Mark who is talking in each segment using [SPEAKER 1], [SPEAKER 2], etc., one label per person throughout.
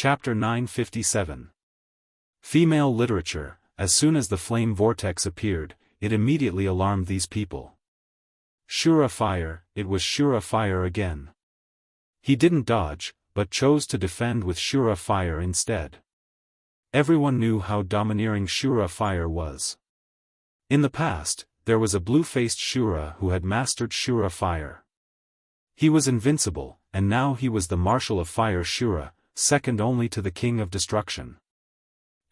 [SPEAKER 1] Chapter 957. Female literature. As soon as the flame vortex appeared, it immediately alarmed these people. Shura fire, it was Shura fire again. He didn't dodge, but chose to defend with Shura fire instead. Everyone knew how domineering Shura fire was. In the past, there was a blue-faced Shura who had mastered Shura fire. He was invincible, and now he was the Marshal of Fire Shura, second only to the King of Destruction.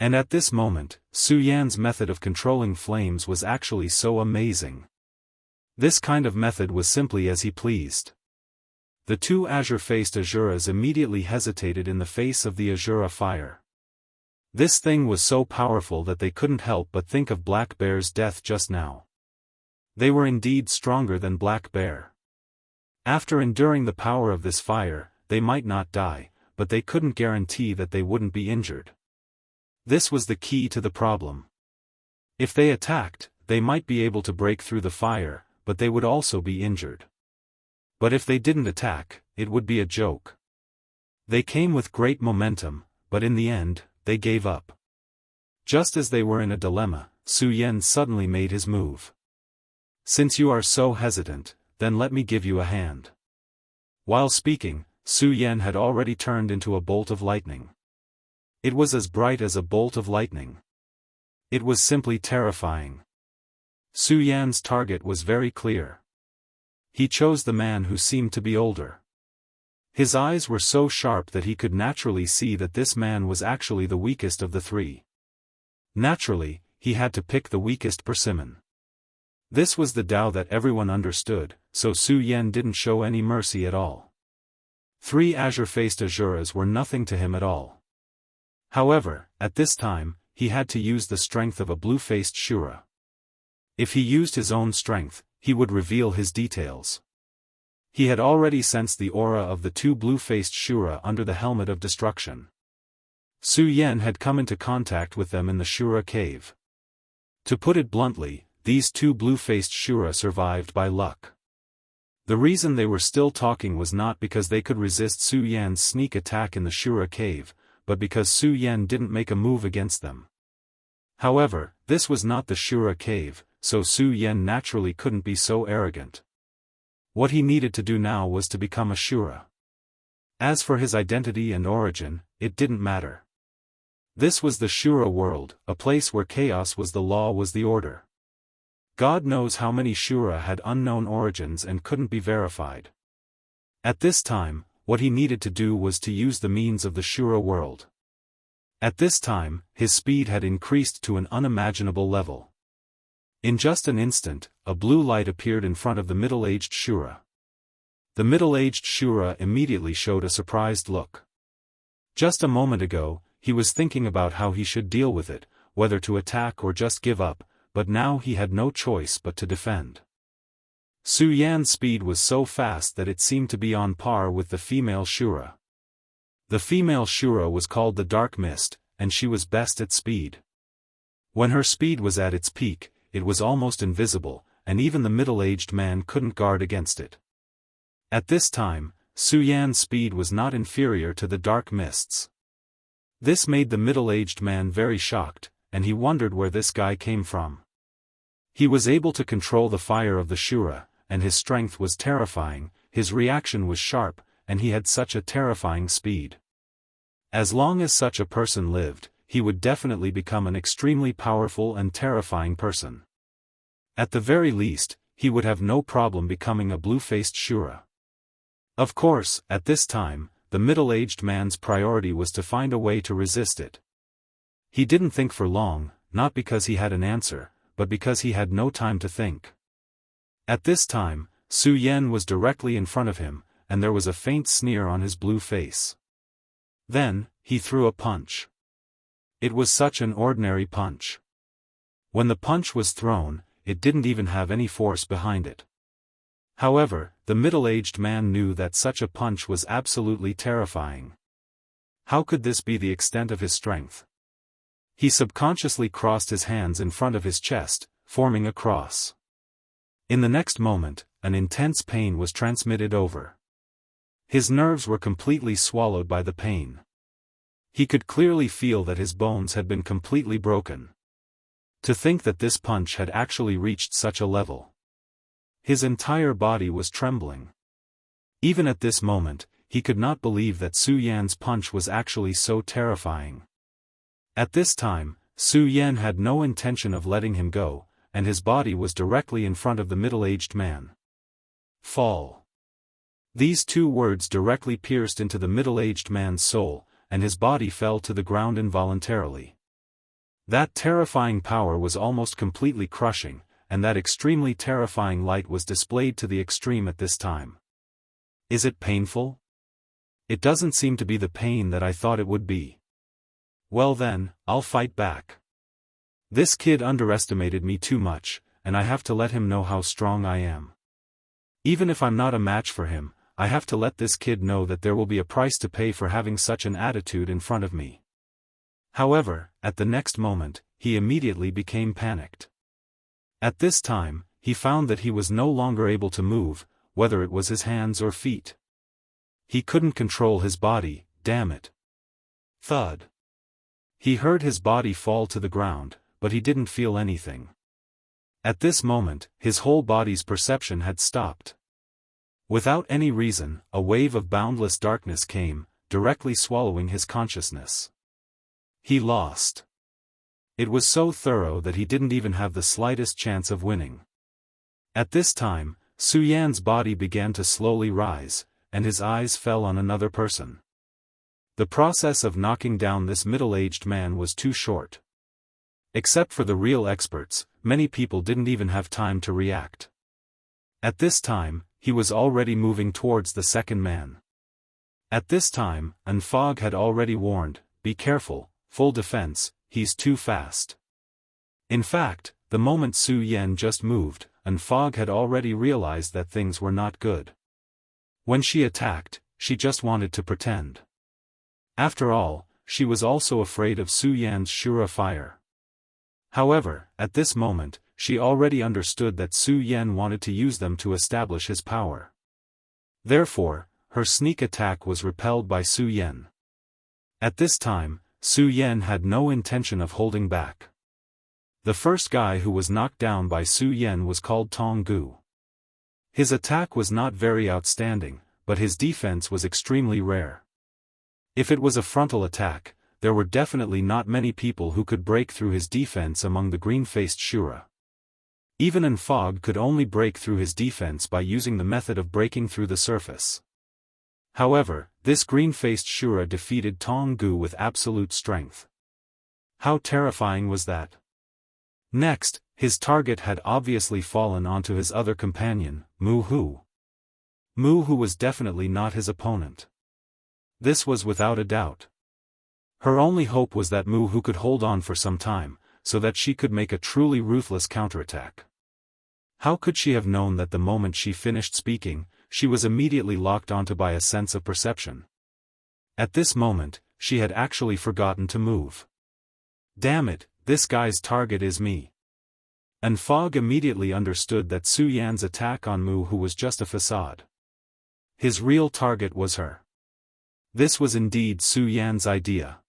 [SPEAKER 1] And at this moment, Su Yan's method of controlling flames was actually so amazing. This kind of method was simply as he pleased. The two azure-faced Azuras immediately hesitated in the face of the Azura fire. This thing was so powerful that they couldn't help but think of Black Bear's death just now. They were indeed stronger than Black Bear. After enduring the power of this fire, they might not die, but they couldn't guarantee that they wouldn't be injured. This was the key to the problem. If they attacked, they might be able to break through the fire, but they would also be injured. But if they didn't attack, it would be a joke. They came with great momentum, but in the end, they gave up. Just as they were in a dilemma, Su Yan suddenly made his move. "Since you are so hesitant, then let me give you a hand." While speaking, Su Yan had already turned into a bolt of lightning. It was as bright as a bolt of lightning. It was simply terrifying. Su Yan's target was very clear. He chose the man who seemed to be older. His eyes were so sharp that he could naturally see that this man was actually the weakest of the three. Naturally, he had to pick the weakest persimmon. This was the Tao that everyone understood, so Su Yan didn't show any mercy at all. Three azure-faced Azuras were nothing to him at all. However, at this time, he had to use the strength of a blue-faced Shura. If he used his own strength, he would reveal his details. He had already sensed the aura of the two blue-faced Shura under the helmet of destruction. Su Yan had come into contact with them in the Shura cave. To put it bluntly, these two blue-faced Shura survived by luck. The reason they were still talking was not because they could resist Su Yan's sneak attack in the Shura cave, but because Su Yan didn't make a move against them. However, this was not the Shura cave, so Su Yan naturally couldn't be so arrogant. What he needed to do now was to become a Shura. As for his identity and origin, it didn't matter. This was the Shura world, a place where chaos was the law, was the order. God knows how many Shura had unknown origins and couldn't be verified. At this time, what he needed to do was to use the means of the Shura world. At this time, his speed had increased to an unimaginable level. In just an instant, a blue light appeared in front of the middle-aged Shura. The middle-aged Shura immediately showed a surprised look. Just a moment ago, he was thinking about how he should deal with it, whether to attack or just give up, but now he had no choice but to defend. Su Yan's speed was so fast that it seemed to be on par with the female Shura. The female Shura was called the Dark Mist, and she was best at speed. When her speed was at its peak, it was almost invisible, and even the middle-aged man couldn't guard against it. At this time, Su Yan's speed was not inferior to the Dark Mist's. This made the middle-aged man very shocked, and he wondered where this guy came from. He was able to control the fire of the Shura, and his strength was terrifying, his reaction was sharp, and he had such a terrifying speed. As long as such a person lived, he would definitely become an extremely powerful and terrifying person. At the very least, he would have no problem becoming a blue-faced Shura. Of course, at this time, the middle-aged man's priority was to find a way to resist it. He didn't think for long, not because he had an answer, but because he had no time to think. At this time, Su Yan was directly in front of him, and there was a faint sneer on his blue face. Then, he threw a punch. It was such an ordinary punch. When the punch was thrown, it didn't even have any force behind it. However, the middle-aged man knew that such a punch was absolutely terrifying. How could this be the extent of his strength? He subconsciously crossed his hands in front of his chest, forming a cross. In the next moment, an intense pain was transmitted over. His nerves were completely swallowed by the pain. He could clearly feel that his bones had been completely broken. To think that this punch had actually reached such a level. His entire body was trembling. Even at this moment, he could not believe that Su Yan's punch was actually so terrifying. At this time, Su Yan had no intention of letting him go, and his body was directly in front of the middle-aged man. Fall. These two words directly pierced into the middle-aged man's soul, and his body fell to the ground involuntarily. That terrifying power was almost completely crushing, and that extremely terrifying light was displayed to the extreme at this time. Is it painful? It doesn't seem to be the pain that I thought it would be. Well then, I'll fight back. This kid underestimated me too much, and I have to let him know how strong I am. Even if I'm not a match for him, I have to let this kid know that there will be a price to pay for having such an attitude in front of me. However, at the next moment, he immediately became panicked. At this time, he found that he was no longer able to move, whether it was his hands or feet. He couldn't control his body, damn it. Thud. He heard his body fall to the ground, but he didn't feel anything. At this moment, his whole body's perception had stopped. Without any reason, a wave of boundless darkness came, directly swallowing his consciousness. He lost. It was so thorough that he didn't even have the slightest chance of winning. At this time, Su Yan's body began to slowly rise, and his eyes fell on another person. The process of knocking down this middle-aged man was too short. Except for the real experts, many people didn't even have time to react. At this time, he was already moving towards the second man. At this time, Unfog had already warned, "Be careful, full defense, he's too fast." In fact, the moment Su Yan just moved, Unfog had already realized that things were not good. When she attacked, she just wanted to pretend. After all, she was also afraid of Su Yan's Shura fire. However, at this moment, she already understood that Su Yan wanted to use them to establish his power. Therefore, her sneak attack was repelled by Su Yan. At this time, Su Yan had no intention of holding back. The first guy who was knocked down by Su Yan was called Tong Gu. His attack was not very outstanding, but his defense was extremely rare. If it was a frontal attack, there were definitely not many people who could break through his defense among the green-faced Shura. Even Unfog could only break through his defense by using the method of breaking through the surface. However, this green-faced Shura defeated Tong Gu with absolute strength. How terrifying was that? Next, his target had obviously fallen onto his other companion, Mu Hu. Mu Hu was definitely not his opponent. This was without a doubt. Her only hope was that Mu Hu could hold on for some time, so that she could make a truly ruthless counterattack. How could she have known that the moment she finished speaking, she was immediately locked onto by a sense of perception? At this moment, she had actually forgotten to move. Damn it, this guy's target is me. And Fog immediately understood that Su Yan's attack on Mu Hu was just a facade. His real target was her. This was indeed Su Yan's idea.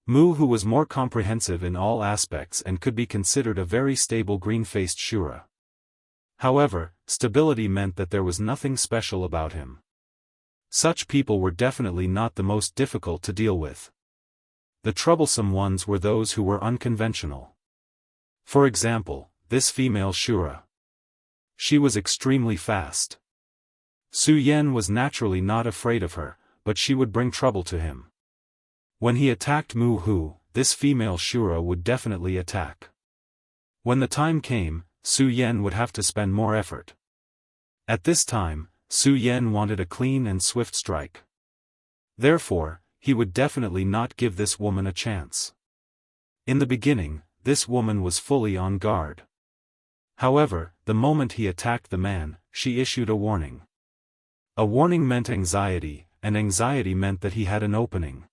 [SPEAKER 1] Mu Hu was more comprehensive in all aspects and could be considered a very stable green-faced Shura. However, stability meant that there was nothing special about him. Such people were definitely not the most difficult to deal with. The troublesome ones were those who were unconventional. For example, this female Shura. She was extremely fast. Su Yan was naturally not afraid of her, but she would bring trouble to him. When he attacked Mu Hu, this female Shura would definitely attack. When the time came, Su Yan would have to spend more effort. At this time, Su Yan wanted a clean and swift strike. Therefore, he would definitely not give this woman a chance. In the beginning, this woman was fully on guard. However, the moment he attacked the man, she issued a warning. A warning meant anxiety, and anxiety meant that he had an opening.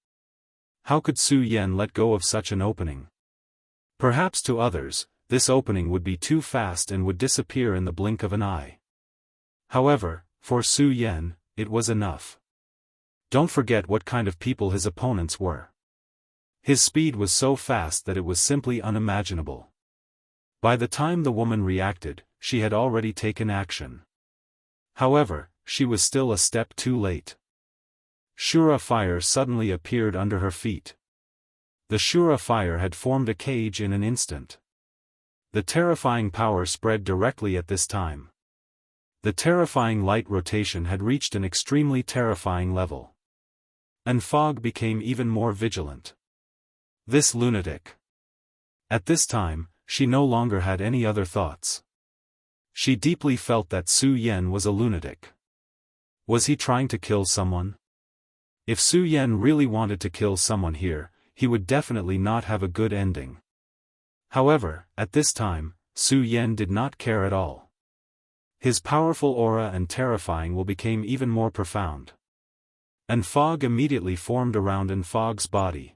[SPEAKER 1] How could Su Yan let go of such an opening? Perhaps to others, this opening would be too fast and would disappear in the blink of an eye. However, for Su Yan, it was enough. Don't forget what kind of people his opponents were. His speed was so fast that it was simply unimaginable. By the time the woman reacted, she had already taken action. However, she was still a step too late. Shura fire suddenly appeared under her feet. The Shura fire had formed a cage in an instant. The terrifying power spread directly at this time. The terrifying light rotation had reached an extremely terrifying level. And Fog became even more vigilant. This lunatic. At this time, she no longer had any other thoughts. She deeply felt that Su Yan was a lunatic. Was he trying to kill someone? If Su Yan really wanted to kill someone here, he would definitely not have a good ending. However, at this time, Su Yan did not care at all. His powerful aura and terrifying will became even more profound. And fog immediately formed around Fog's body.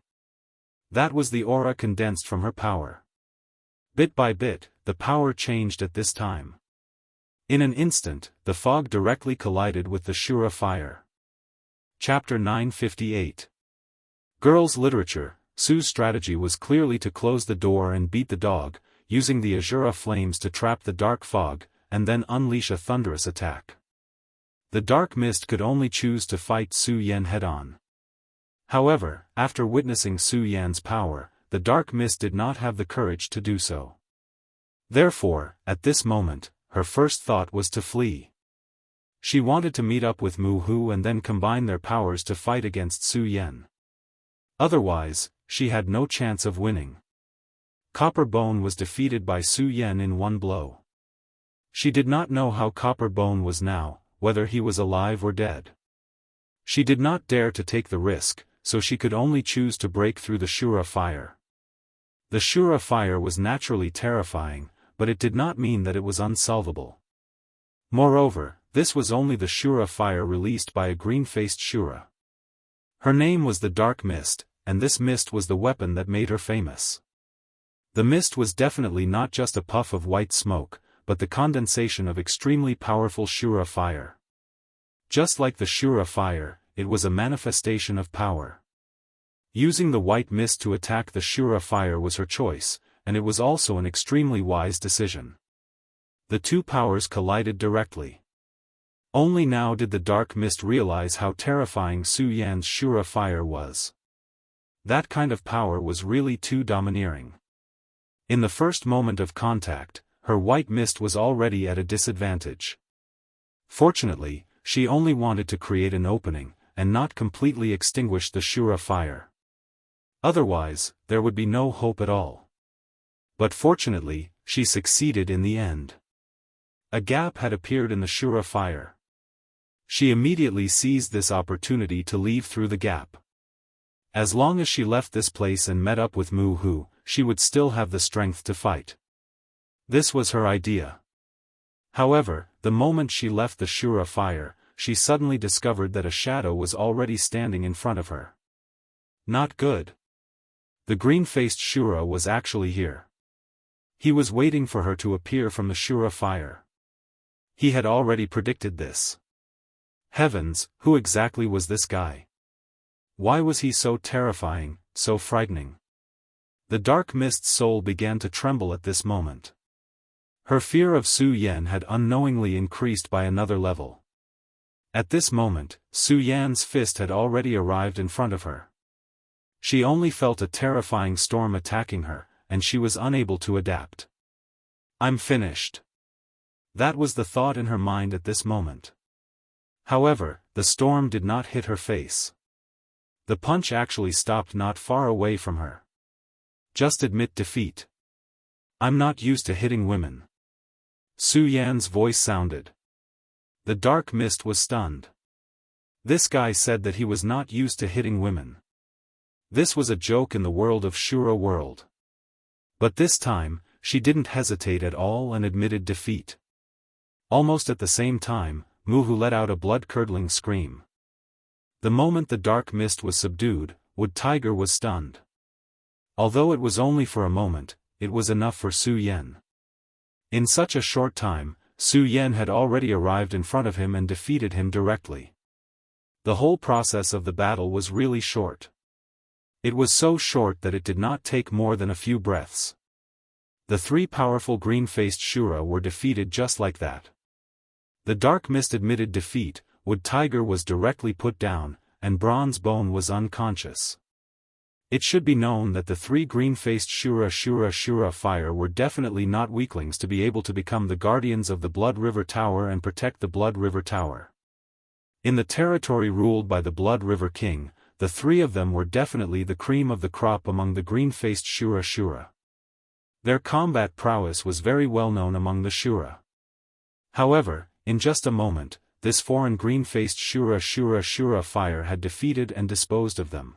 [SPEAKER 1] That was the aura condensed from her power. Bit by bit, the power changed at this time. In an instant, the fog directly collided with the Shura fire. Chapter 958. Girls' Literature. Su's strategy was clearly to close the door and beat the dog, using the Azura flames to trap the dark fog, and then unleash a thunderous attack. The dark mist could only choose to fight Su Yan head-on. However, after witnessing Su Yan's power, the dark mist did not have the courage to do so. Therefore, at this moment, her first thought was to flee. She wanted to meet up with Mu Hu and then combine their powers to fight against Su Yan. Otherwise, she had no chance of winning. Copper Bone was defeated by Su Yan in one blow. She did not know how Copper Bone was now, whether he was alive or dead. She did not dare to take the risk, so she could only choose to break through the Shura fire. The Shura fire was naturally terrifying, but it did not mean that it was unsolvable. Moreover, this was only the Shura fire released by a green-faced Shura. Her name was the Dark Mist, and this mist was the weapon that made her famous. The mist was definitely not just a puff of white smoke, but the condensation of extremely powerful Shura fire. Just like the Shura fire, it was a manifestation of power. Using the white mist to attack the Shura fire was her choice, and it was also an extremely wise decision. The two powers collided directly. Only now did the dark mist realize how terrifying Su Yan's Shura fire was. That kind of power was really too domineering. In the first moment of contact, her white mist was already at a disadvantage. Fortunately, she only wanted to create an opening, and not completely extinguish the Shura fire. Otherwise, there would be no hope at all. But fortunately, she succeeded in the end. A gap had appeared in the Shura fire. She immediately seized this opportunity to leave through the gap. As long as she left this place and met up with Mu Hu, she would still have the strength to fight. This was her idea. However, the moment she left the Shura fire, she suddenly discovered that a shadow was already standing in front of her. Not good. The green-faced Shura was actually here. He was waiting for her to appear from the Shura fire. He had already predicted this. Heavens, who exactly was this guy? Why was he so terrifying, so frightening? The dark mist's soul began to tremble at this moment. Her fear of Su Yan had unknowingly increased by another level. At this moment, Su Yan's fist had already arrived in front of her. She only felt a terrifying storm attacking her, and she was unable to adapt. I'm finished. That was the thought in her mind at this moment. However, the storm did not hit her face. The punch actually stopped not far away from her. Just admit defeat. I'm not used to hitting women. Su Yan's voice sounded. The dark mist was stunned. This guy said that he was not used to hitting women. This was a joke in the world of Shura world. But this time, she didn't hesitate at all and admitted defeat. Almost at the same time, Mu Hu let out a blood-curdling scream. The moment the dark mist was subdued, Wood Tiger was stunned. Although it was only for a moment, it was enough for Su Yan. In such a short time, Su Yan had already arrived in front of him and defeated him directly. The whole process of the battle was really short. It was so short that it did not take more than a few breaths. The three powerful green-faced Shura were defeated just like that. The dark mist admitted defeat, Wood Tiger was directly put down, and Bronze Bone was unconscious. It should be known that the three green-faced Shura Fire were definitely not weaklings to be able to become the guardians of the Blood River Tower and protect the Blood River Tower. In the territory ruled by the Blood River King, the three of them were definitely the cream of the crop among the green-faced Shura. Their combat prowess was very well known among the Shura. However, in just a moment, this foreign green-faced Shura Fire had defeated and disposed of them.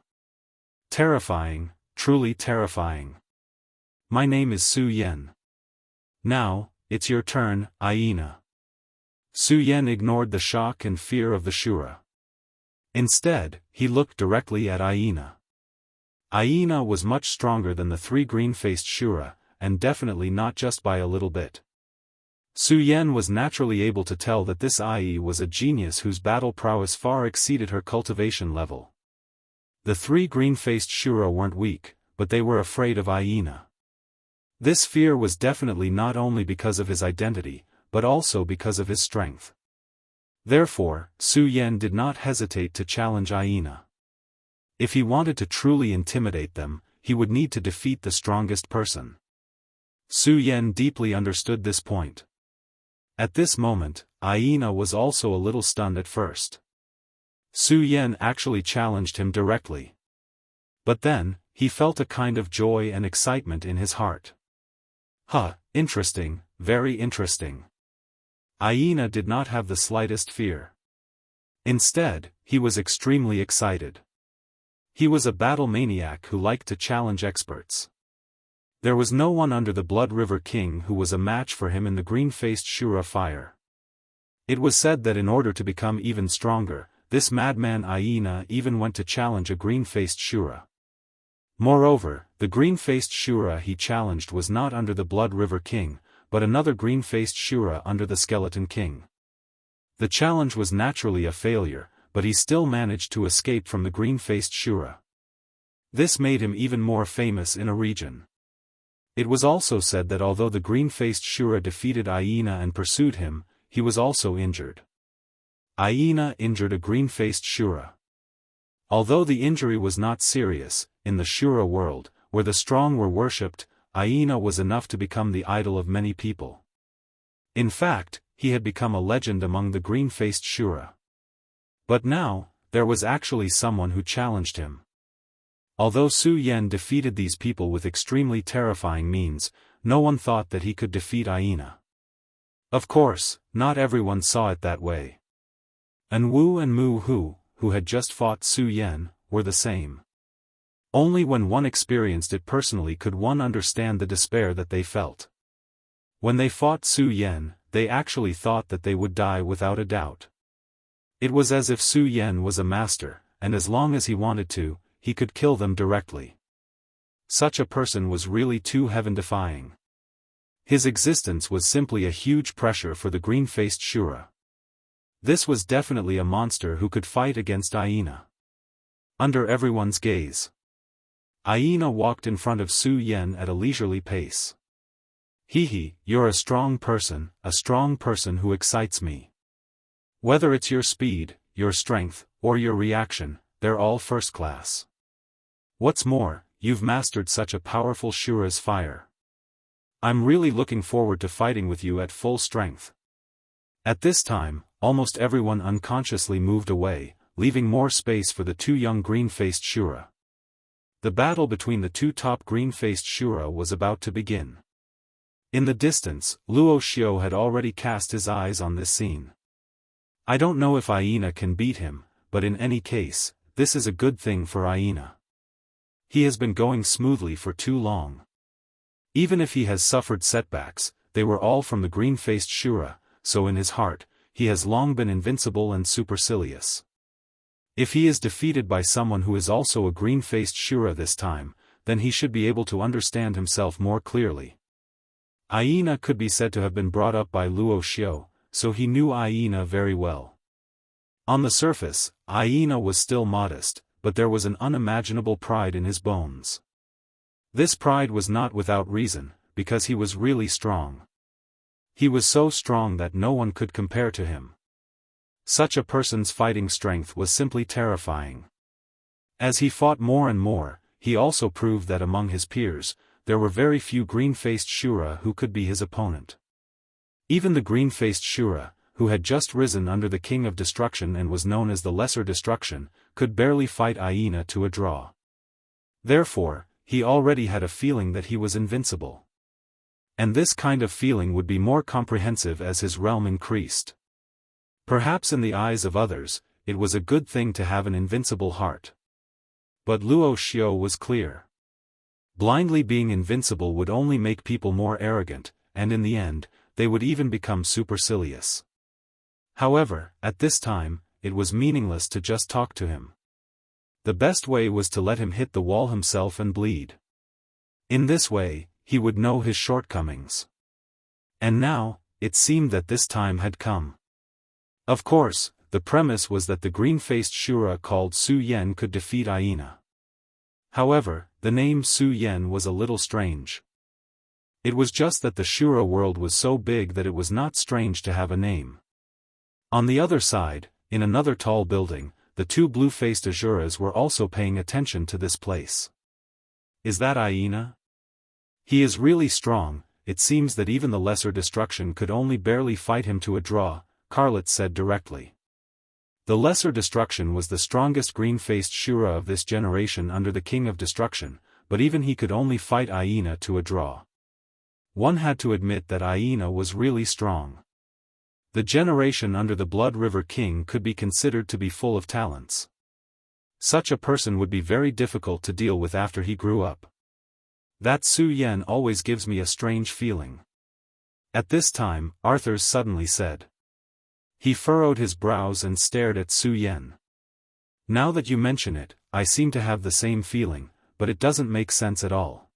[SPEAKER 1] Terrifying, truly terrifying. My name is Su Yen. Now, it's your turn, Hyena. Su Yen ignored the shock and fear of the Shura. Instead, he looked directly at Hyena. Hyena was much stronger than the three green-faced Shura, and definitely not just by a little bit. Su Yen was naturally able to tell that this IE was a genius whose battle prowess far exceeded her cultivation level. The three green-faced Shura weren't weak, but they were afraid of Hyena. This fear was definitely not only because of his identity, but also because of his strength. Therefore, Su Yen did not hesitate to challenge Hyena. If he wanted to truly intimidate them, he would need to defeat the strongest person. Su Yen deeply understood this point. At this moment, Hyena was also a little stunned at first. Su Yen actually challenged him directly. But then, he felt a kind of joy and excitement in his heart. Interesting, very interesting. Hyena did not have the slightest fear. Instead, he was extremely excited. He was a battle maniac who liked to challenge experts. There was no one under the Blood River King who was a match for him in the green-faced Shura Fire. It was said that in order to become even stronger, this madman Hyena even went to challenge a green-faced Shura. Moreover, the green-faced Shura he challenged was not under the Blood River King, but another green-faced Shura under the Skeleton King. The challenge was naturally a failure, but he still managed to escape from the green-faced Shura. This made him even more famous in a region. It was also said that although the green-faced Shura defeated Hyena and pursued him, he was also injured. Hyena injured a green-faced Shura. Although the injury was not serious, in the Shura world, where the strong were worshipped, Hyena was enough to become the idol of many people. In fact, he had become a legend among the green-faced Shura. But now, there was actually someone who challenged him. Although Su Yen defeated these people with extremely terrifying means, no one thought that he could defeat Hyena. Of course, not everyone saw it that way. Wu and Mu Hu, who had just fought Su Yen, were the same. Only when one experienced it personally could one understand the despair that they felt. When they fought Su Yen, they actually thought that they would die without a doubt. It was as if Su Yen was a master, and as long as he wanted to, he could kill them directly. Such a person was really too heaven-defying. His existence was simply a huge pressure for the green-faced Shura. This was definitely a monster who could fight against Hyena. Under everyone's gaze, Hyena walked in front of Su Yen at a leisurely pace. You're a strong person who excites me. Whether it's your speed, your strength, or your reaction, they're all first class. What's more, you've mastered such a powerful Shura's fire. I'm really looking forward to fighting with you at full strength. At this time, almost everyone unconsciously moved away, leaving more space for the two young green-faced Shura. The battle between the two top green-faced Shura was about to begin. In the distance, Luo Xiao had already cast his eyes on this scene. I don't know if Hyena can beat him, but in any case, this is a good thing for Hyena. He has been going smoothly for too long. Even if he has suffered setbacks, they were all from the green-faced Shura, so in his heart, he has long been invincible and supercilious. If he is defeated by someone who is also a green-faced Shura this time, then he should be able to understand himself more clearly. Hyena could be said to have been brought up by Luo Xiao, so he knew Hyena very well. On the surface, Hyena was still modest, but there was an unimaginable pride in his bones. This pride was not without reason, because he was really strong. He was so strong that no one could compare to him. Such a person's fighting strength was simply terrifying. As he fought more and more, he also proved that among his peers, there were very few green-faced Shura who could be his opponent. Even the green-faced Shura, who had just risen under the King of Destruction and was known as the Lesser Destruction, could barely fight Aina to a draw. Therefore, he already had a feeling that he was invincible. And this kind of feeling would be more comprehensive as his realm increased. Perhaps in the eyes of others, it was a good thing to have an invincible heart. But Luo Xiao was clear. Blindly being invincible would only make people more arrogant, and in the end, they would even become supercilious. However, at this time, it was meaningless to just talk to him. The best way was to let him hit the wall himself and bleed. In this way, he would know his shortcomings. And now, it seemed that this time had come. Of course, the premise was that the green-faced Shura called Su Yen could defeat Aina. However, the name Su Yen was a little strange. It was just that the Shura world was so big that it was not strange to have a name. On the other side, in another tall building, the two blue-faced Azuras were also paying attention to this place. Is that Aina? He is really strong. It seems that even the Lesser Destruction could only barely fight him to a draw, Carlet said directly. The Lesser Destruction was the strongest green-faced Shura of this generation under the King of Destruction, but even he could only fight Aina to a draw. One had to admit that Aina was really strong. The generation under the Blood River King could be considered to be full of talents. Such a person would be very difficult to deal with after he grew up. That Su Yen always gives me a strange feeling. At this time, Arthur suddenly said. He furrowed his brows and stared at Su Yen. Now that you mention it, I seem to have the same feeling, but it doesn't make sense at all.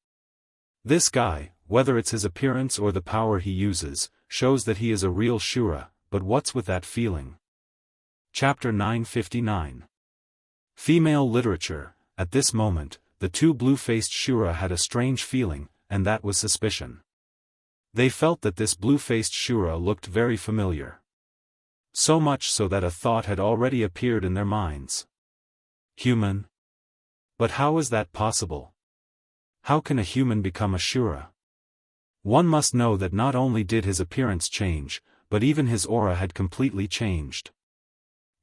[SPEAKER 1] This guy, whether it's his appearance or the power he uses, shows that he is a real Shura, but what's with that feeling? Chapter 959. Female Literature. At this moment, the two blue-faced Shura had a strange feeling, and that was suspicion. They felt that this blue-faced Shura looked very familiar. So much so that a thought had already appeared in their minds. Human? But how is that possible? How can a human become a Shura? One must know that not only did his appearance change, but even his aura had completely changed.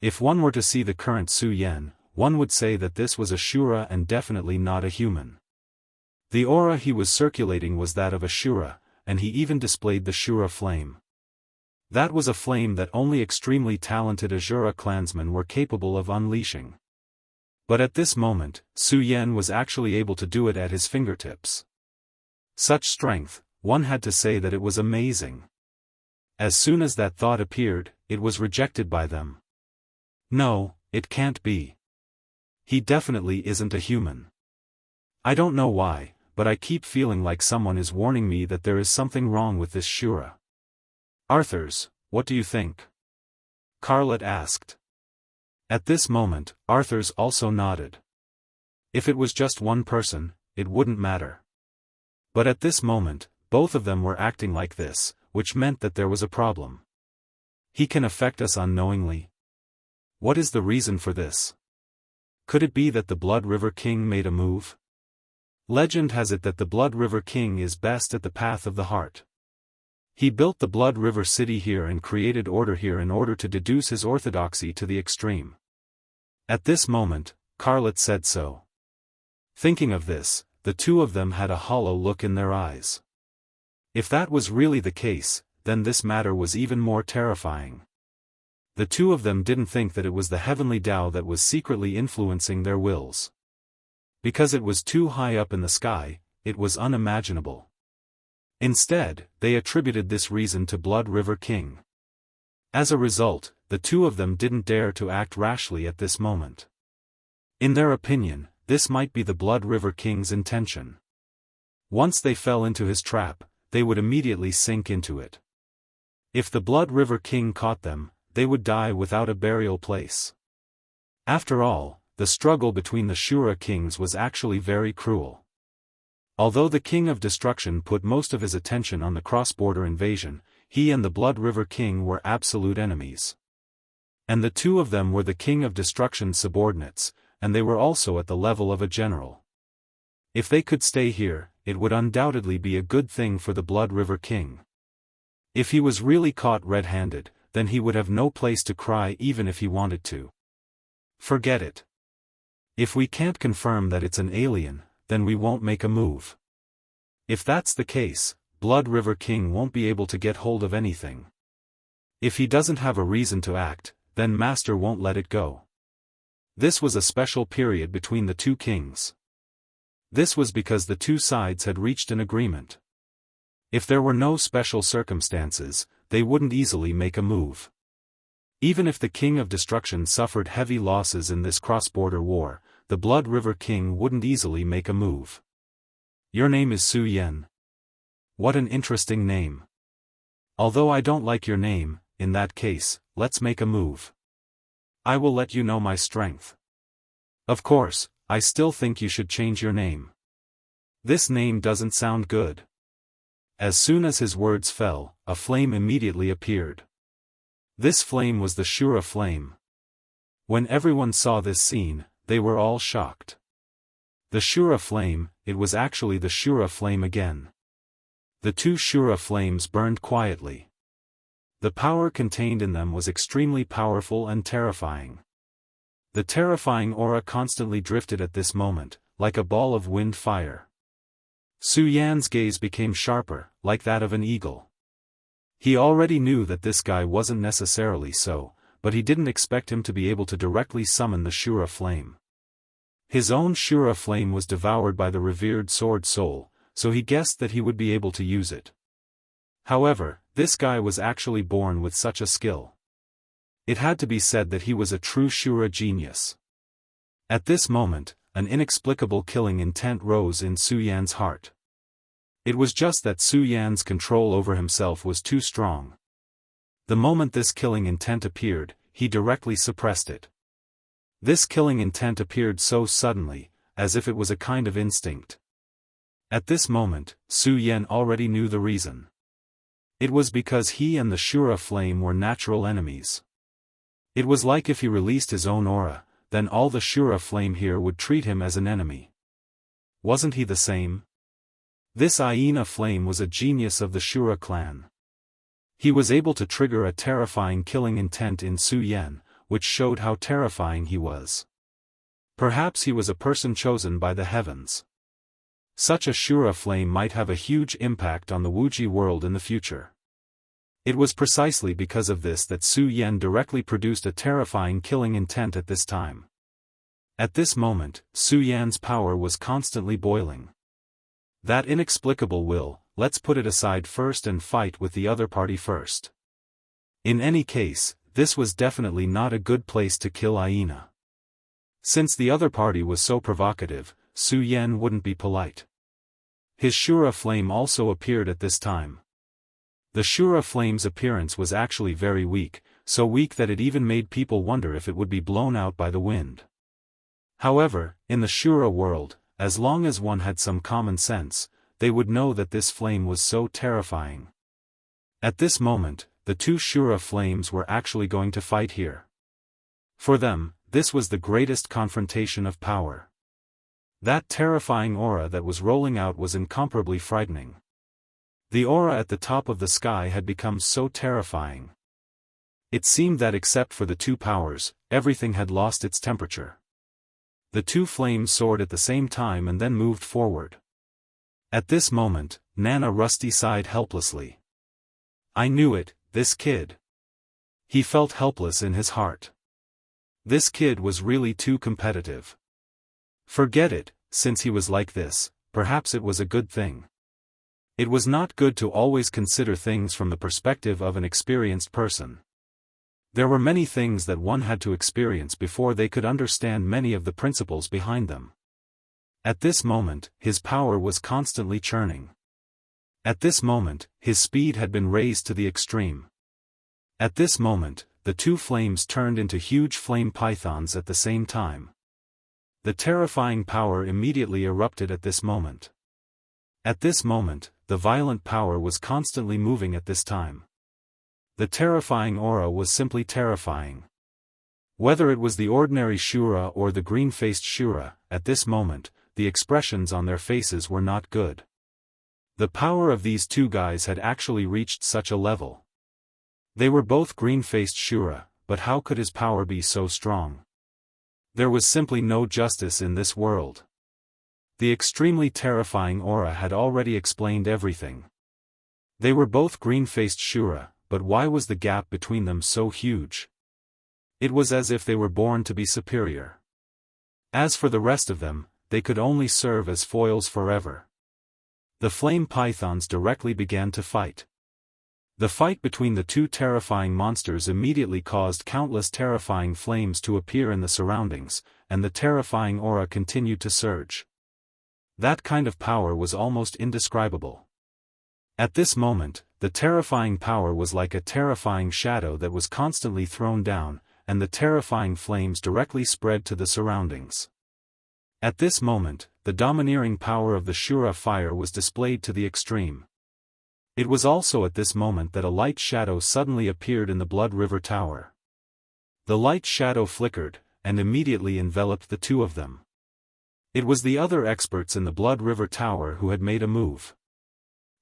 [SPEAKER 1] If one were to see the current Su Yen, one would say that this was a Shura and definitely not a human. The aura he was circulating was that of a Shura, and he even displayed the Shura flame. That was a flame that only extremely talented Azura clansmen were capable of unleashing. But at this moment, Su Yen was actually able to do it at his fingertips. Such strength, one had to say that it was amazing. As soon as that thought appeared, it was rejected by them. No, it can't be. He definitely isn't a human. I don't know why, but I keep feeling like someone is warning me that there is something wrong with this Shura. Arthurs, what do you think? Carlet asked. At this moment, Arthurs also nodded. If it was just one person, it wouldn't matter. But at this moment, both of them were acting like this, which meant that there was a problem. He can affect us unknowingly. What is the reason for this? Could it be that the Blood River King made a move? Legend has it that the Blood River King is best at the path of the heart. He built the Blood River city here and created order here in order to deduce his orthodoxy to the extreme. At this moment, Carlet said so. Thinking of this, the two of them had a hollow look in their eyes. If that was really the case, then this matter was even more terrifying. The two of them didn't think that it was the heavenly Tao that was secretly influencing their wills. Because it was too high up in the sky, it was unimaginable. Instead, they attributed this reason to Blood River King. As a result, the two of them didn't dare to act rashly at this moment. In their opinion, this might be the Blood River King's intention. Once they fell into his trap, they would immediately sink into it. If the Blood River King caught them, they would die without a burial place. After all, the struggle between the Shura kings was actually very cruel. Although the King of Destruction put most of his attention on the cross-border invasion, he and the Blood River King were absolute enemies. And the two of them were the King of Destruction's subordinates, and they were also at the level of a general. If they could stay here, it would undoubtedly be a good thing for the Blood River King. If he was really caught red-handed, then he would have no place to cry even if he wanted to. Forget it. If we can't confirm that it's an alien, then we won't make a move. If that's the case, Blood River King won't be able to get hold of anything. If he doesn't have a reason to act, then Master won't let it go. This was a special period between the two kings. This was because the two sides had reached an agreement. If there were no special circumstances, they wouldn't easily make a move. Even if the King of Destruction suffered heavy losses in this cross-border war, the Blood River King wouldn't easily make a move. Your name is Su Yan. What an interesting name. Although I don't like your name, in that case, let's make a move. I will let you know my strength. Of course, I still think you should change your name. This name doesn't sound good. As soon as his words fell, a flame immediately appeared. This flame was the Shura flame. When everyone saw this scene, they were all shocked. The Shura flame, it was actually the Shura flame again. The two Shura flames burned quietly. The power contained in them was extremely powerful and terrifying. The terrifying aura constantly drifted at this moment, like a ball of wind fire. Su Yan's gaze became sharper, like that of an eagle. He already knew that this guy wasn't necessarily so, but he didn't expect him to be able to directly summon the Shura flame. His own Shura flame was devoured by the revered sword soul, so he guessed that he would be able to use it. However, this guy was actually born with such a skill. It had to be said that he was a true Shura genius. At this moment, an inexplicable killing intent rose in Su Yan's heart. It was just that Su Yan's control over himself was too strong. The moment this killing intent appeared, he directly suppressed it. This killing intent appeared so suddenly, as if it was a kind of instinct. At this moment, Su Yan already knew the reason. It was because he and the Shura flame were natural enemies. It was like if he released his own aura, then all the Shura flame here would treat him as an enemy. Wasn't he the same? This hyena flame was a genius of the Shura clan. He was able to trigger a terrifying killing intent in Su Yan, which showed how terrifying he was. Perhaps he was a person chosen by the heavens. Such a Shura flame might have a huge impact on the Wuji world in the future. It was precisely because of this that Su Yan directly produced a terrifying killing intent at this time. At this moment, Su Yan's power was constantly boiling. That inexplicable will, let's put it aside first and fight with the other party first. In any case, this was definitely not a good place to kill hyena. Since the other party was so provocative, Su Yan wouldn't be polite. His Shura flame also appeared at this time. The Shura flame's appearance was actually very weak, so weak that it even made people wonder if it would be blown out by the wind. However, in the Shura world, as long as one had some common sense, they would know that this flame was so terrifying. At this moment, the two Shura flames were actually going to fight here. For them, this was the greatest confrontation of power. That terrifying aura that was rolling out was incomparably frightening. The aura at the top of the sky had become so terrifying. It seemed that except for the two powers, everything had lost its temperature. The two flames soared at the same time and then moved forward. At this moment, Nana Rusty sighed helplessly. I knew it, this kid. He felt helpless in his heart. This kid was really too competitive. Forget it, since he was like this, perhaps it was a good thing. It was not good to always consider things from the perspective of an experienced person. There were many things that one had to experience before they could understand many of the principles behind them. At this moment, his power was constantly churning. At this moment, his speed had been raised to the extreme. At this moment, the two flames turned into huge flame pythons at the same time. The terrifying power immediately erupted at this moment. At this moment, the violent power was constantly moving at this time. The terrifying aura was simply terrifying. Whether it was the ordinary Shura or the green-faced Shura, at this moment, the expressions on their faces were not good. The power of these two guys had actually reached such a level. They were both green-faced Shura, but how could his power be so strong? There was simply no justice in this world. The extremely terrifying aura had already explained everything. They were both green-faced Shura, but why was the gap between them so huge? It was as if they were born to be superior. As for the rest of them, they could only serve as foils forever. The flame pythons directly began to fight. The fight between the two terrifying monsters immediately caused countless terrifying flames to appear in the surroundings, and the terrifying aura continued to surge. That kind of power was almost indescribable. At this moment, the terrifying power was like a terrifying shadow that was constantly thrown down, and the terrifying flames directly spread to the surroundings. At this moment, the domineering power of the Shura fire was displayed to the extreme. It was also at this moment that a light shadow suddenly appeared in the Blood River Tower. The light shadow flickered, and immediately enveloped the two of them. It was the other experts in the Blood River Tower who had made a move.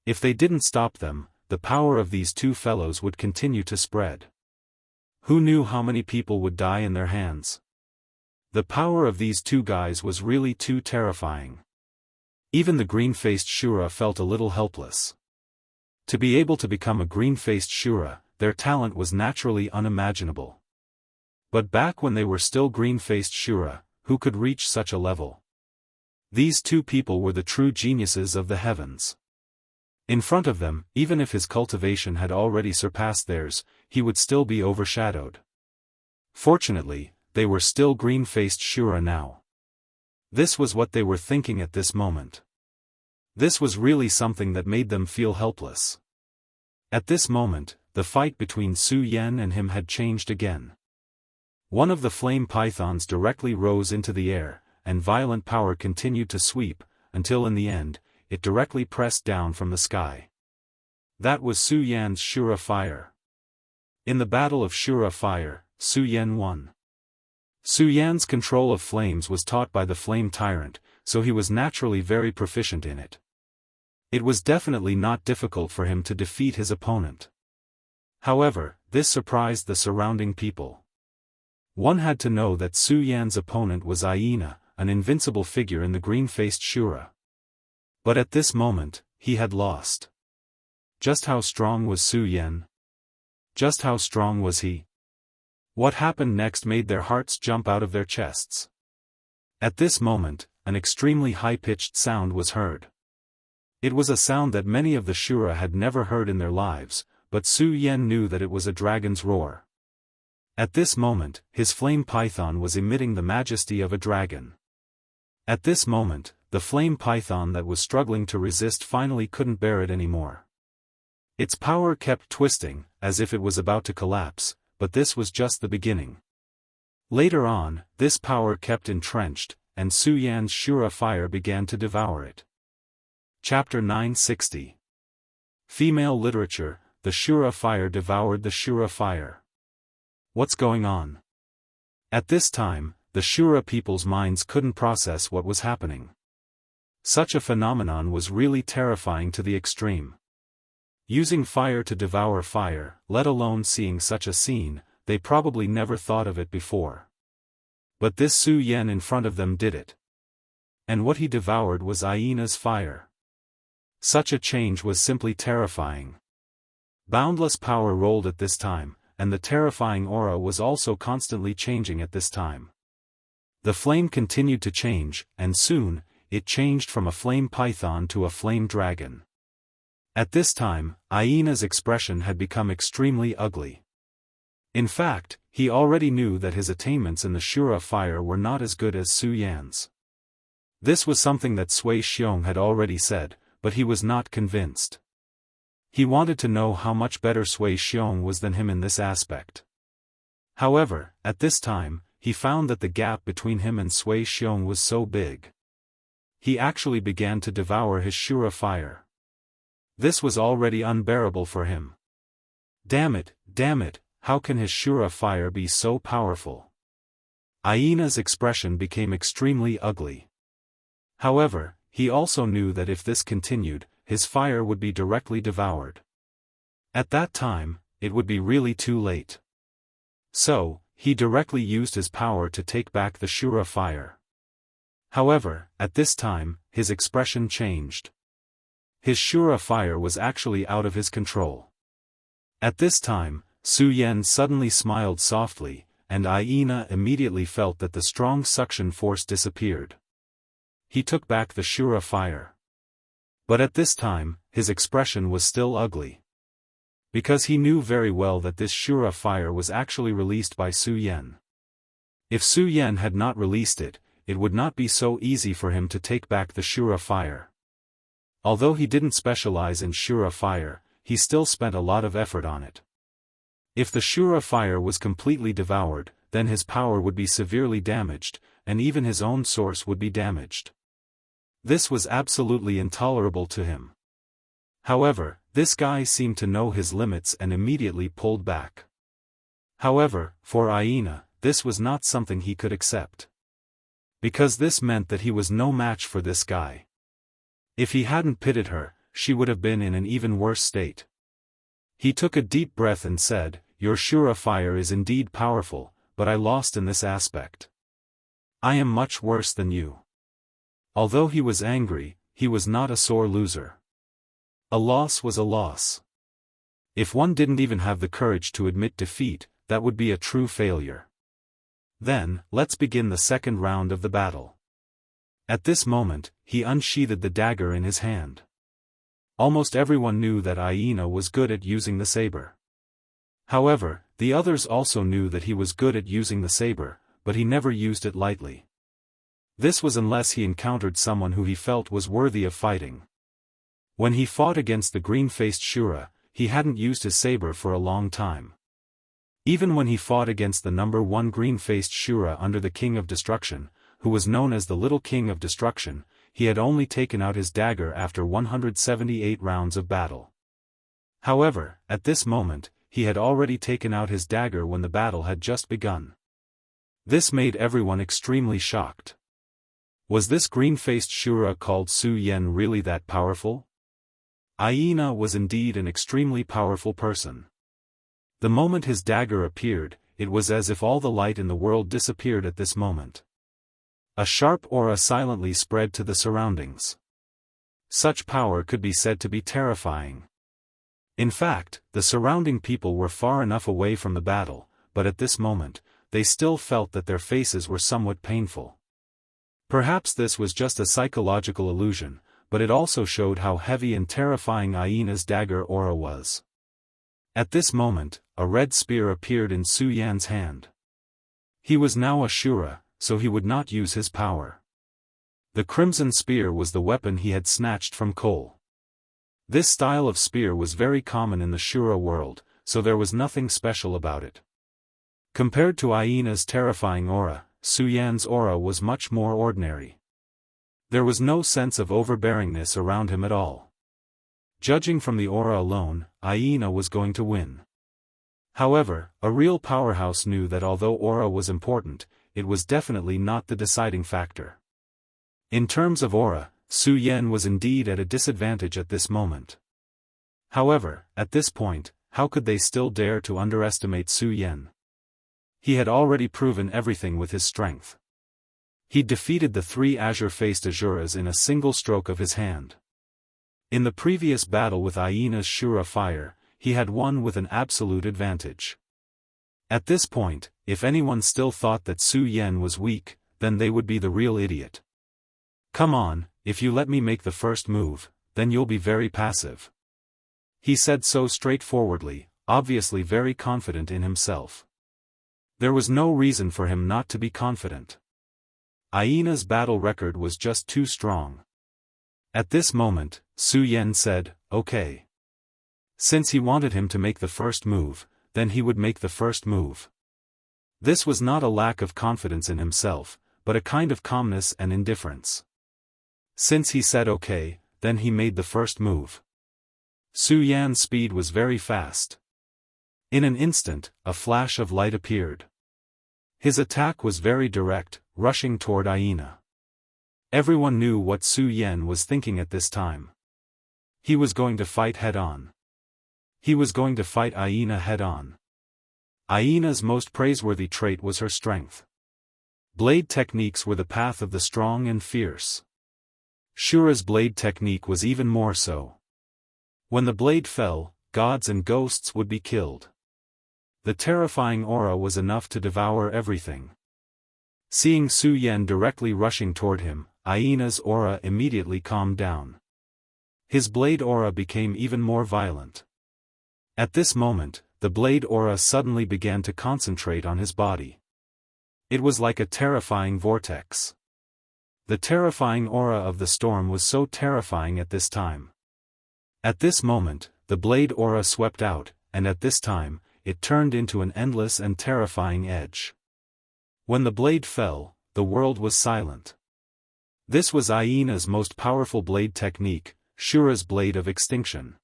[SPEAKER 1] If they didn't stop them, the power of these two fellows would continue to spread. Who knew how many people would die in their hands? The power of these two guys was really too terrifying. Even the green-faced Shura felt a little helpless. To be able to become a green-faced Shura, their talent was naturally unimaginable. But back when they were still green-faced Shura, who could reach such a level? These two people were the true geniuses of the heavens. In front of them, even if his cultivation had already surpassed theirs, he would still be overshadowed. Fortunately, they were still green-faced Shura now. This was what they were thinking at this moment. This was really something that made them feel helpless. At this moment, the fight between Su Yan and him had changed again. One of the flame pythons directly rose into the air, and violent power continued to sweep, until in the end, it directly pressed down from the sky. That was Su Yan's Shura fire. In the battle of Shura fire, Su Yan won. Su Yan's control of flames was taught by the flame tyrant, so he was naturally very proficient in it. It was definitely not difficult for him to defeat his opponent. However, this surprised the surrounding people. One had to know that Su Yan's opponent was Aina, an invincible figure in the green-faced Shura. But at this moment, he had lost. Just how strong was Su Yan? Just how strong was he? What happened next made their hearts jump out of their chests. At this moment, an extremely high-pitched sound was heard. It was a sound that many of the Shura had never heard in their lives, but Su Yan knew that it was a dragon's roar. At this moment, his flame python was emitting the majesty of a dragon. At this moment, the flame python that was struggling to resist finally couldn't bear it anymore. Its power kept twisting, as if it was about to collapse, but this was just the beginning. Later on, this power kept entrenched, and Su Yan's Shura fire began to devour it. Chapter 960. Female Literature, the Shura fire devoured the Shura fire. What's going on? At this time, the Shura people's minds couldn't process what was happening. Such a phenomenon was really terrifying to the extreme. Using fire to devour fire, let alone seeing such a scene, they probably never thought of it before. But this Su Yan in front of them did it. And what he devoured was Aina's fire. Such a change was simply terrifying. Boundless power rolled at this time, and the terrifying aura was also constantly changing at this time. The flame continued to change, and soon, it changed from a flame python to a flame dragon. At this time, Aina's expression had become extremely ugly. In fact, he already knew that his attainments in the Shura fire were not as good as Su Yan's. This was something that Sui Xiong had already said, but he was not convinced. He wanted to know how much better Sui Xiong was than him in this aspect. However, at this time, he found that the gap between him and Sui Xiong was so big. He actually began to devour his Shura fire. This was already unbearable for him. Damn it, how can his Shura fire be so powerful? Aina's expression became extremely ugly. However, he also knew that if this continued, his fire would be directly devoured. At that time, it would be really too late. So, he directly used his power to take back the Shura fire. However, at this time, his expression changed. His Shura fire was actually out of his control. At this time, Su Yan suddenly smiled softly, and Aina immediately felt that the strong suction force disappeared. He took back the Shura fire. But at this time, his expression was still ugly. Because he knew very well that this Shura fire was actually released by Su Yan. If Su Yan had not released it, it would not be so easy for him to take back the Shura fire. Although he didn't specialize in Shura fire, he still spent a lot of effort on it. If the Shura fire was completely devoured, then his power would be severely damaged, and even his own source would be damaged. This was absolutely intolerable to him. However, this guy seemed to know his limits and immediately pulled back. However, for Aina, this was not something he could accept. Because this meant that he was no match for this guy. If he hadn't pitted her, she would have been in an even worse state. He took a deep breath and said, "Your Shura fire is indeed powerful, but I lost in this aspect. I am much worse than you." Although he was angry, he was not a sore loser. A loss was a loss. If one didn't even have the courage to admit defeat, that would be a true failure. Then, let's begin the second round of the battle. At this moment, he unsheathed the dagger in his hand. Almost everyone knew that Aina was good at using the saber. However, the others also knew that he was good at using the saber, but he never used it lightly. This was unless he encountered someone who he felt was worthy of fighting. When he fought against the green-faced Shura, he hadn't used his saber for a long time. Even when he fought against the number 1 green-faced Shura under the King of Destruction, who was known as the Little King of Destruction, he had only taken out his dagger after 178 rounds of battle. However, at this moment, he had already taken out his dagger when the battle had just begun. This made everyone extremely shocked. Was this green-faced Shura called Su Yan really that powerful? Aina was indeed an extremely powerful person. The moment his dagger appeared, it was as if all the light in the world disappeared at this moment. A sharp aura silently spread to the surroundings. Such power could be said to be terrifying. In fact, the surrounding people were far enough away from the battle, but at this moment, they still felt that their faces were somewhat painful. Perhaps this was just a psychological illusion, but it also showed how heavy and terrifying Aina's dagger aura was. At this moment, a red spear appeared in Su Yan's hand. He was now a Shura, so he would not use his power. The crimson spear was the weapon he had snatched from Cole. This style of spear was very common in the Shura world, so there was nothing special about it. Compared to Aina's terrifying aura, Su Yan's aura was much more ordinary. There was no sense of overbearingness around him at all. Judging from the aura alone, Aina was going to win. However, a real powerhouse knew that although aura was important, it was definitely not the deciding factor. In terms of aura, Su Yan was indeed at a disadvantage at this moment. However, at this point, how could they still dare to underestimate Su Yan? He had already proven everything with his strength. He defeated the 3 azure-faced Azuras in a single stroke of his hand. In the previous battle with Aina's Shura fire, he had won with an absolute advantage. At this point, if anyone still thought that Su Yan was weak, then they would be the real idiot. "Come on, if you let me make the first move, then you'll be very passive." He said so straightforwardly, obviously very confident in himself. There was no reason for him not to be confident. Aina's battle record was just too strong. At this moment, Su Yan said, "Okay." Since he wanted him to make the first move, then he would make the first move. This was not a lack of confidence in himself, but a kind of calmness and indifference. Since he said okay, then he made the first move. Su Yan's speed was very fast. In an instant, a flash of light appeared. His attack was very direct, rushing toward Aina. Everyone knew what Su Yan was thinking at this time. He was going to fight head-on. He was going to fight Aina head-on. Aina's most praiseworthy trait was her strength. Blade techniques were the path of the strong and fierce. Shura's blade technique was even more so. When the blade fell, gods and ghosts would be killed. The terrifying aura was enough to devour everything. Seeing Su Yan directly rushing toward him, Aina's aura immediately calmed down. His blade aura became even more violent. At this moment, the blade aura suddenly began to concentrate on his body. It was like a terrifying vortex. The terrifying aura of the storm was so terrifying at this time. At this moment, the blade aura swept out, and at this time, it turned into an endless and terrifying edge. When the blade fell, the world was silent. This was Aina's most powerful blade technique, Shura's blade of extinction.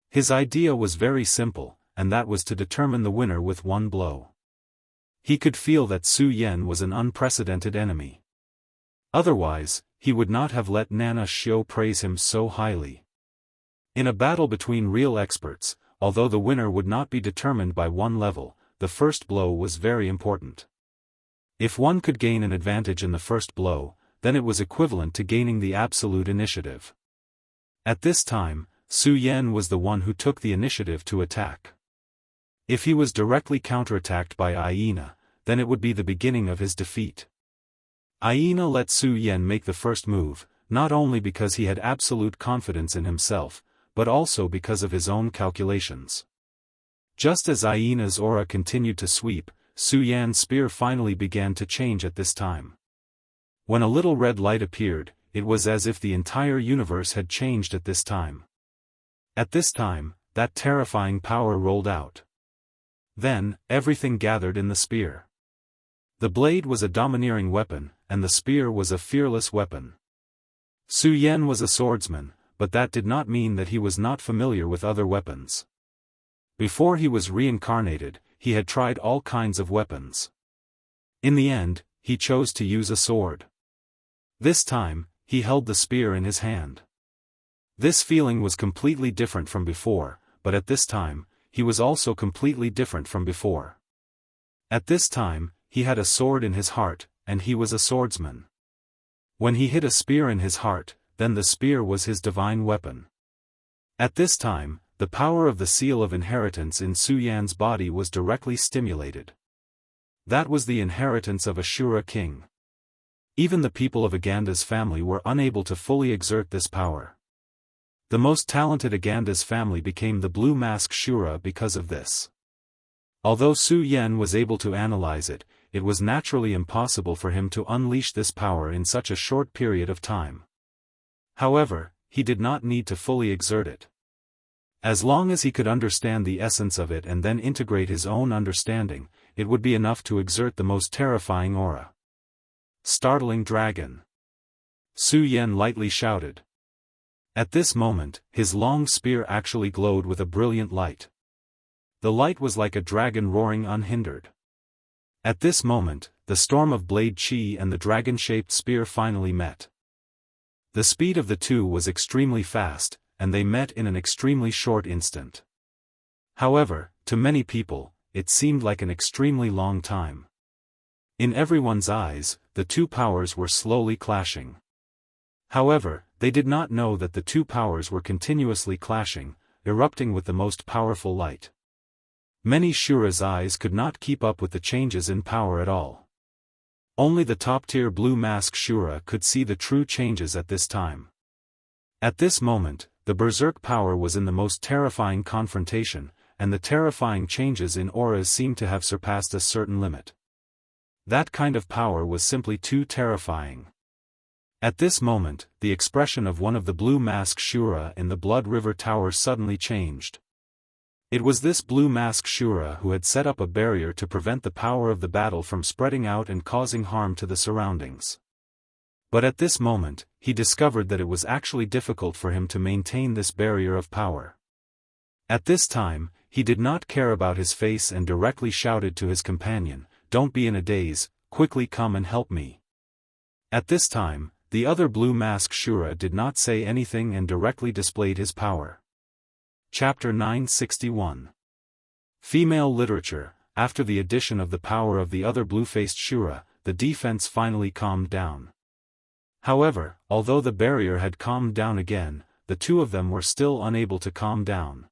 [SPEAKER 1] His idea was very simple, and that was to determine the winner with one blow. He could feel that Su Yan was an unprecedented enemy. Otherwise, he would not have let Nana Xiu praise him so highly. In a battle between real experts, although the winner would not be determined by one level, the first blow was very important. If one could gain an advantage in the first blow, then it was equivalent to gaining the absolute initiative. At this time, Su Yan was the one who took the initiative to attack. If he was directly counterattacked by Aina, then it would be the beginning of his defeat. Aina let Su Yan make the first move, not only because he had absolute confidence in himself, but also because of his own calculations. Just as Aina's aura continued to sweep, Su Yan's spear finally began to change at this time. When a little red light appeared, it was as if the entire universe had changed at this time. At this time, that terrifying power rolled out. Then, everything gathered in the spear. The blade was a domineering weapon, and the spear was a fearless weapon. Su Yan was a swordsman, but that did not mean that he was not familiar with other weapons. Before he was reincarnated, he had tried all kinds of weapons. In the end, he chose to use a sword. This time, he held the spear in his hand. This feeling was completely different from before, but at this time, he was also completely different from before. At this time, he had a sword in his heart, and he was a swordsman. When he hit a spear in his heart, then the spear was his divine weapon. At this time, the power of the seal of inheritance in Su Yan's body was directly stimulated. That was the inheritance of a Shura king. Even the people of Aganda's family were unable to fully exert this power. The most talented Aganda's family became the Blue Mask Shura because of this. Although Su Yan was able to analyze it, it was naturally impossible for him to unleash this power in such a short period of time. However, he did not need to fully exert it. As long as he could understand the essence of it and then integrate his own understanding, it would be enough to exert the most terrifying aura. Startling dragon! Su Yan lightly shouted. At this moment, his long spear actually glowed with a brilliant light. The light was like a dragon roaring unhindered. At this moment, the storm of blade chi and the dragon-shaped spear finally met. The speed of the two was extremely fast, and they met in an extremely short instant. However, to many people, it seemed like an extremely long time. In everyone's eyes, the two powers were slowly clashing. However, they did not know that the two powers were continuously clashing, erupting with the most powerful light. Many Shura's eyes could not keep up with the changes in power at all. Only the top-tier Blue Mask Shura could see the true changes at this time. At this moment, the berserk power was in the most terrifying confrontation, and the terrifying changes in auras seemed to have surpassed a certain limit. That kind of power was simply too terrifying. At this moment, the expression of one of the Blue Mask Shura in the Blood River Tower suddenly changed. It was this blue mask Shura who had set up a barrier to prevent the power of the battle from spreading out and causing harm to the surroundings. But at this moment, he discovered that it was actually difficult for him to maintain this barrier of power. At this time, he did not care about his face and directly shouted to his companion, "Don't be in a daze, quickly come and help me." At this time, the other blue mask Shura did not say anything and directly displayed his power. Chapter 961. Female Literature. After the addition of the power of the other blue-faced Shura, the defense finally calmed down. However, although the barrier had calmed down again, the two of them were still unable to calm down.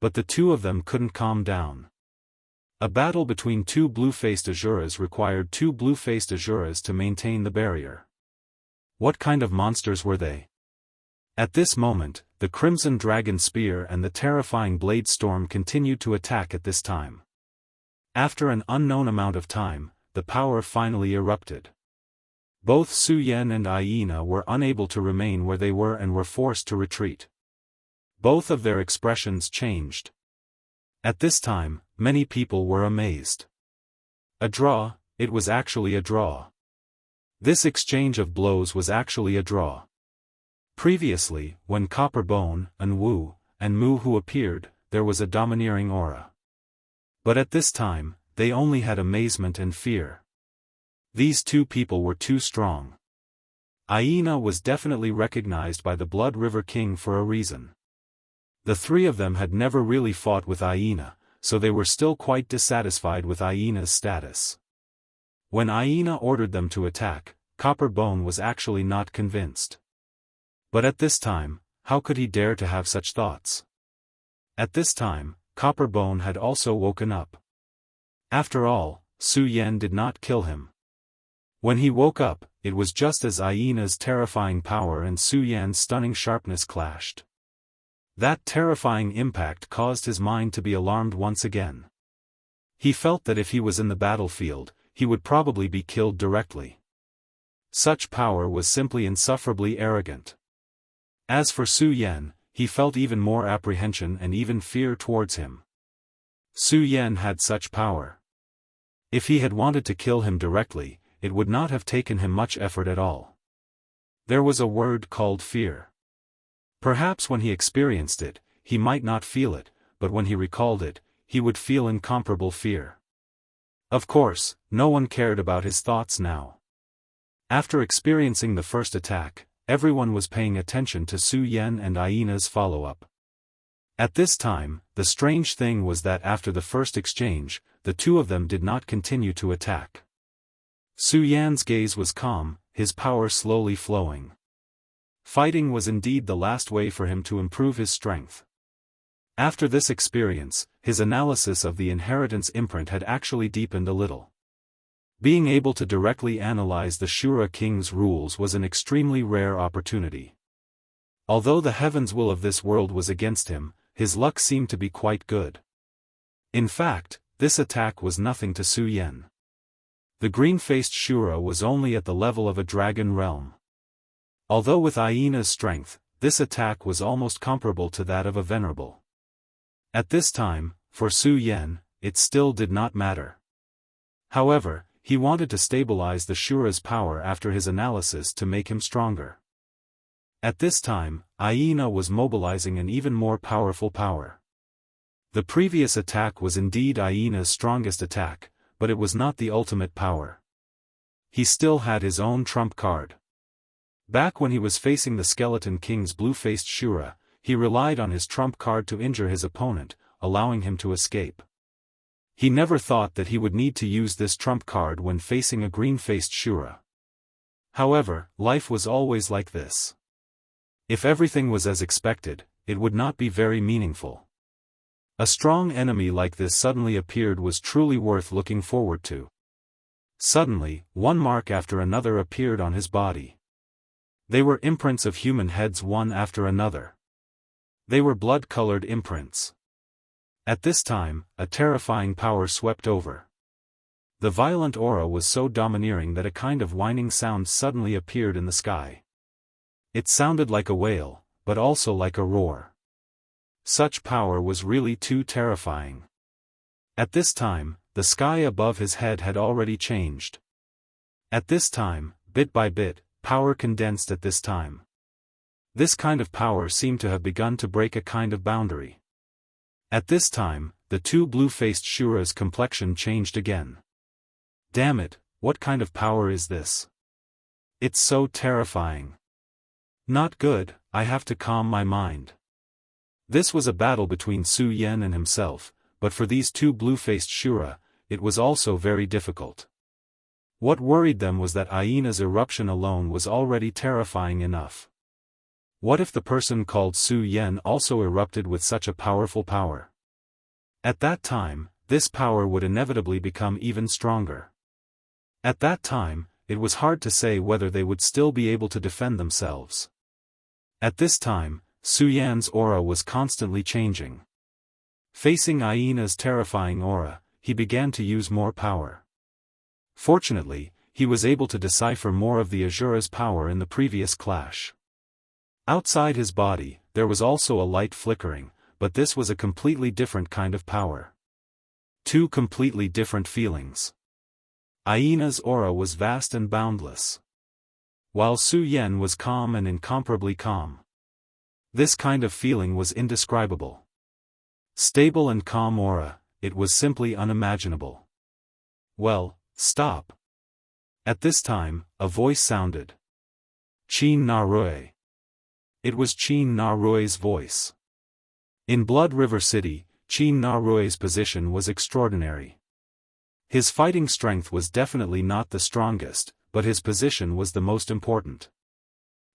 [SPEAKER 1] But the two of them couldn't calm down. A battle between two blue-faced Asuras required two blue-faced Asuras to maintain the barrier. What kind of monsters were they? At this moment, the Crimson Dragon Spear and the terrifying Blade Storm continued to attack at this time. After an unknown amount of time, the power finally erupted. Both Su Yan and Aina were unable to remain where they were and were forced to retreat. Both of their expressions changed. At this time, many people were amazed. A draw, it was actually a draw. This exchange of blows was actually a draw. Previously, when Copper Bone, and Wu, and Mu Hu appeared, there was a domineering aura. But at this time, they only had amazement and fear. These two people were too strong. Aina was definitely recognized by the Blood River King for a reason. The three of them had never really fought with Aina, so they were still quite dissatisfied with Aina's status. When Aina ordered them to attack, Copper Bone was actually not convinced. But at this time, how could he dare to have such thoughts? At this time, Copper Bone had also woken up. After all, Su Yan did not kill him. When he woke up, it was just as Aina's terrifying power and Su Yan's stunning sharpness clashed. That terrifying impact caused his mind to be alarmed once again. He felt that if he was in the battlefield, he would probably be killed directly. Such power was simply insufferably arrogant. As for Su Yan, he felt even more apprehension and even fear towards him. Su Yan had such power. If he had wanted to kill him directly, it would not have taken him much effort at all. There was a word called fear. Perhaps when he experienced it, he might not feel it, but when he recalled it, he would feel incomparable fear. Of course, no one cared about his thoughts now. After experiencing the first attack, everyone was paying attention to Su Yan and Aina's follow-up. At this time, the strange thing was that after the first exchange, the two of them did not continue to attack. Su Yan's gaze was calm, his power slowly flowing. Fighting was indeed the last way for him to improve his strength. After this experience, his analysis of the inheritance imprint had actually deepened a little. Being able to directly analyze the Shura King's rules was an extremely rare opportunity. Although the heaven's will of this world was against him, his luck seemed to be quite good. In fact, this attack was nothing to Su Yan. The green-faced Shura was only at the level of a dragon realm. Although with Aina's strength, this attack was almost comparable to that of a venerable. At this time, for Su Yan, it still did not matter. However, he wanted to stabilize the Shura's power after his analysis to make him stronger. At this time, Aina was mobilizing an even more powerful power. The previous attack was indeed Aina's strongest attack, but it was not the ultimate power. He still had his own trump card. Back when he was facing the Skeleton King's blue-faced Shura, he relied on his trump card to injure his opponent, allowing him to escape. He never thought that he would need to use this trump card when facing a green-faced Shura. However, life was always like this. If everything was as expected, it would not be very meaningful. A strong enemy like this suddenly appeared was truly worth looking forward to. Suddenly, one mark after another appeared on his body. They were imprints of human heads one after another. They were blood-colored imprints. At this time, a terrifying power swept over. The violent aura was so domineering that a kind of whining sound suddenly appeared in the sky. It sounded like a wail, but also like a roar. Such power was really too terrifying. At this time, the sky above his head had already changed. At this time, bit by bit, power condensed at this time. This kind of power seemed to have begun to break a kind of boundary. At this time, the two blue-faced Shuras' complexion changed again. Damn it, what kind of power is this? It's so terrifying. Not good, I have to calm my mind. This was a battle between Su Yan and himself, but for these two blue-faced Shura, it was also very difficult. What worried them was that Aina's eruption alone was already terrifying enough. What if the person called Su Yan also erupted with such a powerful power? At that time, this power would inevitably become even stronger. At that time, it was hard to say whether they would still be able to defend themselves. At this time, Su Yan's aura was constantly changing. Facing Aina's terrifying aura, he began to use more power. Fortunately, he was able to decipher more of the Asura's power in the previous clash. Outside his body, there was also a light flickering, but this was a completely different kind of power. Two completely different feelings. Aina's aura was vast and boundless, while Su Yan was calm and incomparably calm. This kind of feeling was indescribable. Stable and calm aura, it was simply unimaginable. Well, stop. At this time, a voice sounded. Qin Na Rui. It was Qin Na Rui's voice. In Blood River City, Qin Na Rui's position was extraordinary. His fighting strength was definitely not the strongest, but his position was the most important.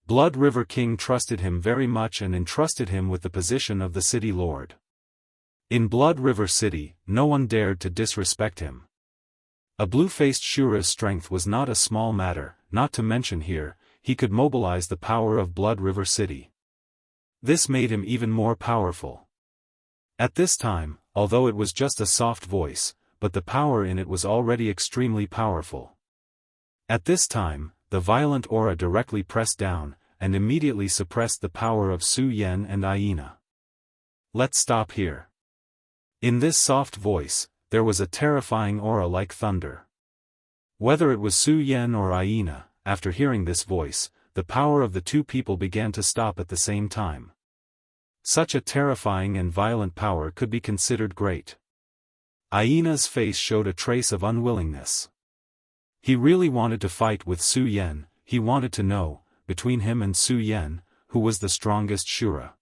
[SPEAKER 1] Blood River King trusted him very much and entrusted him with the position of the city lord. In Blood River City, no one dared to disrespect him. A blue-faced Shura's strength was not a small matter, not to mention here, he could mobilize the power of Blood River City. This made him even more powerful. At this time, although it was just a soft voice, but the power in it was already extremely powerful. At this time, the violent aura directly pressed down, and immediately suppressed the power of Su Yan and Aina. Let's stop here. In this soft voice, there was a terrifying aura like thunder. Whether it was Su Yan or Aina, after hearing this voice, the power of the two people began to stop at the same time. Such a terrifying and violent power could be considered great. Aina's face showed a trace of unwillingness. He really wanted to fight with Su Yan, he wanted to know, between him and Su Yan, who was the strongest Shura.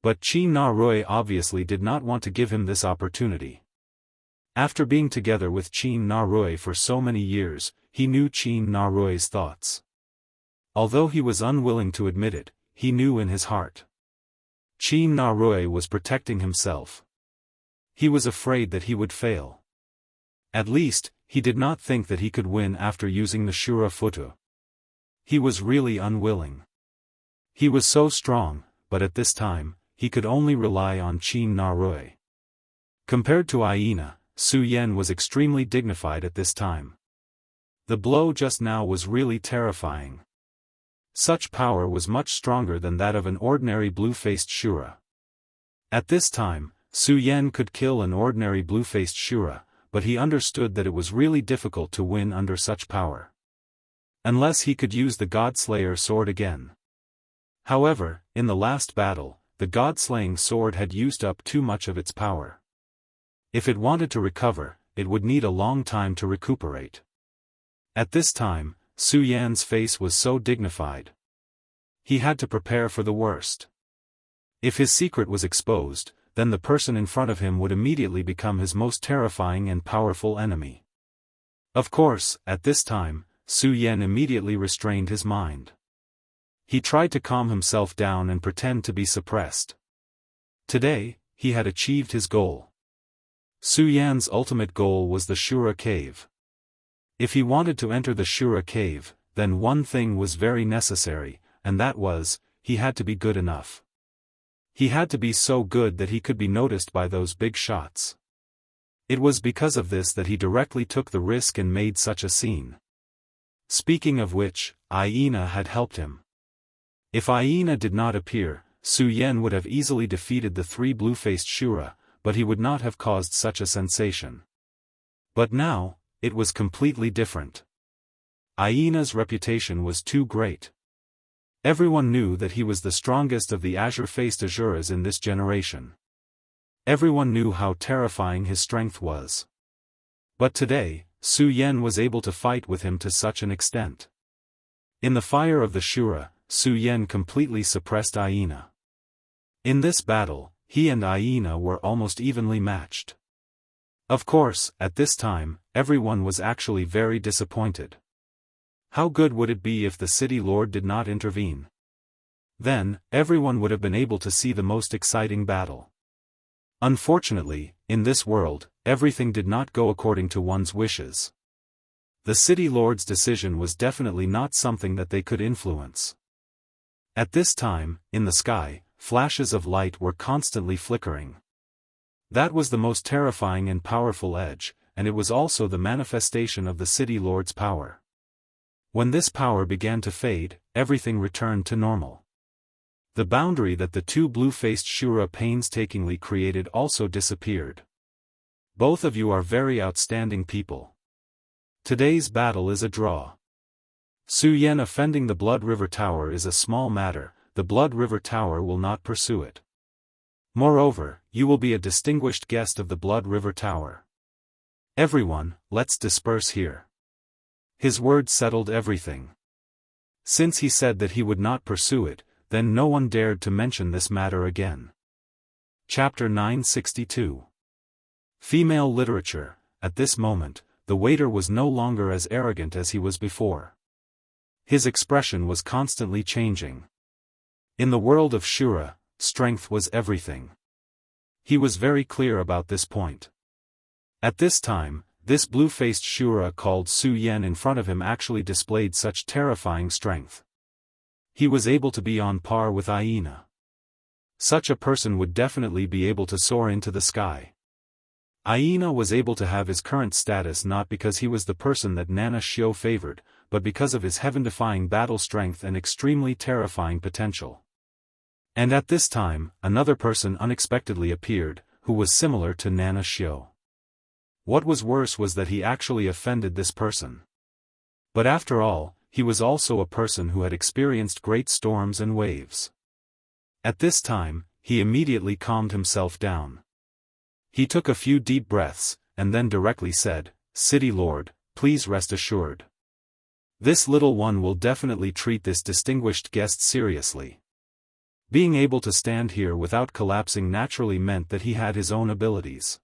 [SPEAKER 1] But Qin Na Rui obviously did not want to give him this opportunity. After being together with Qin Na Rui for so many years, he knew Qin Na Rui's thoughts. Although he was unwilling to admit it, he knew in his heart. Qin Na Rui was protecting himself. He was afraid that he would fail. At least, he did not think that he could win after using the Shura Futu. He was really unwilling. He was so strong, but at this time, he could only rely on Qin Na Rui. Compared to Aina, Su Yan was extremely dignified at this time. The blow just now was really terrifying. Such power was much stronger than that of an ordinary blue-faced Shura. At this time, Su Yan could kill an ordinary blue-faced Shura, but he understood that it was really difficult to win under such power. Unless he could use the God-Slayer sword again. However, in the last battle, the God-slaying sword had used up too much of its power. If it wanted to recover, it would need a long time to recuperate. At this time, Su Yan's face was so dignified. He had to prepare for the worst. If his secret was exposed, then the person in front of him would immediately become his most terrifying and powerful enemy. Of course, at this time, Su Yan immediately restrained his mind. He tried to calm himself down and pretend to be suppressed. Today, he had achieved his goal. Su Yan's ultimate goal was the Shura cave. If he wanted to enter the Shura cave, then one thing was very necessary, and that was, he had to be good enough. He had to be so good that he could be noticed by those big shots. It was because of this that he directly took the risk and made such a scene. Speaking of which, Aina had helped him. If Aina did not appear, Su Yan would have easily defeated the three blue-faced Shura, but he would not have caused such a sensation. But now, it was completely different. Aina's reputation was too great. Everyone knew that he was the strongest of the azure-faced Azuras in this generation. Everyone knew how terrifying his strength was. But today, Su Yan was able to fight with him to such an extent. In the fire of the Shura, Su Yan completely suppressed Aina. In this battle, he and Aina were almost evenly matched. Of course, at this time, everyone was actually very disappointed. How good would it be if the city lord did not intervene? Then, everyone would have been able to see the most exciting battle. Unfortunately, in this world, everything did not go according to one's wishes. The city lord's decision was definitely not something that they could influence. At this time, in the sky, flashes of light were constantly flickering. That was the most terrifying and powerful edge, and it was also the manifestation of the city lord's power. When this power began to fade, everything returned to normal. The boundary that the two blue-faced Shura painstakingly created also disappeared. Both of you are very outstanding people. Today's battle is a draw. Su Yan offending the Blood River Tower is a small matter, the Blood River Tower will not pursue it. Moreover, you will be a distinguished guest of the Blood River Tower. Everyone, let's disperse here. His word settled everything. Since he said that he would not pursue it, then no one dared to mention this matter again. Chapter 962. Female Literature. At this moment, the waiter was no longer as arrogant as he was before. His expression was constantly changing. In the world of Shura, strength was everything. He was very clear about this point. At this time, this blue-faced Shura called Su Yan in front of him actually displayed such terrifying strength. He was able to be on par with Aina. Such a person would definitely be able to soar into the sky. Aina was able to have his current status not because he was the person that Nana Shio favored, but because of his heaven-defying battle strength and extremely terrifying potential. And at this time, another person unexpectedly appeared, who was similar to Nana Shio. What was worse was that he actually offended this person. But after all, he was also a person who had experienced great storms and waves. At this time, he immediately calmed himself down. He took a few deep breaths, and then directly said, "City Lord, please rest assured. This little one will definitely treat this distinguished guest seriously." Being able to stand here without collapsing naturally meant that he had his own abilities.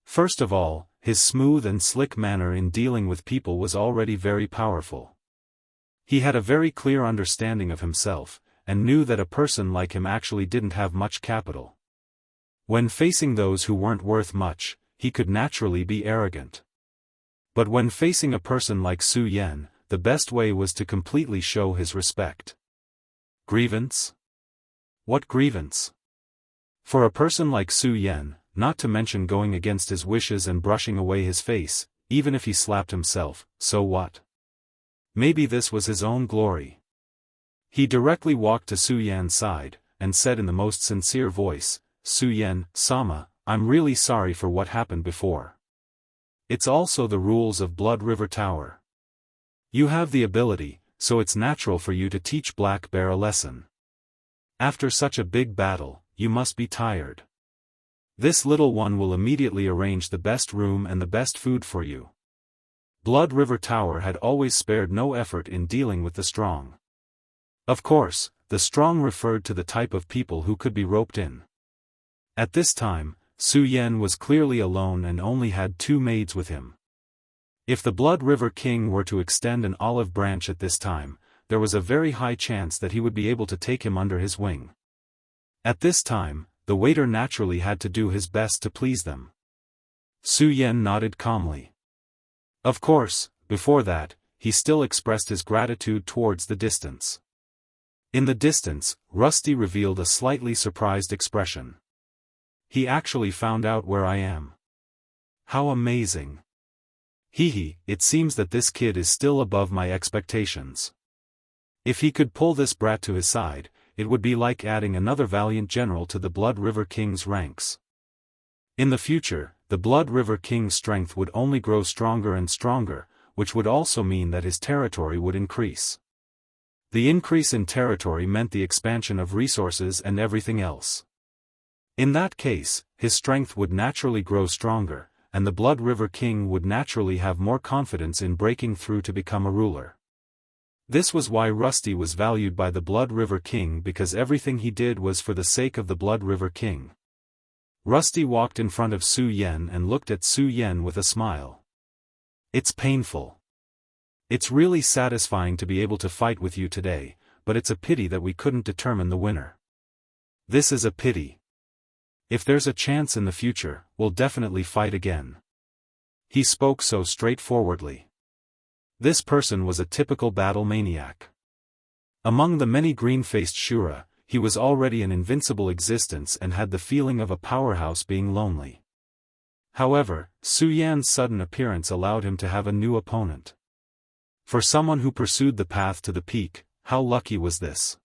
[SPEAKER 1] First of all, his smooth and slick manner in dealing with people was already very powerful. He had a very clear understanding of himself, and knew that a person like him actually didn't have much capital. When facing those who weren't worth much, he could naturally be arrogant. But when facing a person like Su Yan, the best way was to completely show his respect. Grievance? What grievance? For a person like Su Yan, not to mention going against his wishes and brushing away his face, even if he slapped himself, so what? Maybe this was his own glory. He directly walked to Su Yan's side, and said in the most sincere voice, "Su Yan, Sama, I'm really sorry for what happened before. It's also the rules of Blood River Tower. You have the ability, so it's natural for you to teach Black Bear a lesson. After such a big battle, you must be tired. This little one will immediately arrange the best room and the best food for you." Blood River Tower had always spared no effort in dealing with the strong. Of course, the strong referred to the type of people who could be roped in. At this time, Su Yan was clearly alone and only had 2 maids with him. If the Blood River King were to extend an olive branch at this time, there was a very high chance that he would be able to take him under his wing. At this time, the waiter naturally had to do his best to please them. Su Yan nodded calmly. Of course, before that, he still expressed his gratitude towards the distance. In the distance, Rusty revealed a slightly surprised expression. "He actually found out where I am. How amazing. Hee, it seems that this kid is still above my expectations. If he could pull this brat to his side, it would be like adding another valiant general to the Blood River King's ranks. In the future, the Blood River King's strength would only grow stronger and stronger, which would also mean that his territory would increase. The increase in territory meant the expansion of resources and everything else. In that case, his strength would naturally grow stronger, and the Blood River King would naturally have more confidence in breaking through to become a ruler. This was why Rusty was valued by the Blood River King, because everything he did was for the sake of the Blood River King. Rusty walked in front of Su Yen and looked at Su Yen with a smile. It's painful. It's really satisfying to be able to fight with you today, but it's a pity that we couldn't determine the winner. This is a pity. If there's a chance in the future, we'll definitely fight again. He spoke so straightforwardly. This person was a typical battle maniac. Among the many green-faced Shura, he was already an invincible existence and had the feeling of a powerhouse being lonely. However, Su Yan's sudden appearance allowed him to have a new opponent. For someone who pursued the path to the peak, how lucky was this?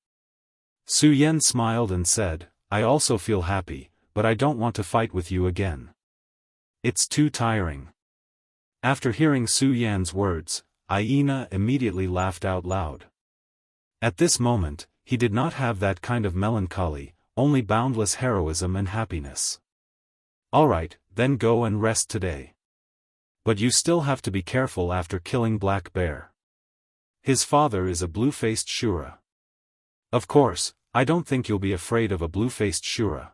[SPEAKER 1] Su Yan smiled and said, I also feel happy, but I don't want to fight with you again. It's too tiring. After hearing Su Yan's words, Aina immediately laughed out loud. At this moment, he did not have that kind of melancholy, only boundless heroism and happiness. Alright, then go and rest today. But you still have to be careful after killing Black Bear. His father is a blue-faced Shura. Of course, I don't think you'll be afraid of a blue-faced Shura.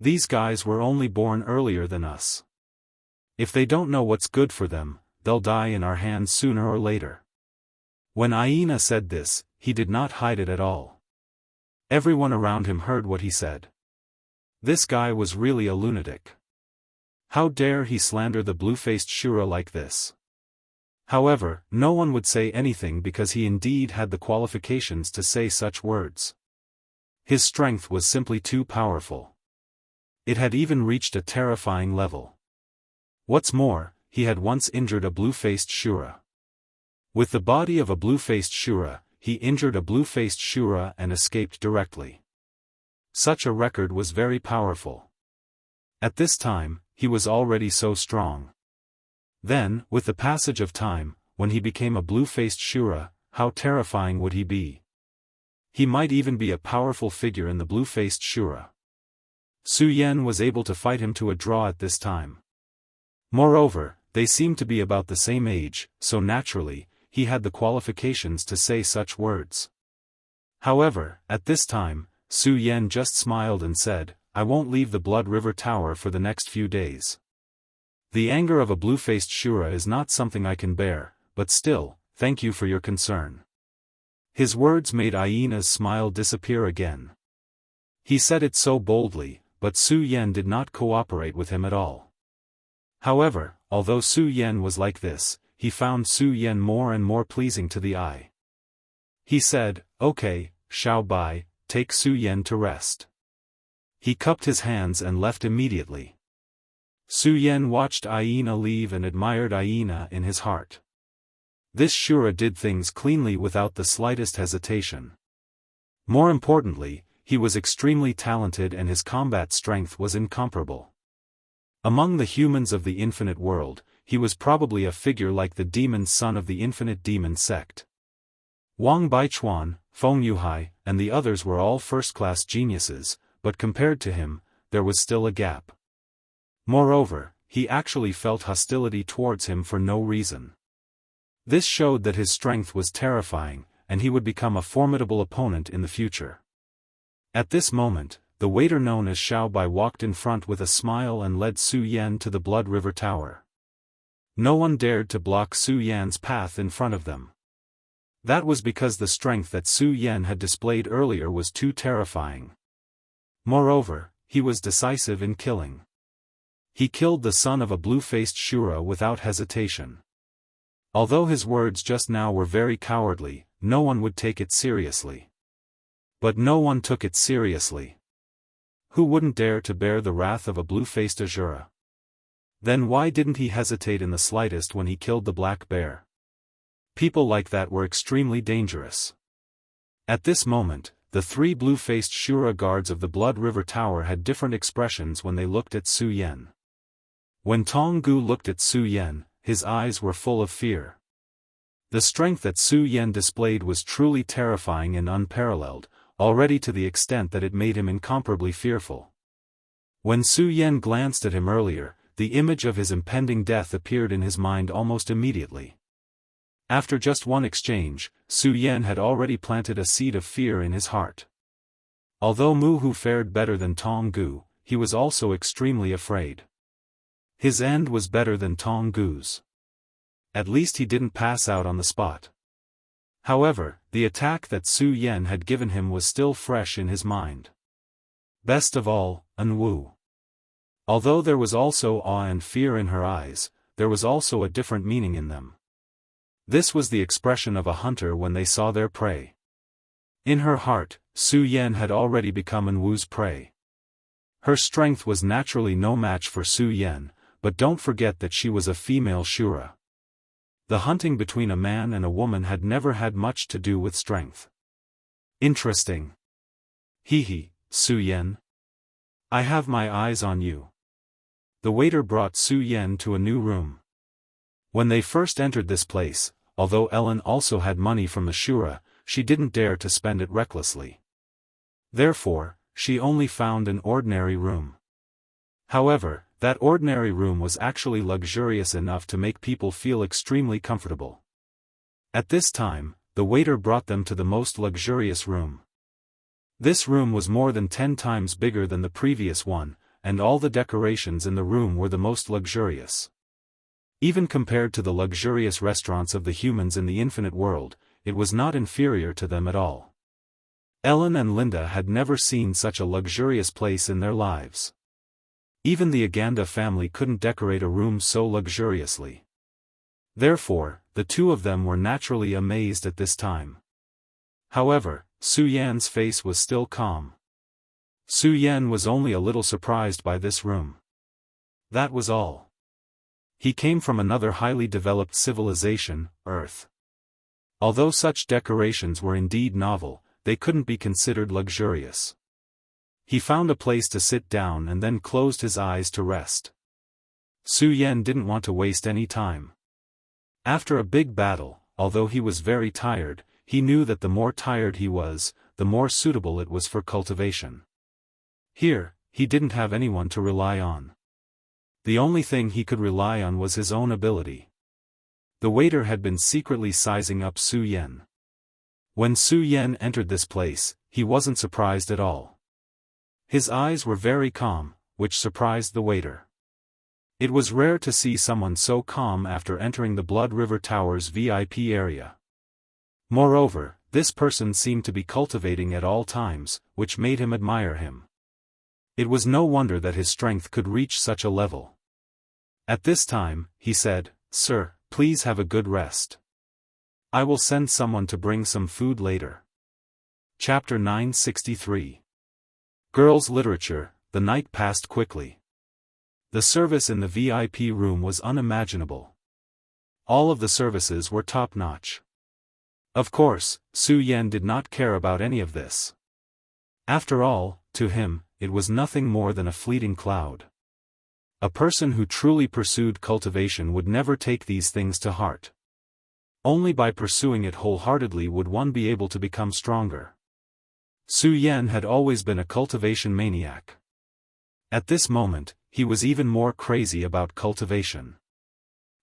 [SPEAKER 1] These guys were only born earlier than us. If they don't know what's good for them, they'll die in our hands sooner or later. When Aina said this, he did not hide it at all. Everyone around him heard what he said. This guy was really a lunatic. How dare he slander the blue-faced Shura like this? However, no one would say anything because he indeed had the qualifications to say such words. His strength was simply too powerful. It had even reached a terrifying level. What's more, he had once injured a blue-faced Shura. With the body of a blue-faced Shura, he injured a blue-faced Shura and escaped directly. Such a record was very powerful. At this time, he was already so strong. Then, with the passage of time, when he became a blue-faced Shura, how terrifying would he be? He might even be a powerful figure in the blue-faced Shura. Su Yen was able to fight him to a draw at this time. Moreover, they seemed to be about the same age, so naturally, he had the qualifications to say such words. However, at this time, Su Yen just smiled and said, I won't leave the Blood River Tower for the next few days. The anger of a blue-faced Shura is not something I can bear, but still, thank you for your concern. His words made Aina's smile disappear again. He said it so boldly, but Su Yen did not cooperate with him at all. However, although Su Yen was like this, he found Su Yen more and more pleasing to the eye. He said, Okay, Xiao Bai, take Su Yen to rest. He cupped his hands and left immediately. Su Yen watched Aina leave and admired Aina in his heart. This Shura did things cleanly without the slightest hesitation. More importantly, he was extremely talented and his combat strength was incomparable. Among the humans of the infinite world, he was probably a figure like the demon son of the infinite demon sect. Wang Baichuan, Feng Yuhai, and the others were all first-class geniuses, but compared to him, there was still a gap. Moreover, he actually felt hostility towards him for no reason. This showed that his strength was terrifying, and he would become a formidable opponent in the future. At this moment, the waiter known as Xiao Bai walked in front with a smile and led Su Yen to the Blood River Tower. No one dared to block Su Yan's path in front of them. That was because the strength that Su Yen had displayed earlier was too terrifying. Moreover, he was decisive in killing. He killed the son of a blue-faced Shura without hesitation. Although his words just now were very cowardly, no one would take it seriously. But no one took it seriously. Who wouldn't dare to bear the wrath of a blue-faced Ashura? Then why didn't he hesitate in the slightest when he killed the black bear? People like that were extremely dangerous. At this moment, the three blue-faced Shura guards of the Blood River Tower had different expressions when they looked at Su Yan. When Tong Gu looked at Su Yan, his eyes were full of fear. The strength that Su Yan displayed was truly terrifying and unparalleled, already to the extent that it made him incomparably fearful. When Su Yan glanced at him earlier, the image of his impending death appeared in his mind almost immediately. After just one exchange, Su Yan had already planted a seed of fear in his heart. Although Mu Hu fared better than Tong Gu, he was also extremely afraid. His end was better than Tong Gu's. At least he didn't pass out on the spot. However, the attack that Su Yan had given him was still fresh in his mind. Best of all, Wu. Although there was also awe and fear in her eyes, there was also a different meaning in them. This was the expression of a hunter when they saw their prey. In her heart, Su Yan had already become Wu's prey. Her strength was naturally no match for Su Yan, but don't forget that she was a female Shura. The hunting between a man and a woman had never had much to do with strength. Interesting. Hee, Su Yan. I have my eyes on you. The waiter brought Su Yan to a new room. When they first entered this place, although Ellen also had money from the Shura, she didn't dare to spend it recklessly. Therefore, she only found an ordinary room. However, that ordinary room was actually luxurious enough to make people feel extremely comfortable. At this time, the waiter brought them to the most luxurious room. This room was more than 10 times bigger than the previous one, and all the decorations in the room were the most luxurious. Even compared to the luxurious restaurants of the humans in the infinite world, it was not inferior to them at all. Ellen and Linda had never seen such a luxurious place in their lives. Even the Aganda family couldn't decorate a room so luxuriously. Therefore, the two of them were naturally amazed at this time. However, Su Yan's face was still calm. Su Yan was only a little surprised by this room. That was all. He came from another highly developed civilization, Earth. Although such decorations were indeed novel, they couldn't be considered luxurious. He found a place to sit down and then closed his eyes to rest. Su Yan didn't want to waste any time. After a big battle, although he was very tired, he knew that the more tired he was, the more suitable it was for cultivation. Here, he didn't have anyone to rely on. The only thing he could rely on was his own ability. The waiter had been secretly sizing up Su Yan. When Su Yan entered this place, he wasn't surprised at all. His eyes were very calm, which surprised the waiter. It was rare to see someone so calm after entering the Blood River Tower's VIP area. Moreover, this person seemed to be cultivating at all times, which made him admire him. It was no wonder that his strength could reach such a level. At this time, he said, "Sir, please have a good rest. I will send someone to bring some food later." Chapter 963. Girls' Literature. The night passed quickly. The service in the VIP room was unimaginable. All of the services were top-notch. Of course, Su Yan did not care about any of this. After all, to him, it was nothing more than a fleeting cloud. A person who truly pursued cultivation would never take these things to heart. Only by pursuing it wholeheartedly would one be able to become stronger. Su Yan had always been a cultivation maniac. At this moment, he was even more crazy about cultivation.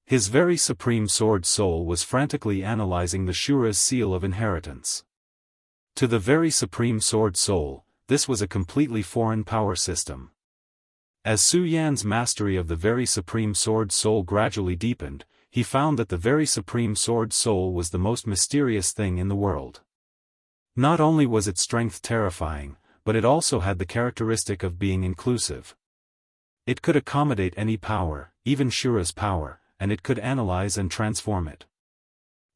[SPEAKER 1] His very supreme sword soul was frantically analyzing the Shura's seal of inheritance. To the very supreme sword soul, this was a completely foreign power system. As Su Yan's mastery of the very supreme sword soul gradually deepened, he found that the very supreme sword soul was the most mysterious thing in the world. Not only was its strength terrifying, but it also had the characteristic of being inclusive. It could accommodate any power, even Shura's power, and it could analyze and transform it.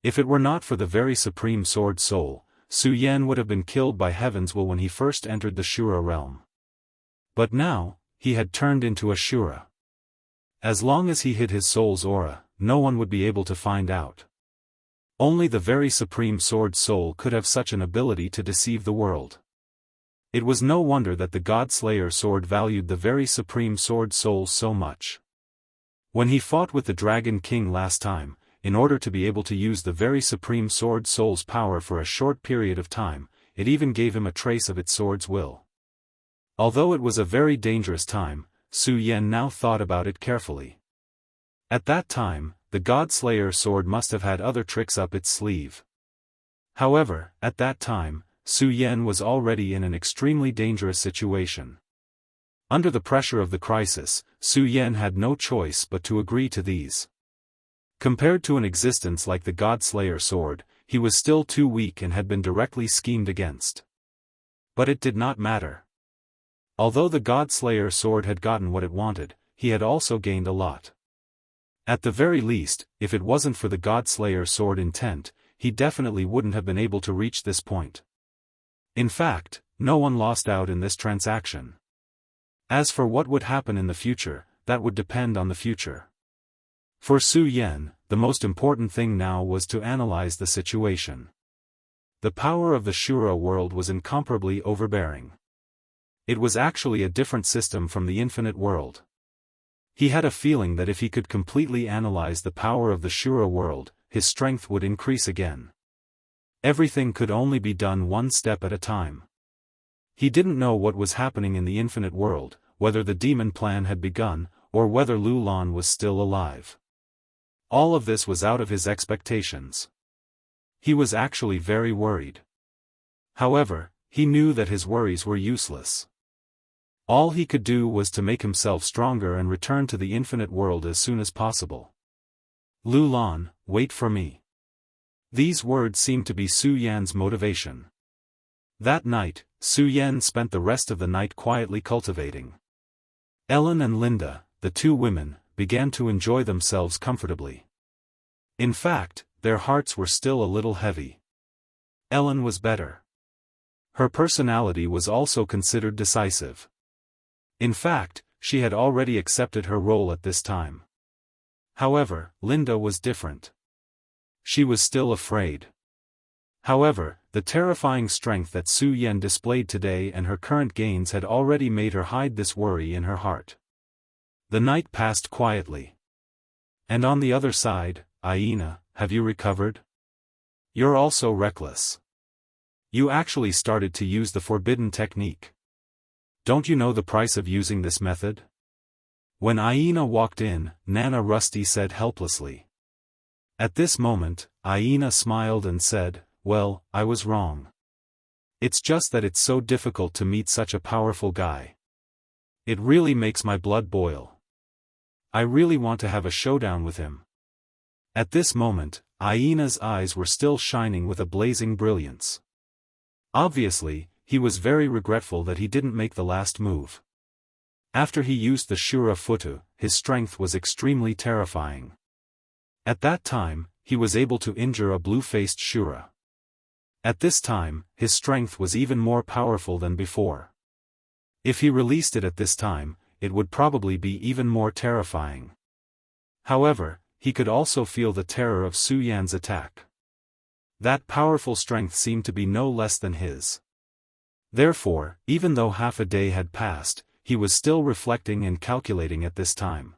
[SPEAKER 1] If it were not for the very supreme sword soul, Su Yan would have been killed by Heaven's will when he first entered the Shura realm. But now, he had turned into a Shura. As long as he hid his soul's aura, no one would be able to find out. Only the very supreme sword soul could have such an ability to deceive the world. It was no wonder that the God-Slayer sword valued the very supreme sword soul so much. When he fought with the Dragon King last time, in order to be able to use the very supreme sword soul's power for a short period of time, it even gave him a trace of its sword's will. Although it was a very dangerous time, Su Yan now thought about it carefully. At that time, the God-Slayer sword must have had other tricks up its sleeve. However, at that time, Su Yan was already in an extremely dangerous situation. Under the pressure of the crisis, Su Yan had no choice but to agree to these. Compared to an existence like the God-Slayer sword, he was still too weak and had been directly schemed against. But it did not matter. Although the God-Slayer sword had gotten what it wanted, he had also gained a lot. At the very least, if it wasn't for the God-Slayer sword intent, he definitely wouldn't have been able to reach this point. In fact, no one lost out in this transaction. As for what would happen in the future, that would depend on the future. For Su Yan, the most important thing now was to analyze the situation. The power of the Shura world was incomparably overbearing. It was actually a different system from the infinite world. He had a feeling that if he could completely analyze the power of the Shura world, his strength would increase again. Everything could only be done one step at a time. He didn't know what was happening in the infinite world, whether the demon plan had begun, or whether Lu Lan was still alive. All of this was out of his expectations. He was actually very worried. However, he knew that his worries were useless. All he could do was to make himself stronger and return to the infinite world as soon as possible. Lu Lan, wait for me. These words seemed to be Su Yan's motivation. That night, Su Yan spent the rest of the night quietly cultivating. Ellen and Linda, the two women, began to enjoy themselves comfortably. In fact, their hearts were still a little heavy. Ellen was better. Her personality was also considered decisive. In fact, she had already accepted her role at this time. However, Linda was different. She was still afraid. However, the terrifying strength that Su Yan displayed today and her current gains had already made her hide this worry in her heart. The night passed quietly. And on the other side, Aina, have you recovered? You're also reckless. You actually started to use the forbidden technique. Don't you know the price of using this method? When Aina walked in, Nana Rusty said helplessly. At this moment, Aina smiled and said, well, I was wrong. It's just that it's so difficult to meet such a powerful guy. It really makes my blood boil. I really want to have a showdown with him. At this moment, Aina's eyes were still shining with a blazing brilliance. Obviously, he was very regretful that he didn't make the last move. After he used the Shura Futu, his strength was extremely terrifying. At that time, he was able to injure a blue-faced Shura. At this time, his strength was even more powerful than before. If he released it at this time, it would probably be even more terrifying. However, he could also feel the terror of Su Yan's attack. That powerful strength seemed to be no less than his. Therefore, even though half a day had passed, he was still reflecting and calculating at this time.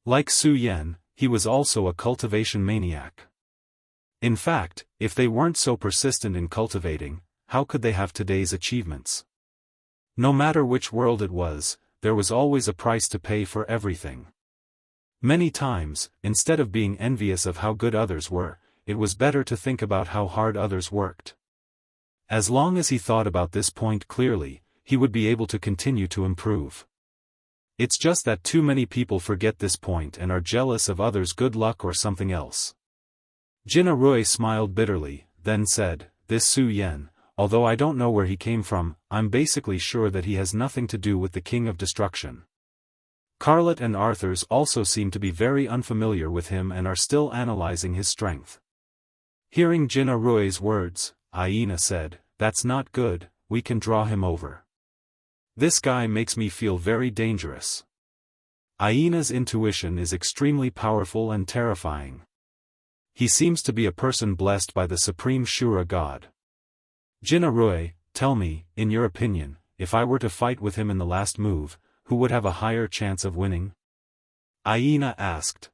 [SPEAKER 1] Like Su Yan, he was also a cultivation maniac. In fact, if they weren't so persistent in cultivating, how could they have today's achievements? No matter which world it was, there was always a price to pay for everything. Many times, instead of being envious of how good others were, it was better to think about how hard others worked. As long as he thought about this point clearly, he would be able to continue to improve. It's just that too many people forget this point and are jealous of others' good luck or something else. Jina Rui smiled bitterly, then said, this Su Yan, although I don't know where he came from, I'm basically sure that he has nothing to do with the King of Destruction. Carlet and Arthurs also seem to be very unfamiliar with him and are still analyzing his strength. Hearing Jina Rui's words, Aina said, that's not good, we can draw him over. This guy makes me feel very dangerous. Aina's intuition is extremely powerful and terrifying. He seems to be a person blessed by the supreme Shura god. Jina Rui, tell me, in your opinion, if I were to fight with him in the last move, who would have a higher chance of winning? Aina asked.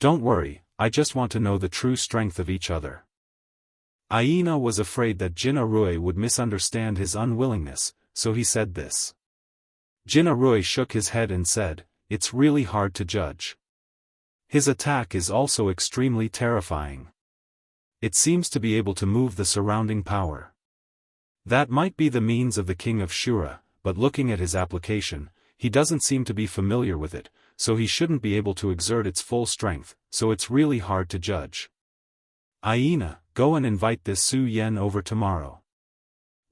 [SPEAKER 1] Don't worry, I just want to know the true strength of each other. Aina was afraid that Jin Arui would misunderstand his unwillingness, so he said this. Jin Arui shook his head and said, it's really hard to judge. His attack is also extremely terrifying. It seems to be able to move the surrounding power. That might be the means of the king of Shura, but looking at his application, he doesn't seem to be familiar with it, so he shouldn't be able to exert its full strength, so it's really hard to judge. Aina, go and invite this Su Yen over tomorrow.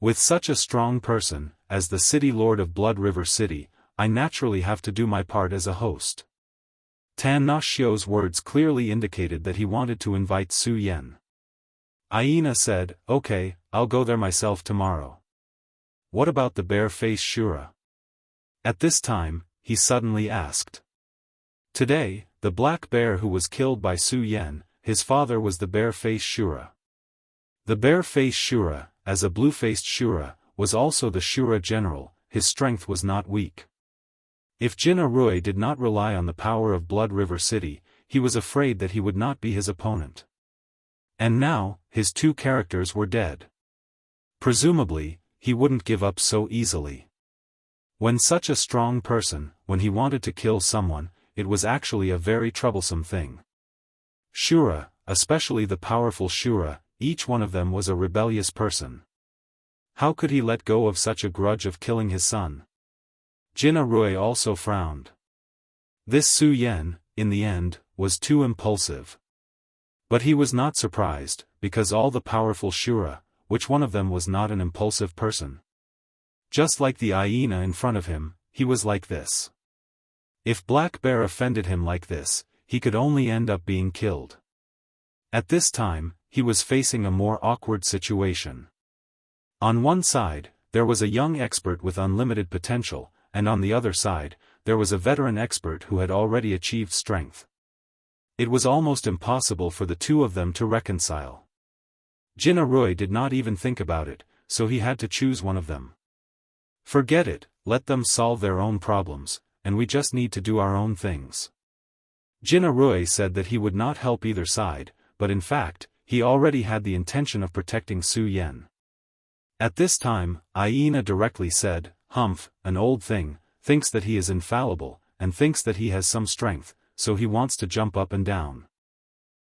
[SPEAKER 1] With such a strong person, as the city lord of Blood River City, I naturally have to do my part as a host. Tan Na Xiu's words clearly indicated that he wanted to invite Su Yen. Aina said, okay, I'll go there myself tomorrow. What about the bare-faced Shura? At this time, he suddenly asked. Today, the black bear who was killed by Su Yen, his father was the bare-faced Shura. The bare-faced Shura, as a blue-faced Shura, was also the Shura general, his strength was not weak. If Jin Arui did not rely on the power of Blood River City, he was afraid that he would not be his opponent. And now, his two characters were dead. Presumably, he wouldn't give up so easily. When such a strong person, when he wanted to kill someone, it was actually a very troublesome thing. Shura, especially the powerful Shura, each one of them was a rebellious person. How could he let go of such a grudge of killing his son? Jin Arui also frowned. This Su Yen, in the end, was too impulsive. But he was not surprised, because all the powerful Shura, which one of them was not an impulsive person? Just like the hyena in front of him, he was like this. If Black Bear offended him like this, he could only end up being killed. At this time, he was facing a more awkward situation. On one side, there was a young expert with unlimited potential, and on the other side, there was a veteran expert who had already achieved strength. It was almost impossible for the two of them to reconcile. Jin Arui did not even think about it, so he had to choose one of them. Forget it, let them solve their own problems, and we just need to do our own things. Jin Arui said that he would not help either side, but in fact, he already had the intention of protecting Su Yen. At this time, Hyena directly said, Humph, an old thing, thinks that he is infallible, and thinks that he has some strength, so he wants to jump up and down.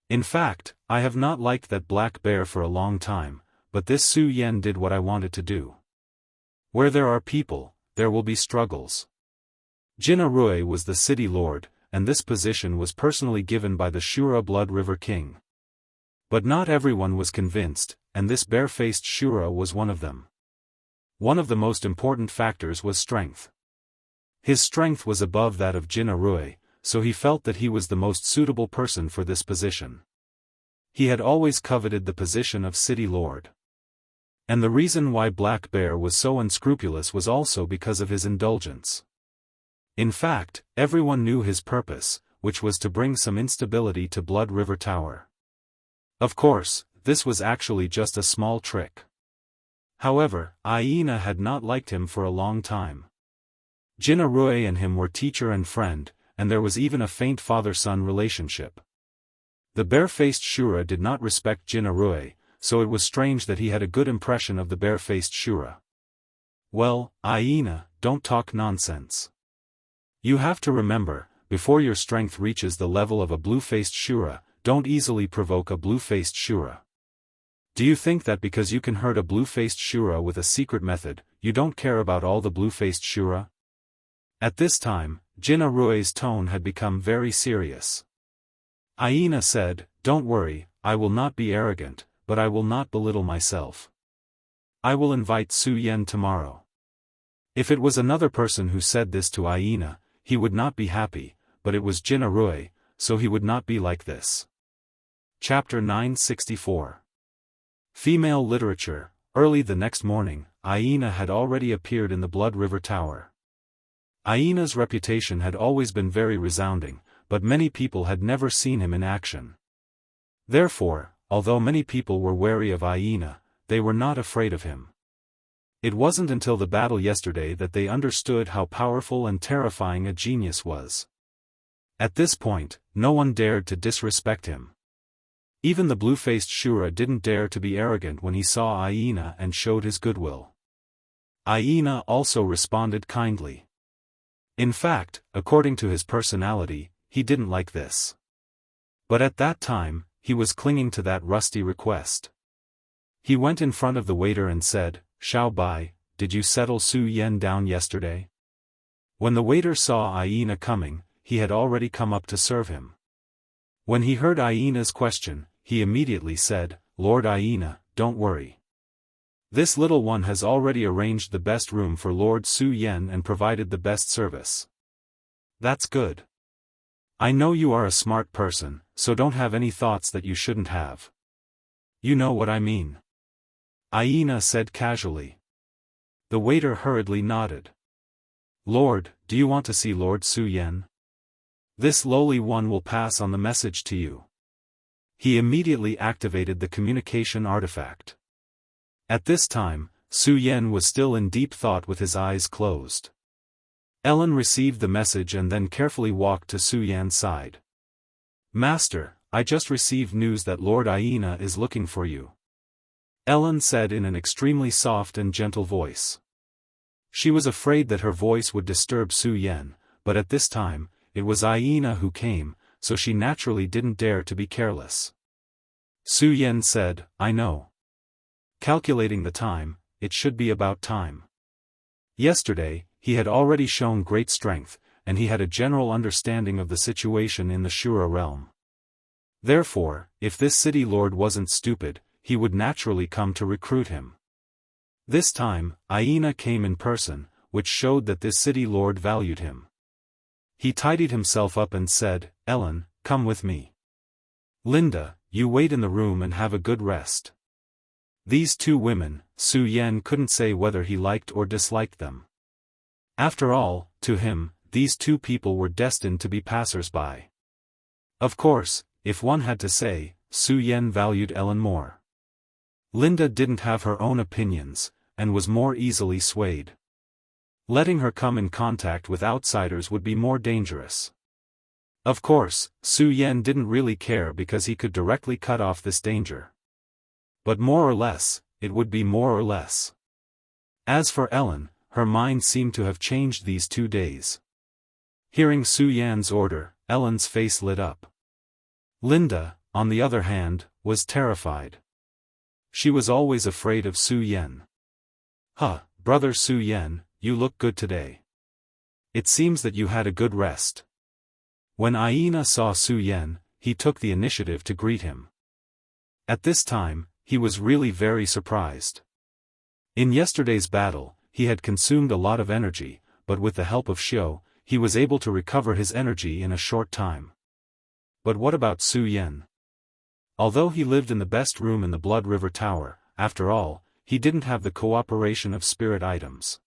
[SPEAKER 1] In fact, I have not liked that Black Bear for a long time, but this Su Yen did what I wanted to do. Where there are people, there will be struggles. Jin Arui was the city lord, and this position was personally given by the Shura Blood River King. But not everyone was convinced, and this bare-faced Shura was one of them. One of the most important factors was strength. His strength was above that of Jin Arui, so he felt that he was the most suitable person for this position. He had always coveted the position of city lord. And the reason why Black Bear was so unscrupulous was also because of his indulgence. In fact, everyone knew his purpose, which was to bring some instability to Blood River Tower. Of course, this was actually just a small trick. However, Hyena had not liked him for a long time. Jin Arui and him were teacher and friend, and there was even a faint father-son relationship. The bare-faced Shura did not respect Jin Arui, so it was strange that he had a good impression of the bare-faced Shura. Well, Hyena, don't talk nonsense. You have to remember, before your strength reaches the level of a blue-faced Shura, don't easily provoke a blue-faced Shura. Do you think that because you can hurt a blue-faced Shura with a secret method, you don't care about all the blue-faced Shura? At this time, Jin Arui's tone had become very serious. Hyena said, Don't worry, I will not be arrogant, but I will not belittle myself. I will invite Su Yen tomorrow. If it was another person who said this to Hyena, he would not be happy, but it was Jin Arui, so he would not be like this. Chapter 964. Female Literature. Early the next morning, Hyena had already appeared in the Blood River Tower. Hyena's reputation had always been very resounding, but many people had never seen him in action. Therefore, although many people were wary of Hyena, they were not afraid of him. It wasn't until the battle yesterday that they understood how powerful and terrifying a genius was. At this point, no one dared to disrespect him. Even the blue-faced Shura didn't dare to be arrogant when he saw Aina and showed his goodwill. Aina also responded kindly. In fact, according to his personality, he didn't like this. But at that time, he was clinging to that rusty request. He went in front of the waiter and said, "Xiao Bai, did you settle Su Yen down yesterday?" When the waiter saw Aina coming, he had already come up to serve him. When he heard Aina's question, he immediately said, "Lord Aina, don't worry. This little one has already arranged the best room for Lord Su Yen and provided the best service." "That's good. I know you are a smart person, so don't have any thoughts that you shouldn't have. You know what I mean," Aina said casually. The waiter hurriedly nodded. "Lord, do you want to see Lord Su Yen? This lowly one will pass on the message to you." He immediately activated the communication artifact. At this time, Su Yen was still in deep thought with his eyes closed. Ellen received the message and then carefully walked to Su Yen's side. "Master, I just received news that Lord Aina is looking for you," Ellen said in an extremely soft and gentle voice. She was afraid that her voice would disturb Su Yen, but at this time, it was Aina who came, so she naturally didn't dare to be careless. Su Yen said, "I know. Calculating the time, it should be about time." Yesterday, he had already shown great strength, and he had a general understanding of the situation in the Shura realm. Therefore, if this city lord wasn't stupid, he would naturally come to recruit him. This time, Aina came in person, which showed that this city lord valued him. He tidied himself up and said, "Ellen, come with me. Linda, you wait in the room and have a good rest." These two women, Su Yen couldn't say whether he liked or disliked them. After all, to him, these two people were destined to be passers-by. Of course, if one had to say, Su Yen valued Ellen more. Linda didn't have her own opinions, and was more easily swayed. Letting her come in contact with outsiders would be more dangerous. Of course, Su Yen didn't really care because he could directly cut off this danger. But more or less, it would be more or less. As for Ellen, her mind seemed to have changed these 2 days. Hearing Su Yan's order, Ellen's face lit up. Linda, on the other hand, was terrified. She was always afraid of Su Yen. "Huh, brother Su Yen, you look good today. It seems that you had a good rest." When Aina saw Su Yen, he took the initiative to greet him. At this time, he was really very surprised. In yesterday's battle, he had consumed a lot of energy, but with the help of Xiao, he was able to recover his energy in a short time. But what about Su Yen? Although he lived in the best room in the Blood River Tower, after all, he didn't have the cooperation of spirit items.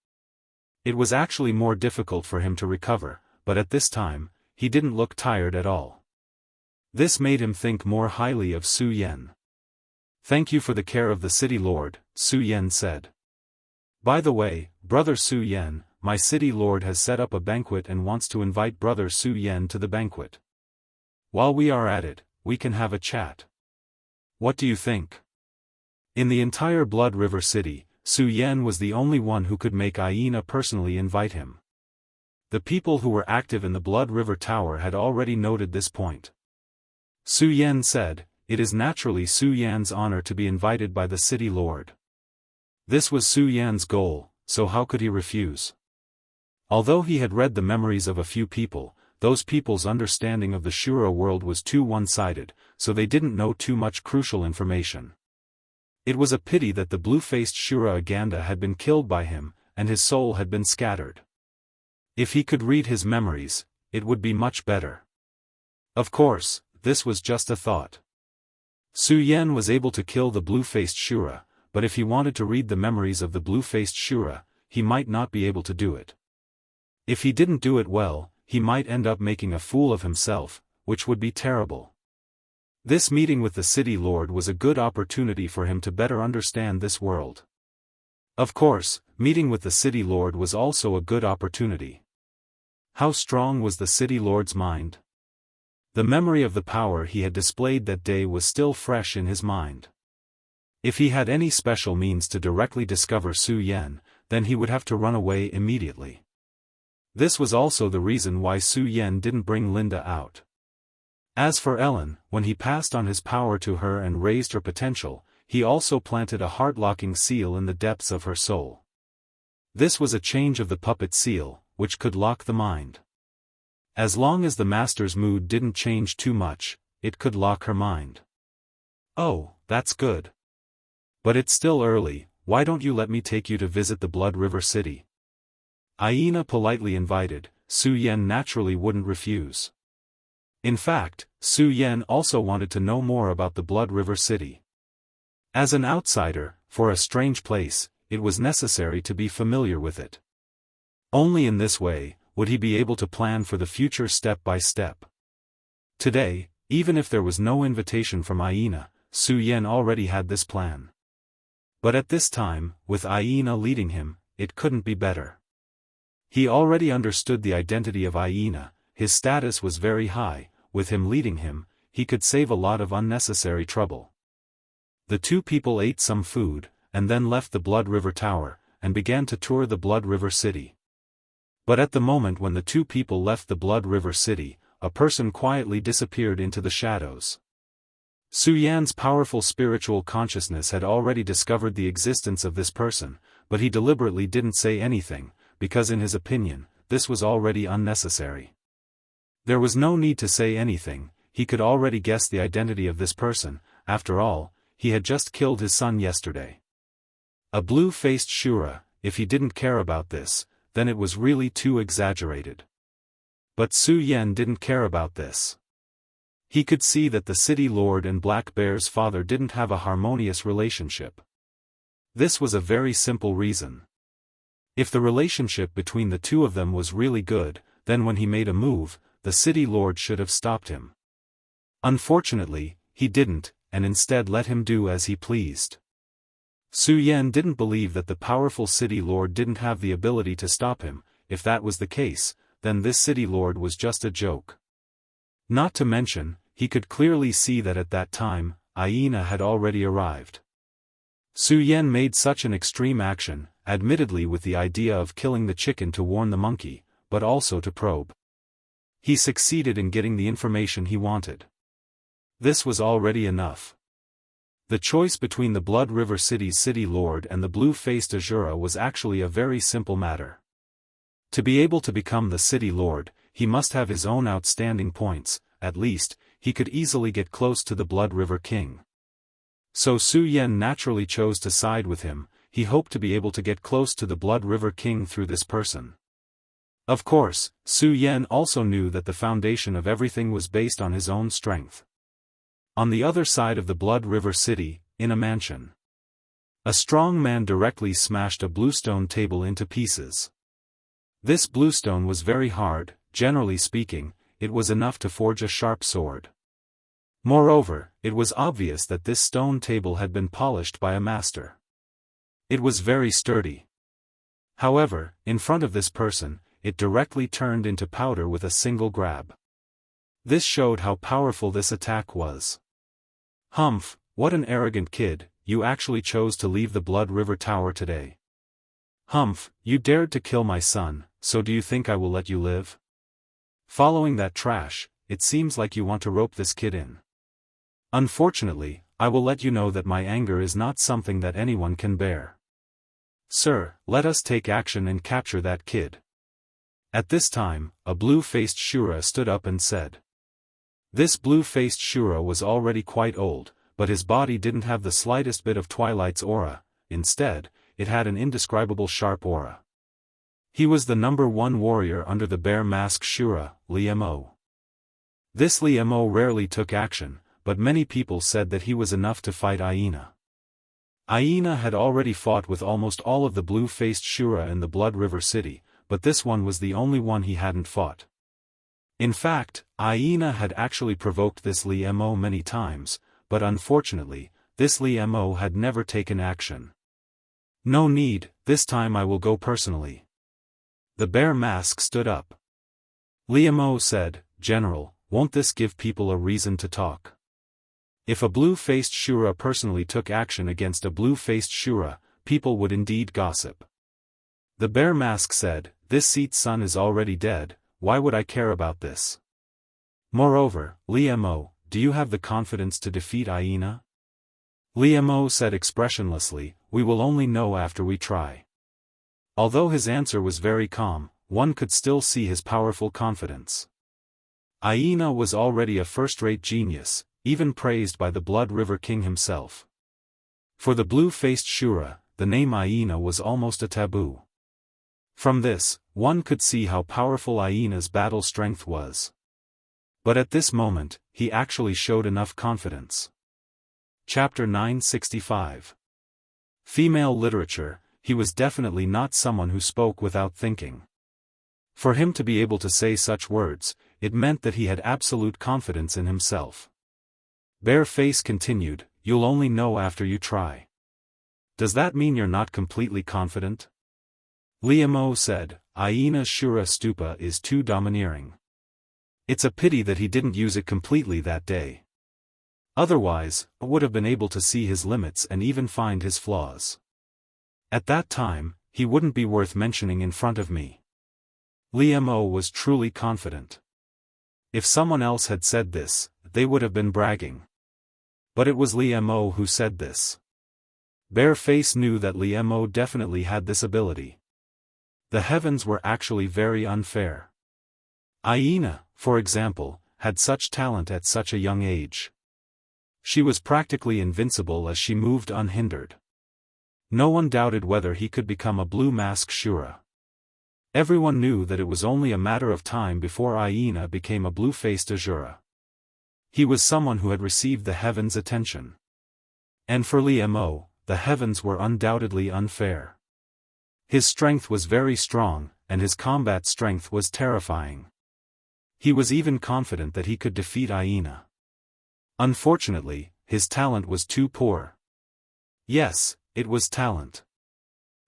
[SPEAKER 1] It was actually more difficult for him to recover, but at this time, he didn't look tired at all. This made him think more highly of Su Yen. "Thank you for the care of the city lord," Su Yen said. "By the way, brother Su Yen, my city lord has set up a banquet and wants to invite brother Su Yen to the banquet. While we are at it, we can have a chat. What do you think?" In the entire Blood River city, Su Yen was the only one who could make Aina personally invite him. The people who were active in the Blood River Tower had already noted this point. Su Yen said, "It is naturally Su Yan's honor to be invited by the city lord." This was Su Yan's goal, so how could he refuse? Although he had read the memories of a few people, those people's understanding of the Shura world was too one-sided, so they didn't know too much crucial information. It was a pity that the blue-faced Shura Aganda had been killed by him, and his soul had been scattered. If he could read his memories, it would be much better. Of course, this was just a thought. Su Yen was able to kill the blue-faced Shura, but if he wanted to read the memories of the blue-faced Shura, he might not be able to do it. If he didn't do it well, he might end up making a fool of himself, which would be terrible. This meeting with the city lord was a good opportunity for him to better understand this world. Of course, meeting with the city lord was also a good opportunity. How strong was the city lord's mind? The memory of the power he had displayed that day was still fresh in his mind. If he had any special means to directly discover Su Yan, then he would have to run away immediately. This was also the reason why Su Yan didn't bring Linda out. As for Ellen, when he passed on his power to her and raised her potential, he also planted a heart-locking seal in the depths of her soul. This was a change of the puppet seal, which could lock the mind. As long as the master's mood didn't change too much, it could lock her mind. Oh, that's good. But it's still early, why don't you let me take you to visit the Blood River City? Aina politely invited. Su Yan naturally wouldn't refuse. In fact, Su Yan also wanted to know more about the Blood River City. As an outsider, for a strange place, it was necessary to be familiar with it. Only in this way would he be able to plan for the future step by step. Today, even if there was no invitation from Aina, Su Yan already had this plan. But at this time, with Aina leading him, it couldn't be better. He already understood the identity of Aina, his status was very high, with him leading him, he could save a lot of unnecessary trouble. The two people ate some food, and then left the Blood River Tower, and began to tour the Blood River City. But at the moment when the two people left the Blood River City, a person quietly disappeared into the shadows. Su Yan's powerful spiritual consciousness had already discovered the existence of this person, but he deliberately didn't say anything, because in his opinion, this was already unnecessary. There was no need to say anything, he could already guess the identity of this person, after all, he had just killed his son yesterday. A blue-faced Shura, if he didn't care about this, then it was really too exaggerated. But Su Yan didn't care about this. He could see that the city lord and Black Bear's father didn't have a harmonious relationship. This was a very simple reason. If the relationship between the two of them was really good, then when he made a move, the city lord should have stopped him. Unfortunately, he didn't, and instead let him do as he pleased. Su Yan didn't believe that the powerful city lord didn't have the ability to stop him. If that was the case, then this city lord was just a joke. Not to mention, he could clearly see that at that time, Aina had already arrived. Su Yan made such an extreme action, admittedly with the idea of killing the chicken to warn the monkey, but also to probe. He succeeded in getting the information he wanted. This was already enough. The choice between the Blood River City's city lord and the blue-faced Azura was actually a very simple matter. To be able to become the city lord, he must have his own outstanding points, at least, he could easily get close to the Blood River King. So Su Yan naturally chose to side with him, he hoped to be able to get close to the Blood River King through this person. Of course, Su Yan also knew that the foundation of everything was based on his own strength. On the other side of the Blood River City, in a mansion, a strong man directly smashed a bluestone table into pieces. This bluestone was very hard, generally speaking, it was enough to forge a sharp sword. Moreover, it was obvious that this stone table had been polished by a master. It was very sturdy. However, in front of this person, it directly turned into powder with a single grab. This showed how powerful this attack was. Humph, what an arrogant kid, you actually chose to leave the Blood River Tower today. Humph, you dared to kill my son, so do you think I will let you live? Following that trash, it seems like you want to rope this kid in. Unfortunately, I will let you know that my anger is not something that anyone can bear. Sir, let us take action and capture that kid. At this time, a blue-faced Shura stood up and said. This blue-faced Shura was already quite old, but his body didn't have the slightest bit of Twilight's aura, instead, it had an indescribable sharp aura. He was the #1 warrior under the bear mask Shura, Liemo. This Liemo rarely took action, but many people said that he was enough to fight Aina. Aina had already fought with almost all of the blue-faced Shura in the Blood River City, but this one was the only one he hadn't fought. In fact, Aina had actually provoked this Liemo many times, but unfortunately, this Liemo had never taken action. No need, this time I will go personally. The bear mask stood up. Liamo said, General, won't this give people a reason to talk? If a blue-faced Shura personally took action against a blue-faced Shura, people would indeed gossip. The bear mask said, this seat's son is already dead, why would I care about this? Moreover, Liamo, do you have the confidence to defeat Aina? Liamo said expressionlessly, we will only know after we try. Although his answer was very calm, one could still see his powerful confidence. Aina was already a first-rate genius, even praised by the Blood River King himself. For the blue-faced Shura, the name Aina was almost a taboo. From this, one could see how powerful Aina's battle strength was. But at this moment, he actually showed enough confidence. Chapter 965. Female literature. He was definitely not someone who spoke without thinking. For him to be able to say such words, it meant that he had absolute confidence in himself. Bare Face continued, you'll only know after you try. Does that mean you're not completely confident? Liamo said, Aina's Shura Stupa is too domineering. It's a pity that he didn't use it completely that day. Otherwise, I would have been able to see his limits and even find his flaws. At that time, he wouldn't be worth mentioning in front of me. Liamo was truly confident. If someone else had said this, they would have been bragging. But it was Liamo who said this. Bare Face knew that Liamo definitely had this ability. The heavens were actually very unfair. Aina, for example, had such talent at such a young age. She was practically invincible as she moved unhindered. No one doubted whether he could become a blue mask Shura. Everyone knew that it was only a matter of time before Aina became a blue-faced Azura. He was someone who had received the heavens' attention. And for Liamo, the heavens were undoubtedly unfair. His strength was very strong, and his combat strength was terrifying. He was even confident that he could defeat Aina. Unfortunately, his talent was too poor. Yes, it was talent.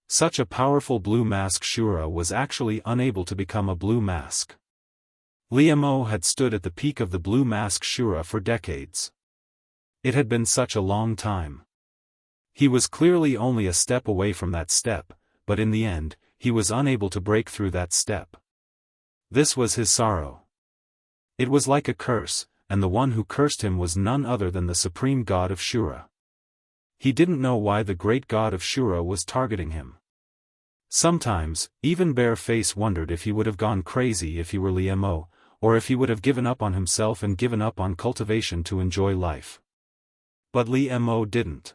[SPEAKER 1] Such a powerful blue mask Shura was actually unable to become a blue mask. Liamo had stood at the peak of the blue mask Shura for decades. It had been such a long time. He was clearly only a step away from that step, but in the end, he was unable to break through that step. This was his sorrow. It was like a curse, and the one who cursed him was none other than the supreme god of Shura. He didn't know why the great god of Shura was targeting him. Sometimes, even Bare Face wondered if he would have gone crazy if he were Liamo, or if he would have given up on himself and given up on cultivation to enjoy life. But Liamo didn't.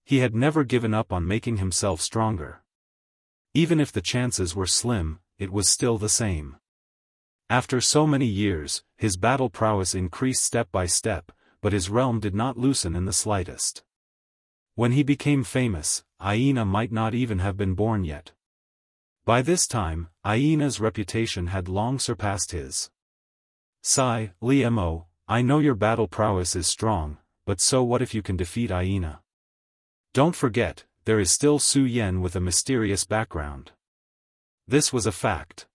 [SPEAKER 1] He had never given up on making himself stronger. Even if the chances were slim, it was still the same. After so many years, his battle prowess increased step by step, but his realm did not loosen in the slightest. When he became famous, Aina might not even have been born yet. By this time, Aina's reputation had long surpassed his. Sigh, Liamo, I know your battle prowess is strong, but so what if you can defeat Aina? Don't forget, there is still Su Yan with a mysterious background. This was a fact.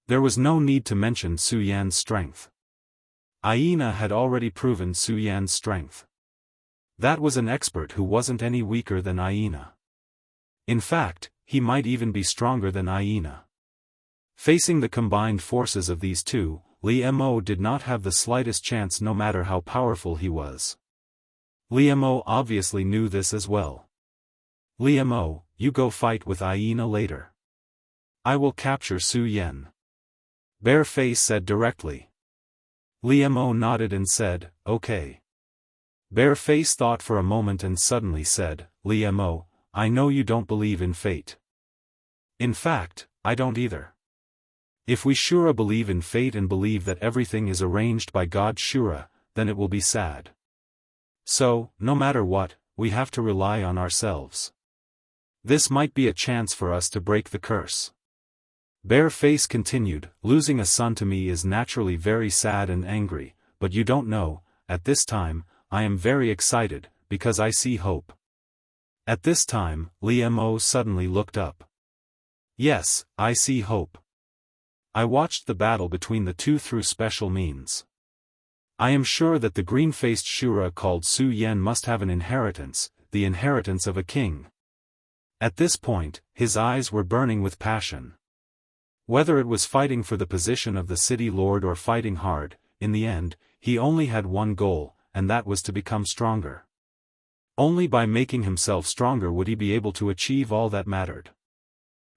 [SPEAKER 1] There was no need to mention Su Yan's strength. Aina had already proven Su Yan's strength. That was an expert who wasn't any weaker than Aina. In fact, he might even be stronger than Aina. Facing the combined forces of these two, Liamo did not have the slightest chance no matter how powerful he was. Liamo obviously knew this as well. Liamo, you go fight with Aina later. I will capture Su Yan. Bare Face said directly. Liamo nodded and said, okay. Bare Face thought for a moment and suddenly said, Liamo, I know you don't believe in fate. In fact, I don't either. If we Shura believe in fate and believe that everything is arranged by God Shura, then it will be sad. So, no matter what, we have to rely on ourselves. This might be a chance for us to break the curse. Bare Face continued, losing a son to me is naturally very sad and angry, but you don't know, at this time, I am very excited, because I see hope. At this time, Li Mo suddenly looked up. Yes, I see hope. I watched the battle between the two through special means. I am sure that the green-faced Shura called Su Yen must have an inheritance, the inheritance of a king. At this point, his eyes were burning with passion. Whether it was fighting for the position of the city lord or fighting hard, in the end, he only had one goal, and that was to become stronger. Only by making himself stronger would he be able to achieve all that mattered.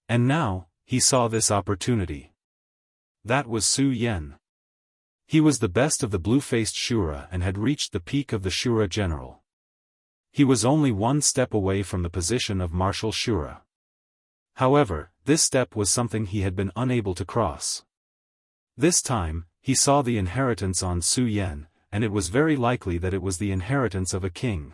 [SPEAKER 1] And now, he saw this opportunity. That was Su Yen. He was the best of the blue-faced Shura and had reached the peak of the Shura general. He was only one step away from the position of Martial Shura. However, this step was something he had been unable to cross. This time, he saw the inheritance on Su Yen, and it was very likely that it was the inheritance of a king.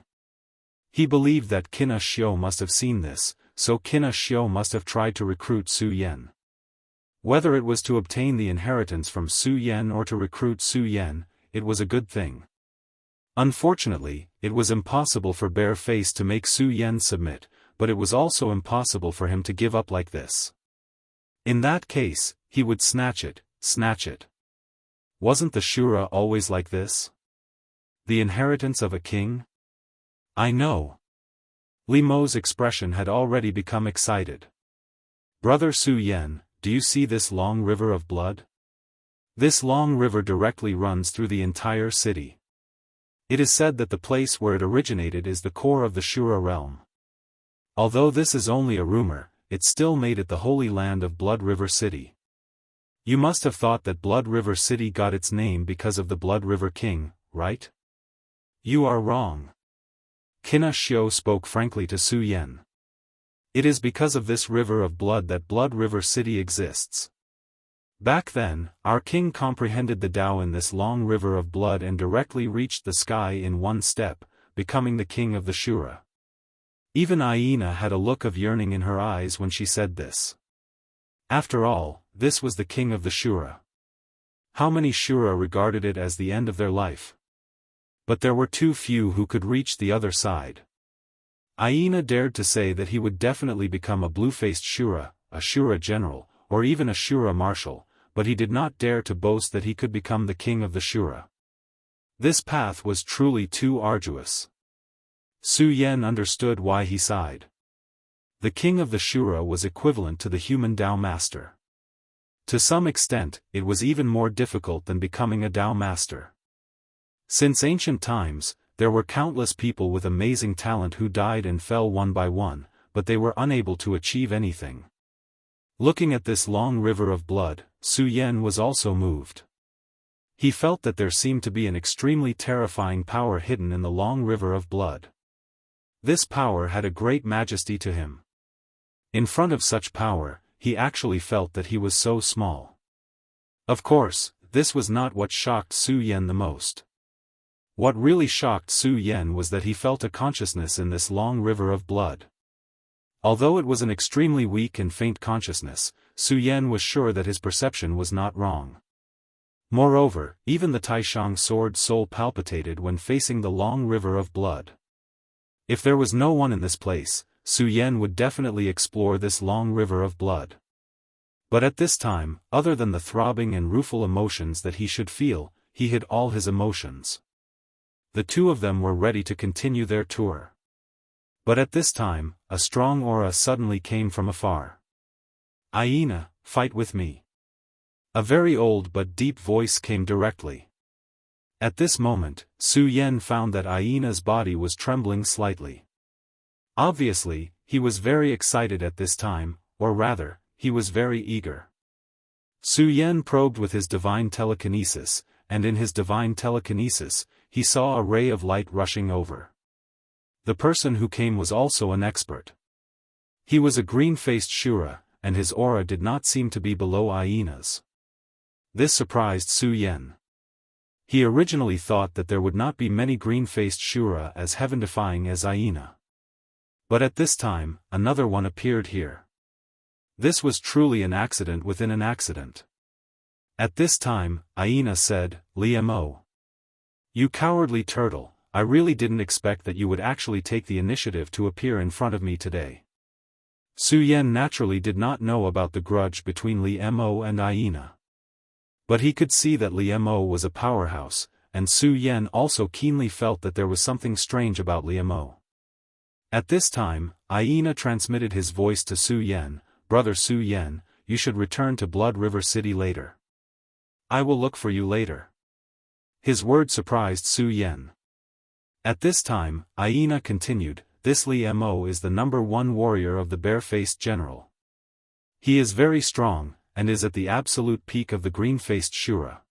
[SPEAKER 1] He believed that Qin Xiu must have seen this, so Qin Xiu must have tried to recruit Su Yen. Whether it was to obtain the inheritance from Su Yen or to recruit Su Yen, it was a good thing. Unfortunately, it was impossible for Bare Face to make Su Yen submit, but it was also impossible for him to give up like this. In that case, he would snatch it, snatch it. Wasn't the Shura always like this? The inheritance of a king? I know. Li Mo's expression had already become excited. Brother Su Yen, do you see this long river of blood? This long river directly runs through the entire city. It is said that the place where it originated is the core of the Shura realm. Although this is only a rumor, it still made it the holy land of Blood River City. You must have thought that Blood River City got its name because of the Blood River King, right? You are wrong. Qin Xiu spoke frankly to Su Yen. It is because of this river of blood that Blood River City exists. Back then, our king comprehended the Tao in this long river of blood and directly reached the sky in one step, becoming the king of the Shura. Even Aina had a look of yearning in her eyes when she said this. After all, this was the king of the Shura. How many Shura regarded it as the end of their life? But there were too few who could reach the other side. Aina dared to say that he would definitely become a blue-faced Shura, a Shura general, or even a Shura marshal, but he did not dare to boast that he could become the king of the Shura. This path was truly too arduous. Su Yen understood why he sighed. The king of the Shura was equivalent to the human Tao master. To some extent, it was even more difficult than becoming a Tao master. Since ancient times, there were countless people with amazing talent who died and fell one by one, but they were unable to achieve anything. Looking at this long river of blood, Su Yen was also moved. He felt that there seemed to be an extremely terrifying power hidden in the long river of blood. This power had a great majesty to him. In front of such power, he actually felt that he was so small. Of course, this was not what shocked Su Yen the most. What really shocked Su Yen was that he felt a consciousness in this long river of blood. Although it was an extremely weak and faint consciousness, Su Yen was sure that his perception was not wrong. Moreover, even the Taishang sword soul palpitated when facing the long river of blood. If there was no one in this place, Su Yen would definitely explore this long river of blood. But at this time, other than the throbbing and rueful emotions that he should feel, he hid all his emotions. The two of them were ready to continue their tour. But at this time, a strong aura suddenly came from afar. Aina, fight with me. A very old but deep voice came directly. At this moment, Su Yen found that Aina's body was trembling slightly. Obviously, he was very excited at this time, or rather, he was very eager. Su Yen probed with his divine telekinesis, and in his divine telekinesis, he saw a ray of light rushing over. The person who came was also an expert. He was a green-faced Shura, and his aura did not seem to be below Aina's. This surprised Su Yen. He originally thought that there would not be many green-faced Shura as heaven-defying as Aina. But at this time, another one appeared here. This was truly an accident within an accident. At this time, Aina said, "Li Mo. You cowardly turtle, I really didn't expect that you would actually take the initiative to appear in front of me today. Su Yan naturally did not know about the grudge between Li Mo and Aina. But he could see that Li Mo was a powerhouse, and Su Yan also keenly felt that there was something strange about Li Mo. At this time, Aina transmitted his voice to Su Yan, "Brother Su Yan, you should return to Blood River City later. I will look for you later." His word surprised Su Yan. At this time, Aina continued, "This Li Mo is the #1 warrior of the bare-faced general. He is very strong, and is at the absolute peak of the green-faced Shura.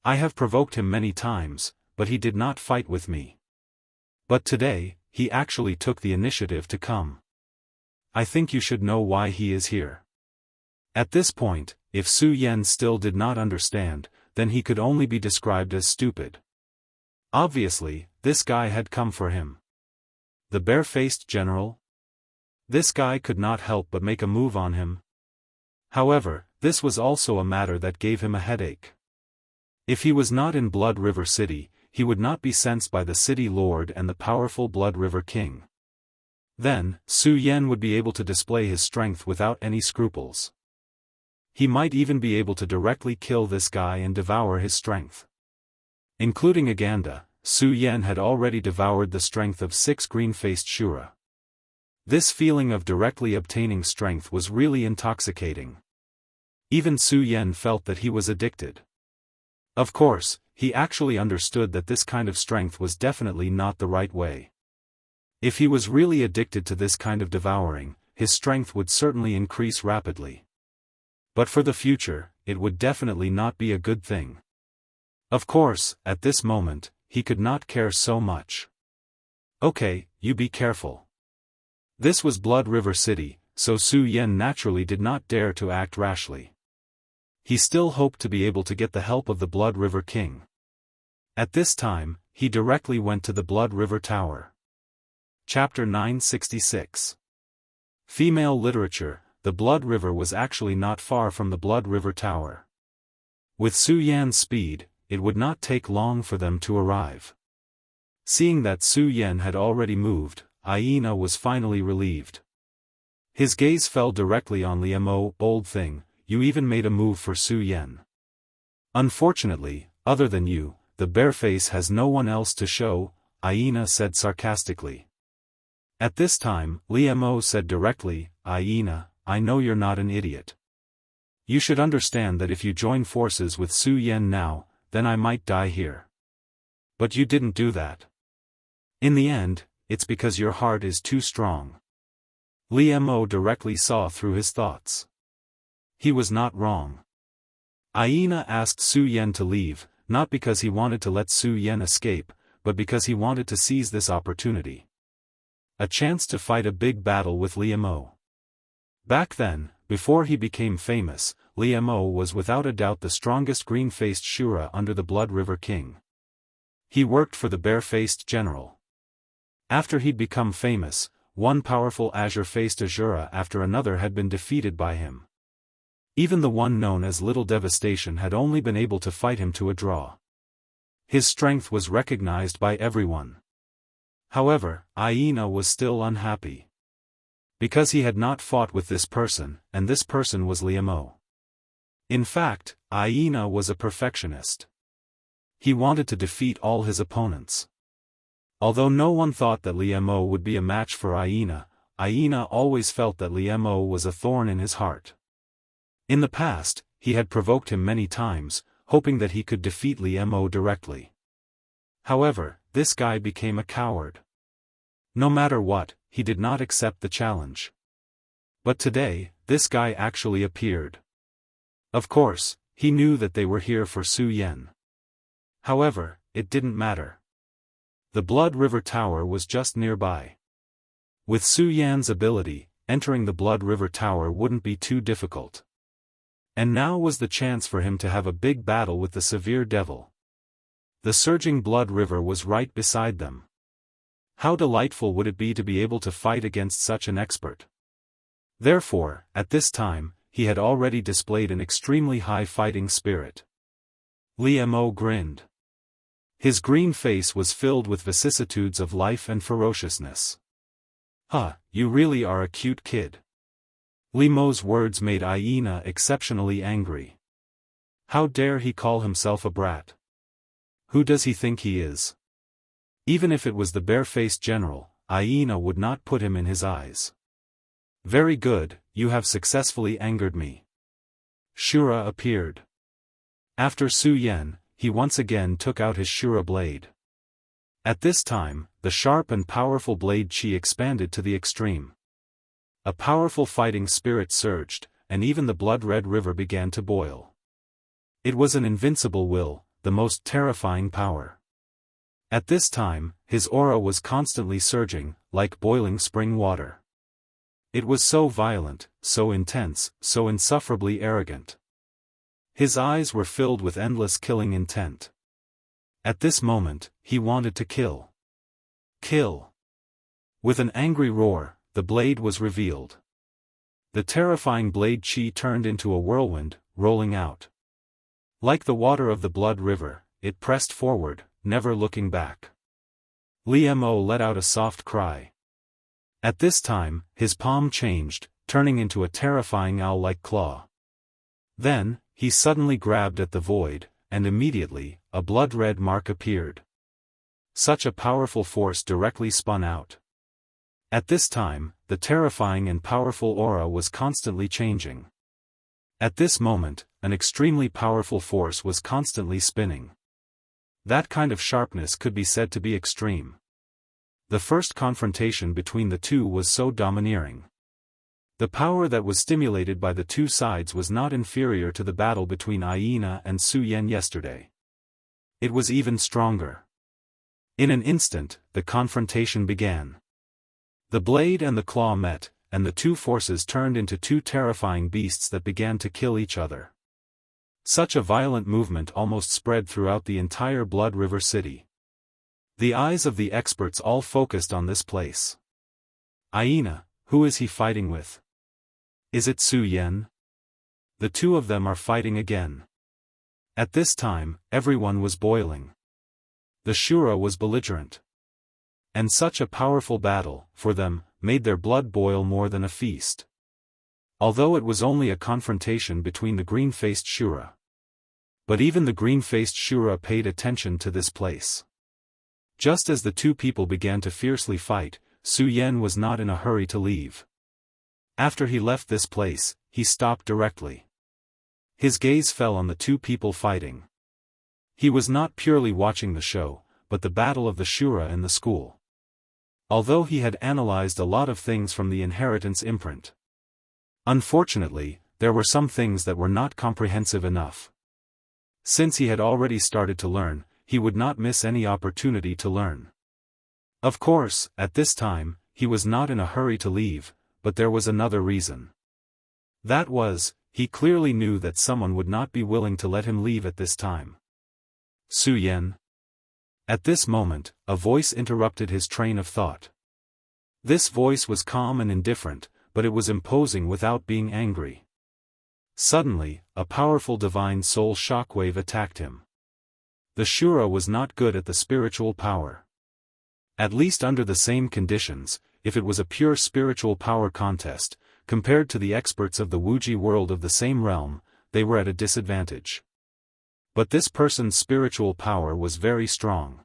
[SPEAKER 1] I have provoked him many times, but he did not fight with me. But today, he actually took the initiative to come. I think you should know why he is here." At this point, if Su Yan still did not understand, then he could only be described as stupid. Obviously, this guy had come for him. The bare-faced general? This guy could not help but make a move on him. However, this was also a matter that gave him a headache. If he was not in Blood River City, he would not be sensed by the city lord and the powerful Blood River King. Then, Su Yan would be able to display his strength without any scruples. He might even be able to directly kill this guy and devour his strength. Including Aganda, Su Yan had already devoured the strength of 6 green-faced Shura. This feeling of directly obtaining strength was really intoxicating. Even Su Yan felt that he was addicted. Of course, he actually understood that this kind of strength was definitely not the right way. If he was really addicted to this kind of devouring, his strength would certainly increase rapidly. But for the future, it would definitely not be a good thing. Of course, at this moment, he could not care so much. Okay, you be careful. This was Blood River City, so Su Yan naturally did not dare to act rashly. He still hoped to be able to get the help of the Blood River King. At this time, he directly went to the Blood River Tower. Chapter 966. Female Literature. The Blood River was actually not far from the Blood River Tower. With Su Yan's speed, it would not take long for them to arrive. Seeing that Su Yan had already moved, Aina was finally relieved. His gaze fell directly on Li Mo. "Old thing, you even made a move for Su Yan. Unfortunately, other than you, the bareface has no one else to show," Aina said sarcastically. At this time, Li Mo said directly, "Aina, I know you're not an idiot. You should understand that if you join forces with Su Yan now, then I might die here. But you didn't do that. In the end, it's because your heart is too strong." Li Mo directly saw through his thoughts. He was not wrong. Aina asked Su Yan to leave, not because he wanted to let Su Yan escape, but because he wanted to seize this opportunity. A chance to fight a big battle with Li Mo. Back then, before he became famous, Li Mo was without a doubt the strongest green-faced Shura under the Blood River King. He worked for the bare-faced general. After he'd become famous, one powerful azure-faced Azura after another had been defeated by him. Even the one known as Little Devastation had only been able to fight him to a draw. His strength was recognized by everyone. However, Aina was still unhappy. Because he had not fought with this person, and this person was Li Mo. In fact, Aina was a perfectionist. He wanted to defeat all his opponents. Although no one thought that Li Mo would be a match for Aina, Aina always felt that Li Mo was a thorn in his heart. In the past, he had provoked him many times, hoping that he could defeat Li Mo directly. However, this guy became a coward. No matter what, he did not accept the challenge. But today, this guy actually appeared. Of course, he knew that they were here for Su Yan. However, it didn't matter. The Blood River Tower was just nearby. With Su Yan's ability, entering the Blood River Tower wouldn't be too difficult. And now was the chance for him to have a big battle with the severe devil. The surging Blood River was right beside them. How delightful would it be to be able to fight against such an expert? Therefore, at this time, he had already displayed an extremely high fighting spirit. Li Mo grinned. His green face was filled with vicissitudes of life and ferociousness. "Huh, you really are a cute kid." Li Mo's words made Aina exceptionally angry. How dare he call himself a brat? Who does he think he is? Even if it was the bare-faced general, Aina would not put him in his eyes. "Very good, you have successfully angered me." Shura appeared. After Su Yan, he once again took out his Shura blade. At this time, the sharp and powerful blade chi expanded to the extreme. A powerful fighting spirit surged, and even the blood-red river began to boil. It was an invincible will, the most terrifying power. At this time, his aura was constantly surging, like boiling spring water. It was so violent, so intense, so insufferably arrogant. His eyes were filled with endless killing intent. At this moment, he wanted to kill. Kill. With an angry roar, the blade was revealed. The terrifying blade chi turned into a whirlwind, rolling out. Like the water of the blood river, it pressed forward, never looking back. Li Mo let out a soft cry. At this time, his palm changed, turning into a terrifying owl-like claw. Then, he suddenly grabbed at the void, and immediately, a blood-red mark appeared. Such a powerful force directly spun out. At this time, the terrifying and powerful aura was constantly changing. At this moment, an extremely powerful force was constantly spinning. That kind of sharpness could be said to be extreme. The first confrontation between the two was so domineering. The power that was stimulated by the two sides was not inferior to the battle between Aina and Su Yan yesterday. It was even stronger. In an instant, the confrontation began. The blade and the claw met, and the two forces turned into two terrifying beasts that began to kill each other. Such a violent movement almost spread throughout the entire Blood River city. The eyes of the experts all focused on this place. Aina, who is he fighting with? Is it Su Yan? The two of them are fighting again. At this time, everyone was boiling. The Shura was belligerent. And such a powerful battle, for them, made their blood boil more than a feast. Although it was only a confrontation between the green-faced Shura. But even the green-faced Shura paid attention to this place. Just as the two people began to fiercely fight, Su Yan was not in a hurry to leave. After he left this place, he stopped directly. His gaze fell on the two people fighting. He was not purely watching the show, but the battle of the Shura in the school. Although he had analyzed a lot of things from the inheritance imprint. Unfortunately, there were some things that were not comprehensive enough. Since he had already started to learn, he would not miss any opportunity to learn. Of course, at this time, he was not in a hurry to leave, but there was another reason. That was, he clearly knew that someone would not be willing to let him leave at this time. Su Yan. At this moment, a voice interrupted his train of thought. This voice was calm and indifferent, but it was imposing without being angry. Suddenly, a powerful divine soul shockwave attacked him. The Shura was not good at the spiritual power. At least under the same conditions, if it was a pure spiritual power contest, compared to the experts of the Wuji world of the same realm, they were at a disadvantage. But this person's spiritual power was very strong.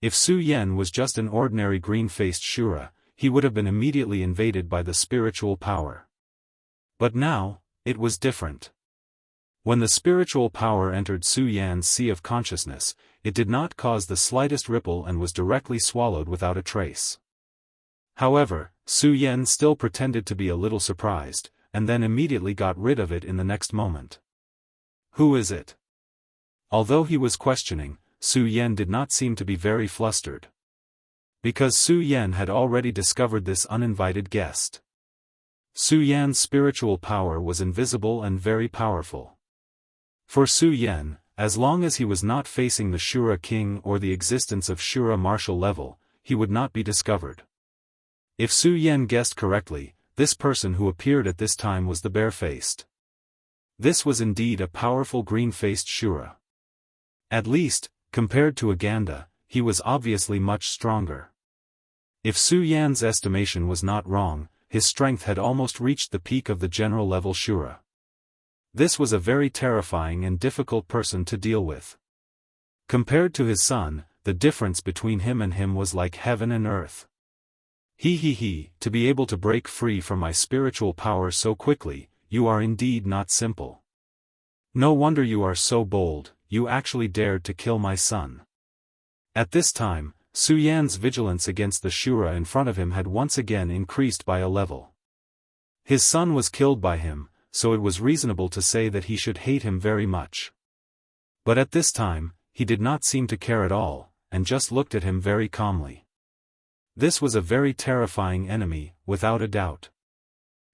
[SPEAKER 1] If Su Yan was just an ordinary green-faced Shura, he would have been immediately invaded by the spiritual power. But now, it was different. When the spiritual power entered Su Yan's sea of consciousness, it did not cause the slightest ripple and was directly swallowed without a trace. However, Su Yan still pretended to be a little surprised, and then immediately got rid of it in the next moment. Who is it? Although he was questioning, Su Yan did not seem to be very flustered. Because Su Yan had already discovered this uninvited guest. Su Yan's spiritual power was invisible and very powerful. For Su Yan, as long as he was not facing the Shura king or the existence of Shura martial level, he would not be discovered. If Su Yan guessed correctly, this person who appeared at this time was the bare-faced. This was indeed a powerful green-faced Shura. At least, compared to Aganda, he was obviously much stronger. If Su Yan's estimation was not wrong, his strength had almost reached the peak of the general-level Shura. This was a very terrifying and difficult person to deal with. Compared to his son, the difference between him was like heaven and earth. To be able to break free from my spiritual power so quickly, you are indeed not simple. No wonder you are so bold, you actually dared to kill my son. At this time, Su Yan's vigilance against the Shura in front of him had once again increased by a level. His son was killed by him, so it was reasonable to say that he should hate him very much. But at this time, he did not seem to care at all, and just looked at him very calmly. This was a very terrifying enemy, without a doubt.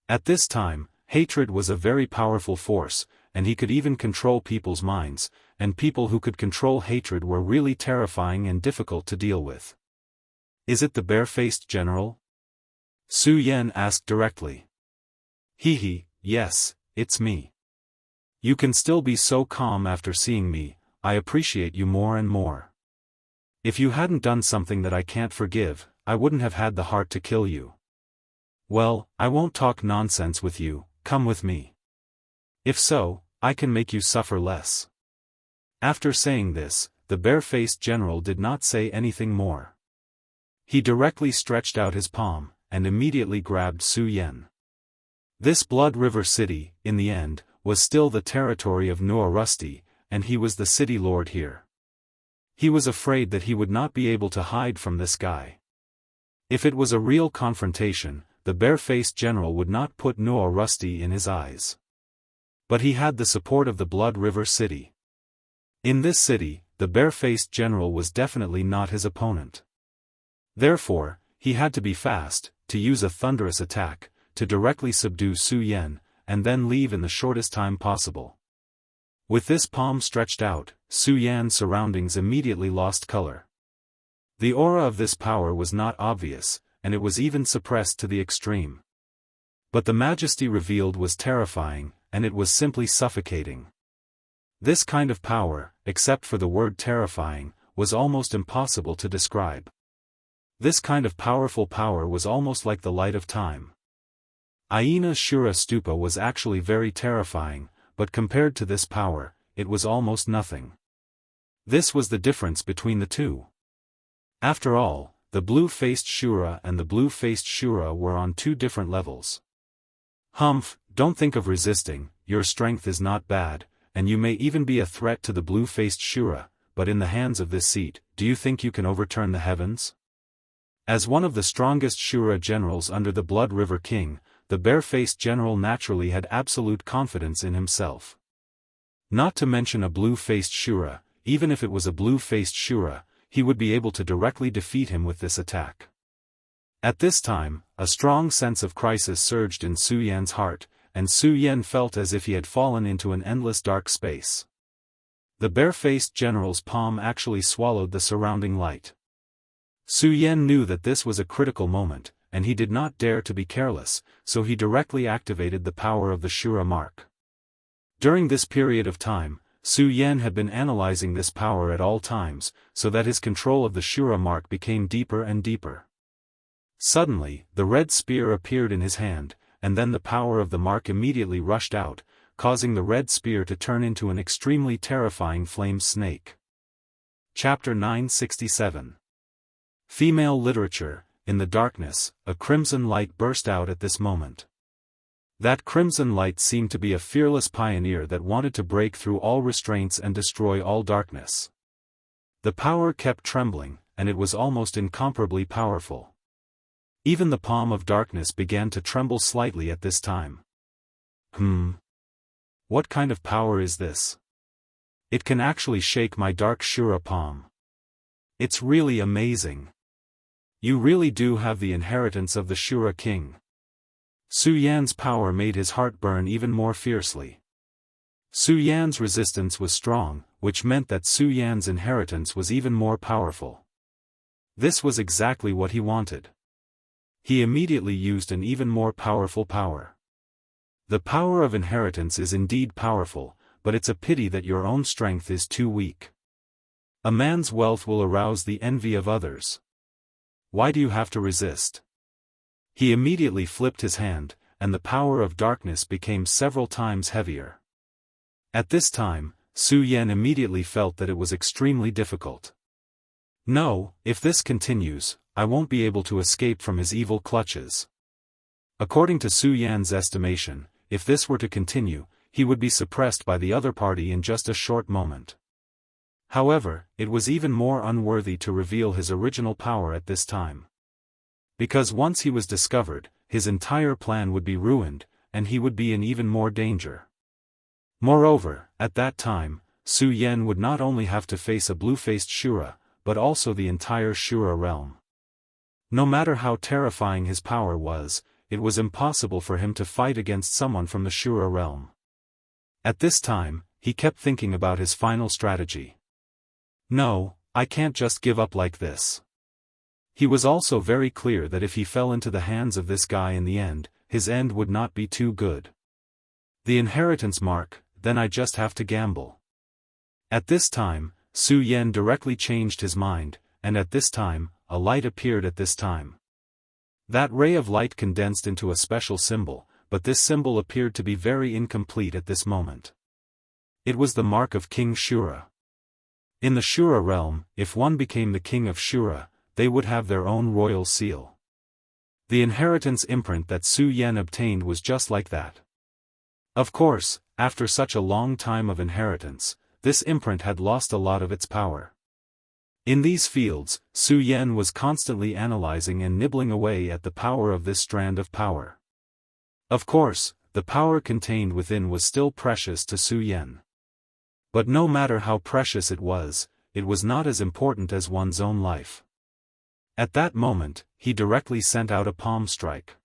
[SPEAKER 1] At this time, hatred was a very powerful force, and he could even control people's minds, and people who could control hatred were really terrifying and difficult to deal with. Is it the bare-faced general? Su Yan asked directly. Yes, it's me. You can still be so calm after seeing me, I appreciate you more and more. If you hadn't done something that I can't forgive, I wouldn't have had the heart to kill you. Well, I won't talk nonsense with you, come with me. If so, I can make you suffer less. After saying this, the bare-faced general did not say anything more. He directly stretched out his palm, and immediately grabbed Su Yan. This Blood River city, in the end, was still the territory of Noor Rusty, and he was the city lord here. He was afraid that he would not be able to hide from this guy. If it was a real confrontation, the bare-faced general would not put Noor Rusty in his eyes. But he had the support of the Blood River city. In this city, the bare-faced general was definitely not his opponent. Therefore, he had to be fast, to use a thunderous attack, to directly subdue Su Yan, and then leave in the shortest time possible. With this palm stretched out, Su Yan's surroundings immediately lost color. The aura of this power was not obvious, and it was even suppressed to the extreme. But the majesty revealed was terrifying, and it was simply suffocating. This kind of power, except for the word terrifying, was almost impossible to describe. This kind of powerful power was almost like the light of time. Aina Shura Stupa was actually very terrifying, but compared to this power, it was almost nothing. This was the difference between the two. After all, the blue-faced Shura and the blue-faced Shura were on two different levels. Humph, don't think of resisting, your strength is not bad, and you may even be a threat to the blue-faced Shura, but in the hands of this seat, do you think you can overturn the heavens? As one of the strongest Shura generals under the Blood River King, the bare-faced general naturally had absolute confidence in himself. Not to mention a blue-faced Shura, even if it was a blue-faced Shura, he would be able to directly defeat him with this attack. At this time, a strong sense of crisis surged in Su Yan's heart, and Su Yan felt as if he had fallen into an endless dark space. The bare-faced general's palm actually swallowed the surrounding light. Su Yan knew that this was a critical moment, and he did not dare to be careless, so he directly activated the power of the Shura mark. During this period of time, Su Yan had been analyzing this power at all times, so that his control of the Shura mark became deeper and deeper. Suddenly, the red spear appeared in his hand, and then the power of the mark immediately rushed out, causing the red spear to turn into an extremely terrifying flame snake. Chapter 967. Female Literature. In the darkness, a crimson light burst out at this moment. That crimson light seemed to be a fearless pioneer that wanted to break through all restraints and destroy all darkness. The power kept trembling, and it was almost incomparably powerful. Even the palm of darkness began to tremble slightly at this time. What kind of power is this? It can actually shake my dark Shura palm. It's really amazing. You really do have the inheritance of the Shura king. Su Yan's power made his heart burn even more fiercely. Su Yan's resistance was strong, which meant that Su Yan's inheritance was even more powerful. This was exactly what he wanted. He immediately used an even more powerful power. The power of inheritance is indeed powerful, but it's a pity that your own strength is too weak. A man's wealth will arouse the envy of others. Why do you have to resist? He immediately flipped his hand, and the power of darkness became several times heavier. At this time, Su Yan immediately felt that it was extremely difficult. No, if this continues, I won't be able to escape from his evil clutches. According to Su Yan's estimation, if this were to continue, he would be suppressed by the other party in just a short moment. However, it was even more unworthy to reveal his original power at this time. Because once he was discovered, his entire plan would be ruined, and he would be in even more danger. Moreover, at that time, Su Yan would not only have to face a blue-faced Shura, but also the entire Shura realm. No matter how terrifying his power was, it was impossible for him to fight against someone from the Shura realm. At this time, he kept thinking about his final strategy. No, I can't just give up like this. He was also very clear that if he fell into the hands of this guy in the end, his end would not be too good. The inheritance mark, then I just have to gamble. At this time, Su Yan directly changed his mind, and at this time, a light appeared at this time. That ray of light condensed into a special symbol, but this symbol appeared to be very incomplete at this moment. It was the mark of King Shura. In the Shura realm, if one became the king of Shura, they would have their own royal seal. The inheritance imprint that Su Yan obtained was just like that. Of course, after such a long time of inheritance, this imprint had lost a lot of its power. In these fields, Su Yan was constantly analyzing and nibbling away at the power of this strand of power. Of course, the power contained within was still precious to Su Yan. But no matter how precious it was not as important as one's own life. At that moment, he directly sent out a palm strike.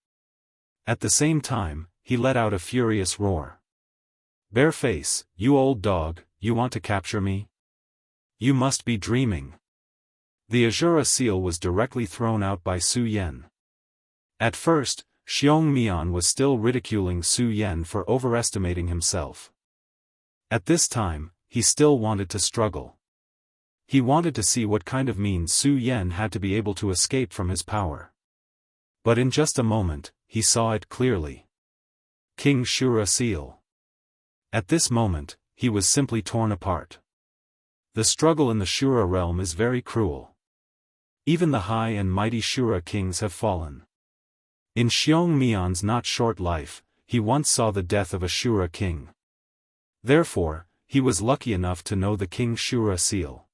[SPEAKER 1] At the same time, he let out a furious roar. Bareface, you old dog, you want to capture me? You must be dreaming. The Azura seal was directly thrown out by Su Yan. At first, Xiong Mian was still ridiculing Su Yan for overestimating himself. At this time, he still wanted to struggle. He wanted to see what kind of means Su Yan had to be able to escape from his power. But in just a moment, he saw it clearly. King Shura seal. At this moment, he was simply torn apart. The struggle in the Shura realm is very cruel. Even the high and mighty Shura kings have fallen. In Xiong Mian's not short life, he once saw the death of a Shura king. Therefore, he was lucky enough to know the King Shura seal.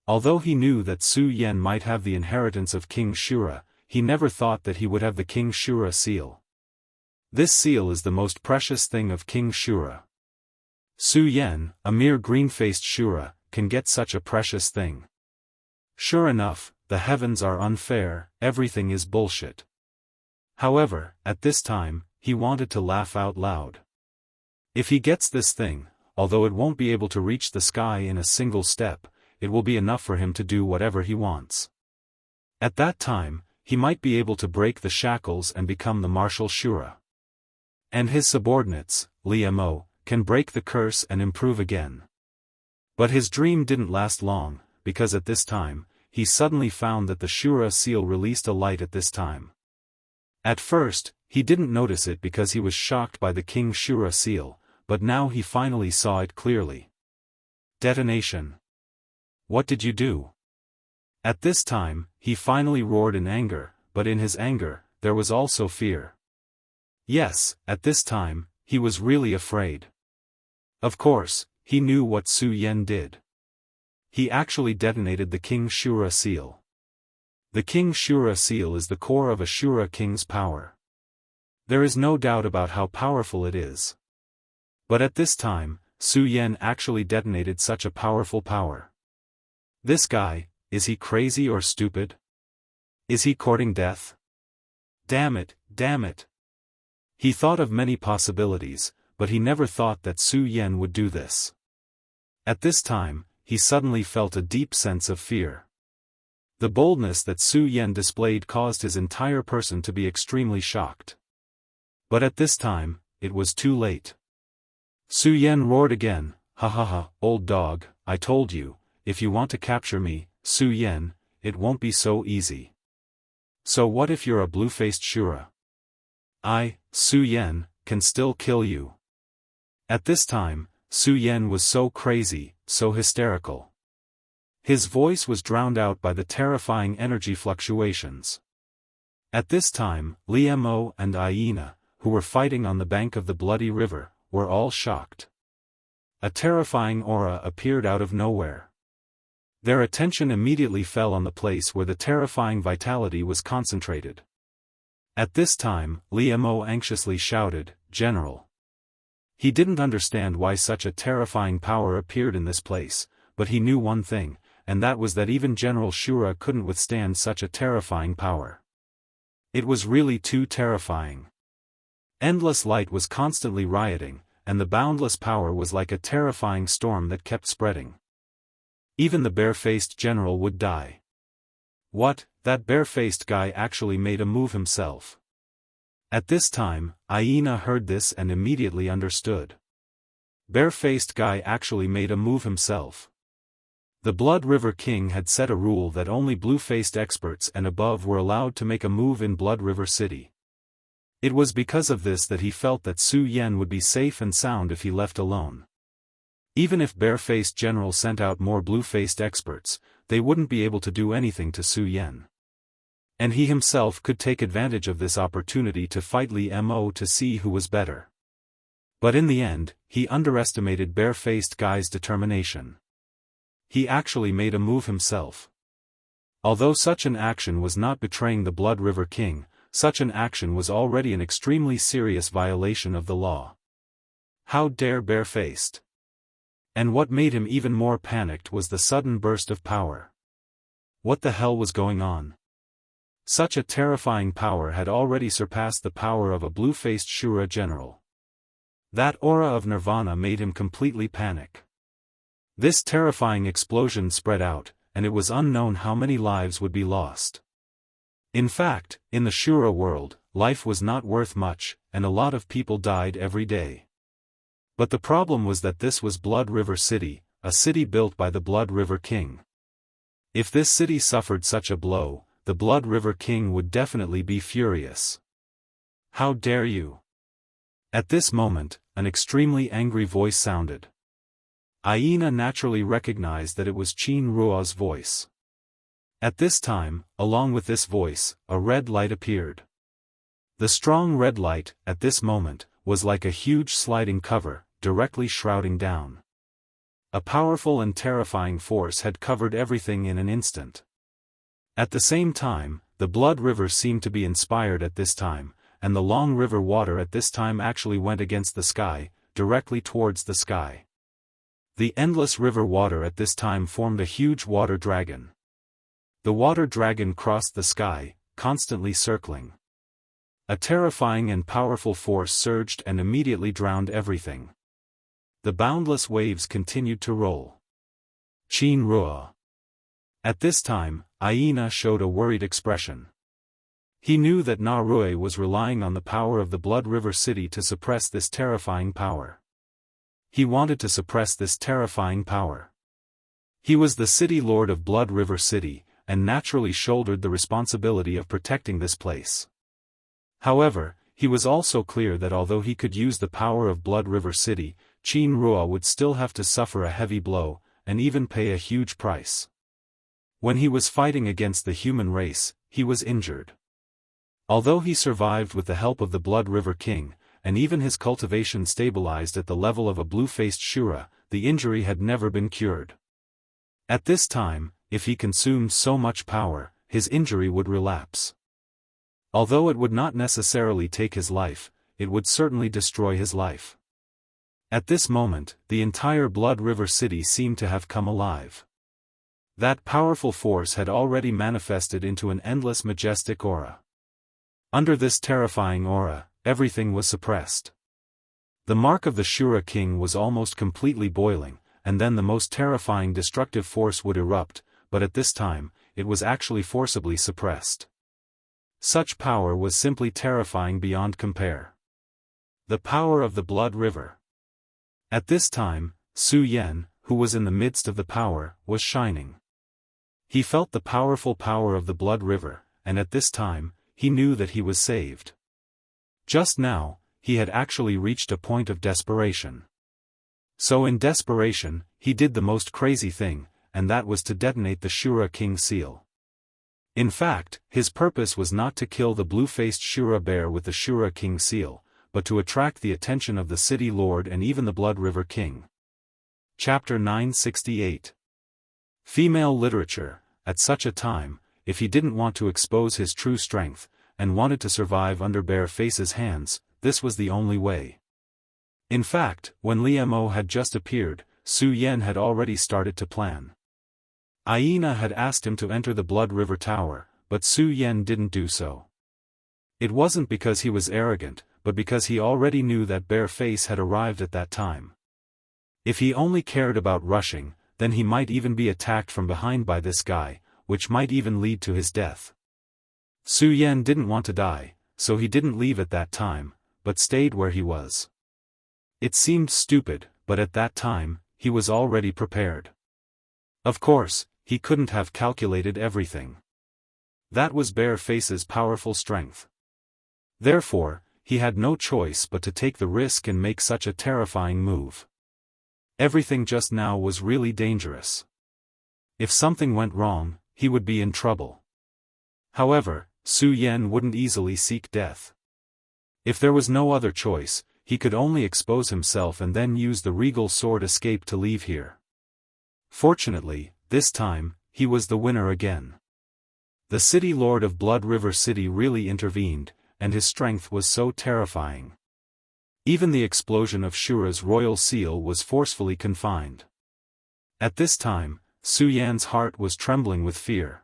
[SPEAKER 1] Although he knew that Su Yan might have the inheritance of King Shura, he never thought that he would have the King Shura seal. This seal is the most precious thing of King Shura. Su Yan, a mere green-faced Shura, can get such a precious thing. Sure enough, the heavens are unfair, everything is bullshit. However, at this time, he wanted to laugh out loud. If he gets this thing, although it won't be able to reach the sky in a single step, it will be enough for him to do whatever he wants. At that time, he might be able to break the shackles and become the martial Shura. And his subordinates, Li Mo, can break the curse and improve again. But his dream didn't last long, because at this time, he suddenly found that the Shura seal released a light at this time. At first, he didn't notice it because he was shocked by the King Shura seal, but now he finally saw it clearly. Detonation. What did you do? At this time, he finally roared in anger, but in his anger, there was also fear. Yes, at this time, he was really afraid. Of course, he knew what Su Yan did. He actually detonated the King Shura seal. The King Shura seal is the core of a Shura king's power. There is no doubt about how powerful it is. But at this time, Su Yan actually detonated such a powerful power. This guy, is he crazy or stupid? Is he courting death? Damn it, damn it. He thought of many possibilities, but he never thought that Su Yan would do this. At this time, he suddenly felt a deep sense of fear. The boldness that Su Yan displayed caused his entire person to be extremely shocked. But at this time, it was too late. Su Yan roared again, "Ha ha ha, old dog, I told you, if you want to capture me, Su Yan, it won't be so easy. So what if you're a blue-faced Shura? I, Su Yan, can still kill you. At this time, Su Yan was so crazy, so hysterical. His voice was drowned out by the terrifying energy fluctuations. At this time, Li Mo and Aina, who were fighting on the bank of the bloody river, were all shocked. A terrifying aura appeared out of nowhere. Their attention immediately fell on the place where the terrifying vitality was concentrated. At this time, Li Mo anxiously shouted, "General." He didn't understand why such a terrifying power appeared in this place, but he knew one thing, and that was that even General Shura couldn't withstand such a terrifying power. It was really too terrifying. Endless light was constantly rioting, and the boundless power was like a terrifying storm that kept spreading. Even the bare-faced general would die. What, that bare-faced guy actually made a move himself. At this time, Aina heard this and immediately understood. Bare-faced guy actually made a move himself. The Blood River King had set a rule that only blue-faced experts and above were allowed to make a move in Blood River City. It was because of this that he felt that Su Yan would be safe and sound if he left alone. Even if bare-faced general sent out more blue-faced experts, they wouldn't be able to do anything to Su Yan. And he himself could take advantage of this opportunity to fight Li Mo to see who was better. But in the end, he underestimated bare-faced guy's determination. He actually made a move himself. Although such an action was not betraying the Blood River King, such an action was already an extremely serious violation of the law. How dare bare-faced? And what made him even more panicked was the sudden burst of power. What the hell was going on? Such a terrifying power had already surpassed the power of a blue-faced Shura general. That aura of nirvana made him completely panic. This terrifying explosion spread out, and it was unknown how many lives would be lost. In fact, in the Shura world, life was not worth much, and a lot of people died every day. But the problem was that this was Blood River City, a city built by the Blood River King. If this city suffered such a blow, the Blood River King would definitely be furious. How dare you? At this moment, an extremely angry voice sounded. Aina naturally recognized that it was Qin Ruo's voice. At this time, along with this voice, a red light appeared. The strong red light, at this moment, was like a huge sliding cover, directly shrouding down. A powerful and terrifying force had covered everything in an instant. At the same time, the Blood River seemed to be inspired at this time, and the long river water at this time actually went against the sky, directly towards the sky. The endless river water at this time formed a huge water dragon. The water dragon crossed the sky, constantly circling. A terrifying and powerful force surged and immediately drowned everything. The boundless waves continued to roll. Qin Ruo. At this time, Aina showed a worried expression. He knew that Na Rui was relying on the power of the Blood River City to suppress this terrifying power. He wanted to suppress this terrifying power. He was the city lord of Blood River City, and naturally shouldered the responsibility of protecting this place. However, he was also clear that although he could use the power of Blood River City, Qin Ruo would still have to suffer a heavy blow, and even pay a huge price. When he was fighting against the human race, he was injured. Although he survived with the help of the Blood River King, and even his cultivation stabilized at the level of a blue-faced Shura, the injury had never been cured. At this time, if he consumed so much power, his injury would relapse. Although it would not necessarily take his life, it would certainly destroy his life. At this moment, the entire Blood River City seemed to have come alive. That powerful force had already manifested into an endless majestic aura. Under this terrifying aura, everything was suppressed. The mark of the Shura King was almost completely boiling, and then the most terrifying destructive force would erupt, but at this time, it was actually forcibly suppressed. Such power was simply terrifying beyond compare. The power of the Blood River. At this time, Su Yan, who was in the midst of the power, was shining. He felt the powerful power of the blood river, and at this time, he knew that he was saved. Just now, he had actually reached a point of desperation. So in desperation, he did the most crazy thing, and that was to detonate the Shura King seal. In fact, his purpose was not to kill the blue-faced Shura bear with the Shura King seal, but to attract the attention of the city lord and even the Blood River King. Chapter 968. Female literature. At such a time, if he didn't want to expose his true strength, and wanted to survive under Bear Face's hands, this was the only way. In fact, when Li Mo had just appeared, Su Yan had already started to plan. Aina had asked him to enter the Blood River Tower, but Su Yan didn't do so. It wasn't because he was arrogant, but because he already knew that Bear Face had arrived at that time. If he only cared about rushing, then he might even be attacked from behind by this guy, which might even lead to his death. Su Yan didn't want to die, so he didn't leave at that time, but stayed where he was. It seemed stupid, but at that time, he was already prepared. Of course, he couldn't have calculated everything. That was Bear Face's powerful strength. Therefore, he had no choice but to take the risk and make such a terrifying move. Everything just now was really dangerous. If something went wrong, he would be in trouble. However, Su Yan wouldn't easily seek death. If there was no other choice, he could only expose himself and then use the regal sword escape to leave here. Fortunately, this time, he was the winner again. The city lord of Blood River City really intervened, and his strength was so terrifying. Even the explosion of Shura's royal seal was forcefully confined. At this time, Su Yan's heart was trembling with fear.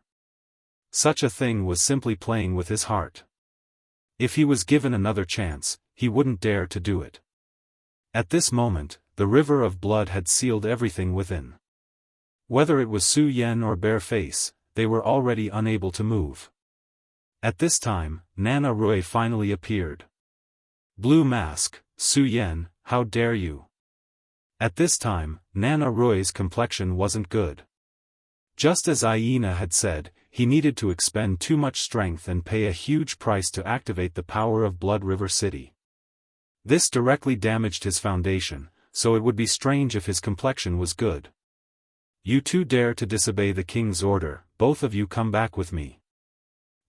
[SPEAKER 1] Such a thing was simply playing with his heart. If he was given another chance, he wouldn't dare to do it. At this moment, the river of blood had sealed everything within. Whether it was Su Yan or Bear Face, they were already unable to move. At this time, Nana Rui finally appeared. Blue Mask, Su Yan, how dare you? At this time, Nana Rui's complexion wasn't good. Just as Aina had said, he needed to expend too much strength and pay a huge price to activate the power of Blood River City. This directly damaged his foundation, so it would be strange if his complexion was good. You two dare to disobey the king's order, both of you come back with me.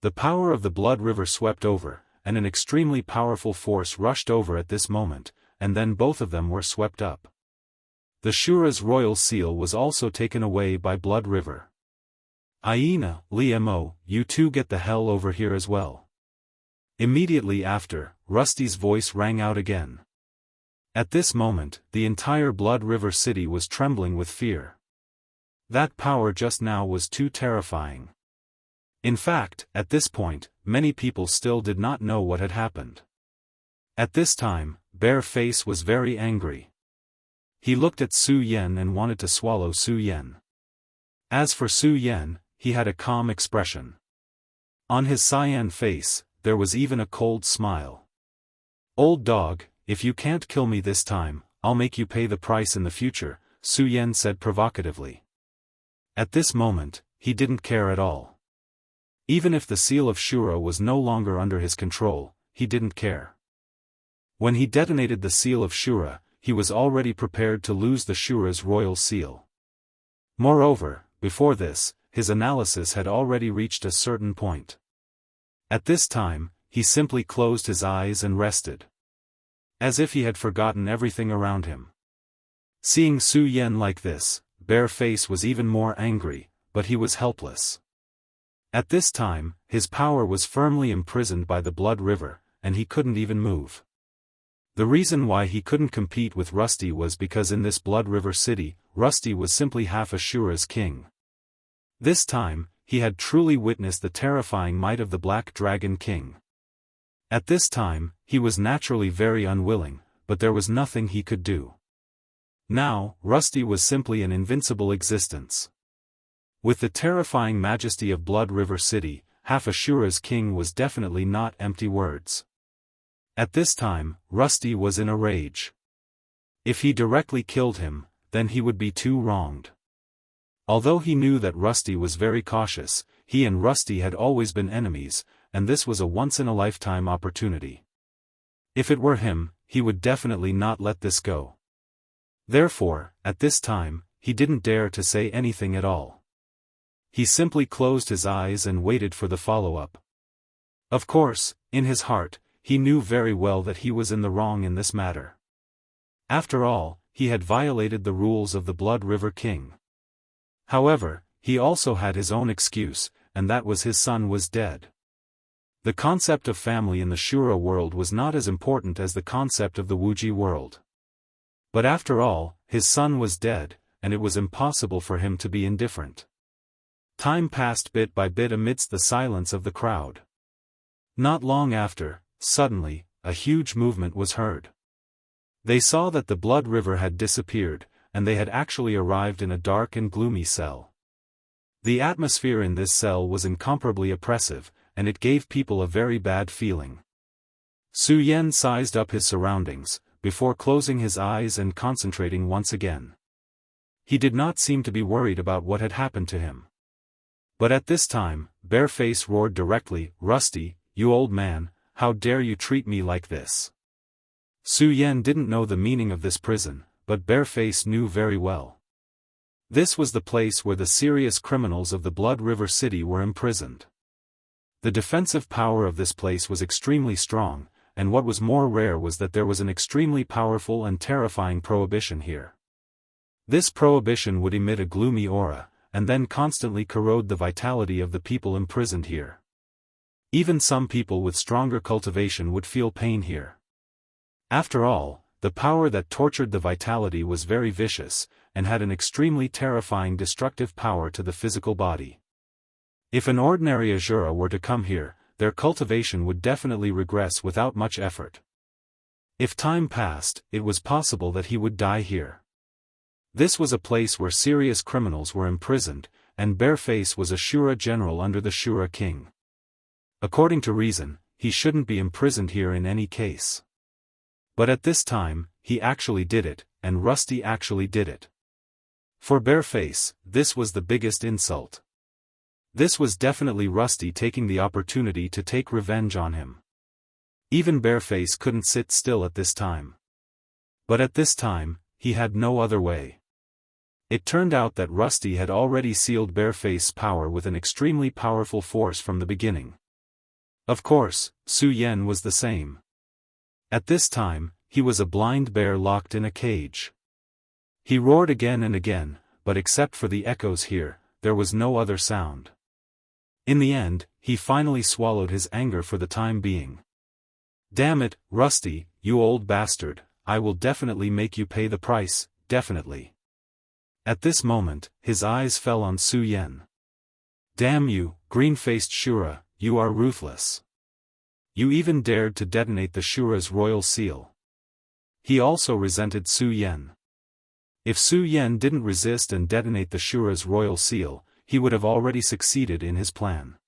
[SPEAKER 1] The power of the Blood River swept over, and an extremely powerful force rushed over at this moment, and then both of them were swept up. The Shura's royal seal was also taken away by Blood River. Aina, Li Mo, you two get the hell over here as well. Immediately after, Rusty's voice rang out again. At this moment, the entire Blood River City was trembling with fear. That power just now was too terrifying. In fact, at this point, many people still did not know what had happened. At this time, Bear Face was very angry. He looked at Su Yan and wanted to swallow Su Yan. As for Su Yan, he had a calm expression. On his cyan face, there was even a cold smile. Old dog, if you can't kill me this time, I'll make you pay the price in the future, Su Yan said provocatively. At this moment, he didn't care at all. Even if the seal of Shura was no longer under his control, he didn't care. When he detonated the seal of Shura, he was already prepared to lose the Shura's royal seal. Moreover, before this, his analysis had already reached a certain point. At this time, he simply closed his eyes and rested. As if he had forgotten everything around him. Seeing Su Yan like this, Bear Face was even more angry, but he was helpless. At this time, his power was firmly imprisoned by the Blood River, and he couldn't even move. The reason why he couldn't compete with Rusty was because in this Blood River City, Rusty was simply half Ashura's king. This time, he had truly witnessed the terrifying might of the Black Dragon King. At this time, he was naturally very unwilling, but there was nothing he could do. Now, Rusty was simply an invincible existence. With the terrifying majesty of Blood River City, half Ashura's king was definitely not empty words. At this time, Rusty was in a rage. If he directly killed him, then he would be too wronged. Although he knew that Rusty was very cautious, he and Rusty had always been enemies, and this was a once-in-a-lifetime opportunity. If it were him, he would definitely not let this go. Therefore, at this time, he didn't dare to say anything at all. He simply closed his eyes and waited for the follow-up. Of course, in his heart, he knew very well that he was in the wrong in this matter. After all, he had violated the rules of the Blood River King. However, he also had his own excuse, and that was his son was dead. The concept of family in the Shura world was not as important as the concept of the Wuji world. But after all, his son was dead, and it was impossible for him to be indifferent. Time passed bit by bit amidst the silence of the crowd. Not long after, suddenly, a huge movement was heard. They saw that the Blood River had disappeared, and they had actually arrived in a dark and gloomy cell. The atmosphere in this cell was incomparably oppressive, and it gave people a very bad feeling. Su Yan sized up his surroundings, before closing his eyes and concentrating once again. He did not seem to be worried about what had happened to him. But at this time, Bareface roared directly, "Rusty, you old man, how dare you treat me like this?" Su Yan didn't know the meaning of this prison, but Bareface knew very well. This was the place where the serious criminals of the Blood River City were imprisoned. The defensive power of this place was extremely strong, and what was more rare was that there was an extremely powerful and terrifying prohibition here. This prohibition would emit a gloomy aura, and then constantly corrode the vitality of the people imprisoned here. Even some people with stronger cultivation would feel pain here. After all, the power that tortured the vitality was very vicious, and had an extremely terrifying destructive power to the physical body. If an ordinary Azura were to come here, their cultivation would definitely regress without much effort. If time passed, it was possible that he would die here. This was a place where serious criminals were imprisoned, and Bareface was a Shura general under the Shura king. According to reason, he shouldn't be imprisoned here in any case. But at this time, he actually did it, and Rusty actually did it. For Bareface, this was the biggest insult. This was definitely Rusty taking the opportunity to take revenge on him. Even Bareface couldn't sit still at this time. But at this time, he had no other way. It turned out that Rusty had already sealed Bareface's power with an extremely powerful force from the beginning. Of course, Su Yan was the same. At this time, he was a blind bear locked in a cage. He roared again and again, but except for the echoes here, there was no other sound. In the end, he finally swallowed his anger for the time being. "Damn it, Rusty, you old bastard, I will definitely make you pay the price, definitely." At this moment, his eyes fell on Su Yan. "Damn you, green-faced Shura, you are ruthless. You even dared to detonate the Shura's royal seal." He also resented Su Yan. If Su Yan didn't resist and detonate the Shura's royal seal, he would have already succeeded in his plan.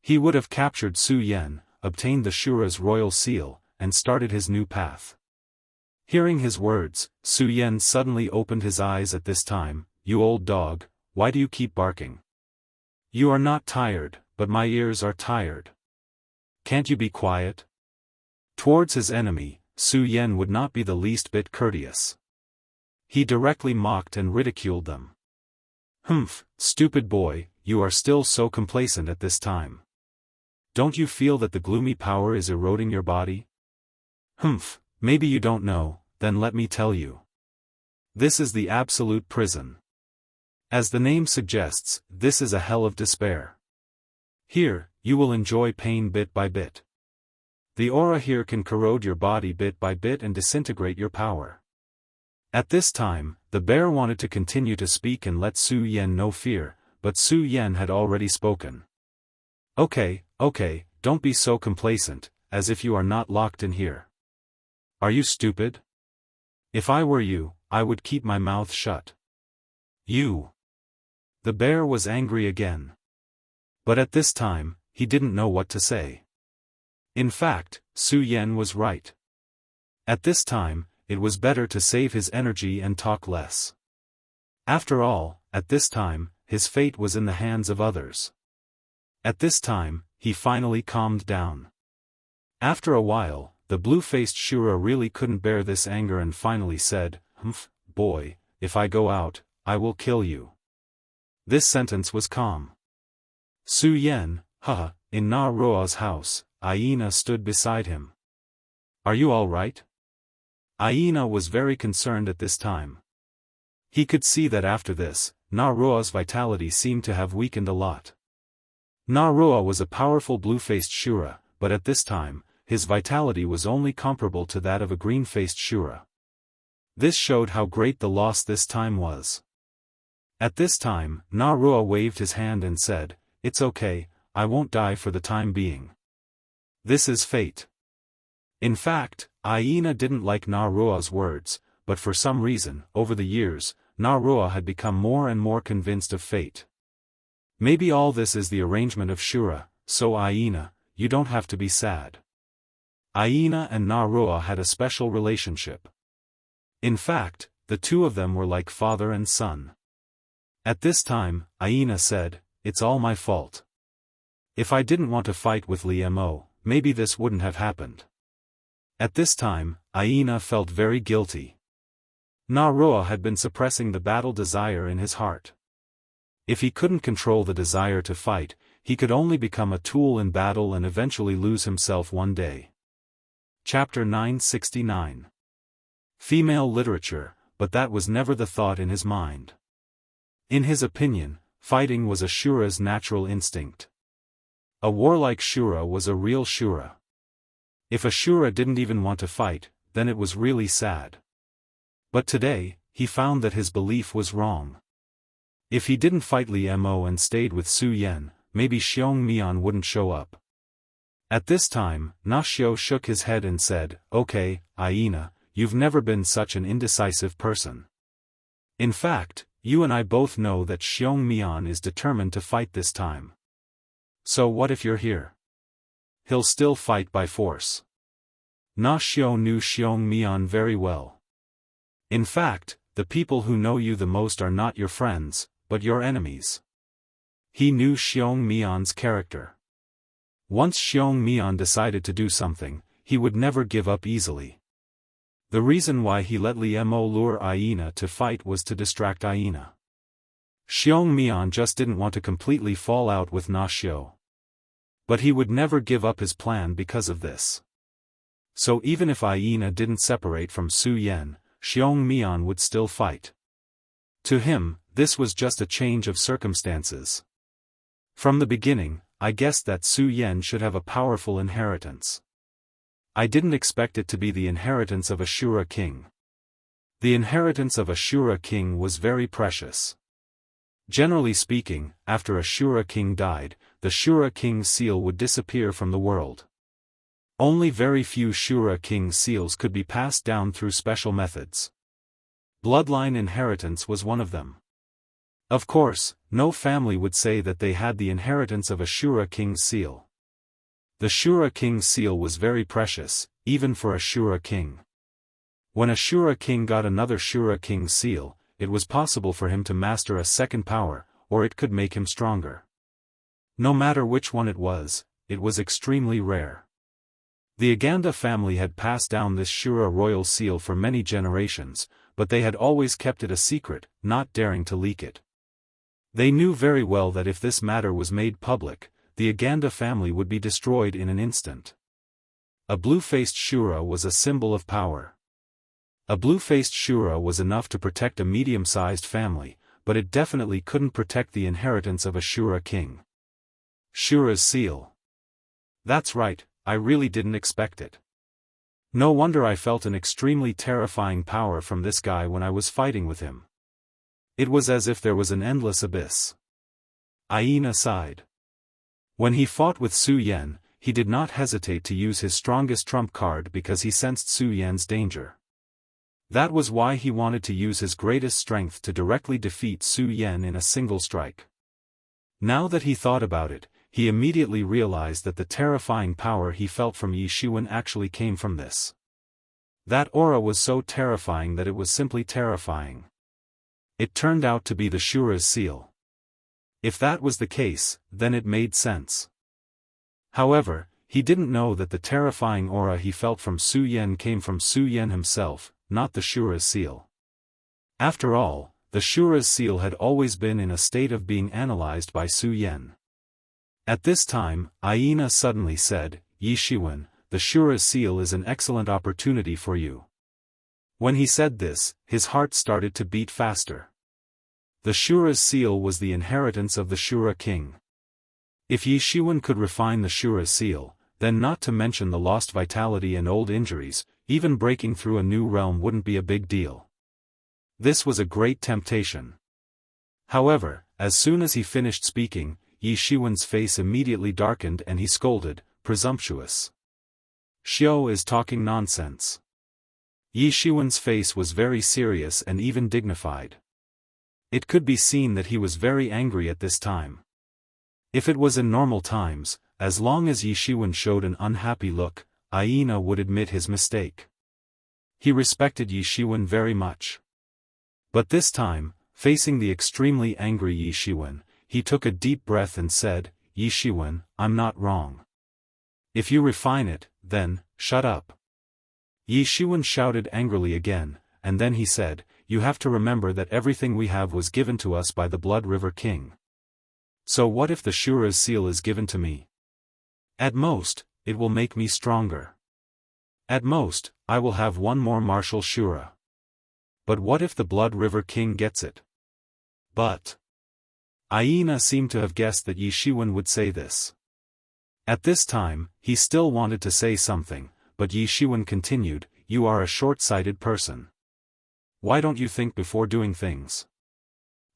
[SPEAKER 1] He would have captured Su Yan, obtained the Shura's royal seal, and started his new path. Hearing his words, Su Yan suddenly opened his eyes at this time. "You old dog, why do you keep barking? You are not tired, but my ears are tired. Can't you be quiet?" Towards his enemy, Su Yan would not be the least bit courteous. He directly mocked and ridiculed them. "Humph, stupid boy, you are still so complacent at this time. Don't you feel that the gloomy power is eroding your body? Humph, maybe you don't know, then let me tell you. This is the absolute prison. As the name suggests, this is a hell of despair. Here, you will enjoy pain bit by bit. The aura here can corrode your body bit by bit and disintegrate your power." At this time, the bear wanted to continue to speak and let Su Yan know fear, but Su Yan had already spoken. Okay, don't be so complacent, as if you are not locked in here. Are you stupid? If I were you, I would keep my mouth shut. You." The bear was angry again. But at this time, he didn't know what to say. In fact, Su Yan was right. At this time, it was better to save his energy and talk less. After all, at this time, his fate was in the hands of others. At this time, he finally calmed down. After a while, the blue-faced Shura really couldn't bear this anger and finally said, "Humph, boy, if I go out, I will kill you." This sentence was calm. Su Yen, in Na Roa's house, Aina stood beside him. "Are you all right?" Aina was very concerned at this time. He could see that after this, Na Roa's vitality seemed to have weakened a lot. Na Roa was a powerful blue-faced Shura, but at this time, his vitality was only comparable to that of a green-faced Shura. This showed how great the loss this time was. At this time, Na Roa waved his hand and said, "It's okay, I won't die for the time being. This is fate." In fact, Aina didn't like Na Roa's words, but for some reason, over the years, Na Roa had become more and more convinced of fate. "Maybe all this is the arrangement of Shura, so Aina, you don't have to be sad." Aina and Na Roa had a special relationship. In fact, the two of them were like father and son. At this time, Aina said, "It's all my fault. If I didn't want to fight with Li Mo, maybe this wouldn't have happened." At this time, Aina felt very guilty. Na Roa had been suppressing the battle desire in his heart. If he couldn't control the desire to fight, he could only become a tool in battle and eventually lose himself one day. Chapter 969. Female literature, but that was never the thought in his mind. In his opinion, fighting was a Shura's natural instinct. A warlike Shura was a real Shura. If a Shura didn't even want to fight, then it was really sad. But today, he found that his belief was wrong. If he didn't fight Li Mo and stayed with Su Yen, maybe Xiong Mian wouldn't show up. At this time, Na Xiao shook his head and said, "Okay, Aina, you've never been such an indecisive person. In fact, you and I both know that Xiong Mian is determined to fight this time. So what if you're here? He'll still fight by force." Na Xiao knew Xiong Mian very well. In fact, the people who know you the most are not your friends, but your enemies. He knew Xiong Mian's character. Once Xiong Mian decided to do something, he would never give up easily. The reason why he let Li Mo lure Aina to fight was to distract Aina. Xiong Mian just didn't want to completely fall out with Na Xiao. But he would never give up his plan because of this. So even if Aina didn't separate from Su Yen, Xiong Mian would still fight. To him, this was just a change of circumstances. From the beginning, I guessed that Su Yen should have a powerful inheritance. I didn't expect it to be the inheritance of a Shura king. The inheritance of a Shura king was very precious. Generally speaking, after a Shura king died, the Shura king's seal would disappear from the world. Only very few Shura king seals could be passed down through special methods. Bloodline inheritance was one of them. Of course, no family would say that they had the inheritance of a Shura king's seal. The Shura king's seal was very precious, even for a Shura king. When a Shura king got another Shura king's seal, it was possible for him to master a second power, or it could make him stronger. No matter which one it was extremely rare. The Aganda family had passed down this Shura royal seal for many generations, but they had always kept it a secret, not daring to leak it. They knew very well that if this matter was made public, the Aganda family would be destroyed in an instant. A blue-faced Shura was a symbol of power. A blue-faced Shura was enough to protect a medium-sized family, but it definitely couldn't protect the inheritance of a Shura king. Shura's seal. That's right, I really didn't expect it. No wonder I felt an extremely terrifying power from this guy when I was fighting with him. It was as if there was an endless abyss. Aina sighed. When he fought with Su Yen, he did not hesitate to use his strongest trump card because he sensed Su Yen's danger. That was why he wanted to use his greatest strength to directly defeat Su Yen in a single strike. Now that he thought about it, he immediately realized that the terrifying power he felt from Yi Xuan actually came from this. That aura was so terrifying that it was simply terrifying. It turned out to be the Shura's seal. If that was the case, then it made sense. However, he didn't know that the terrifying aura he felt from Su Yan came from Su Yan himself, not the Shura's seal. After all, the Shura's seal had always been in a state of being analyzed by Su Yan. At this time, Aina suddenly said, "Yi Shiwen, the Shura's seal is an excellent opportunity for you." When he said this, his heart started to beat faster. The Shura's seal was the inheritance of the Shura king. If Yi Shiwen could refine the Shura's seal, then not to mention the lost vitality and old injuries, even breaking through a new realm wouldn't be a big deal. This was a great temptation. However, as soon as he finished speaking, Yi Shiwen's face immediately darkened and he scolded, "Presumptuous. Xiao is talking nonsense." Yi Shiwen's face was very serious and even dignified. It could be seen that he was very angry at this time. If it was in normal times, as long as Yi Shiwen showed an unhappy look, Aina would admit his mistake. He respected Yi Shiwen very much. But this time, facing the extremely angry Yi Shiwen, he took a deep breath and said, "Yi Shiwen, I'm not wrong. If you refine it, then, shut up." Yi Shiwen shouted angrily again, and then he said, "You have to remember that everything we have was given to us by the Blood River King. So what if the Shura's seal is given to me? At most, it will make me stronger. At most, I will have one more martial Shura. But what if the Blood River King gets it?" But Aina seemed to have guessed that Yi Shiwen would say this. At this time, he still wanted to say something, but Yi Shiwen continued, "You are a short-sighted person. Why don't you think before doing things?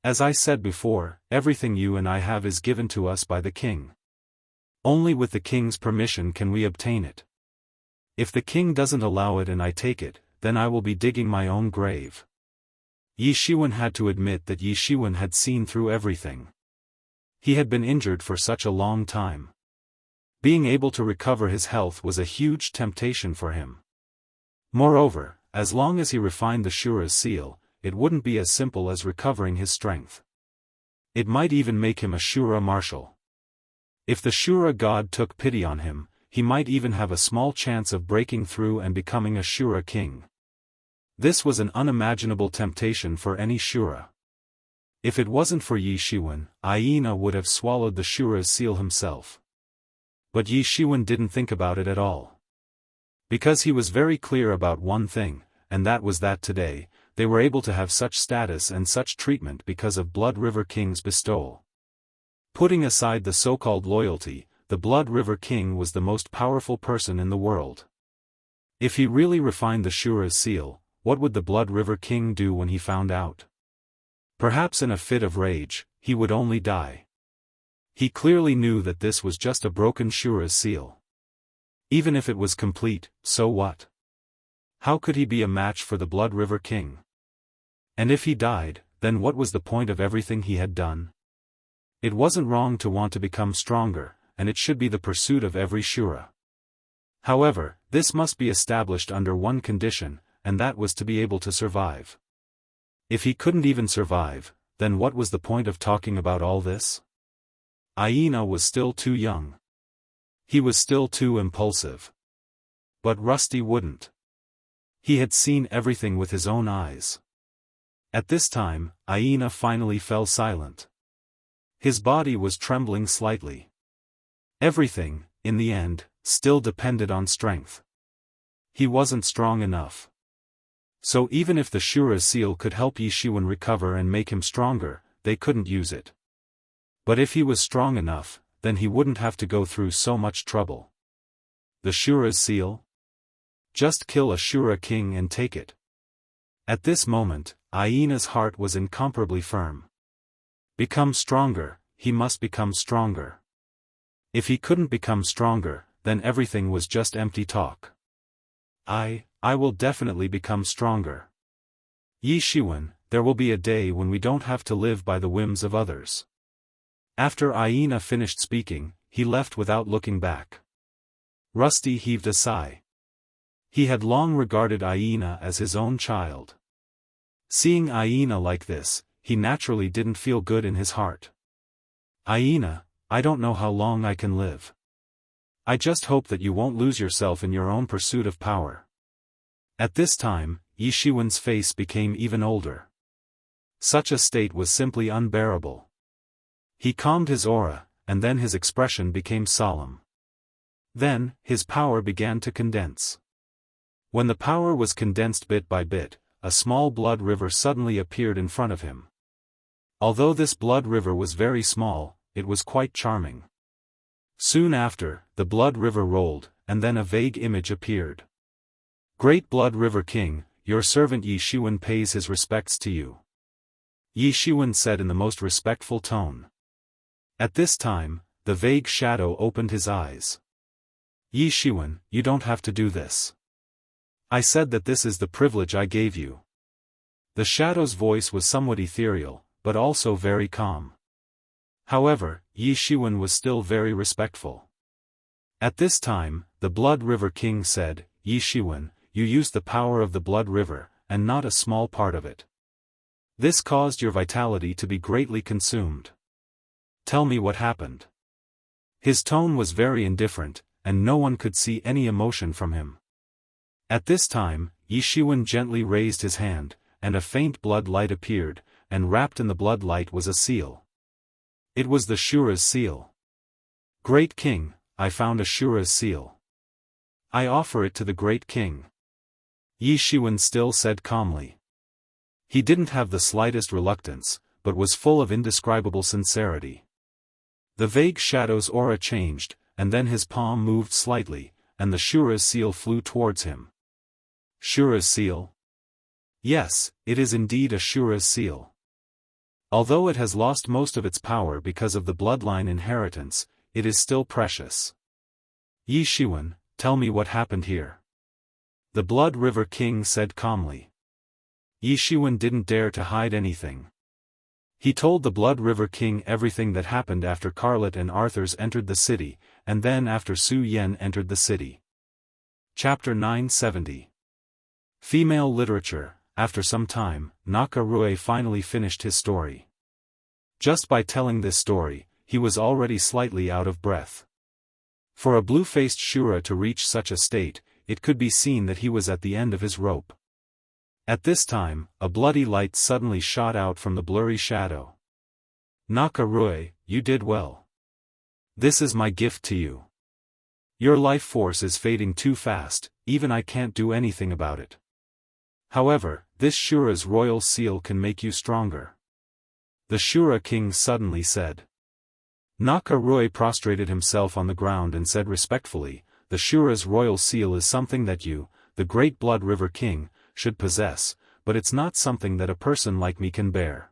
[SPEAKER 1] As I said before, everything you and I have is given to us by the king. Only with the king's permission can we obtain it. If the king doesn't allow it and I take it, then I will be digging my own grave." Yi Shiwen had to admit that Yi Shiwen had seen through everything. He had been injured for such a long time. Being able to recover his health was a huge temptation for him. Moreover, as long as he refined the Shura's seal, it wouldn't be as simple as recovering his strength. It might even make him a Shura marshal. If the Shura god took pity on him, he might even have a small chance of breaking through and becoming a Shura king. This was an unimaginable temptation for any Shura. If it wasn't for Yi Shiwen, Aina would have swallowed the Shura's seal himself. But Yi Shiwen didn't think about it at all. Because he was very clear about one thing, and that was that today, they were able to have such status and such treatment because of Blood River King's bestowal. Putting aside the so-called loyalty, the Blood River King was the most powerful person in the world. If he really refined the Shura's seal, what would the Blood River King do when he found out? Perhaps in a fit of rage, he would only die. He clearly knew that this was just a broken Shura's seal. Even if it was complete, so what? How could he be a match for the Blood River King? And if he died, then what was the point of everything he had done? It wasn't wrong to want to become stronger, and it should be the pursuit of every Shura. However, this must be established under one condition, and that was to be able to survive. If he couldn't even survive, then what was the point of talking about all this? Aina was still too young. He was still too impulsive. But Rusty wouldn't. He had seen everything with his own eyes. At this time, Aina finally fell silent. His body was trembling slightly. Everything, in the end, still depended on strength. He wasn't strong enough. So even if the Shura's seal could help Yi Shiwen recover and make him stronger, they couldn't use it. But if he was strong enough, then he wouldn't have to go through so much trouble. The Shura's seal? Just kill a Shura king and take it. At this moment, Aina's heart was incomparably firm. Become stronger, he must become stronger. If he couldn't become stronger, then everything was just empty talk. I will definitely become stronger. Yi Shiwen, there will be a day when we don't have to live by the whims of others. After Aina finished speaking, he left without looking back. Rusty heaved a sigh. He had long regarded Aina as his own child. Seeing Aina like this, he naturally didn't feel good in his heart. Aina, I don't know how long I can live. I just hope that you won't lose yourself in your own pursuit of power. At this time, Yi Shiwen's face became even older. Such a state was simply unbearable. He calmed his aura, and then his expression became solemn. Then, his power began to condense. When the power was condensed bit by bit, a small blood river suddenly appeared in front of him. Although this blood river was very small, it was quite charming. Soon after, the blood river rolled, and then a vague image appeared. Great Blood River King, your servant Yi Shiwen pays his respects to you. Yi Shiwen said in the most respectful tone. At this time, the vague shadow opened his eyes. Yi Shiwen, you don't have to do this. I said that this is the privilege I gave you. The shadow's voice was somewhat ethereal, but also very calm. However, Yi Shiwen was still very respectful. At this time, the Blood River King said, Yi Shiwen, you used the power of the Blood River, and not a small part of it. This caused your vitality to be greatly consumed. Tell me what happened. His tone was very indifferent, and no one could see any emotion from him. At this time, Yi Shiwen gently raised his hand, and a faint blood light appeared, and wrapped in the blood light was a seal. It was the Shura's seal. Great King, I found a Shura's seal. I offer it to the Great King. Yi Shiwen still said calmly. He didn't have the slightest reluctance, but was full of indescribable sincerity. The vague shadow's aura changed, and then his palm moved slightly, and the Shura's seal flew towards him. Shura's seal? Yes, it is indeed a Shura's seal. Although it has lost most of its power because of the bloodline inheritance, it is still precious. Yi Shiwen, tell me what happened here. The Blood River King said calmly. Yi Shiwen didn't dare to hide anything. He told the Blood River King everything that happened after Carlet and Arthurs entered the city, and then after Su Yan entered the city. Chapter 970. Female Literature. After some time, Naka Rue finally finished his story. Just by telling this story, he was already slightly out of breath. For a blue-faced Shura to reach such a state, it could be seen that he was at the end of his rope. At this time, a bloody light suddenly shot out from the blurry shadow. Naka Rue, you did well. This is my gift to you. Your life force is fading too fast, even I can't do anything about it. However, this Shura's royal seal can make you stronger. The Shura King suddenly said. Naka Rue prostrated himself on the ground and said respectfully, the Shura's royal seal is something that you, the Great Blood River King, should possess, but it's not something that a person like me can bear.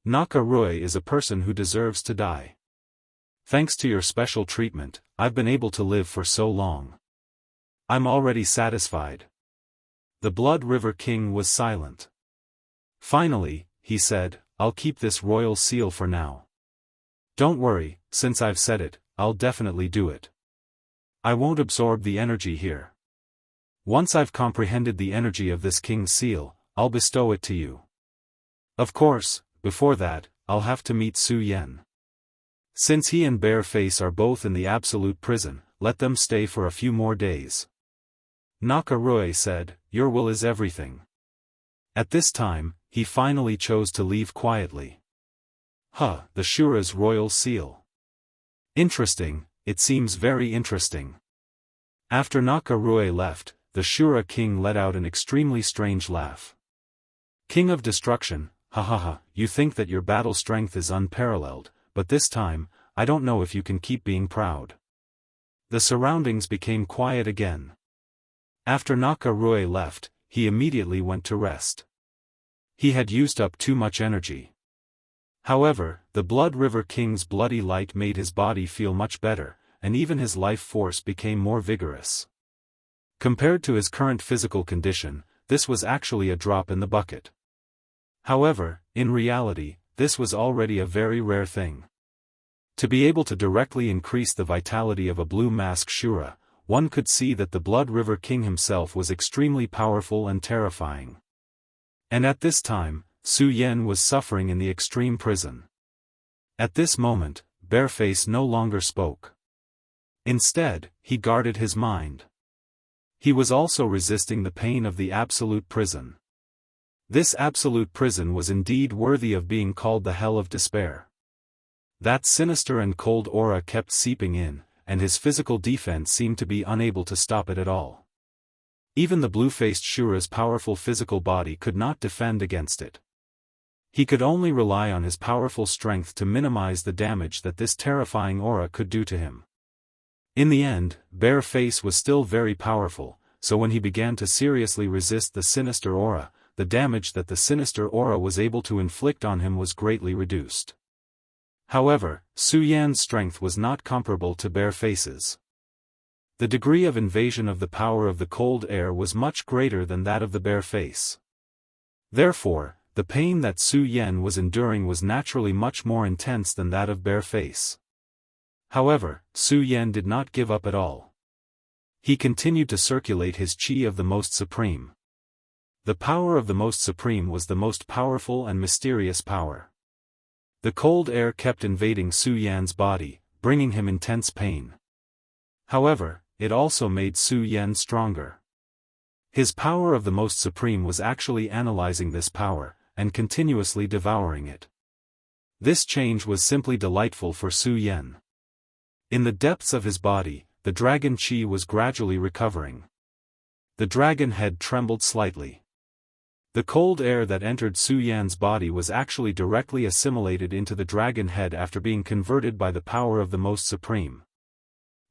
[SPEAKER 1] Naka Rue is a person who deserves to die. Thanks to your special treatment, I've been able to live for so long. I'm already satisfied. The Blood River King was silent. Finally, he said, I'll keep this royal seal for now. Don't worry, since I've said it, I'll definitely do it. I won't absorb the energy here. Once I've comprehended the energy of this king's seal, I'll bestow it to you. Of course, before that, I'll have to meet Su Yan. Since he and Bareface are both in the absolute prison, let them stay for a few more days. Naka Rue said, your will is everything. At this time, he finally chose to leave quietly. The Shura's royal seal. Interesting, it seems very interesting. After Naka Rue left, the Shura King let out an extremely strange laugh. King of Destruction, you think that your battle strength is unparalleled, but this time, I don't know if you can keep being proud. The surroundings became quiet again. After Naka Rue left, he immediately went to rest. He had used up too much energy. However, the Blood River King's bloody light made his body feel much better, and even his life force became more vigorous. Compared to his current physical condition, this was actually a drop in the bucket. However, in reality, this was already a very rare thing. To be able to directly increase the vitality of a blue mask Shura, one could see that the Blood River King himself was extremely powerful and terrifying. And at this time, Su Yan was suffering in the extreme prison. At this moment, Bareface no longer spoke. Instead, he guarded his mind. He was also resisting the pain of the absolute prison. This absolute prison was indeed worthy of being called the Hell of Despair. That sinister and cold aura kept seeping in, and his physical defense seemed to be unable to stop it at all. Even the blue-faced Shura's powerful physical body could not defend against it. He could only rely on his powerful strength to minimize the damage that this terrifying aura could do to him. In the end, Bareface was still very powerful, so when he began to seriously resist the sinister aura, the damage that the sinister aura was able to inflict on him was greatly reduced. However, Su Yan's strength was not comparable to Bareface's. The degree of invasion of the power of the cold air was much greater than that of the Bareface. Therefore, the pain that Su Yan was enduring was naturally much more intense than that of Bareface. However, Su Yan did not give up at all. He continued to circulate his qi of the Most Supreme. The power of the Most Supreme was the most powerful and mysterious power. The cold air kept invading Su Yan's body, bringing him intense pain. However, it also made Su Yan stronger. His power of the Most Supreme was actually analyzing this power, and continuously devouring it. This change was simply delightful for Su Yan. In the depths of his body, the dragon qi was gradually recovering. The dragon head trembled slightly. The cold air that entered Su Yan's body was actually directly assimilated into the dragon head after being converted by the power of the Most Supreme.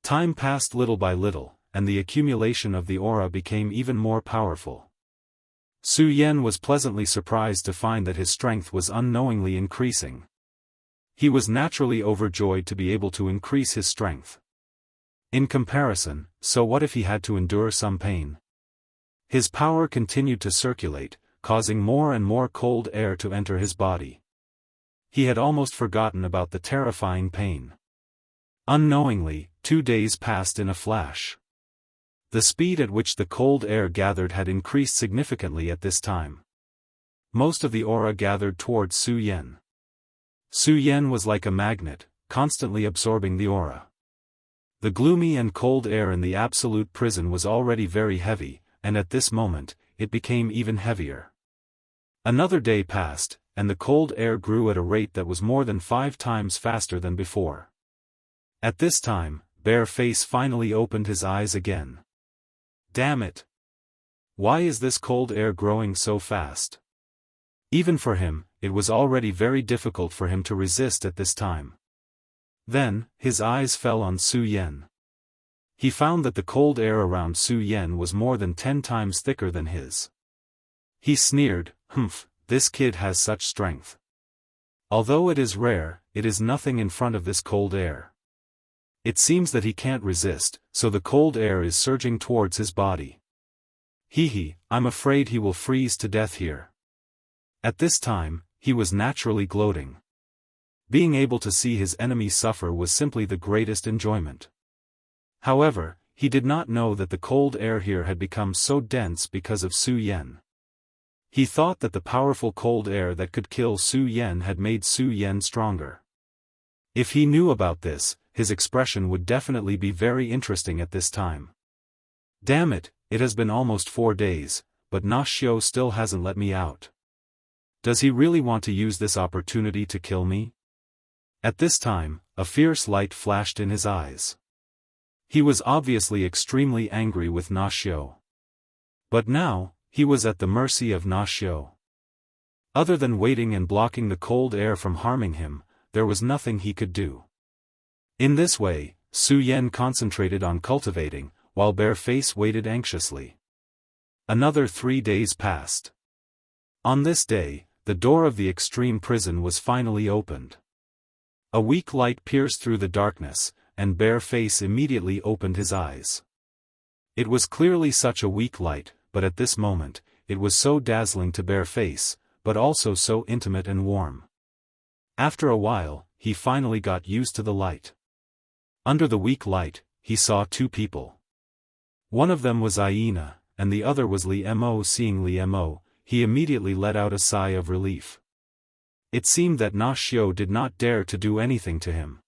[SPEAKER 1] Time passed little by little, and the accumulation of the aura became even more powerful. Su Yan was pleasantly surprised to find that his strength was unknowingly increasing. He was naturally overjoyed to be able to increase his strength. In comparison, so what if he had to endure some pain? His power continued to circulate, causing more and more cold air to enter his body. He had almost forgotten about the terrifying pain. Unknowingly, 2 days passed in a flash. The speed at which the cold air gathered had increased significantly at this time. Most of the aura gathered towards Su Yan. Su Yan was like a magnet, constantly absorbing the aura. The gloomy and cold air in the absolute prison was already very heavy, and at this moment, it became even heavier. Another day passed, and the cold air grew at a rate that was more than 5 times faster than before. At this time, Bareface finally opened his eyes again. Damn it! Why is this cold air growing so fast? Even for him, it was already very difficult for him to resist at this time. Then, his eyes fell on Su Yan. He found that the cold air around Su Yan was more than 10 times thicker than his. He sneered, "Humph, this kid has such strength. Although it is rare, it is nothing in front of this cold air. It seems that he can't resist, so the cold air is surging towards his body. I'm afraid he will freeze to death here." At this time, he was naturally gloating. Being able to see his enemy suffer was simply the greatest enjoyment. However, he did not know that the cold air here had become so dense because of Su Yan. He thought that the powerful cold air that could kill Su Yan had made Su Yan stronger. If he knew about this, his expression would definitely be very interesting at this time. Damn it, it has been almost 4 days, but Na Xiu still hasn't let me out. Does he really want to use this opportunity to kill me? At this time, a fierce light flashed in his eyes. He was obviously extremely angry with Na Xiu. But now, he was at the mercy of Na Xiu. Other than waiting and blocking the cold air from harming him, there was nothing he could do. In this way, Su Yan concentrated on cultivating, while Bareface waited anxiously. Another 3 days passed. On this day, the door of the extreme prison was finally opened. A weak light pierced through the darkness, and Bareface immediately opened his eyes. It was clearly such a weak light, but at this moment, it was so dazzling to Bareface, but also so intimate and warm. After a while, he finally got used to the light. Under the weak light, he saw 2 people. One of them was Aina, and the other was Li Mo. Seeing Li Mo, he immediately let out a sigh of relief. It seemed that Na Xiu did not dare to do anything to him.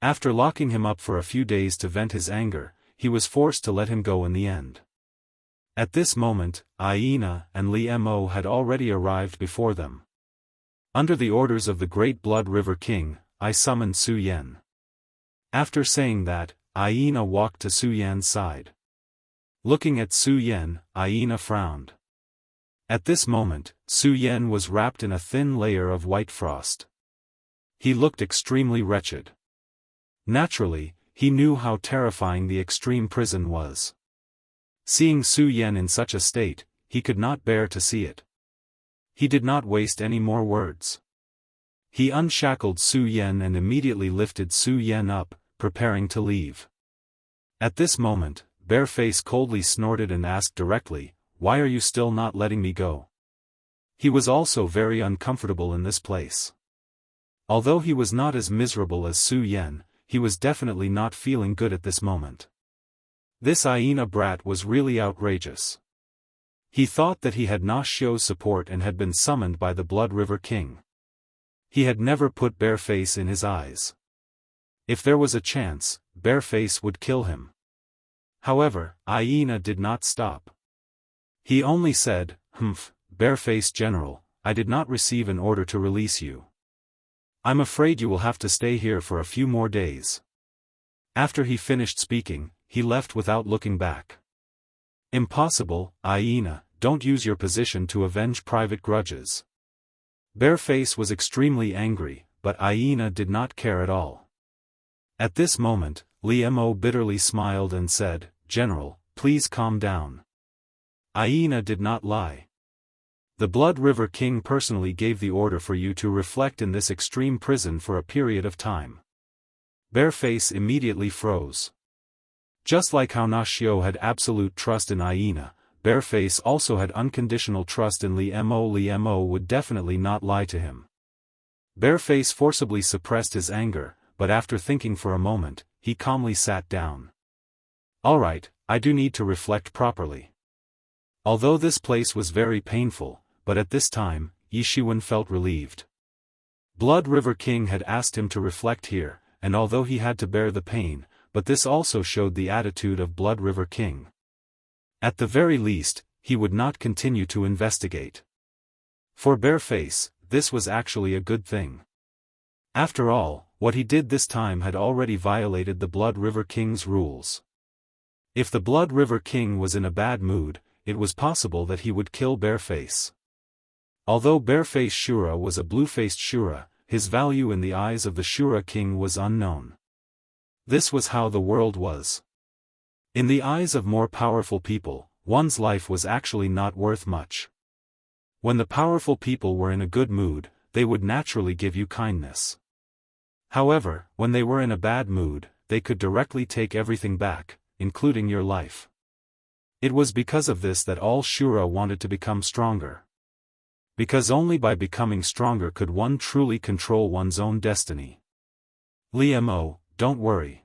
[SPEAKER 1] After locking him up for a few days to vent his anger, he was forced to let him go in the end. At this moment, Aina and Li Mo had already arrived before them. Under the orders of the great Blood River King, I summoned Su Yan. After saying that, Aina walked to Su Yan's side. Looking at Su Yan, Aina frowned. At this moment, Su Yan was wrapped in a thin layer of white frost. He looked extremely wretched. Naturally, he knew how terrifying the extreme prison was. Seeing Su Yan in such a state, he could not bear to see it. He did not waste any more words. He unshackled Su Yan and immediately lifted Su Yan up, preparing to leave. At this moment, Bareface coldly snorted and asked directly, "Why are you still not letting me go?" He was also very uncomfortable in this place. Although he was not as miserable as Su Yan, he was definitely not feeling good at this moment. This Aina brat was really outrageous. He thought that he had Na Xiu's support and had been summoned by the Blood River King. He had never put Bareface in his eyes. If there was a chance, Bareface would kill him. However, Aina did not stop. He only said, "Humph, Bareface General, I did not receive an order to release you. I'm afraid you will have to stay here for a few more days." After he finished speaking, he left without looking back. "Impossible, Aina, don't use your position to avenge private grudges." Bareface was extremely angry, but Aina did not care at all. At this moment, Li Mo bitterly smiled and said, "General, please calm down." Aina did not lie. The Blood River King personally gave the order for you to reflect in this extreme prison for a period of time. Bareface immediately froze. Just like how Na Xiu had absolute trust in Aina, Bareface also had unconditional trust in Li Mo. Li Mo would definitely not lie to him. Bareface forcibly suppressed his anger, but after thinking for a moment, he calmly sat down. "Alright, I do need to reflect properly." Although this place was very painful, but at this time, Yi Shiwen felt relieved. Blood River King had asked him to reflect here, and although he had to bear the pain, but this also showed the attitude of Blood River King. At the very least, he would not continue to investigate. For Bareface, this was actually a good thing. After all, what he did this time had already violated the Blood River King's rules. If the Blood River King was in a bad mood, it was possible that he would kill Bareface. Although Bareface Shura was a blue-faced Shura, his value in the eyes of the Shura King was unknown. This was how the world was. In the eyes of more powerful people, one's life was actually not worth much. When the powerful people were in a good mood, they would naturally give you kindness. However, when they were in a bad mood, they could directly take everything back, including your life. It was because of this that all Shura wanted to become stronger. Because only by becoming stronger could one truly control one's own destiny. Li Mo, don't worry.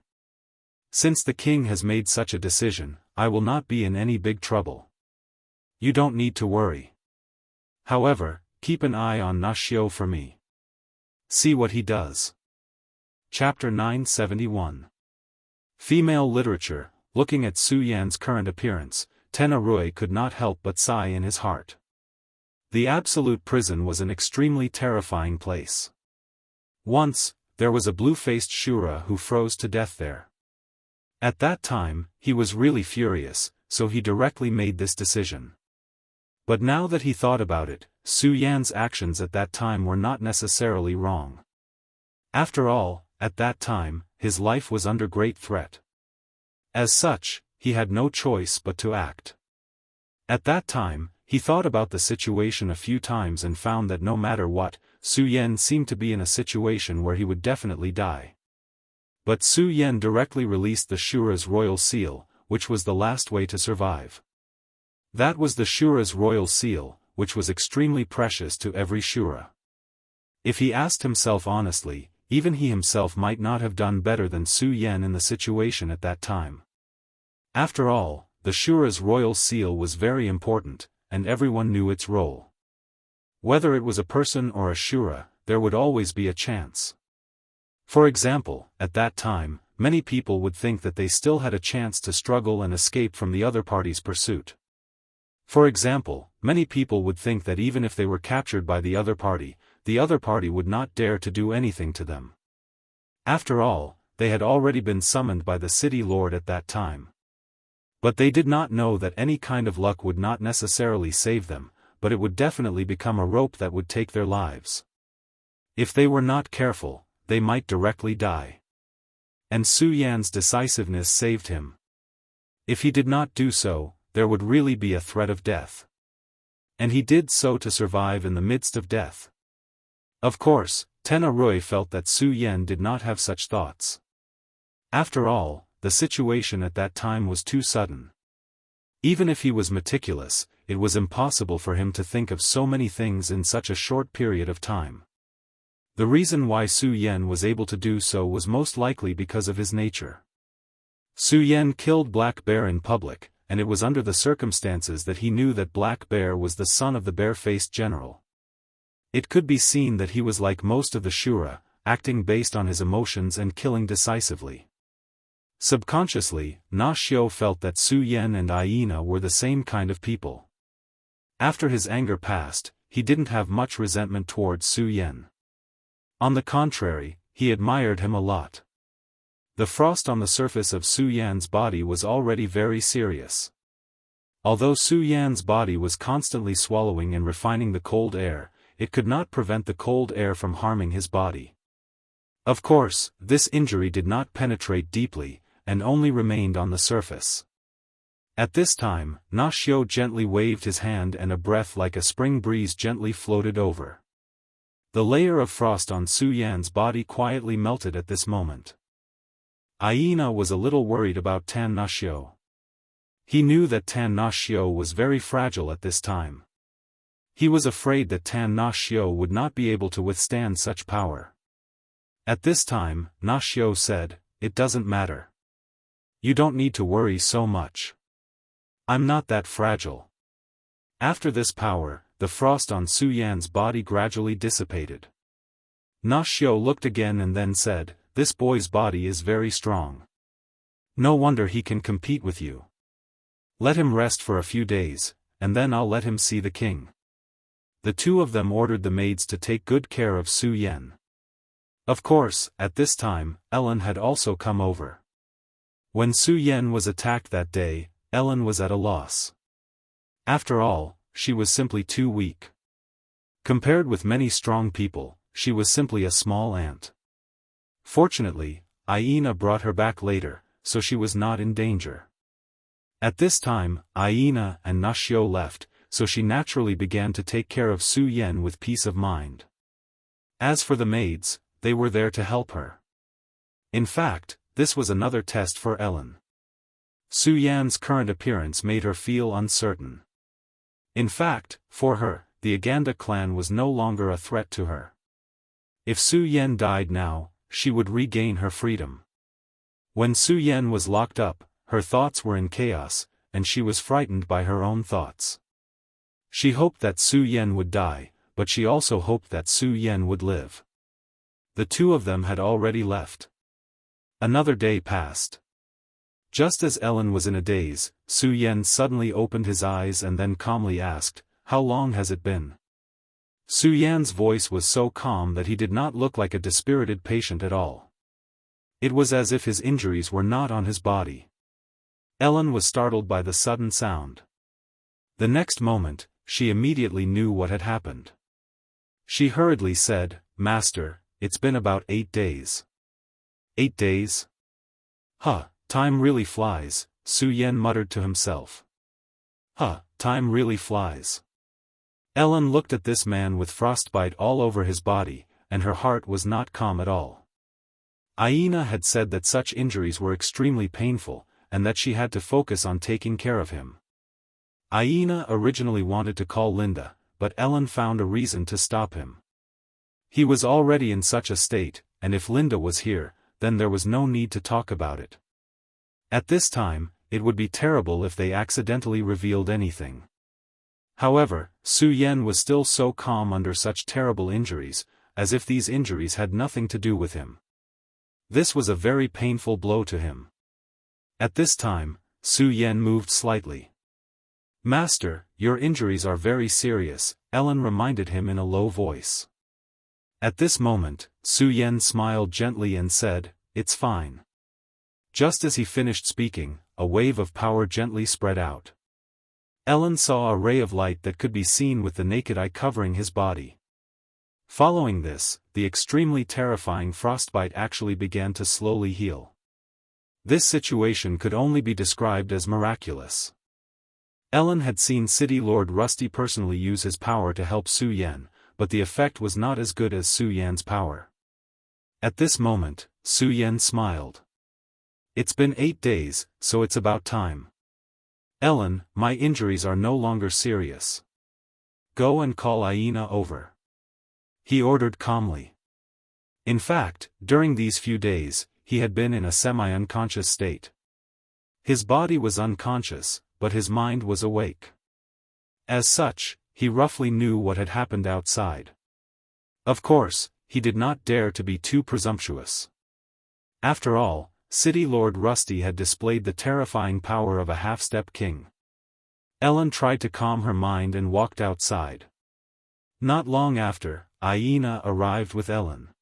[SPEAKER 1] Since the king has made such a decision, I will not be in any big trouble. You don't need to worry. However, keep an eye on Na Xiu for me. See what he does. Chapter 971. Female Literature. Looking at Su Yan's current appearance, Tena Rui could not help but sigh in his heart. The Absolute Prison was an extremely terrifying place. Once, there was a blue-faced Shura who froze to death there. At that time, he was really furious, so he directly made this decision. But now that he thought about it, Su Yan's actions at that time were not necessarily wrong. After all, at that time, his life was under great threat. As such, he had no choice but to act. At that time, he thought about the situation a few times and found that no matter what, Su Yan seemed to be in a situation where he would definitely die. But Su Yan directly released the Shura's royal seal, which was the last way to survive. That was the Shura's royal seal, which was extremely precious to every Shura. If he asked himself honestly, even he himself might not have done better than Su Yan in the situation at that time. After all, the Shura's royal seal was very important, and everyone knew its role. Whether it was a person or a Shura, there would always be a chance. For example, at that time, many people would think that they still had a chance to struggle and escape from the other party's pursuit. For example, many people would think that even if they were captured by the other party would not dare to do anything to them. After all, they had already been summoned by the city lord at that time. But they did not know that any kind of luck would not necessarily save them, but it would definitely become a rope that would take their lives. If they were not careful, they might directly die. And Su Yan's decisiveness saved him. If he did not do so, there would really be a threat of death. And he did so to survive in the midst of death. Of course, Tena Rui felt that Su Yan did not have such thoughts. After all, the situation at that time was too sudden. Even if he was meticulous, it was impossible for him to think of so many things in such a short period of time. The reason why Su Yan was able to do so was most likely because of his nature. Su Yan killed Black Bear in public, and it was under the circumstances that he knew that Black Bear was the son of the bare-faced general. It could be seen that he was like most of the Shura, acting based on his emotions and killing decisively. Subconsciously, Na Xiu felt that Su Yan and Aina were the same kind of people. After his anger passed, he didn't have much resentment towards Su Yan. On the contrary, he admired him a lot. The frost on the surface of Su Yan's body was already very serious. Although Su Yan's body was constantly swallowing and refining the cold air, it could not prevent the cold air from harming his body. Of course, this injury did not penetrate deeply, and only remained on the surface. At this time, Na Xiu gently waved his hand and a breath like a spring breeze gently floated over. The layer of frost on Su Yan's body quietly melted at this moment. Aina was a little worried about Tan Na Xiu. He knew that Tan Na Xiu was very fragile at this time. He was afraid that Tan Na Xiu would not be able to withstand such power. At this time, Na Xiu said, "It doesn't matter. You don't need to worry so much. I'm not that fragile." After this power, the frost on Su Yan's body gradually dissipated. Na Xiu looked again and then said, "This boy's body is very strong. No wonder he can compete with you. Let him rest for a few days, and then I'll let him see the king." The two of them ordered the maids to take good care of Su Yan. Of course, at this time, Ellen had also come over. When Su Yan was attacked that day, Ellen was at a loss. After all, she was simply too weak. Compared with many strong people, she was simply a small ant. Fortunately, Aina brought her back later, so she was not in danger. At this time, Aina and Na Xiu left, so she naturally began to take care of Su Yan with peace of mind. As for the maids, they were there to help her. In fact, this was another test for Ellen. Su Yan's current appearance made her feel uncertain. In fact, for her, the Aganda clan was no longer a threat to her. If Su Yan died now, she would regain her freedom. When Su Yan was locked up, her thoughts were in chaos, and she was frightened by her own thoughts. She hoped that Su Yan would die, but she also hoped that Su Yan would live. The two of them had already left. Another day passed. Just as Ellen was in a daze, Su Yan suddenly opened his eyes and then calmly asked, "How long has it been?" Su Yan's voice was so calm that he did not look like a dispirited patient at all. It was as if his injuries were not on his body. Ellen was startled by the sudden sound. The next moment, she immediately knew what had happened. She hurriedly said, "Master, it's been about 8 days." 8 days? Huh, time really flies, Su Yan muttered to himself. Huh, time really flies. Ellen looked at this man with frostbite all over his body, and her heart was not calm at all. Aina had said that such injuries were extremely painful, and that she had to focus on taking care of him. Aina originally wanted to call Linda, but Ellen found a reason to stop him. He was already in such a state, and if Linda was here, then there was no need to talk about it. At this time, it would be terrible if they accidentally revealed anything. However, Su Yan was still so calm under such terrible injuries, as if these injuries had nothing to do with him. This was a very painful blow to him. At this time, Su Yan moved slightly. "Master, your injuries are very serious," Ellen reminded him in a low voice. At this moment, Su Yan smiled gently and said, "It's fine." Just as he finished speaking, a wave of power gently spread out. Ellen saw a ray of light that could be seen with the naked eye covering his body. Following this, the extremely terrifying frostbite actually began to slowly heal. This situation could only be described as miraculous. Ellen had seen City Lord Rusty personally use his power to help Su Yan, but the effect was not as good as Su Yan's power. At this moment, Su Yan smiled. "It's been 8 days, so it's about time. Ellen, my injuries are no longer serious. Go and call Aina over," he ordered calmly. In fact, during these few days, he had been in a semi-unconscious state. His body was unconscious, but his mind was awake. As such, he roughly knew what had happened outside. Of course, he did not dare to be too presumptuous. After all, City Lord Rusty had displayed the terrifying power of a half-step king. Ellen tried to calm her mind and walked outside. Not long after, Aina arrived with Ellen.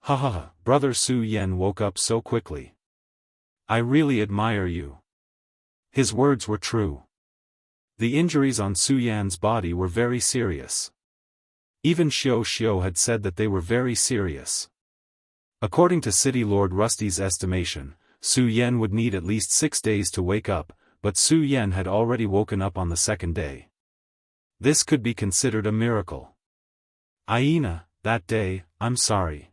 [SPEAKER 1] "Ha ha ha, Brother Su Yan woke up so quickly. I really admire you." His words were true. The injuries on Su Yan's body were very serious. Even Xiao Xiao had said that they were very serious. According to City Lord Rusty's estimation, Su Yan would need at least 6 days to wake up, but Su Yan had already woken up on the 2nd day. This could be considered a miracle. "Aina, that day, I'm sorry.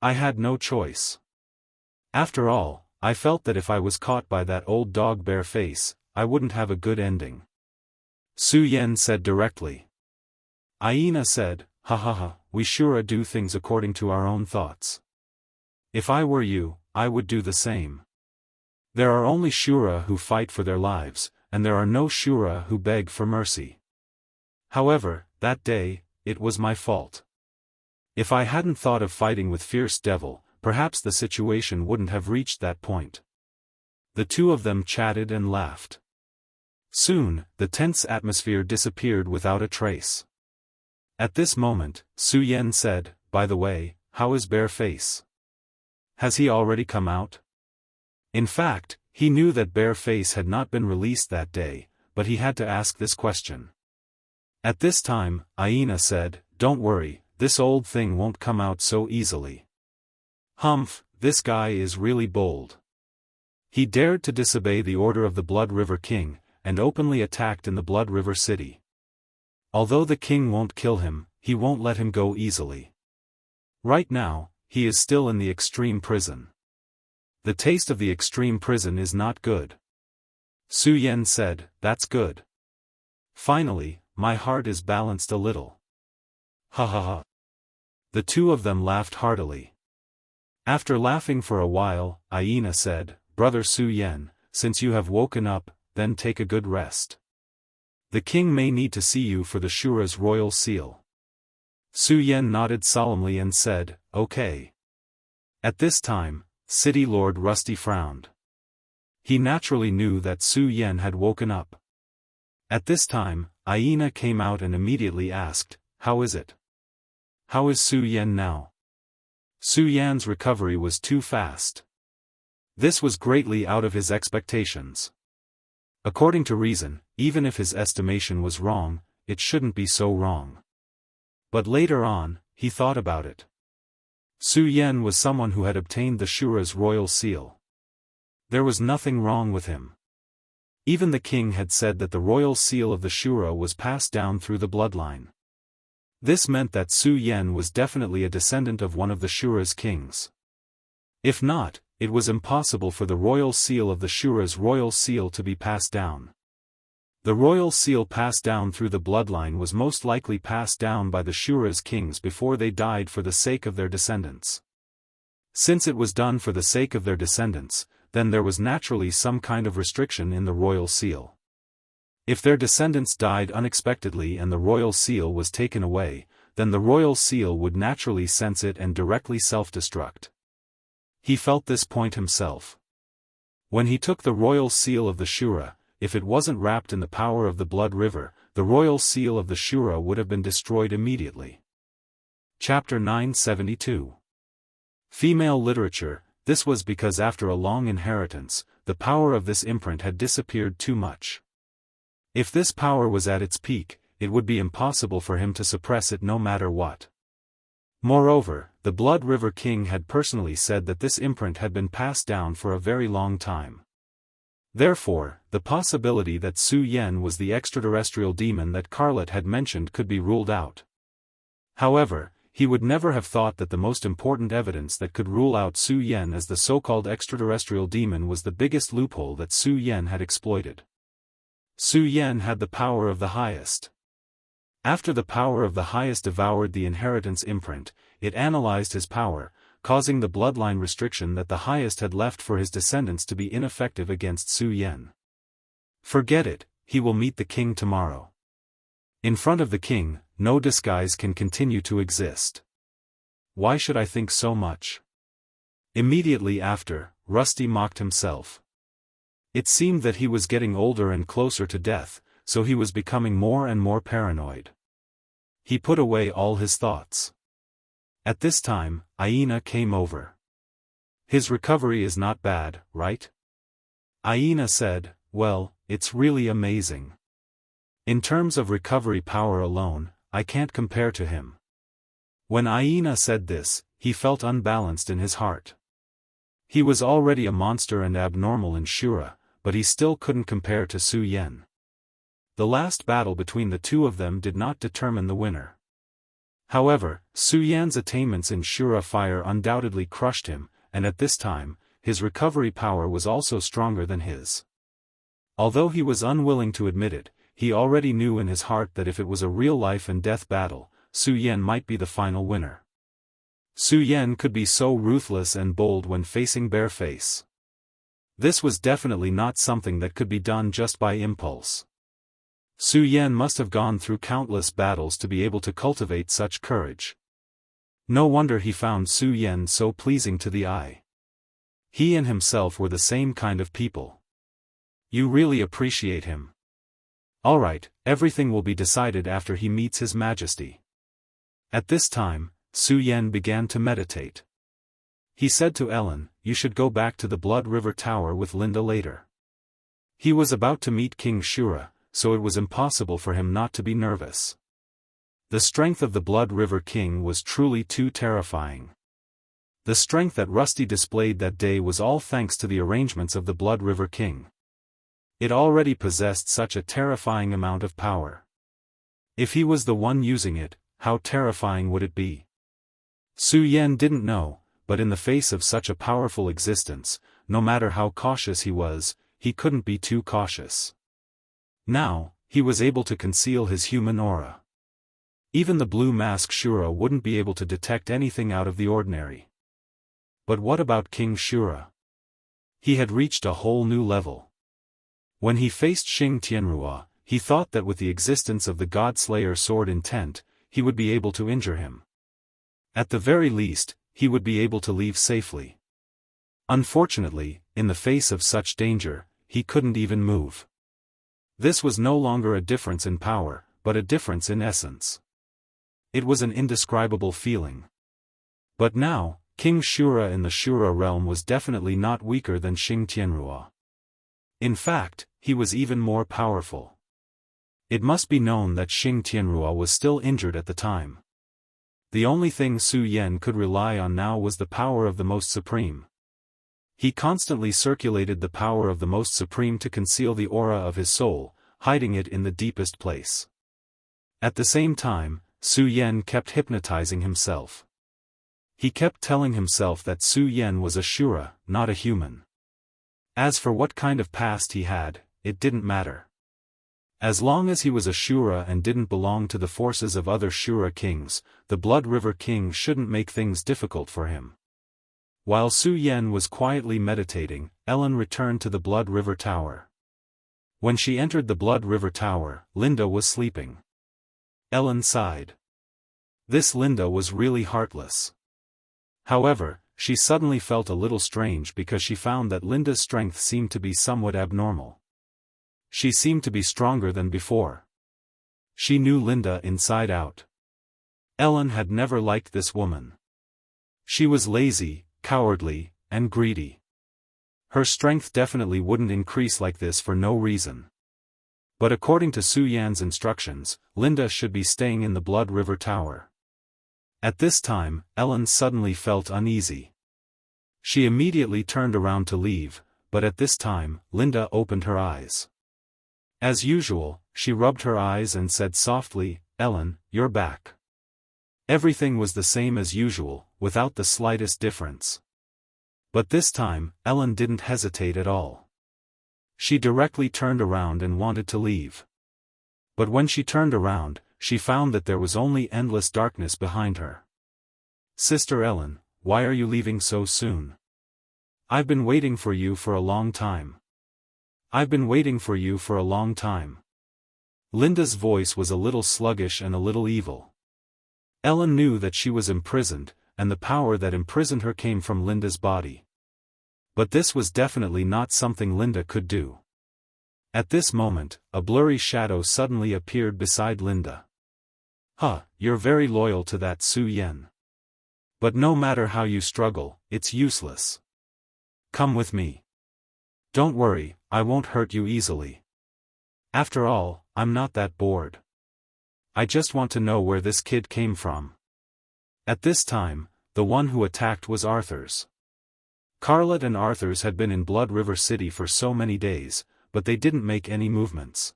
[SPEAKER 1] I had no choice. After all, I felt that if I was caught by that old dog bare face, I wouldn't have a good ending," Su Yan said directly. Aina said, "Ha ha ha, we sure do things according to our own thoughts. If I were you, I would do the same. There are only Shura who fight for their lives, and there are no Shura who beg for mercy. However, that day, it was my fault. If I hadn't thought of fighting with Fierce Devil, perhaps the situation wouldn't have reached that point." The two of them chatted and laughed. Soon, the tense atmosphere disappeared without a trace. At this moment, Su Yan said, "By the way, how is Bare Face? Has he already come out?" In fact, he knew that Bare Face had not been released that day, but he had to ask this question. At this time, Aina said, "Don't worry, this old thing won't come out so easily. Humph, this guy is really bold. He dared to disobey the order of the Blood River King, and openly attacked in the Blood River City. Although the king won't kill him, he won't let him go easily. Right now, he is still in the extreme prison. The taste of the extreme prison is not good." Su Yan said, "That's good. Finally, my heart is balanced a little." Ha ha ha. The two of them laughed heartily. After laughing for a while, Aina said, "Brother Su Yan, since you have woken up, then take a good rest. The king may need to see you for the Shura's royal seal." Su Yan nodded solemnly and said, "Okay." At this time, City Lord Rusty frowned. He naturally knew that Su Yan had woken up. At this time, Aina came out and immediately asked, "How is it? How is Su Yan now?" Su Yan's recovery was too fast. This was greatly out of his expectations. According to reason, even if his estimation was wrong, it shouldn't be so wrong. But later on, he thought about it. Su Yan was someone who had obtained the Shura's royal seal. There was nothing wrong with him. Even the king had said that the royal seal of the Shura was passed down through the bloodline. This meant that Su Yan was definitely a descendant of one of the Shura's kings. If not, it was impossible for the royal seal of the Shura's royal seal to be passed down. The royal seal passed down through the bloodline was most likely passed down by the Shura's kings before they died for the sake of their descendants. Since it was done for the sake of their descendants, then there was naturally some kind of restriction in the royal seal. If their descendants died unexpectedly and the royal seal was taken away, then the royal seal would naturally sense it and directly self-destruct. He felt this point himself. When he took the royal seal of the Shura, if it wasn't wrapped in the power of the blood river, the royal seal of the Shura would have been destroyed immediately. Chapter 972. Female literature. This was because after a long inheritance, the power of this imprint had disappeared too much. If this power was at its peak, it would be impossible for him to suppress it no matter what. Moreover, the Blood River King had personally said that this imprint had been passed down for a very long time. Therefore, the possibility that Su Yan was the extraterrestrial demon that Carlet had mentioned could be ruled out. However, he would never have thought that the most important evidence that could rule out Su Yan as the so-called extraterrestrial demon was the biggest loophole that Su Yan had exploited. Su Yan had the power of the highest. After the power of the highest devoured the inheritance imprint, it analyzed his power, causing the bloodline restriction that the highest had left for his descendants to be ineffective against Su Yan. Forget it, he will meet the king tomorrow. In front of the king, no disguise can continue to exist. Why should I think so much? Immediately after, Rusty mocked himself. It seemed that he was getting older and closer to death, so he was becoming more and more paranoid. He put away all his thoughts. At this time, Aina came over. His recovery is not bad, right? Aina said, well, it's really amazing. In terms of recovery power alone, I can't compare to him. When Aina said this, he felt unbalanced in his heart. He was already a monster and abnormal in Shura, but he still couldn't compare to Su Yan. The last battle between the two of them did not determine the winner. However, Su Yan's attainments in Shura fire undoubtedly crushed him, and at this time, his recovery power was also stronger than his. Although he was unwilling to admit it, he already knew in his heart that if it was a real life and death battle, Su Yan might be the final winner. Su Yan could be so ruthless and bold when facing bare face. This was definitely not something that could be done just by impulse. Su Yan must have gone through countless battles to be able to cultivate such courage. No wonder he found Su Yan so pleasing to the eye. He and himself were the same kind of people. You really appreciate him. Alright, everything will be decided after he meets His Majesty. At this time, Su Yan began to meditate. He said to Ellen, you should go back to the Blood River Tower with Linda later. He was about to meet King Shura, so it was impossible for him not to be nervous. The strength of the Blood River King was truly too terrifying. The strength that Rusty displayed that day was all thanks to the arrangements of the Blood River King. It already possessed such a terrifying amount of power. If he was the one using it, how terrifying would it be? Su Yan didn't know, but in the face of such a powerful existence, no matter how cautious he was, he couldn't be too cautious. Now, he was able to conceal his human aura. Even the blue mask Shura wouldn't be able to detect anything out of the ordinary. But what about King Shura? He had reached a whole new level. When he faced Xing Tianrua, he thought that with the existence of the God-Slayer sword intent, he would be able to injure him. At the very least, he would be able to leave safely. Unfortunately, in the face of such danger, he couldn't even move. This was no longer a difference in power, but a difference in essence. It was an indescribable feeling. But now, King Shura in the Shura realm was definitely not weaker than Xing Tianrua. In fact, he was even more powerful. It must be known that Xing Tianrua was still injured at the time. The only thing Su Yan could rely on now was the power of the Most Supreme. He constantly circulated the power of the Most Supreme to conceal the aura of his soul, hiding it in the deepest place. At the same time, Su Yan kept hypnotizing himself. He kept telling himself that Su Yan was a Shura, not a human. As for what kind of past he had, it didn't matter. As long as he was a Shura and didn't belong to the forces of other Shura kings, the Blood River King shouldn't make things difficult for him. While Su Yan was quietly meditating, Ellen returned to the Blood River Tower. When she entered the Blood River Tower, Linda was sleeping. Ellen sighed. This Linda was really heartless. However, she suddenly felt a little strange because she found that Linda's strength seemed to be somewhat abnormal. She seemed to be stronger than before. She knew Linda inside out. Ellen had never liked this woman. She was lazy, cowardly, and greedy. Her strength definitely wouldn't increase like this for no reason. But according to Su Yan's instructions, Linda should be staying in the Blood River Tower. At this time, Ellen suddenly felt uneasy. She immediately turned around to leave, but at this time, Linda opened her eyes. As usual, she rubbed her eyes and said softly, "Ellen, you're back." Everything was the same as usual, without the slightest difference. But this time, Ellen didn't hesitate at all. She directly turned around and wanted to leave. But when she turned around, she found that there was only endless darkness behind her. "Sister Ellen, why are you leaving so soon? I've been waiting for you for a long time. I've been waiting for you for a long time." Linda's voice was a little sluggish and a little evil. Ellen knew that she was imprisoned, and the power that imprisoned her came from Linda's body. But this was definitely not something Linda could do. At this moment, a blurry shadow suddenly appeared beside Linda. "Huh, you're very loyal to that Su Yan. But no matter how you struggle, it's useless. Come with me. Don't worry, I won't hurt you easily. After all, I'm not that bored. I just want to know where this kid came from." At this time, the one who attacked was Arthur's. Carlet and Arthur's had been in Blood River City for so many days, but they didn't make any movements.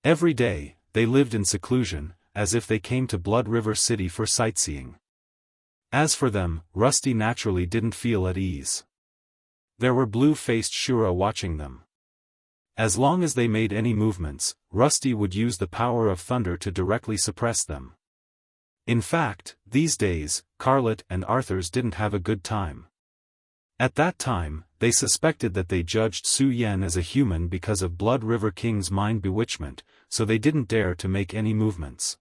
[SPEAKER 1] Every day, they lived in seclusion, as if they came to Blood River City for sightseeing. As for them, Rusty naturally didn't feel at ease. There were blue-faced Shura watching them. As long as they made any movements, Rusty would use the power of thunder to directly suppress them. In fact, these days, Carlet and Arthur's didn't have a good time. At that time, they suspected that they judged Su Yan as a human because of Blood River King's mind bewitchment, so they didn't dare to make any movements.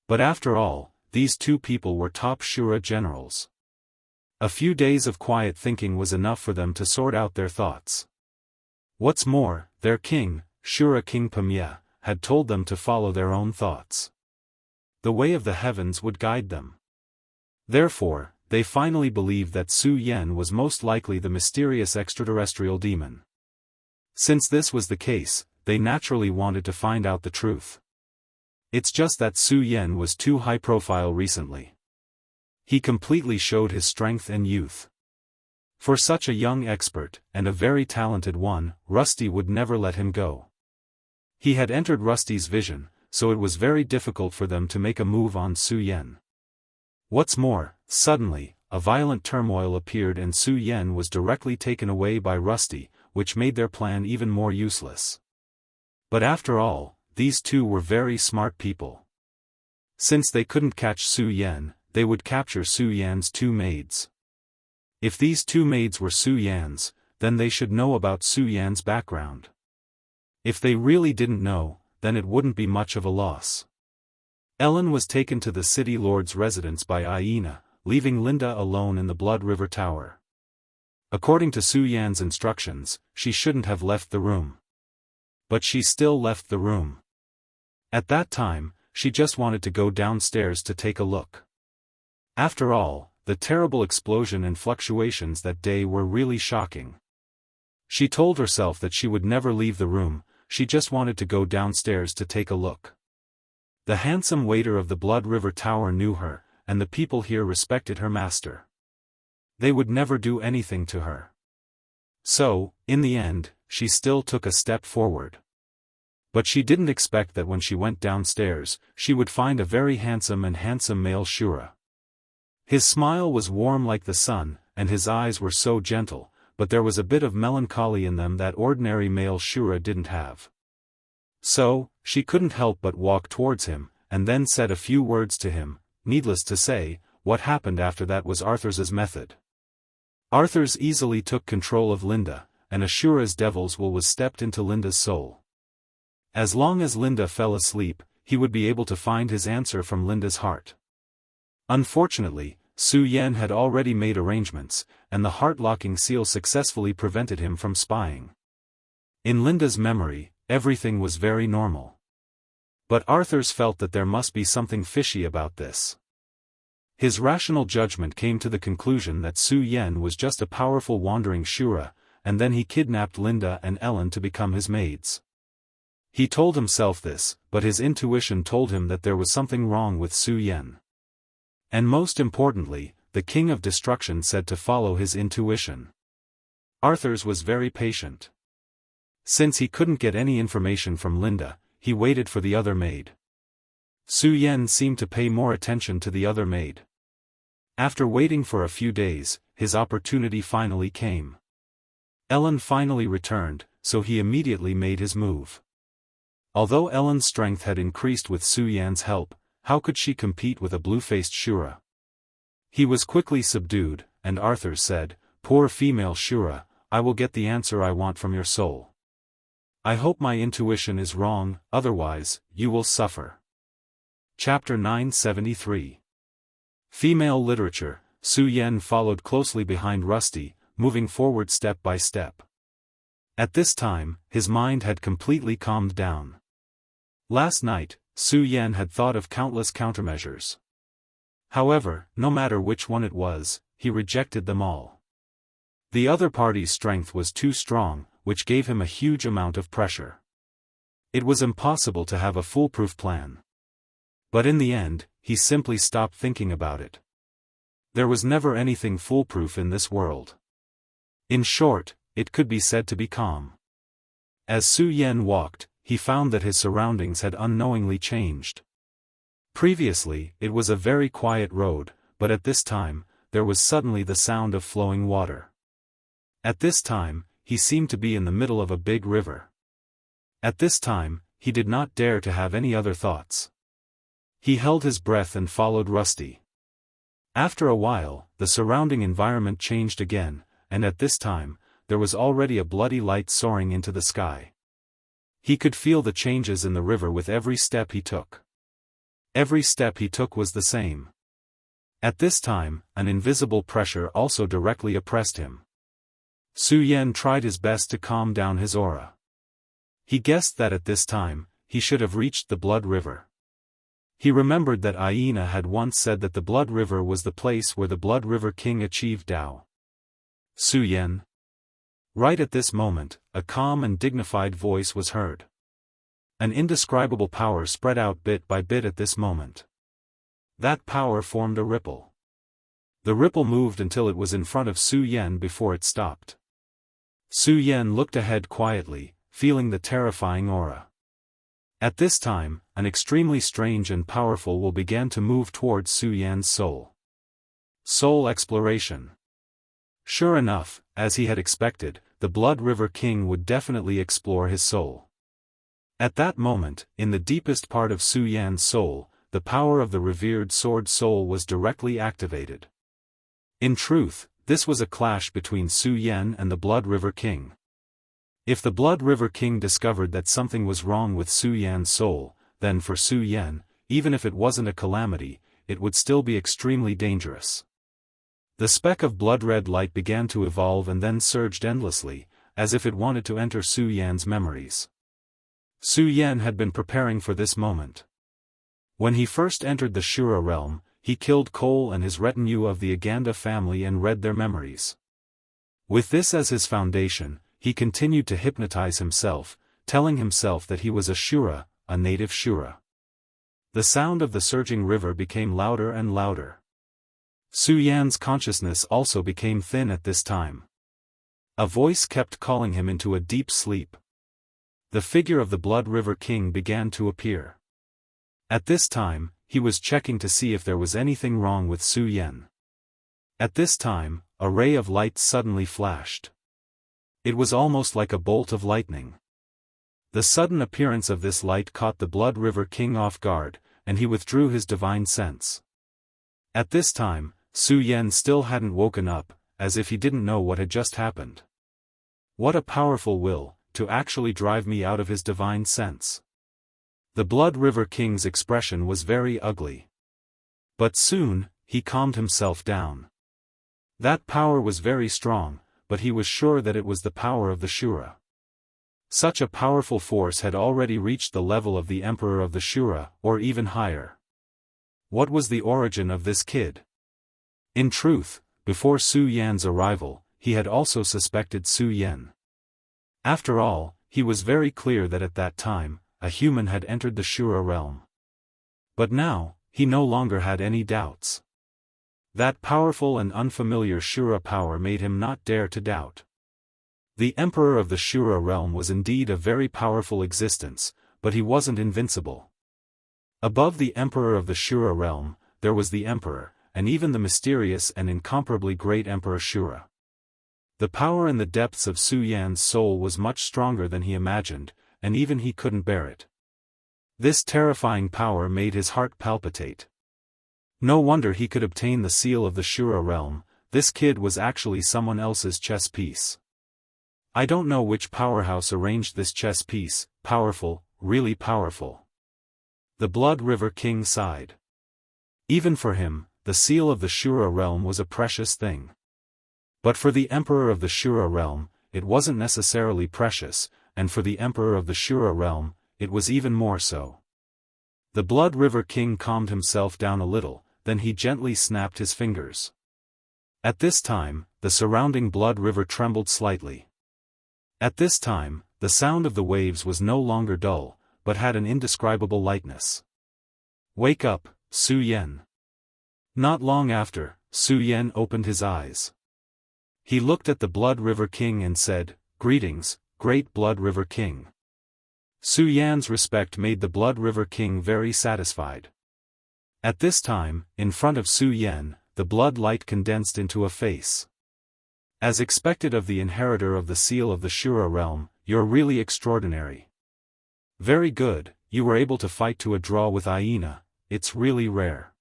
[SPEAKER 1] But after all, these two people were top Shura generals. A few days of quiet thinking was enough for them to sort out their thoughts. What's more, their king, Shura King Pamya, had told them to follow their own thoughts. The way of the heavens would guide them. Therefore, they finally believed that Su Yan was most likely the mysterious extraterrestrial demon. Since this was the case, they naturally wanted to find out the truth. It's just that Su Yan was too high profile recently. He completely showed his strength and youth. For such a young expert, and a very talented one, Rusty would never let him go. He had entered Rusty's vision, so it was very difficult for them to make a move on Su Yan. What's more, suddenly, a violent turmoil appeared and Su Yan was directly taken away by Rusty, which made their plan even more useless. But after all, these two were very smart people. Since they couldn't catch Su Yan, they would capture Su Yan's two maids. If these two maids were Su Yan's, then they should know about Su Yan's background. If they really didn't know, then it wouldn't be much of a loss. Ellen was taken to the city lord's residence by Aina, leaving Linda alone in the Blood River Tower. According to Su Yan's instructions, she shouldn't have left the room. But she still left the room. At that time, she just wanted to go downstairs to take a look. After all, the terrible explosion and fluctuations that day were really shocking. She told herself that she would never leave the room, she just wanted to go downstairs to take a look. The handsome waiter of the Blood River Tower knew her, and the people here respected her master. They would never do anything to her. So, in the end, she still took a step forward. But she didn't expect that when she went downstairs, she would find a very handsome male Shura. His smile was warm like the sun, and his eyes were so gentle, but there was a bit of melancholy in them that ordinary male Shura didn't have. So, she couldn't help but walk towards him, and then said a few words to him. Needless to say, what happened after that was Arthur's method. Arthur's easily took control of Linda, and Ashura's devil's will was stepped into Linda's soul. As long as Linda fell asleep, he would be able to find his answer from Linda's heart. Unfortunately, Su Yan had already made arrangements, and the heart-locking seal successfully prevented him from spying. In Linda's memory, everything was very normal. But Arthur's felt that there must be something fishy about this. His rational judgment came to the conclusion that Su Yan was just a powerful wandering Shura, and then he kidnapped Linda and Ellen to become his maids. He told himself this, but his intuition told him that there was something wrong with Su Yan. And most importantly, the King of Destruction said to follow his intuition. Arthur's was very patient. Since he couldn't get any information from Linda, he waited for the other maid. Su Yan seemed to pay more attention to the other maid. After waiting for a few days, his opportunity finally came. Ellen finally returned, so he immediately made his move. Although Ellen's strength had increased with Su Yan's help, how could she compete with a blue-faced Shura? He was quickly subdued, and Arthur said, "Poor female Shura, I will get the answer I want from your soul. I hope my intuition is wrong, otherwise, you will suffer." Chapter 973. Female Literature. Su Yan followed closely behind Rusty, moving forward step by step. At this time, his mind had completely calmed down. Last night, Su Yan had thought of countless countermeasures. However, no matter which one it was, he rejected them all. The other party's strength was too strong, which gave him a huge amount of pressure. It was impossible to have a foolproof plan. But in the end, he simply stopped thinking about it. There was never anything foolproof in this world. In short, it could be said to be calm. As Su Yan walked, he found that his surroundings had unknowingly changed. Previously, it was a very quiet road, but at this time, there was suddenly the sound of flowing water. At this time, he seemed to be in the middle of a big river. At this time, he did not dare to have any other thoughts. He held his breath and followed Rusty. After a while, the surrounding environment changed again, and at this time, there was already a bloody light soaring into the sky. He could feel the changes in the river with every step he took. Every step he took was the same. At this time, an invisible pressure also directly oppressed him. Su Yan tried his best to calm down his aura. He guessed that at this time, he should have reached the Blood River. He remembered that Aina had once said that the Blood River was the place where the Blood River King achieved Dao. Su Yan. Right at this moment, a calm and dignified voice was heard. An indescribable power spread out bit by bit at this moment. That power formed a ripple. The ripple moved until it was in front of Su Yan before it stopped. Su Yan looked ahead quietly, feeling the terrifying aura. At this time, an extremely strange and powerful will began to move towards Su Yan's soul. Soul exploration. Sure enough, as he had expected, the Blood River King would definitely explore his soul. At that moment, in the deepest part of Su Yan's soul, the power of the revered sword soul was directly activated. In truth, this was a clash between Su Yan and the Blood River King. If the Blood River King discovered that something was wrong with Su Yan's soul, then for Su Yan, even if it wasn't a calamity, it would still be extremely dangerous. The speck of blood-red light began to evolve and then surged endlessly, as if it wanted to enter Su Yan's memories. Su Yan had been preparing for this moment. When he first entered the Shura realm, he killed Cole and his retinue of the Aganda family and read their memories. With this as his foundation, he continued to hypnotize himself, telling himself that he was a Shura, a native Shura. The sound of the surging river became louder and louder. Su Yan's consciousness also became thin at this time. A voice kept calling him into a deep sleep. The figure of the Blood River King began to appear. At this time, he was checking to see if there was anything wrong with Su Yan. At this time, a ray of light suddenly flashed. It was almost like a bolt of lightning. The sudden appearance of this light caught the Blood River King off guard, and he withdrew his divine sense. At this time, Su Yan still hadn't woken up, as if he didn't know what had just happened. What a powerful will, to actually drive me out of his divine sense. The Blood River King's expression was very ugly. But soon, he calmed himself down. That power was very strong, but he was sure that it was the power of the Shura. Such a powerful force had already reached the level of the Emperor of the Shura, or even higher. What was the origin of this kid? In truth, before Su Yan's arrival, he had also suspected Su Yan. After all, he was very clear that at that time, a human had entered the Shura realm. But now, he no longer had any doubts. That powerful and unfamiliar Shura power made him not dare to doubt. The Emperor of the Shura realm was indeed a very powerful existence, but he wasn't invincible. Above the Emperor of the Shura realm, there was the Emperor, and even the mysterious and incomparably great Emperor Shura. The power in the depths of Su Yan's soul was much stronger than he imagined, and even he couldn't bear it. This terrifying power made his heart palpitate. No wonder he could obtain the seal of the Shura realm. This kid was actually someone else's chess piece. I don't know which powerhouse arranged this chess piece. Powerful, really powerful. The Blood River King sighed. Even for him, the seal of the Shura realm was a precious thing. But for the Emperor of the Shura realm, it wasn't necessarily precious, and for the Emperor of the Shura realm, it was even more so. The Blood River King calmed himself down a little, then he gently snapped his fingers. At this time, the surrounding Blood River trembled slightly. At this time, the sound of the waves was no longer dull, but had an indescribable lightness. Wake up, Su Yan. Not long after, Su Yan opened his eyes. He looked at the Blood River King and said, "Greetings, great Blood River King." Su Yan's respect made the Blood River King very satisfied. At this time, in front of Su Yan, the blood light condensed into a face. As expected of the inheritor of the seal of the Shura realm, you're really extraordinary. Very good, you were able to fight to a draw with Aina, it's really rare.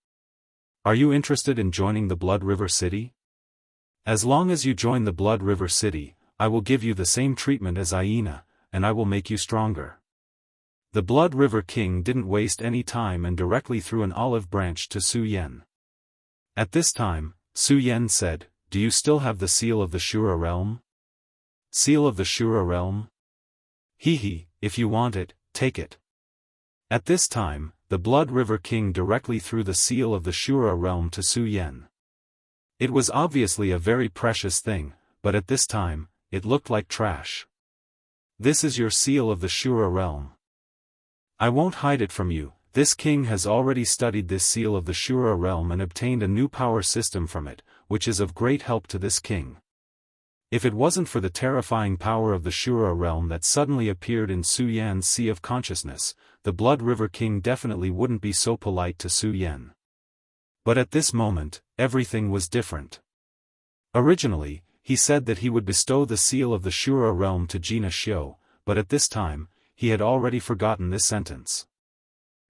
[SPEAKER 1] Are you interested in joining the Blood River City? As long as you join the Blood River City, I will give you the same treatment as Aina, and I will make you stronger. The Blood River King didn't waste any time and directly threw an olive branch to Su Yan. At this time, Su Yan said, "Do you still have the seal of the Shura realm?" Seal of the Shura realm? Hee, if you want it, take it. At this time, the Blood River King directly threw the seal of the Shura realm to Su Yan. It was obviously a very precious thing, but at this time, it looked like trash. This is your seal of the Shura realm. I won't hide it from you, this king has already studied this seal of the Shura realm and obtained a new power system from it, which is of great help to this king. If it wasn't for the terrifying power of the Shura realm that suddenly appeared in Su Yan's sea of consciousness, the Blood River King definitely wouldn't be so polite to Su Yan. But at this moment, everything was different. Originally, he said that he would bestow the seal of the Shura realm to Jianghu Xiu, but at this time, he had already forgotten this sentence.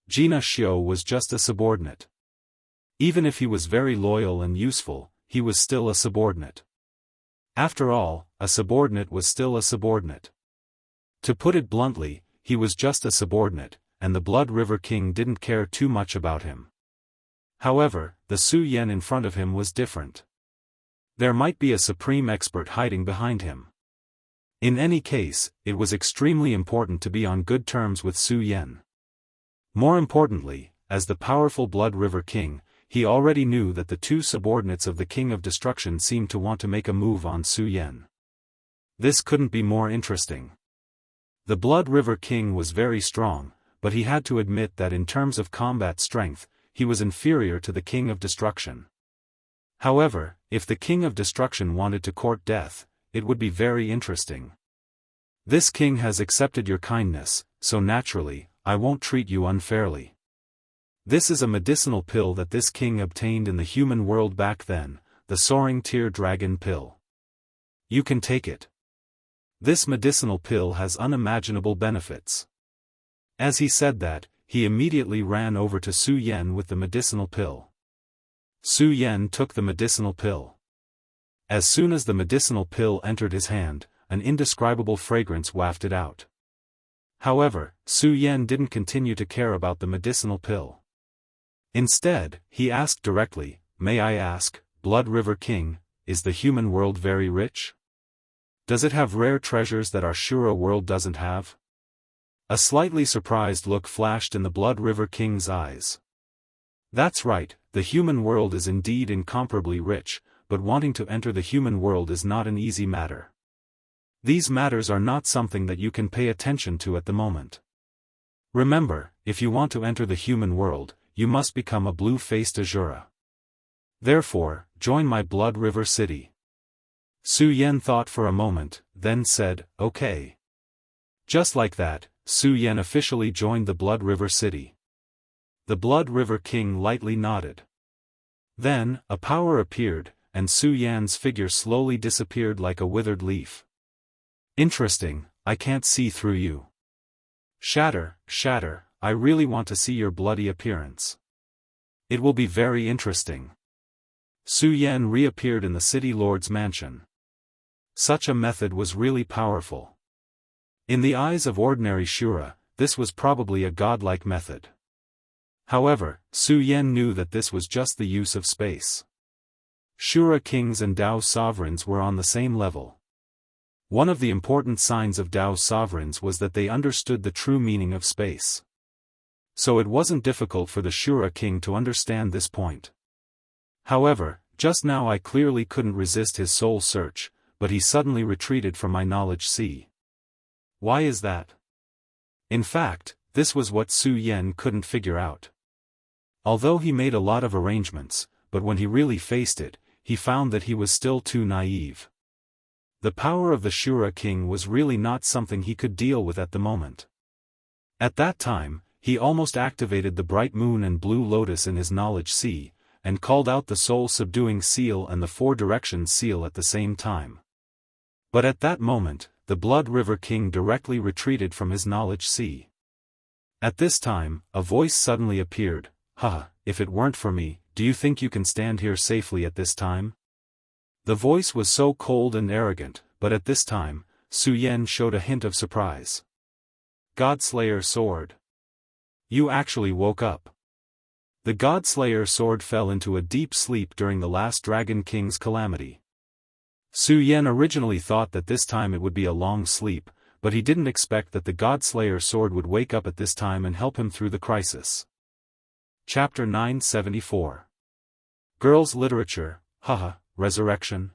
[SPEAKER 1] Jianghu Xiu was just a subordinate. Even if he was very loyal and useful, he was still a subordinate. After all, a subordinate was still a subordinate. To put it bluntly, he was just a subordinate, and the Blood River King didn't care too much about him. However, the Su Yan in front of him was different. There might be a supreme expert hiding behind him. In any case, it was extremely important to be on good terms with Su Yan. More importantly, as the powerful Blood River King, he already knew that the two subordinates of the King of Destruction seemed to want to make a move on Su Yan. This couldn't be more interesting. The Blood River King was very strong, but he had to admit that in terms of combat strength, he was inferior to the King of Destruction. However, if the King of Destruction wanted to court death, it would be very interesting. This king has accepted your kindness, so naturally, I won't treat you unfairly. This is a medicinal pill that this king obtained in the human world back then, the soaring tear dragon pill. You can take it. This medicinal pill has unimaginable benefits. As he said that, he immediately ran over to Su Yan with the medicinal pill. Su Yan took the medicinal pill. As soon as the medicinal pill entered his hand, an indescribable fragrance wafted out. However, Su Yan didn't continue to care about the medicinal pill. Instead, he asked directly, "May I ask, Blood River King, is the human world very rich? Does it have rare treasures that our Shura world doesn't have?" A slightly surprised look flashed in the Blood River King's eyes. "That's right, the human world is indeed incomparably rich, but wanting to enter the human world is not an easy matter. These matters are not something that you can pay attention to at the moment. Remember, if you want to enter the human world, you must become a blue-faced Azura. Therefore, join my Blood River City." Su Yan thought for a moment, then said, "Okay." Just like that, Su Yan officially joined the Blood River City. The Blood River King lightly nodded. Then, a power appeared, and Su Yan's figure slowly disappeared like a withered leaf. "Interesting, I can't see through you. Shatter, shatter, I really want to see your bloody appearance. It will be very interesting." Su Yan reappeared in the city lord's mansion. Such a method was really powerful. In the eyes of ordinary Shura, this was probably a godlike method. However, Su Yan knew that this was just the use of space. Shura kings and Dao sovereigns were on the same level. One of the important signs of Dao sovereigns was that they understood the true meaning of space. So it wasn't difficult for the Shura king to understand this point. However, just now I clearly couldn't resist his soul search, but he suddenly retreated from my knowledge sea. Why is that? In fact, this was what Su Yan couldn't figure out. Although he made a lot of arrangements, but when he really faced it, he found that he was still too naive. The power of the Shura king was really not something he could deal with at the moment. At that time, he almost activated the bright moon and blue lotus in his knowledge sea, and called out the soul-subduing seal and the four directions seal at the same time. But at that moment, the Blood River King directly retreated from his knowledge sea. At this time, a voice suddenly appeared. "Haha, if it weren't for me, do you think you can stand here safely at this time?" The voice was so cold and arrogant, but at this time, Su Yan showed a hint of surprise. "Godslayer sword. You actually woke up." The Godslayer sword fell into a deep sleep during the last Dragon King's calamity. Su Yan originally thought that this time it would be a long sleep, but he didn't expect that the Godslayer sword would wake up at this time and help him through the crisis. Chapter 974. Girls' Literature, haha, Resurrection.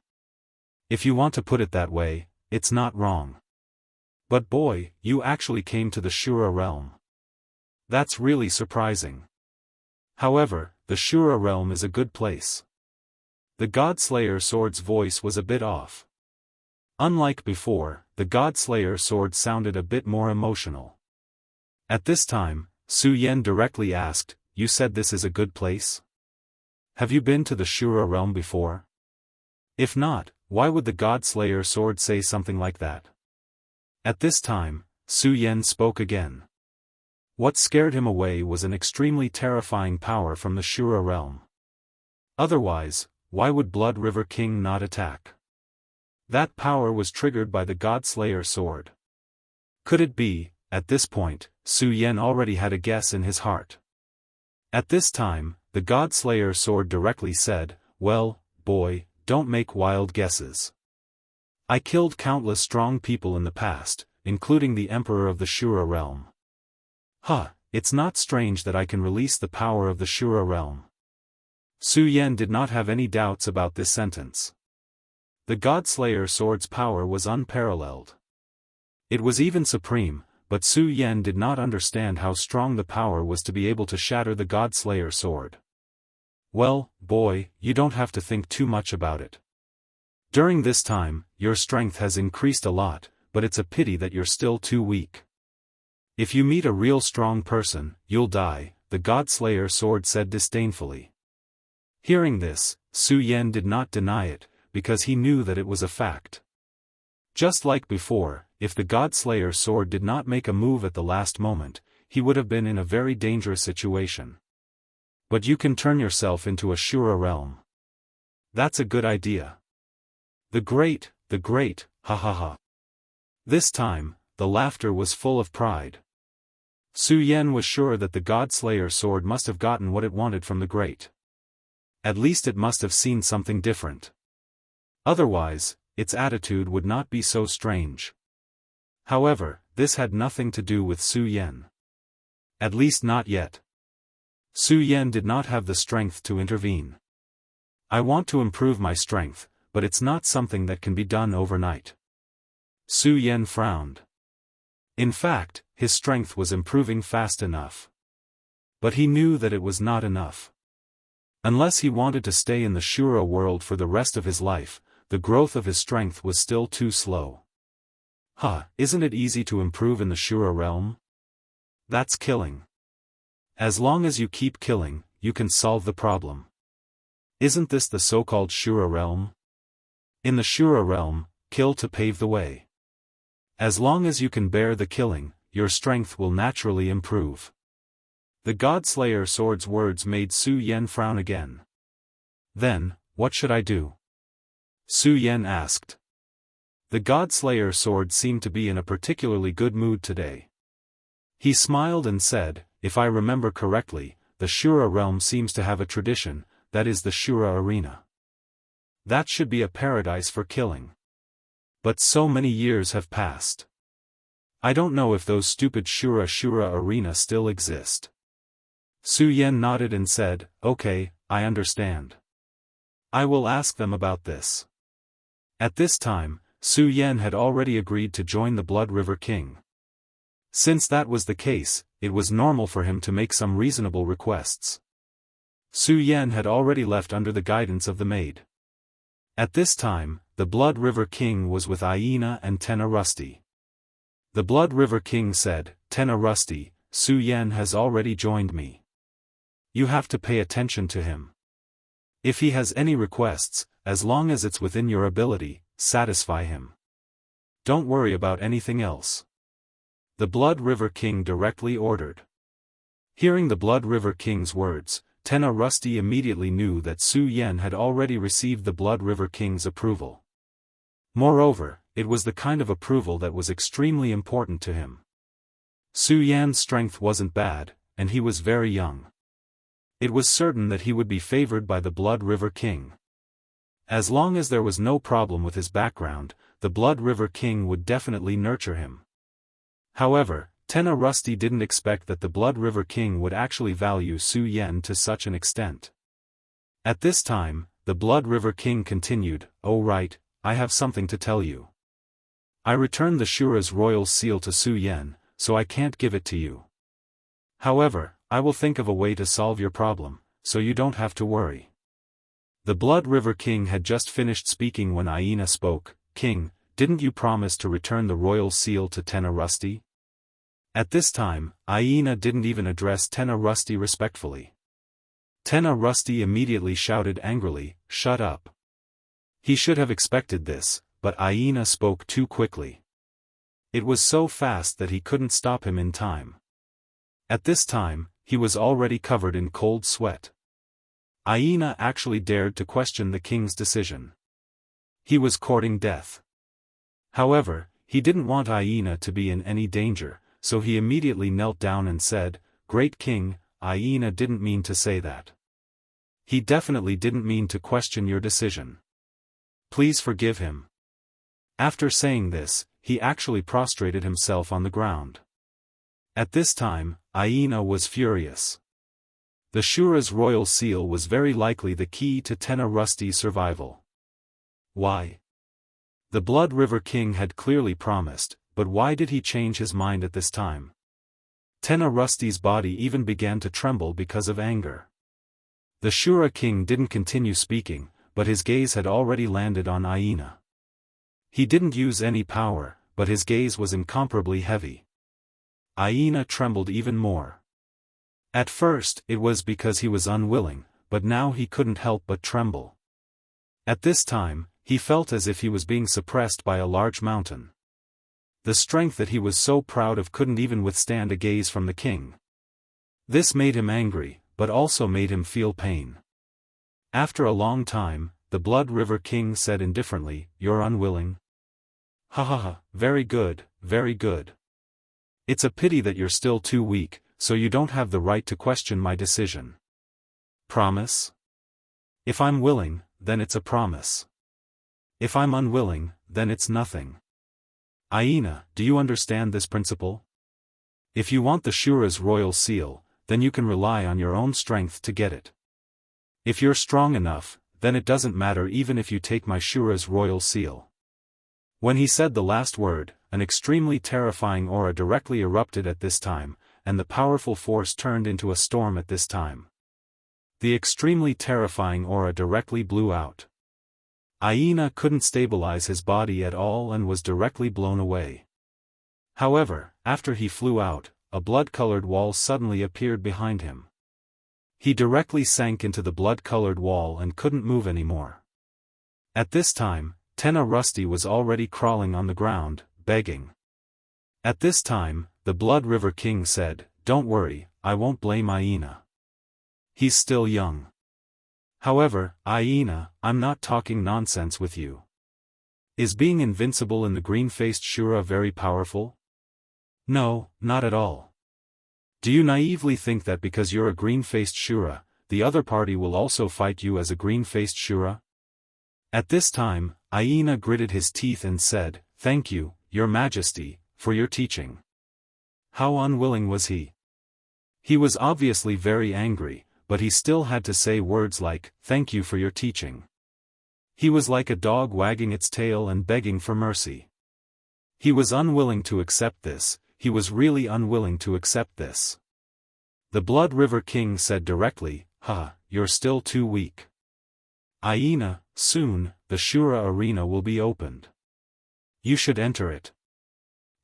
[SPEAKER 1] If you want to put it that way, it's not wrong. But boy, you actually came to the Shura realm. That's really surprising. However, the Shura realm is a good place. The Godslayer sword's voice was a bit off. Unlike before, the Godslayer sword sounded a bit more emotional. At this time, Su Yan directly asked, "You said this is a good place? Have you been to the Shura realm before? If not, why would the Godslayer sword say something like that?" At this time, Su Yan spoke again. What scared him away was an extremely terrifying power from the Shura realm. Otherwise, why would Blood River King not attack? That power was triggered by the Godslayer sword. Could it be, at this point, Su Yan already had a guess in his heart. At this time, the Godslayer sword directly said, "Well, boy, don't make wild guesses. I killed countless strong people in the past, including the Emperor of the Shura realm. It's not strange that I can release the power of the Shura realm." Su Yan did not have any doubts about this sentence. The Godslayer sword's power was unparalleled. It was even supreme, but Su Yan did not understand how strong the power was to be able to shatter the Godslayer sword. "Well, boy, you don't have to think too much about it. During this time, your strength has increased a lot, but it's a pity that you're still too weak. If you meet a real strong person, you'll die," the Godslayer sword said disdainfully. Hearing this, Su Yan did not deny it, because he knew that it was a fact. Just like before, if the Godslayer sword did not make a move at the last moment, he would have been in a very dangerous situation. But you can turn yourself into a Shura realm. That's a good idea. The great, ha ha ha. This time, the laughter was full of pride. Su Yan was sure that the God-Slayer sword must have gotten what it wanted from the great. At least it must have seen something different. Otherwise, its attitude would not be so strange. However, this had nothing to do with Su Yan. At least not yet. Su Yan did not have the strength to intervene. I want to improve my strength, but it's not something that can be done overnight. Su Yan frowned. In fact, his strength was improving fast enough. But he knew that it was not enough. Unless he wanted to stay in the Shura world for the rest of his life, the growth of his strength was still too slow. Isn't it easy to improve in the Shura realm? That's killing. As long as you keep killing, you can solve the problem. Isn't this the so-called Shura realm? In the Shura realm, kill to pave the way. As long as you can bear the killing, your strength will naturally improve. The God-Slayer sword's words made Su Yan frown again. Then, what should I do? Su Yan asked. The God-Slayer sword seemed to be in a particularly good mood today. He smiled and said, if I remember correctly, the Shura realm seems to have a tradition, that is the Shura arena. That should be a paradise for killing. But so many years have passed. I don't know if those stupid Shura arena still exist. Su Yan nodded and said, okay, I understand. I will ask them about this. At this time, Su Yan had already agreed to join the Blood River King. Since that was the case, it was normal for him to make some reasonable requests. Su Yan had already left under the guidance of the maid. At this time, the Blood River King was with Aina and Tenna Rusty. The Blood River King said, Tenna Rusty, Su Yan has already joined me. You have to pay attention to him. If he has any requests, as long as it's within your ability, satisfy him. Don't worry about anything else. The Blood River King directly ordered. Hearing the Blood River King's words, Tenna Rusty immediately knew that Su Yan had already received the Blood River King's approval. Moreover, it was the kind of approval that was extremely important to him. Su Yan's strength wasn't bad, and he was very young. It was certain that he would be favored by the Blood River King. As long as there was no problem with his background, the Blood River King would definitely nurture him. However, Tenna Rusty didn't expect that the Blood River King would actually value Su Yan to such an extent. At this time, the Blood River King continued, oh right, I have something to tell you. I returned the Shura's royal seal to Su Yan, so I can't give it to you. However, I will think of a way to solve your problem, so you don't have to worry. The Blood River King had just finished speaking when Aina spoke. King, didn't you promise to return the royal seal to Tenna Rusty? At this time, Aina didn't even address Tenna Rusty respectfully. Tenna Rusty immediately shouted angrily, shut up. He should have expected this, but Aina spoke too quickly. It was so fast that he couldn't stop him in time. At this time, he was already covered in cold sweat. Aina actually dared to question the king's decision. He was courting death. However, he didn't want Aina to be in any danger, so he immediately knelt down and said, Great King, Aina didn't mean to say that. He definitely didn't mean to question your decision. Please forgive him. After saying this, he actually prostrated himself on the ground. At this time, Aina was furious. The Shura's royal seal was very likely the key to Tenna Rusty's survival. Why? The Blood River King had clearly promised, but why did he change his mind at this time? Tenna Rusty's body even began to tremble because of anger. The Shura King didn't continue speaking, but his gaze had already landed on Aina. He didn't use any power, but his gaze was incomparably heavy. Aina trembled even more. At first, it was because he was unwilling, but now he couldn't help but tremble. At this time, he felt as if he was being suppressed by a large mountain. The strength that he was so proud of couldn't even withstand a gaze from the king. This made him angry, but also made him feel pain. After a long time, the Blood River King said indifferently, "You're unwilling?" "Ha ha ha, very good, very good. It's a pity that you're still too weak, so you don't have the right to question my decision." "Promise?" "If I'm willing, then it's a promise. If I'm unwilling, then it's nothing. Hyena, do you understand this principle? If you want the Shura's royal seal, then you can rely on your own strength to get it. If you're strong enough, then it doesn't matter even if you take my Shura's royal seal." When he said the last word, an extremely terrifying aura directly erupted at this time, and the powerful force turned into a storm at this time. The extremely terrifying aura directly blew out. Hyena couldn't stabilize his body at all and was directly blown away. However, after he flew out, a blood-colored wall suddenly appeared behind him. He directly sank into the blood-colored wall and couldn't move anymore. At this time, Tenna Rusty was already crawling on the ground, begging. At this time, the Blood River King said, "Don't worry, I won't blame Hyena. He's still young. However, Hyena, I'm not talking nonsense with you. Is being invincible in the green-faced Shura very powerful? No, not at all. Do you naively think that because you're a green-faced Shura, the other party will also fight you as a green-faced Shura?" At this time, Hyena gritted his teeth and said, "Thank you, Your Majesty, for your teaching." How unwilling was he? He was obviously very angry, but he still had to say words like, "Thank you for your teaching." He was like a dog wagging its tail and begging for mercy. He was unwilling to accept this, he was really unwilling to accept this. The Blood River King said directly, You're still too weak. Hyena, soon, the Shura arena will be opened. You should enter it.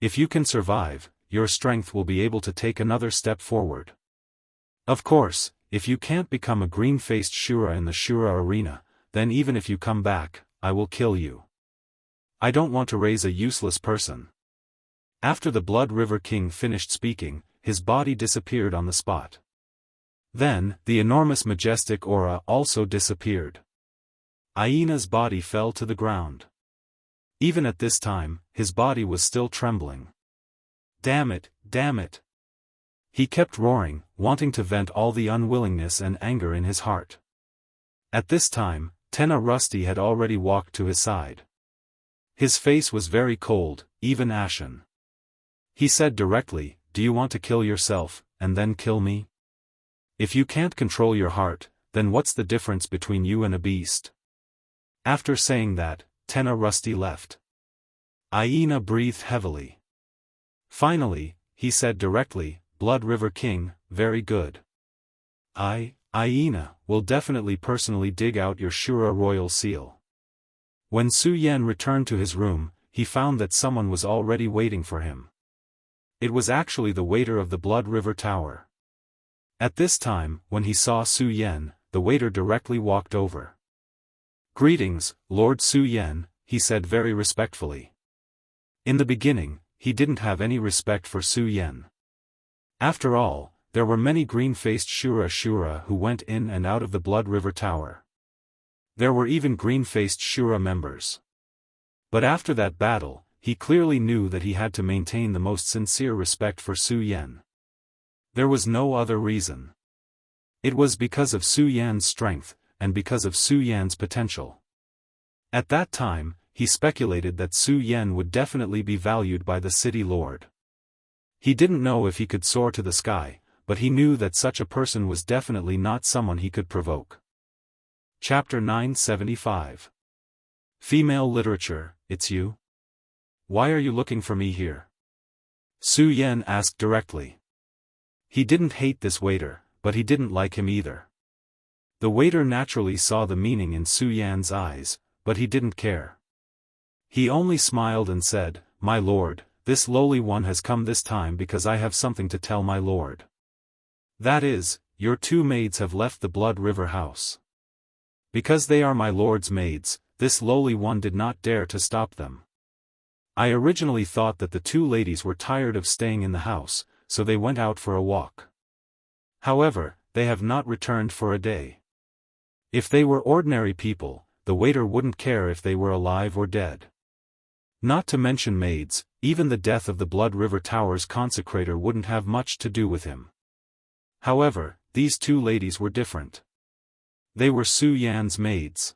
[SPEAKER 1] If you can survive, your strength will be able to take another step forward. Of course, if you can't become a green-faced Shura in the Shura arena, then even if you come back, I will kill you. I don't want to raise a useless person." After the Blood River King finished speaking, his body disappeared on the spot. Then, the enormous majestic aura also disappeared. Hyena's body fell to the ground. Even at this time, his body was still trembling. Damn it, damn it. He kept roaring, wanting to vent all the unwillingness and anger in his heart. At this time, Tenna Rusty had already walked to his side. His face was very cold, even ashen. He said directly, "Do you want to kill yourself, and then kill me? If you can't control your heart, then what's the difference between you and a beast?" After saying that, Tenna Rusty left. Hyena breathed heavily. Finally, he said directly, "Blood River King, very good. Hyena, will definitely personally dig out your Shura royal seal." When Su Yan returned to his room, he found that someone was already waiting for him. It was actually the waiter of the Blood River Tower. At this time, when he saw Su Yan, the waiter directly walked over. "Greetings, Lord Su Yan," he said very respectfully. In the beginning, he didn't have any respect for Su Yan. After all, there were many green-faced Shura who went in and out of the Blood River Tower. There were even green-faced Shura members. But after that battle, he clearly knew that he had to maintain the most sincere respect for Su Yan. There was no other reason. It was because of Su Yan's strength, and because of Su Yan's potential. At that time, he speculated that Su Yan would definitely be valued by the city lord. He didn't know if he could soar to the sky, but he knew that such a person was definitely not someone he could provoke. Chapter 975. Female Literature, It's You? Why are you looking for me here? Su Yan asked directly. He didn't hate this waiter, but he didn't like him either. The waiter naturally saw the meaning in Su Yan's eyes, but he didn't care. He only smiled and said, "My lord, this lowly one has come this time because I have something to tell my lord. That is, your two maids have left the Blood River house. Because they are my lord's maids, this lowly one did not dare to stop them. I originally thought that the two ladies were tired of staying in the house, so they went out for a walk. However, they have not returned for a day. If they were ordinary people, the waiter wouldn't care if they were alive or dead. Not to mention maids, even the death of the Blood River Tower's consecrator wouldn't have much to do with him. However, these two ladies were different. They were Su Yan's maids.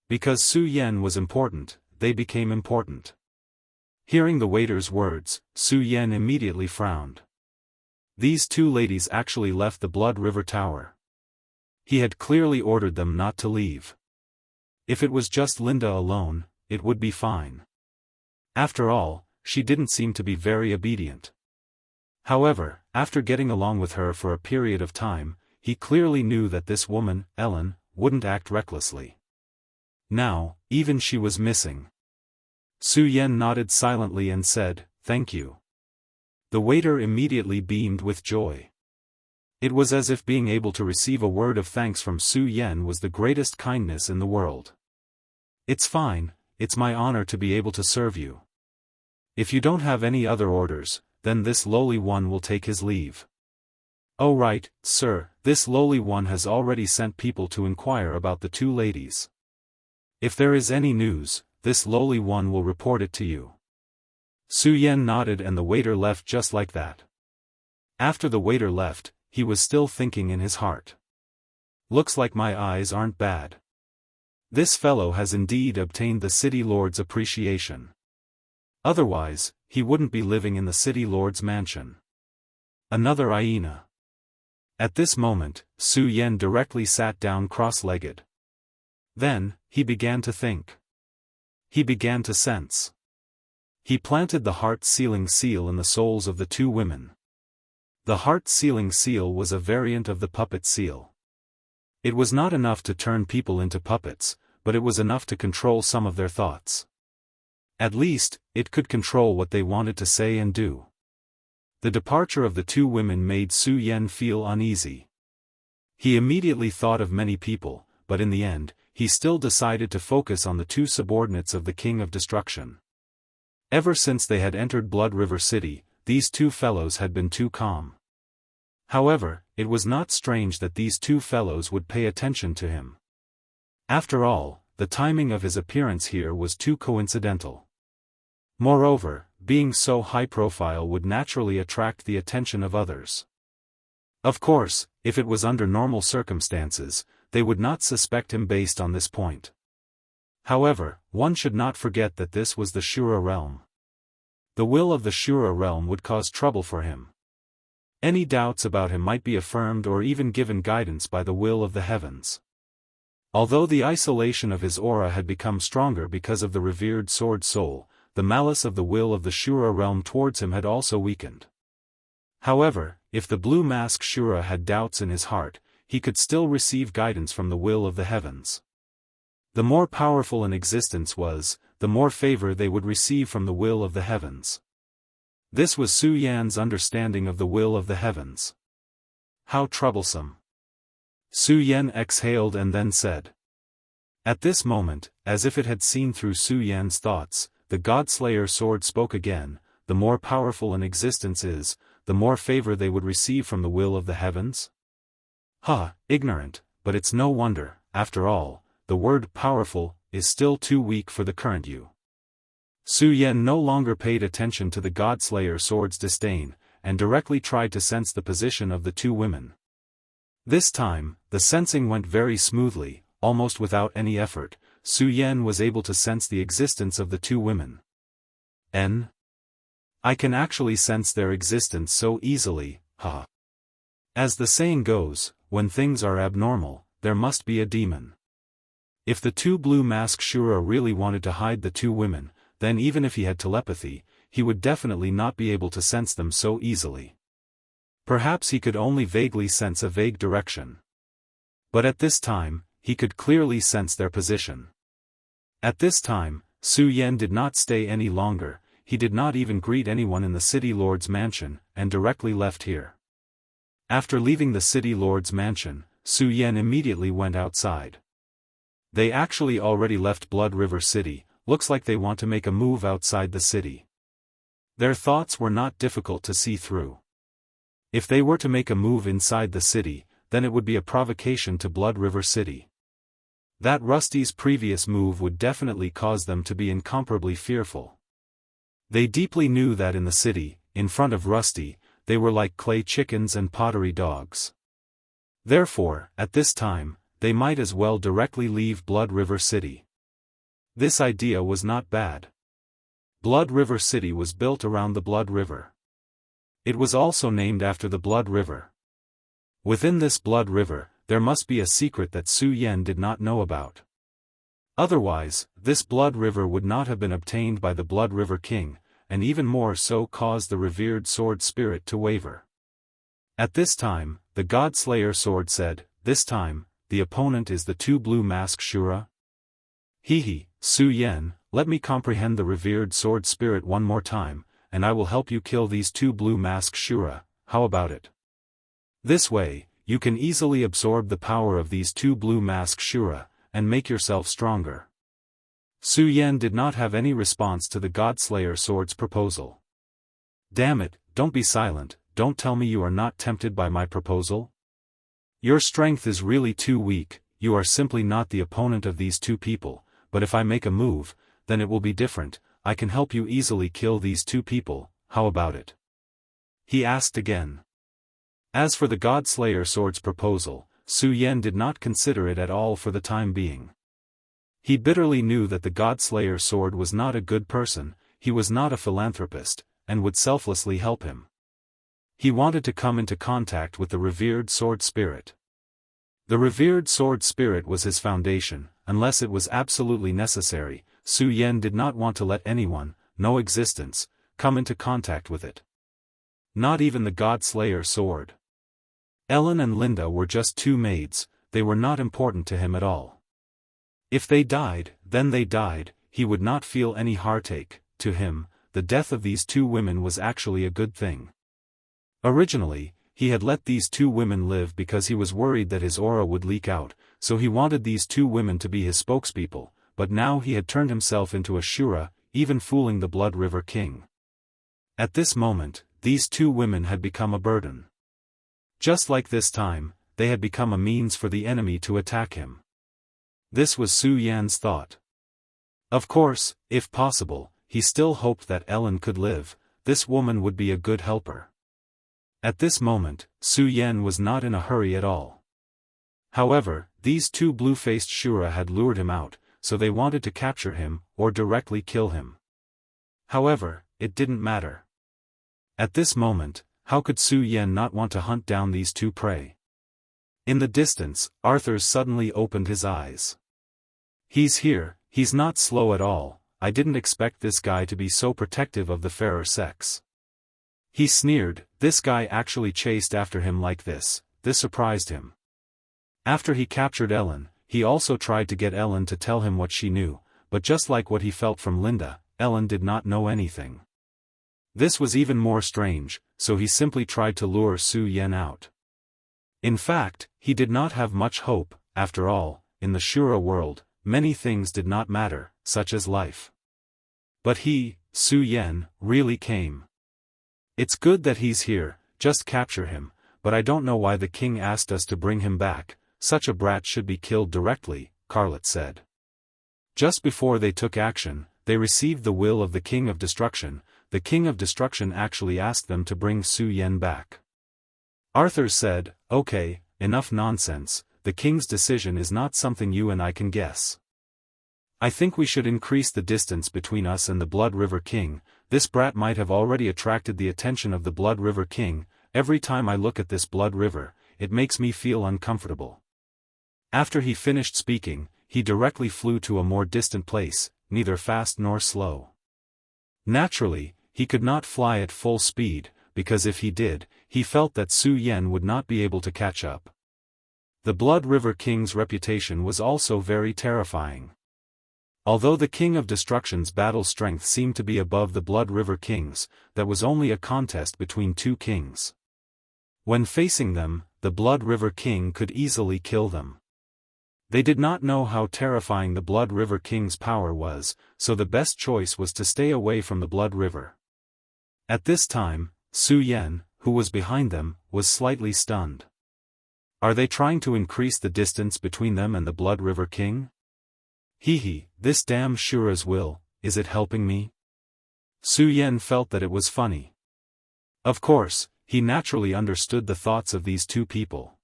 [SPEAKER 1] Because Su Yan was important, they became important. Hearing the waiter's words, Su Yan immediately frowned. These two ladies actually left the Blood River Tower. He had clearly ordered them not to leave. If it was just Linda alone, it would be fine. After all, she didn't seem to be very obedient. However, after getting along with her for a period of time, he clearly knew that this woman, Ellen, wouldn't act recklessly. Now, even she was missing. Su Yan nodded silently and said, "Thank you." The waiter immediately beamed with joy. It was as if being able to receive a word of thanks from Su Yan was the greatest kindness in the world. "It's fine, it's my honor to be able to serve you. If you don't have any other orders, then this lowly one will take his leave." "Oh right, sir, this lowly one has already sent people to inquire about the two ladies. If there is any news, this lowly one will report it to you." Su Yan nodded and the waiter left just like that. After the waiter left, he was still thinking in his heart. "Looks like my eyes aren't bad. This fellow has indeed obtained the city lord's appreciation. Otherwise, he wouldn't be living in the city lord's mansion." Another hyena. At this moment, Su Yan directly sat down cross-legged. Then, he began to think. He began to sense. He planted the heart-sealing seal in the souls of the two women. The heart-sealing seal was a variant of the puppet seal. It was not enough to turn people into puppets, but it was enough to control some of their thoughts. At least, it could control what they wanted to say and do. The departure of the two women made Su Yan feel uneasy. He immediately thought of many people, but in the end, he still decided to focus on the two subordinates of the King of Destruction. Ever since they had entered Blood River City, these two fellows had been too calm. However, it was not strange that these two fellows would pay attention to him. After all, the timing of his appearance here was too coincidental. Moreover, being so high-profile would naturally attract the attention of others. Of course, if it was under normal circumstances, they would not suspect him based on this point. However, one should not forget that this was the Shura realm. The will of the Shura realm would cause trouble for him. Any doubts about him might be affirmed or even given guidance by the will of the heavens. Although the isolation of his aura had become stronger because of the revered sword soul, the malice of the will of the Shura realm towards him had also weakened. However, if the blue mask Shura had doubts in his heart, he could still receive guidance from the will of the heavens. The more powerful an existence was, the more favor they would receive from the will of the heavens. This was Su Yan's understanding of the will of the heavens. How troublesome. Su Yan exhaled and then said. At this moment, as if it had seen through Su Yan's thoughts, the Godslayer sword spoke again. The more powerful an existence is, the more favor they would receive from the will of the heavens? Ignorant, but it's no wonder, after all, the word powerful is still too weak for the current you. Su Yan no longer paid attention to the Godslayer sword's disdain, and directly tried to sense the position of the two women. This time, the sensing went very smoothly, almost without any effort. Su Yan was able to sense the existence of the two women. I can actually sense their existence so easily, As the saying goes, when things are abnormal, there must be a demon. If the two blue mask Shura really wanted to hide the two women, then even if he had telepathy, he would definitely not be able to sense them so easily. Perhaps he could only vaguely sense a vague direction. But at this time, he could clearly sense their position. At this time, Su Yan did not stay any longer, he did not even greet anyone in the city lord's mansion, and directly left here. After leaving the city lord's mansion, Su Yan immediately went outside. They actually already left Blood River City, looks like they want to make a move outside the city. Their thoughts were not difficult to see through. If they were to make a move inside the city, then it would be a provocation to Blood River City. That Rusty's previous move would definitely cause them to be incomparably fearful. They deeply knew that in the city, in front of Rusty, they were like clay chickens and pottery dogs. Therefore, at this time, they might as well directly leave Blood River City. This idea was not bad. Blood River City was built around the Blood River. It was also named after the Blood River. Within this Blood River, there must be a secret that Su Yan did not know about. Otherwise, this Blood River would not have been obtained by the Blood River King, and even more so cause the revered sword spirit to waver. At this time, the God-Slayer sword said, "This time, the opponent is the two blue mask Shura." He, Su Yan, let me comprehend the revered sword spirit one more time, and I will help you kill these two blue mask Shura, how about it? This way, you can easily absorb the power of these two blue mask Shura, and make yourself stronger. Su Yan did not have any response to the God-Slayer sword's proposal. Damn it, don't be silent, don't tell me you are not tempted by my proposal? Your strength is really too weak, you are simply not the opponent of these two people, but if I make a move, then it will be different, I can help you easily kill these two people, how about it? He asked again. As for the God-Slayer sword's proposal, Su Yan did not consider it at all for the time being. He bitterly knew that the God-Slayer sword was not a good person, he was not a philanthropist, and would selflessly help him. He wanted to come into contact with the revered sword spirit. The revered sword spirit was his foundation, unless it was absolutely necessary, Su Yan did not want to let anyone, no existence, come into contact with it. Not even the God-Slayer sword. Ellen and Linda were just two maids, they were not important to him at all. If they died, then they died, he would not feel any heartache. To him, the death of these two women was actually a good thing. Originally, he had let these two women live because he was worried that his aura would leak out, so he wanted these two women to be his spokespeople, but now he had turned himself into a Shura, even fooling the Blood River King. At this moment, these two women had become a burden. Just like this time, they had become a means for the enemy to attack him. This was Su Yan's thought. Of course, if possible, he still hoped that Ellen could live, this woman would be a good helper. At this moment, Su Yan was not in a hurry at all. However, these two blue-faced Shura had lured him out, so they wanted to capture him, or directly kill him. However, it didn't matter. At this moment, how could Su Yan not want to hunt down these two prey? In the distance, Arthur suddenly opened his eyes. He's here, he's not slow at all, I didn't expect this guy to be so protective of the fairer sex. He sneered, this guy actually chased after him like this surprised him. After he captured Ellen, he also tried to get Ellen to tell him what she knew, but just like what he felt from Linda, Ellen did not know anything. This was even more strange, so he simply tried to lure Su Yan out. In fact, he did not have much hope, after all, in the Shura world, many things did not matter, such as life. But he, Su Yan, really came. It's good that he's here, just capture him, but I don't know why the king asked us to bring him back, such a brat should be killed directly, Carlet said. Just before they took action, they received the will of the King of Destruction. The King of Destruction actually asked them to bring Su Yan back. Arthur said, okay, enough nonsense, the king's decision is not something you and I can guess. I think we should increase the distance between us and the Blood River King, this brat might have already attracted the attention of the Blood River King, every time I look at this Blood River, it makes me feel uncomfortable. After he finished speaking, he directly flew to a more distant place, neither fast nor slow. Naturally, he could not fly at full speed, because if he did, he felt that Su Yan would not be able to catch up. The Blood River King's reputation was also very terrifying. Although the King of Destruction's battle strength seemed to be above the Blood River King's, that was only a contest between two kings. When facing them, the Blood River King could easily kill them. They did not know how terrifying the Blood River King's power was, so the best choice was to stay away from the Blood River. At this time, Su Yan, who was behind them, was slightly stunned. Are they trying to increase the distance between them and the Blood River King? Hee, this damn Shura's will, is it helping me? Su Yan felt that it was funny. Of course, he naturally understood the thoughts of these two people.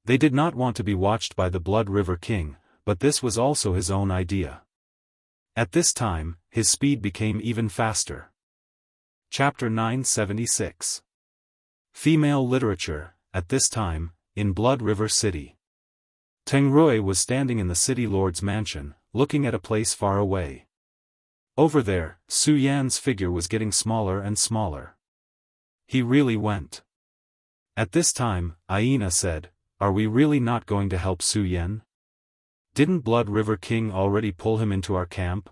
[SPEAKER 1] They did not want to be watched by the Blood River King, but this was also his own idea. At this time, his speed became even faster. Chapter 976. Female Literature. At this time, in Blood River City. Teng Rui was standing in the city lord's mansion, looking at a place far away. Over there, Su Yan's figure was getting smaller and smaller. He really went. At this time, Aina said, "Are we really not going to help Su Yan? Didn't Blood River King already pull him into our camp?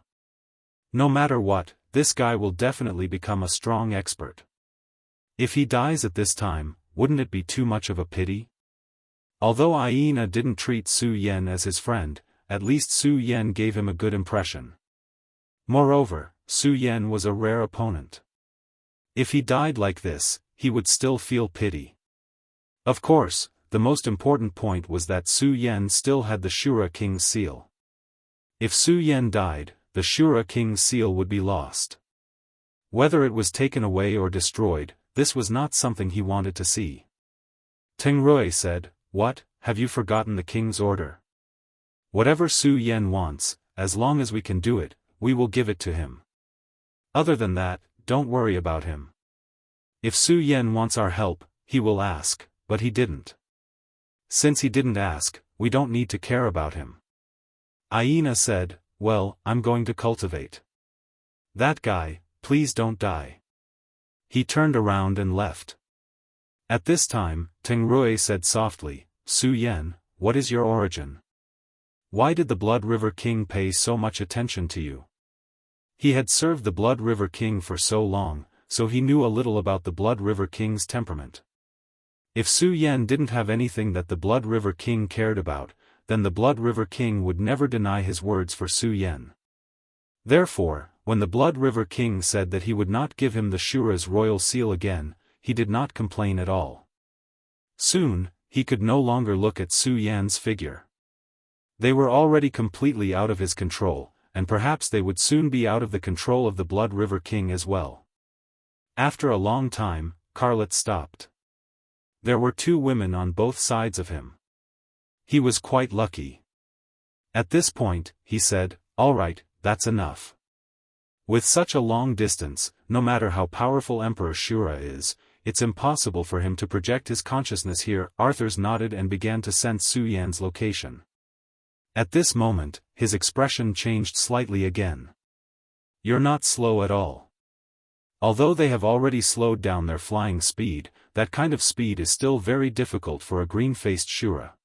[SPEAKER 1] No matter what, this guy will definitely become a strong expert. If he dies at this time, wouldn't it be too much of a pity?" Although Aina didn't treat Su Yan as his friend, at least Su Yan gave him a good impression. Moreover, Su Yan was a rare opponent. If he died like this, he would still feel pity. Of course, the most important point was that Su Yan still had the Shura King's seal. If Su Yan died, the Shura King's seal would be lost. Whether it was taken away or destroyed, this was not something he wanted to see. Teng Rui said, "What, have you forgotten the king's order? Whatever Su Yan wants, as long as we can do it, we will give it to him. Other than that, don't worry about him. If Su Yan wants our help, he will ask, but he didn't. Since he didn't ask, we don't need to care about him." Aina said, "Well, I'm going to cultivate. That guy, please don't die." He turned around and left. At this time, Teng Rui said softly, "Su Yan, what is your origin? Why did the Blood River King pay so much attention to you?" He had served the Blood River King for so long, so he knew a little about the Blood River King's temperament. If Su Yan didn't have anything that the Blood River King cared about, then the Blood River King would never deny his words for Su Yan. Therefore, when the Blood River King said that he would not give him the Shura's royal seal again, he did not complain at all. Soon, he could no longer look at Su Yan's figure. They were already completely out of his control, and perhaps they would soon be out of the control of the Blood River King as well. After a long time, Carlet stopped. There were two women on both sides of him. He was quite lucky. At this point, he said, "All right, that's enough." With such a long distance, no matter how powerful Emperor Shura is, it's impossible for him to project his consciousness here. Arthurs nodded and began to sense Su Yan's location. At this moment, his expression changed slightly again. "You're not slow at all. Although they have already slowed down their flying speed, that kind of speed is still very difficult for a green-faced Shura."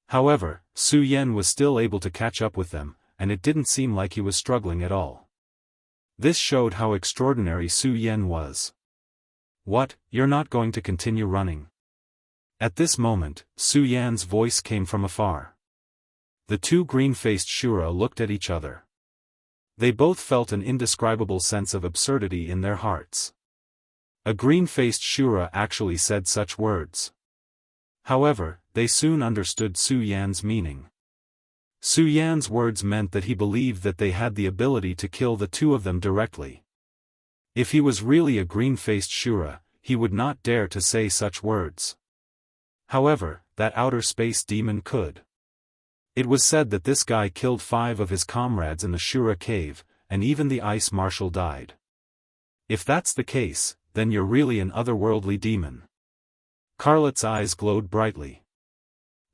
[SPEAKER 1] However, Su Yan was still able to catch up with them, and it didn't seem like he was struggling at all. This showed how extraordinary Su Yan was. "What, you're not going to continue running?" At this moment, Su Yan's voice came from afar. The two green-faced Shura looked at each other. They both felt an indescribable sense of absurdity in their hearts. A green-faced Shura actually said such words. However, they soon understood Su Yan's meaning. Su Yan's words meant that he believed that they had the ability to kill the two of them directly. If he was really a green-faced Shura, he would not dare to say such words. However, that outer space demon could. It was said that this guy killed 5 of his comrades in the Shura cave, and even the ice marshal died. If that's the case, then you're really an otherworldly demon. Carlet's eyes glowed brightly.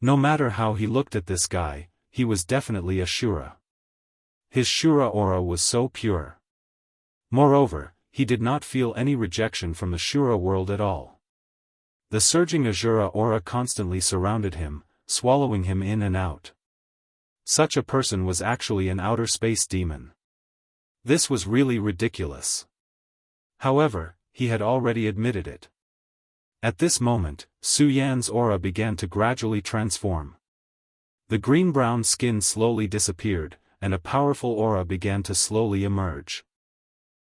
[SPEAKER 1] No matter how he looked at this guy, he was definitely a Shura. His Shura aura was so pure. Moreover, he did not feel any rejection from the Shura world at all. The surging Azura aura constantly surrounded him, swallowing him in and out. Such a person was actually an outer space demon. This was really ridiculous. However, he had already admitted it. At this moment, Su Yan's aura began to gradually transform. The green-brown skin slowly disappeared, and a powerful aura began to slowly emerge.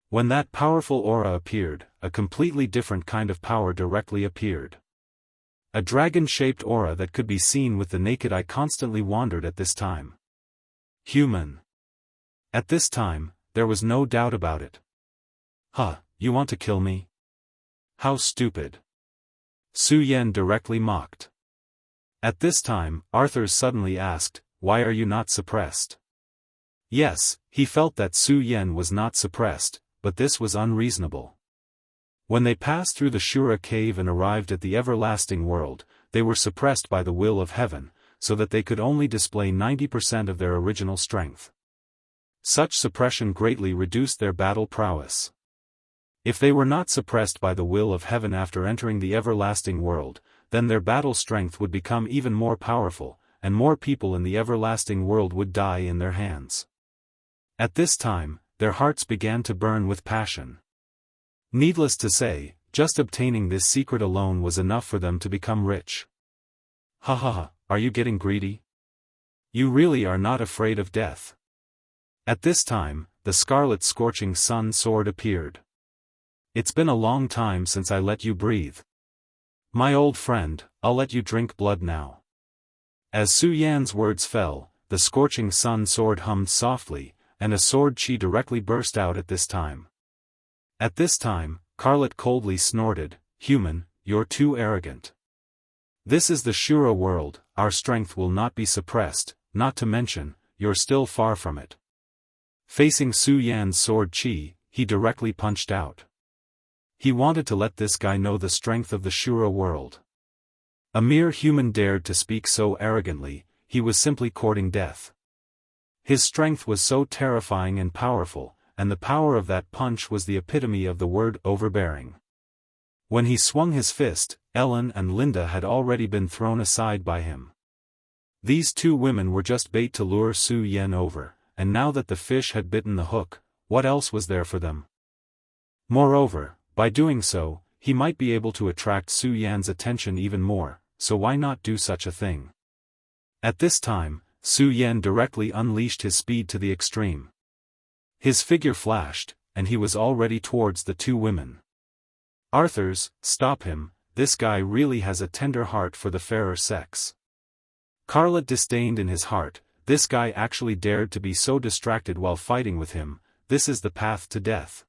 [SPEAKER 1] When that powerful aura appeared, a completely different kind of power directly appeared. A dragon-shaped aura that could be seen with the naked eye constantly wandered at this time. Human. At this time, there was no doubt about it. Huh, you want to kill me? How stupid. Su Yan directly mocked. At this time, Arthur suddenly asked, why are you not suppressed? Yes, he felt that Su Yan was not suppressed, but this was unreasonable. When they passed through the Shura cave and arrived at the everlasting world, they were suppressed by the will of heaven, so that they could only display 90% of their original strength. Such suppression greatly reduced their battle prowess. If they were not suppressed by the will of heaven after entering the everlasting world, then their battle strength would become even more powerful, and more people in the everlasting world would die in their hands. At this time, their hearts began to burn with passion. Needless to say, just obtaining this secret alone was enough for them to become rich. Ha ha ha, are you getting greedy? You really are not afraid of death. At this time, the scarlet scorching sun sword appeared. It's been a long time since I let you breathe. My old friend, I'll let you drink blood now. As Su Yan's words fell, the scorching sun sword hummed softly, and a sword chi directly burst out at this time. At this time, Carlet coldly snorted, human, you're too arrogant. This is the Shura world, our strength will not be suppressed, not to mention, you're still far from it. Facing Su Yan's sword chi, he directly punched out. He wanted to let this guy know the strength of the Shura world. A mere human dared to speak so arrogantly, he was simply courting death. His strength was so terrifying and powerful, and the power of that punch was the epitome of the word overbearing. When he swung his fist, Ellen and Linda had already been thrown aside by him. These two women were just bait to lure Su Yan over, and now that the fish had bitten the hook, what else was there for them? Moreover, by doing so, he might be able to attract Su Yan's attention even more, so why not do such a thing? At this time, Su Yan directly unleashed his speed to the extreme. His figure flashed, and he was already towards the two women. Arthurs, stop him, this guy really has a tender heart for the fairer sex. Carlet disdained in his heart, this guy actually dared to be so distracted while fighting with him, this is the path to death.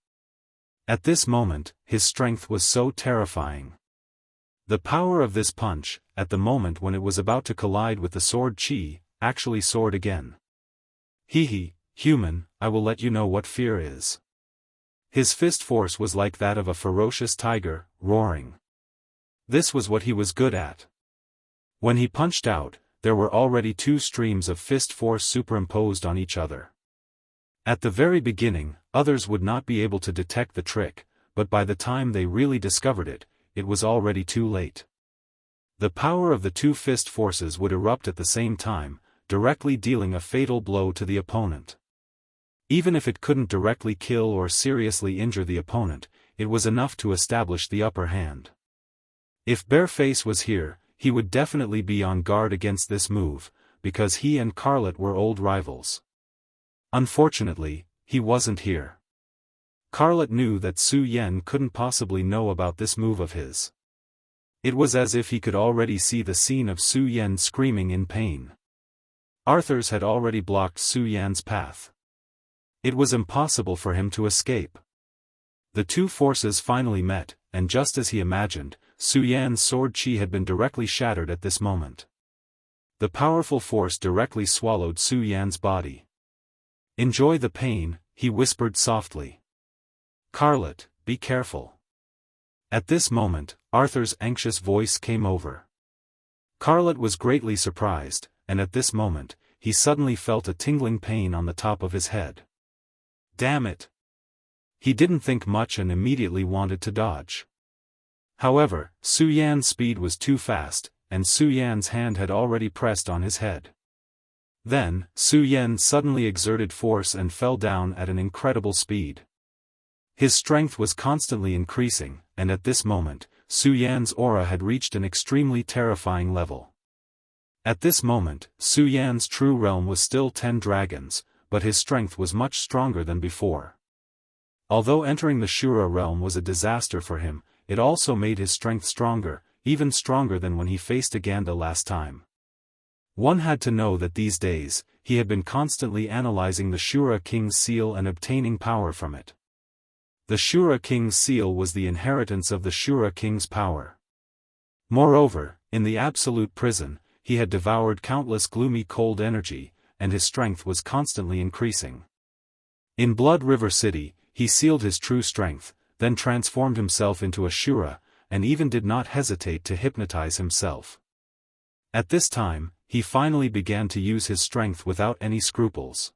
[SPEAKER 1] At this moment, his strength was so terrifying. The power of this punch, at the moment when it was about to collide with the sword chi, actually soared again. Hee, human, I will let you know what fear is. His fist force was like that of a ferocious tiger, roaring. This was what he was good at. When he punched out, there were already two streams of fist force superimposed on each other. At the very beginning, others would not be able to detect the trick, but by the time they really discovered it, it was already too late. The power of the two fist forces would erupt at the same time, directly dealing a fatal blow to the opponent. Even if it couldn't directly kill or seriously injure the opponent, it was enough to establish the upper hand. If Bareface was here, he would definitely be on guard against this move, because he and Carlet were old rivals. Unfortunately, he wasn't here. Carlet knew that Su Yan couldn't possibly know about this move of his. It was as if he could already see the scene of Su Yan screaming in pain. Arthurs had already blocked Su Yan's path. It was impossible for him to escape. The two forces finally met, and just as he imagined, Su Yan's sword chi had been directly shattered at this moment. The powerful force directly swallowed Su Yan's body. Enjoy the pain, he whispered softly. Carlet, be careful. At this moment, Arthur's anxious voice came over. Carlet was greatly surprised, and at this moment, he suddenly felt a tingling pain on the top of his head. Damn it! He didn't think much and immediately wanted to dodge. However, Su Yan's speed was too fast, and Su Yan's hand had already pressed on his head. Then, Su Yan suddenly exerted force and fell down at an incredible speed. His strength was constantly increasing, and at this moment, Su Yan's aura had reached an extremely terrifying level. At this moment, Su Yan's true realm was still 10 dragons, but his strength was much stronger than before. Although entering the Shura realm was a disaster for him, it also made his strength stronger. even stronger than when he faced Aganda last time. One had to know that these days, he had been constantly analyzing the Shura King's seal and obtaining power from it. The Shura King's seal was the inheritance of the Shura King's power. Moreover, in the absolute prison, he had devoured countless gloomy cold energy, and his strength was constantly increasing. In Blood River City, he sealed his true strength, then transformed himself into a Shura, and even did not hesitate to hypnotize himself. At this time, he finally began to use his strength without any scruples.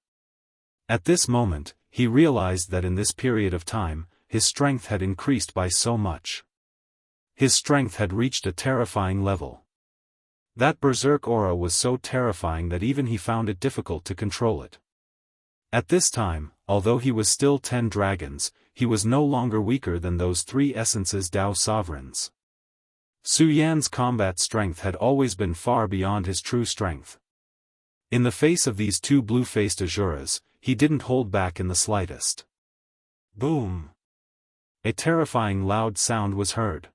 [SPEAKER 1] At this moment, he realized that in this period of time, his strength had increased by so much. His strength had reached a terrifying level. That berserk aura was so terrifying that even he found it difficult to control it. At this time, although he was still 10 dragons, he was no longer weaker than those 3 essences Dao sovereigns. Su Yan's combat strength had always been far beyond his true strength. In the face of these 2 blue-faced Asuras, he didn't hold back in the slightest. Boom! A terrifying loud sound was heard.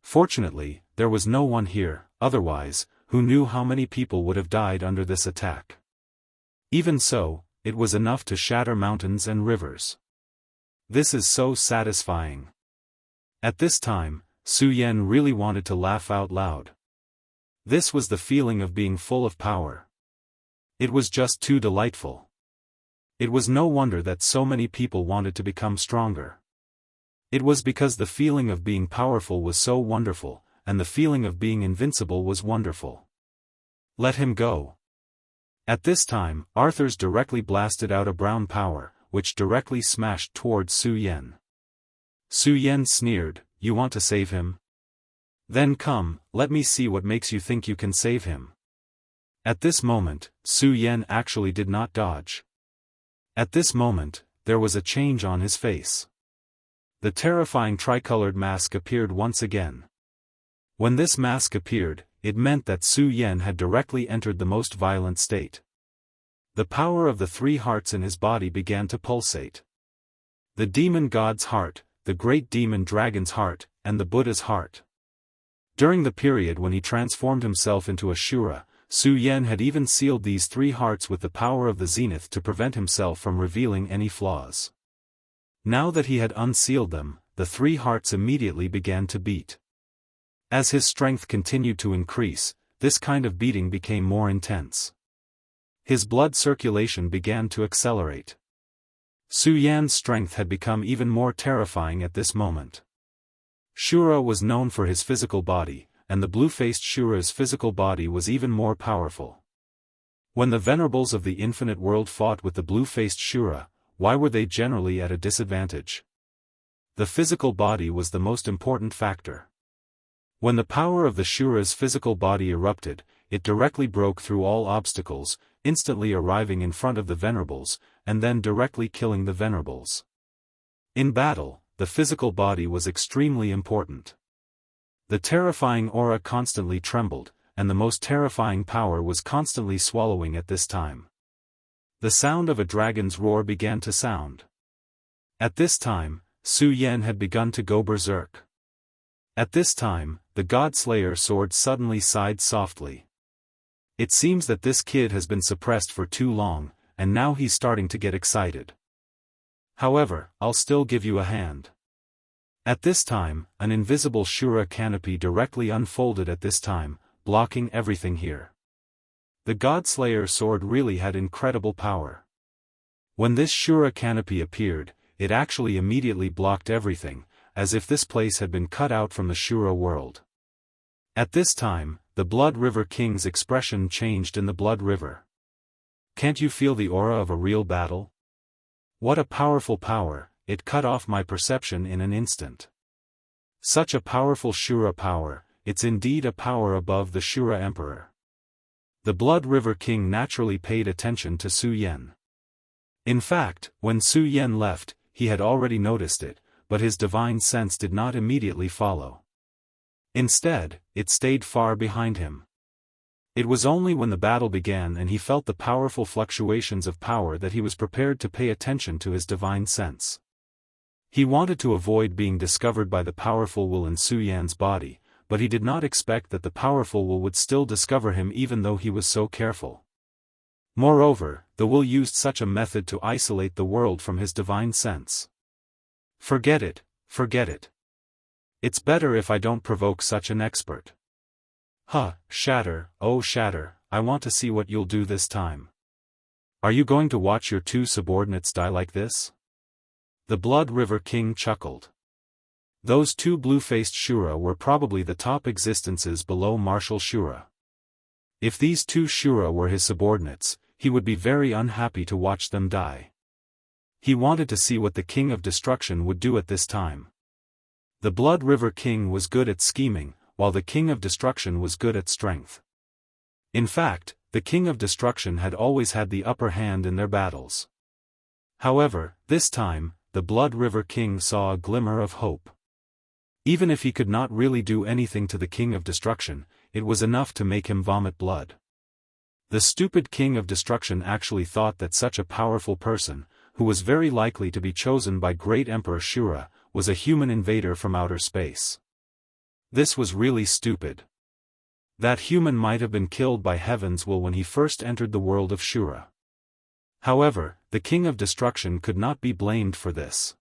[SPEAKER 1] Fortunately, there was no one here, otherwise, who knew how many people would have died under this attack. Even so, it was enough to shatter mountains and rivers. This is so satisfying. At this time, Su Yan really wanted to laugh out loud. This was the feeling of being full of power. It was just too delightful. It was no wonder that so many people wanted to become stronger. It was because the feeling of being powerful was so wonderful, and the feeling of being invincible was wonderful. Let him go. At this time, Arthur's directly blasted out a brown power, which directly smashed towards Su Yan. Su Yan sneered, "You want to save him? Then come, let me see what makes you think you can save him." At this moment, Su Yan actually did not dodge. At this moment, there was a change on his face. The terrifying tricolored mask appeared once again. When this mask appeared, it meant that Su Yan had directly entered the most violent state. The power of the 3 hearts in his body began to pulsate. The demon god's heart, the great demon dragon's heart, and the Buddha's heart. During the period when he transformed himself into a Shura, Su Yan had even sealed these 3 hearts with the power of the zenith to prevent himself from revealing any flaws. Now that he had unsealed them, the 3 hearts immediately began to beat. As his strength continued to increase, this kind of beating became more intense. His blood circulation began to accelerate. Su Yan's strength had become even more terrifying at this moment. Shura was known for his physical body, and the blue-faced Shura's physical body was even more powerful. When the venerables of the infinite world fought with the blue-faced Shura, why were they generally at a disadvantage? The physical body was the most important factor. When the power of the Shura's physical body erupted, it directly broke through all obstacles, instantly arriving in front of the venerables, and then directly killing the venerables. In battle, the physical body was extremely important. The terrifying aura constantly trembled, and the most terrifying power was constantly swallowing at this time. The sound of a dragon's roar began to sound. At this time, Su Yan had begun to go berserk. At this time, the God-Slayer sword suddenly sighed softly. It seems that this kid has been suppressed for too long, and now he's starting to get excited. However, I'll still give you a hand. At this time, an invisible Shura canopy directly unfolded at this time, blocking everything here. The God-Slayer sword really had incredible power. When this Shura canopy appeared, it actually immediately blocked everything, as if this place had been cut out from the Shura world. At this time, the Blood River King's expression changed in the Blood River. Can't you feel the aura of a real battle? What a powerful power, it cut off my perception in an instant. Such a powerful Shura power, it's indeed a power above the Shura Emperor. The Blood River King naturally paid attention to Su Yan. In fact, when Su Yan left, he had already noticed it, but his divine sense did not immediately follow. Instead, it stayed far behind him. It was only when the battle began and he felt the powerful fluctuations of power that he was prepared to pay attention to his divine sense. He wanted to avoid being discovered by the powerful will in Su Yan's body, but he did not expect that the powerful Will would still discover him even though he was so careful. Moreover, the Will used such a method to isolate the world from his divine sense. Forget it, forget it. It's better if I don't provoke such an expert. Shatter, oh Shatter, I want to see what you'll do this time. Are you going to watch your two subordinates die like this? The Blood River King chuckled. Those two blue-faced Shura were probably the top existences below Martial Shura. If these two Shura were his subordinates, he would be very unhappy to watch them die. He wanted to see what the King of Destruction would do at this time. The Blood River King was good at scheming, while the King of Destruction was good at strength. In fact, the King of Destruction had always had the upper hand in their battles. However, this time, the Blood River King saw a glimmer of hope. Even if he could not really do anything to the King of Destruction, it was enough to make him vomit blood. The stupid King of Destruction actually thought that such a powerful person, who was very likely to be chosen by Great Emperor Shura, was a human invader from outer space. This was really stupid. That human might have been killed by Heaven's will when he first entered the world of Shura. However, the King of Destruction could not be blamed for this.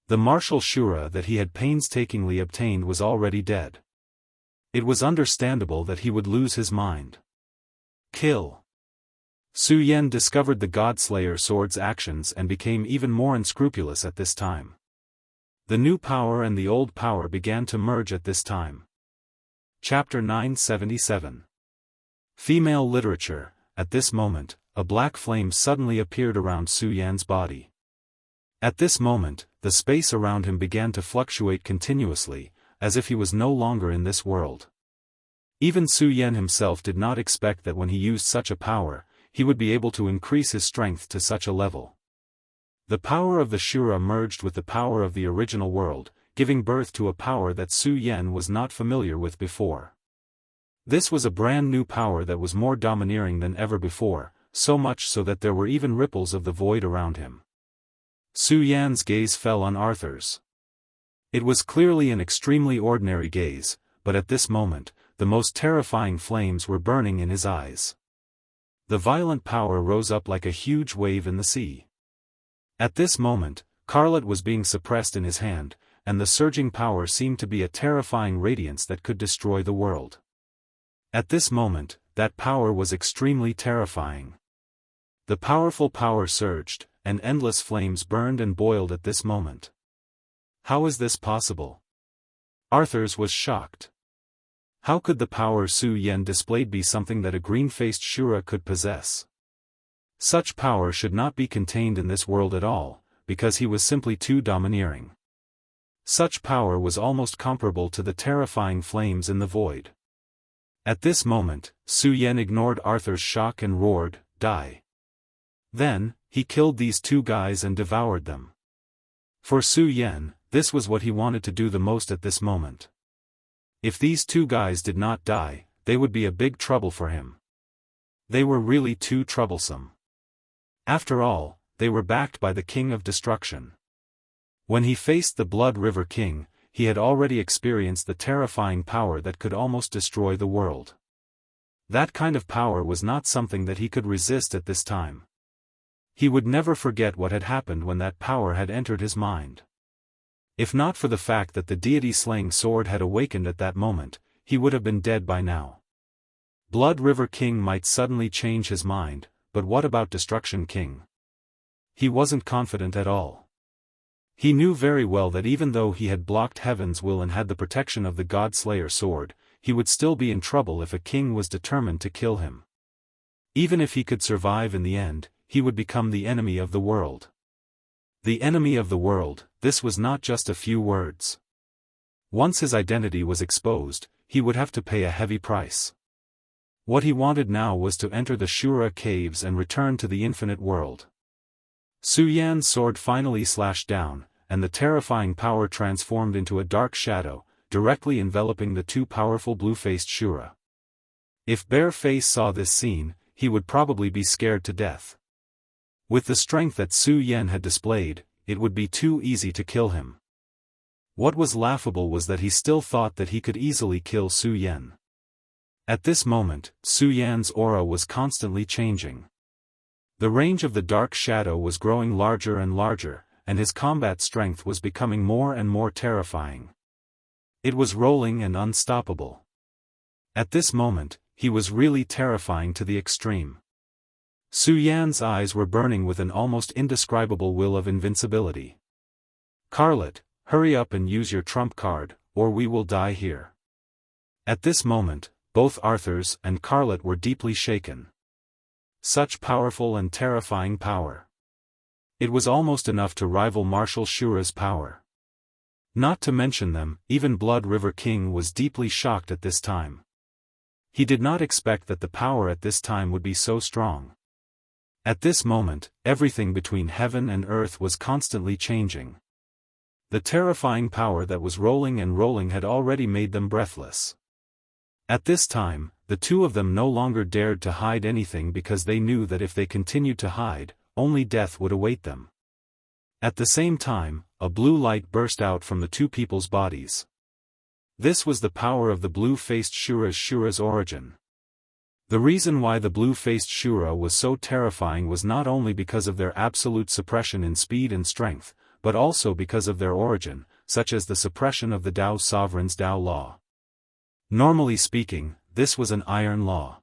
[SPEAKER 1] The martial Shura that he had painstakingly obtained was already dead. It was understandable that he would lose his mind. Kill. Su Yen discovered the Godslayer sword's actions and became even more unscrupulous at this time. The new power and the old power began to merge at this time. Chapter 977. Female Literature. At this moment, a black flame suddenly appeared around Su Yan's body. At this moment, the space around him began to fluctuate continuously, as if he was no longer in this world. Even Su Yan himself did not expect that when he used such a power, he would be able to increase his strength to such a level. The power of the Shura merged with the power of the original world, giving birth to a power that Su Yan was not familiar with before. This was a brand new power that was more domineering than ever before, so much so that there were even ripples of the void around him. Su Yan's gaze fell on Arthur's. It was clearly an extremely ordinary gaze, but at this moment, the most terrifying flames were burning in his eyes. The violent power rose up like a huge wave in the sea. At this moment, Carlet was being suppressed in his hand, and the surging power seemed to be a terrifying radiance that could destroy the world. At this moment, that power was extremely terrifying. The powerful power surged, and endless flames burned and boiled at this moment. How is this possible? Arthur's was shocked. How could the power Su Yan displayed be something that a green-faced Shura could possess? Such power should not be contained in this world at all, because he was simply too domineering. Such power was almost comparable to the terrifying flames in the void. At this moment, Su Yan ignored Arthur's shock and roared, "Die!" Then, he killed these two guys and devoured them. For Su Yan, this was what he wanted to do the most at this moment. If these two guys did not die, they would be a big trouble for him. They were really too troublesome. After all, they were backed by the King of Destruction. When he faced the Blood River King, he had already experienced the terrifying power that could almost destroy the world. That kind of power was not something that he could resist at this time. He would never forget what had happened when that power had entered his mind. If not for the fact that the deity-slaying sword had awakened at that moment, he would have been dead by now. Blood River King might suddenly change his mind, but what about Destruction King? He wasn't confident at all. He knew very well that even though he had blocked Heaven's will and had the protection of the God-Slayer sword, he would still be in trouble if a king was determined to kill him. Even if he could survive in the end, he would become the enemy of the world. The enemy of the world, this was not just a few words. Once his identity was exposed, he would have to pay a heavy price. What he wanted now was to enter the Shura caves and return to the infinite world. Su Yan's sword finally slashed down, and the terrifying power transformed into a dark shadow, directly enveloping the two powerful blue-faced Shura. If Bare Face saw this scene, he would probably be scared to death. With the strength that Su Yan had displayed, it would be too easy to kill him. What was laughable was that he still thought that he could easily kill Su Yan. At this moment, Su Yan's aura was constantly changing. The range of the dark shadow was growing larger and larger, and his combat strength was becoming more and more terrifying. It was rolling and unstoppable. At this moment, he was really terrifying to the extreme. Su Yan's eyes were burning with an almost indescribable will of invincibility. "Carlet, hurry up and use your trump card, or we will die here." At this moment, both Arthurs and Carlet were deeply shaken. Such powerful and terrifying power. It was almost enough to rival Marshal Shura's power. Not to mention them, even Blood River King was deeply shocked at this time. He did not expect that the power at this time would be so strong. At this moment, everything between heaven and earth was constantly changing. The terrifying power that was rolling and rolling had already made them breathless. At this time, the two of them no longer dared to hide anything because they knew that if they continued to hide, only death would await them. At the same time, a blue light burst out from the two people's bodies. This was the power of the blue-faced Shura's origin. The reason why the blue-faced Shura was so terrifying was not only because of their absolute suppression in speed and strength, but also because of their origin, such as the suppression of the Dao Sovereign's Dao law. Normally speaking, this was an iron law.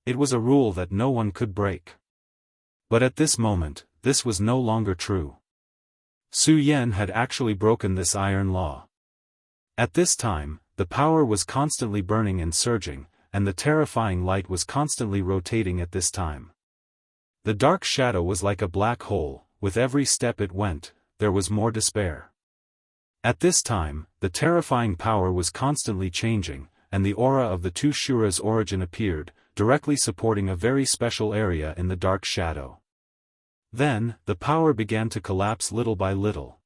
[SPEAKER 1] It was a rule that no one could break. But at this moment, this was no longer true. Su Yan had actually broken this iron law. At this time, the power was constantly burning and surging, and the terrifying light was constantly rotating at this time. The dark shadow was like a black hole, with every step it went, there was more despair. At this time, the terrifying power was constantly changing, and the aura of the two Shura's origin appeared, directly supporting a very special area in the dark shadow. Then, the power began to collapse little by little.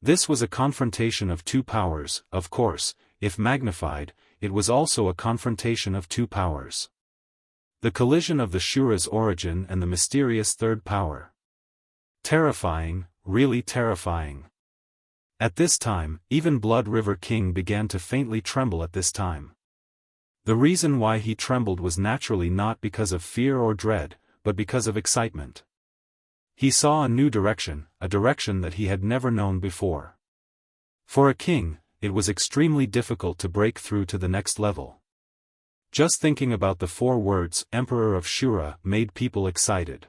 [SPEAKER 1] This was a confrontation of two powers, of course, if magnified, it was also a confrontation of two powers. The collision of the Shura's origin and the mysterious third power. Terrifying, really terrifying. At this time, even Blood River King began to faintly tremble at this time. The reason why he trembled was naturally not because of fear or dread, but because of excitement. He saw a new direction, a direction that he had never known before. For a king, it was extremely difficult to break through to the next level. Just thinking about the 4 words, Emperor of Shura, made people excited.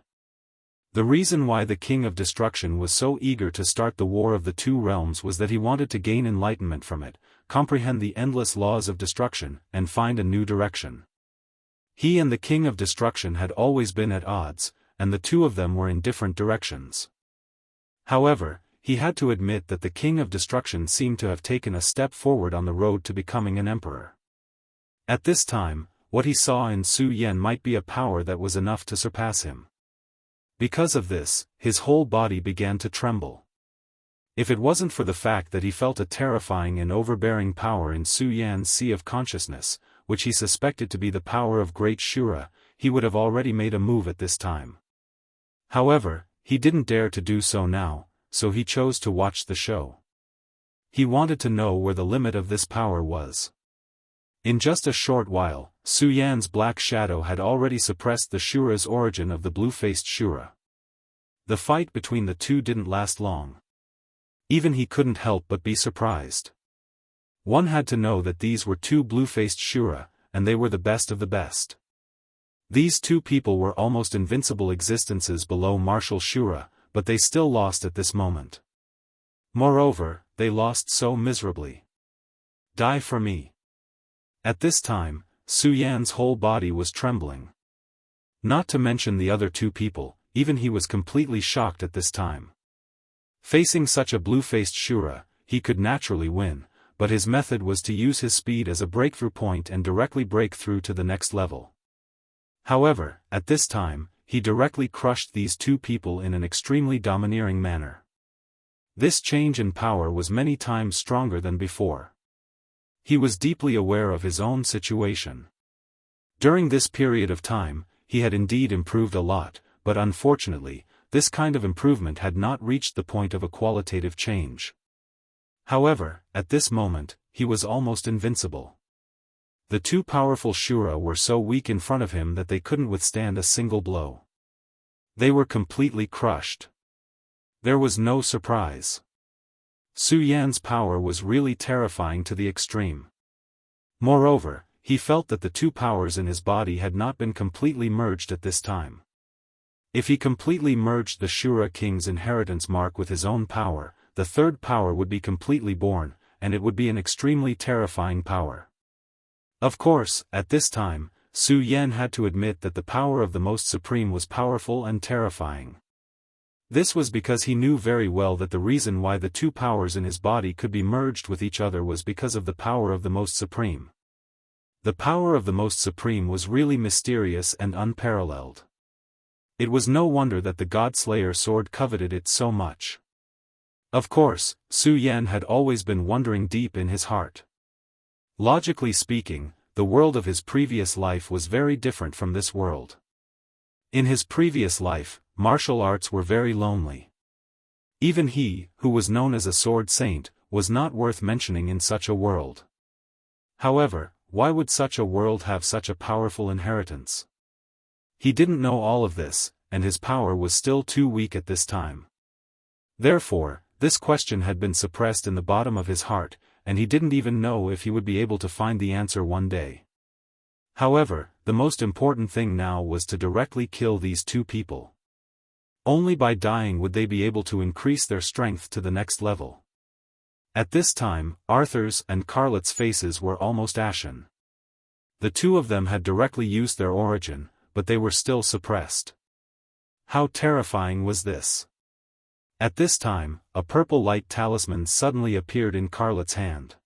[SPEAKER 1] The reason why the King of Destruction was so eager to start the War of the Two Realms was that he wanted to gain enlightenment from it, comprehend the endless laws of destruction, and find a new direction. He and the King of Destruction had always been at odds, and the two of them were in different directions. However, he had to admit that the King of Destruction seemed to have taken a step forward on the road to becoming an emperor. At this time, what he saw in Su Yan might be a power that was enough to surpass him. Because of this, his whole body began to tremble. If it wasn't for the fact that he felt a terrifying and overbearing power in Su Yan's sea of consciousness, which he suspected to be the power of Great Shura, he would have already made a move at this time. However, he didn't dare to do so now, so he chose to watch the show. He wanted to know where the limit of this power was. In just a short while, Su Yan's black shadow had already suppressed the Shura's origin of the blue-faced Shura. The fight between the two didn't last long. Even he couldn't help but be surprised. One had to know that these were two blue-faced Shura, and they were the best of the best. These two people were almost invincible existences below Marshal Shura, but they still lost at this moment. Moreover, they lost so miserably. Die for me. At this time, Su Yan's whole body was trembling. Not to mention the other two people, even he was completely shocked at this time. Facing such a blue-faced Shura, he could naturally win, but his method was to use his speed as a breakthrough point and directly break through to the next level. However, at this time, he directly crushed these two people in an extremely domineering manner. This change in power was many times stronger than before. He was deeply aware of his own situation. During this period of time, he had indeed improved a lot, but unfortunately, this kind of improvement had not reached the point of a qualitative change. However, at this moment, he was almost invincible. The two powerful Shura were so weak in front of him that they couldn't withstand a single blow. They were completely crushed. There was no surprise. Su Yan's power was really terrifying to the extreme. Moreover, he felt that the two powers in his body had not been completely merged at this time. If he completely merged the Shura king's inheritance mark with his own power, the third power would be completely born, and it would be an extremely terrifying power. Of course, at this time, Su Yan had to admit that the power of the Most Supreme was powerful and terrifying. This was because he knew very well that the reason why the two powers in his body could be merged with each other was because of the power of the Most Supreme. The power of the Most Supreme was really mysterious and unparalleled. It was no wonder that the God-Slayer sword coveted it so much. Of course, Su Yan had always been wondering deep in his heart. Logically speaking, the world of his previous life was very different from this world. In his previous life, martial arts were very lonely. Even he, who was known as a sword saint, was not worth mentioning in such a world. However, why would such a world have such a powerful inheritance? He didn't know all of this, and his power was still too weak at this time. Therefore, this question had been suppressed in the bottom of his heart, and he didn't even know if he would be able to find the answer one day. However, the most important thing now was to directly kill these two people. Only by dying would they be able to increase their strength to the next level. At this time, Arthur's and Carlet's faces were almost ashen. The two of them had directly used their origin, but they were still suppressed. How terrifying was this? At this time, a purple light talisman suddenly appeared in Carlet's hand.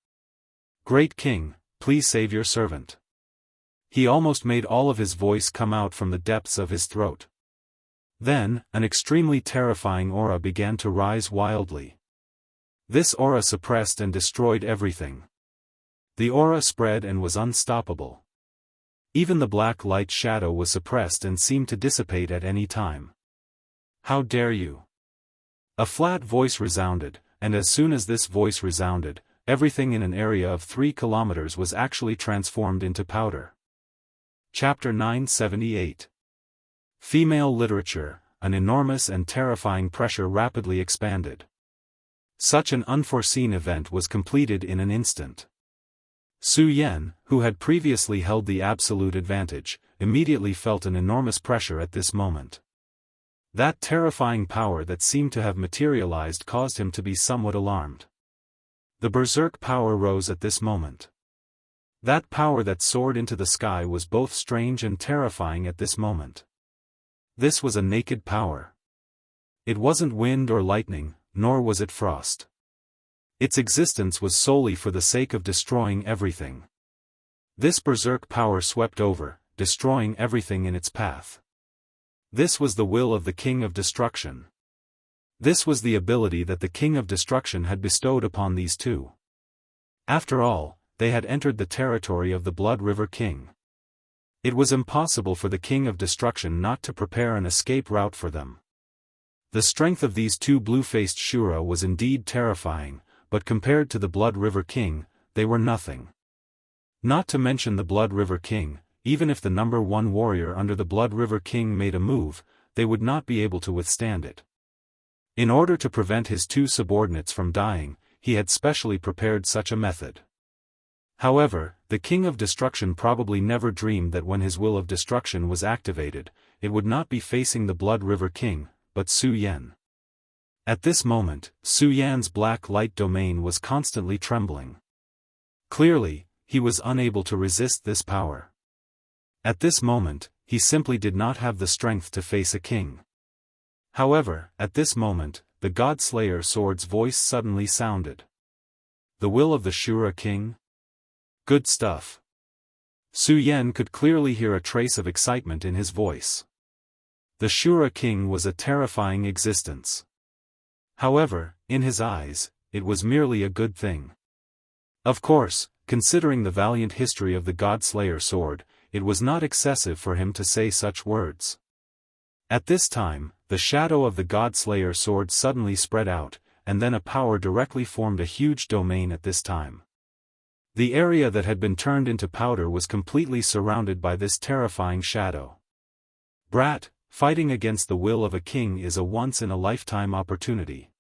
[SPEAKER 1] "Great King, please save your servant." He almost made all of his voice come out from the depths of his throat. Then, an extremely terrifying aura began to rise wildly. This aura suppressed and destroyed everything. The aura spread and was unstoppable. Even the black light shadow was suppressed and seemed to dissipate at any time. "How dare you?" A flat voice resounded, and as soon as this voice resounded, everything in an area of 3 kilometers was actually transformed into powder. Chapter 978. Female Literature. An enormous and terrifying pressure rapidly expanded. Such an unforeseen event was completed in an instant. Su Yan, who had previously held the absolute advantage, immediately felt an enormous pressure at this moment. That terrifying power that seemed to have materialized caused him to be somewhat alarmed. The berserk power rose at this moment. That power that soared into the sky was both strange and terrifying at this moment. This was a naked power. It wasn't wind or lightning, nor was it frost. Its existence was solely for the sake of destroying everything. This berserk power swept over, destroying everything in its path. This was the will of the King of Destruction. This was the ability that the King of Destruction had bestowed upon these two. After all, they had entered the territory of the Blood River King. It was impossible for the King of Destruction not to prepare an escape route for them. The strength of these two blue-faced Shura was indeed terrifying, but compared to the Blood River King, they were nothing. Not to mention the Blood River King, even if the number 1 warrior under the Blood River King made a move, they would not be able to withstand it. In order to prevent his two subordinates from dying, he had specially prepared such a method. However, the King of Destruction probably never dreamed that when his will of destruction was activated, it would not be facing the Blood River King, but Su Yan. At this moment, Su Yan's black light domain was constantly trembling. Clearly, he was unable to resist this power. At this moment, he simply did not have the strength to face a king. However, at this moment, the God-Slayer sword's voice suddenly sounded. "The will of the Shura King? Good stuff." Su Yan could clearly hear a trace of excitement in his voice. The Shura King was a terrifying existence. However, in his eyes, it was merely a good thing. Of course, considering the valiant history of the God-Slayer sword, it was not excessive for him to say such words. At this time, the shadow of the God-Slayer sword suddenly spread out, and then a power directly formed a huge domain at this time. The area that had been turned into powder was completely surrounded by this terrifying shadow. Brat, fighting against the will of a king is a once-in-a-lifetime opportunity.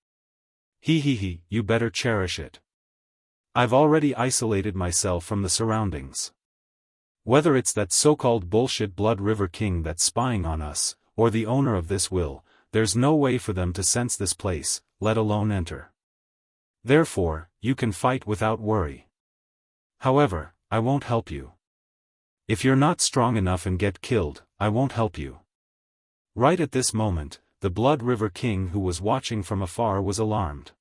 [SPEAKER 1] He, you better cherish it. I've already isolated myself from the surroundings. Whether it's that so-called bullshit Blood River King that's spying on us, or the owner of this will, there's no way for them to sense this place, let alone enter. Therefore, you can fight without worry. However, I won't help you. If you're not strong enough and get killed, I won't help you. Right at this moment, the Blood River King who was watching from afar was alarmed.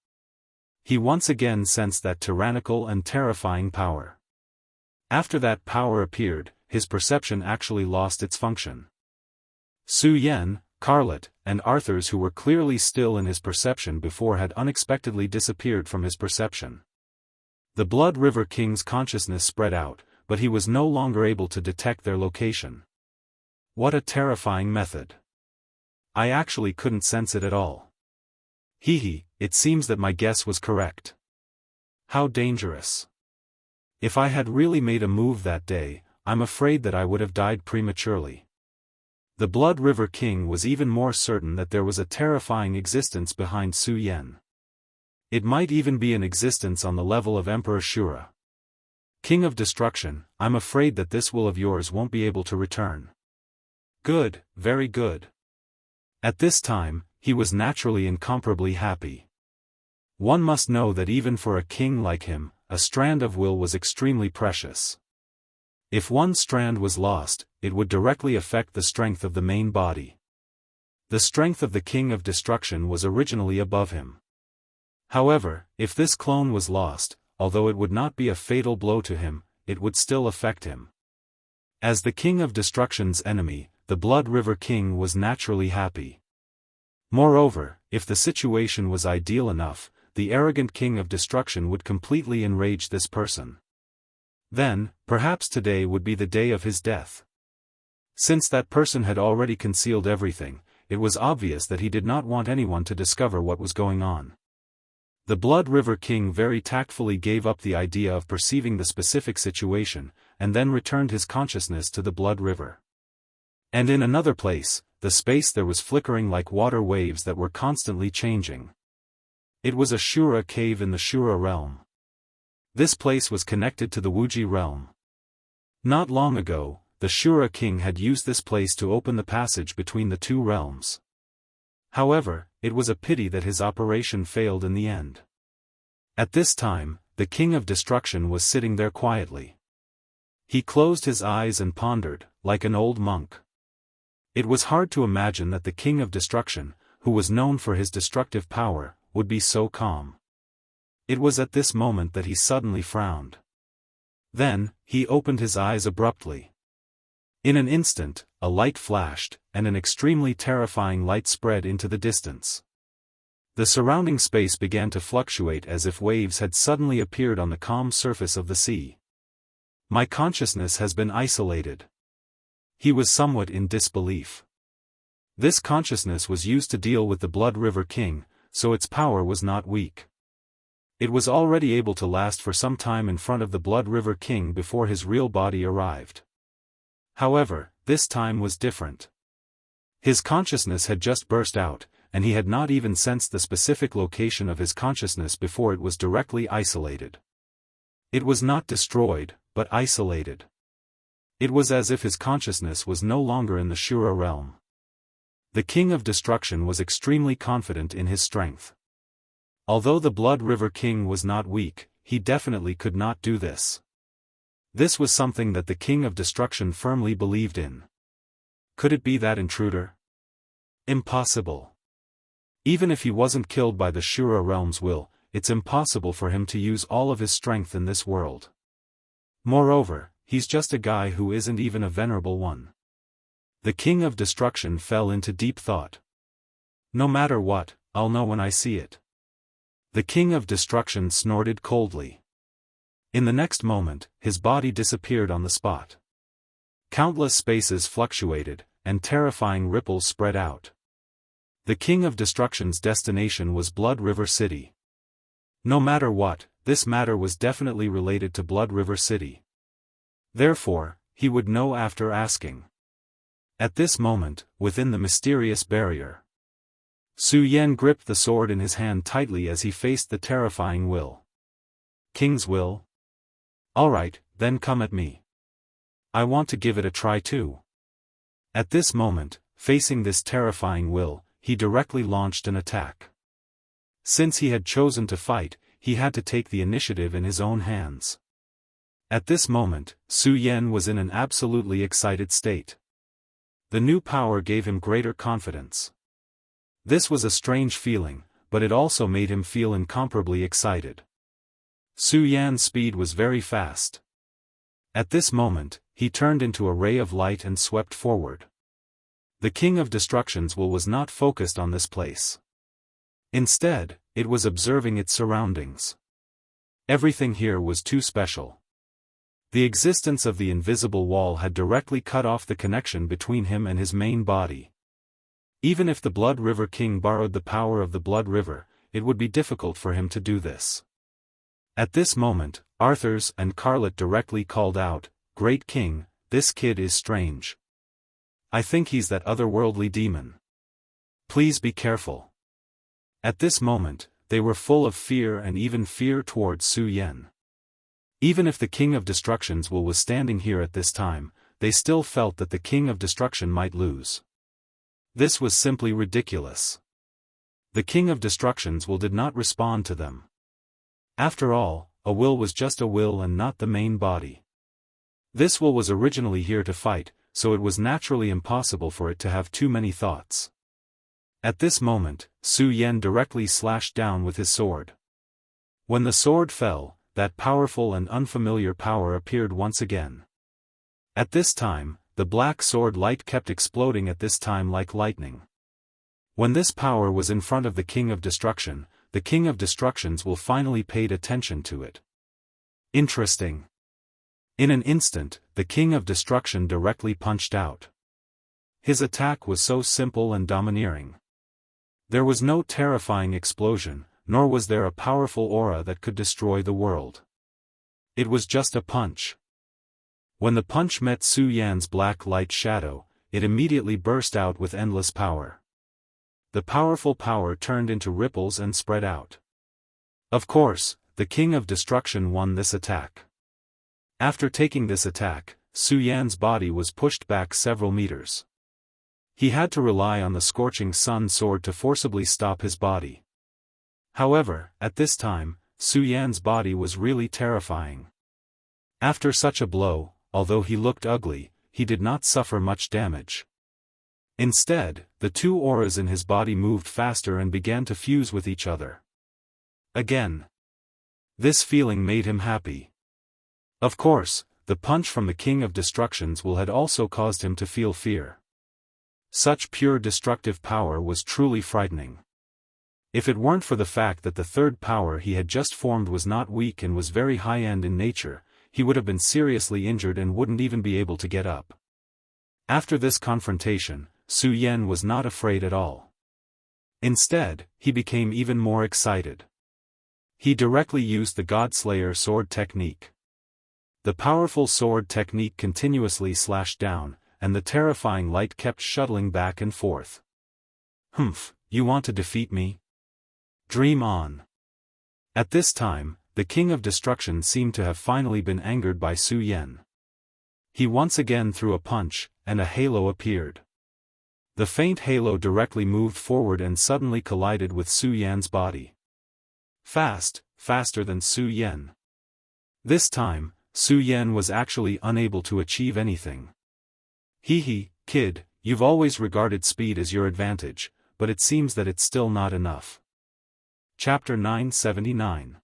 [SPEAKER 1] He once again sensed that tyrannical and terrifying power. After that power appeared, his perception actually lost its function. Su Yen, Carlet, and Arthurs who were clearly still in his perception before had unexpectedly disappeared from his perception. The Blood River King's consciousness spread out, but he was no longer able to detect their location. What a terrifying method. I actually couldn't sense it at all. It seems that my guess was correct. How dangerous. If I had really made a move that day, I'm afraid that I would have died prematurely. The Blood River King was even more certain that there was a terrifying existence behind Su Yen. It might even be an existence on the level of Emperor Shura. King of Destruction, I'm afraid that this will of yours won't be able to return. Good, very good. At this time, he was naturally incomparably happy. One must know that even for a king like him, a strand of will was extremely precious. If one strand was lost, it would directly affect the strength of the main body. The strength of the King of Destruction was originally above him. However, if this clone was lost, although it would not be a fatal blow to him, it would still affect him. As the King of Destruction's enemy, the Blood River King was naturally happy. Moreover, if the situation was ideal enough, the arrogant King of Destruction would completely enrage this person. Then, perhaps today would be the day of his death. Since that person had already concealed everything, it was obvious that he did not want anyone to discover what was going on. The Blood River King very tactfully gave up the idea of perceiving the specific situation, and then returned his consciousness to the Blood River. And in another place, the space there was flickering like water waves that were constantly changing. It was a Shura cave in the Shura realm. This place was connected to the Wuji realm. Not long ago, the Shura king had used this place to open the passage between the two realms. However, it was a pity that his operation failed in the end. At this time, the King of Destruction was sitting there quietly. He closed his eyes and pondered, like an old monk. It was hard to imagine that the King of Destruction, who was known for his destructive power, would be so calm. It was at this moment that he suddenly frowned. Then, he opened his eyes abruptly. In an instant, a light flashed, and an extremely terrifying light spread into the distance. The surrounding space began to fluctuate as if waves had suddenly appeared on the calm surface of the sea. My consciousness has been isolated. He was somewhat in disbelief. This consciousness was used to deal with the Blood River King, so its power was not weak. It was already able to last for some time in front of the Blood River King before his real body arrived. However, this time was different. His consciousness had just burst out, and he had not even sensed the specific location of his consciousness before it was directly isolated. It was not destroyed, but isolated. It was as if his consciousness was no longer in the Shura realm. The King of Destruction was extremely confident in his strength. Although the Blood River King was not weak, he definitely could not do this. This was something that the King of Destruction firmly believed in. Could it be that intruder? Impossible. Even if he wasn't killed by the Shura realm's will, it's impossible for him to use all of his strength in this world. Moreover, he's just a guy who isn't even a venerable one. The King of Destruction fell into deep thought. No matter what, I'll know when I see it. The King of Destruction snorted coldly. In the next moment, his body disappeared on the spot. Countless spaces fluctuated, and terrifying ripples spread out. The King of Destruction's destination was Blood River City. No matter what, this matter was definitely related to Blood River City. Therefore, he would know after asking. At this moment, within the mysterious barrier, Su Yan gripped the sword in his hand tightly as he faced the terrifying will. King's will? Alright, then come at me. I want to give it a try too. At this moment, facing this terrifying will, he directly launched an attack. Since he had chosen to fight, he had to take the initiative in his own hands. At this moment, Su Yan was in an absolutely excited state. The new power gave him greater confidence. This was a strange feeling, but it also made him feel incomparably excited. Su Yan's speed was very fast. At this moment, he turned into a ray of light and swept forward. The King of Destruction's will was not focused on this place. Instead, it was observing its surroundings. Everything here was too special. The existence of the invisible wall had directly cut off the connection between him and his main body. Even if the Blood River King borrowed the power of the Blood River, it would be difficult for him to do this. At this moment, Arthurs and Carlet directly called out, "Great King, this kid is strange. I think he's that otherworldly demon. Please be careful." At this moment, they were full of fear and even fear towards Su Yan. Even if the King of Destruction's will was standing here at this time, they still felt that the King of Destruction might lose. This was simply ridiculous. The King of Destruction's will did not respond to them. After all, a will was just a will and not the main body. This will was originally here to fight, so it was naturally impossible for it to have too many thoughts. At this moment, Su Yan directly slashed down with his sword. When the sword fell, that powerful and unfamiliar power appeared once again. At this time, the black sword light kept exploding at this time like lightning. When this power was in front of the King of Destruction, the King of Destruction's will finally paid attention to it. Interesting. In an instant, the King of Destruction directly punched out. His attack was so simple and domineering. There was no terrifying explosion, nor was there a powerful aura that could destroy the world. It was just a punch. When the punch met Su Yan's black light shadow, it immediately burst out with endless power. The powerful power turned into ripples and spread out. Of course, the King of Destruction won this attack. After taking this attack, Su Yan's body was pushed back several meters. He had to rely on the scorching sun sword to forcibly stop his body. However, at this time, Su Yan's body was really terrifying. After such a blow, although he looked ugly, he did not suffer much damage. Instead, the two auras in his body moved faster and began to fuse with each other. Again. This feeling made him happy. Of course, the punch from the King of Destruction's will had also caused him to feel fear. Such pure destructive power was truly frightening. If it weren't for the fact that the third power he had just formed was not weak and was very high-end in nature, he would have been seriously injured and wouldn't even be able to get up. After this confrontation, Su Yan was not afraid at all. Instead, he became even more excited. He directly used the Godslayer sword technique. The powerful sword technique continuously slashed down, and the terrifying light kept shuttling back and forth. "Humph, you want to defeat me? Dream on." At this time, the King of Destruction seemed to have finally been angered by Su Yan. He once again threw a punch, and a halo appeared. The faint halo directly moved forward and suddenly collided with Su Yan's body. Faster than Su Yan. This time, Su Yan was actually unable to achieve anything. Hee, kid, you've always regarded speed as your advantage, but it seems that it's still not enough. Chapter 979.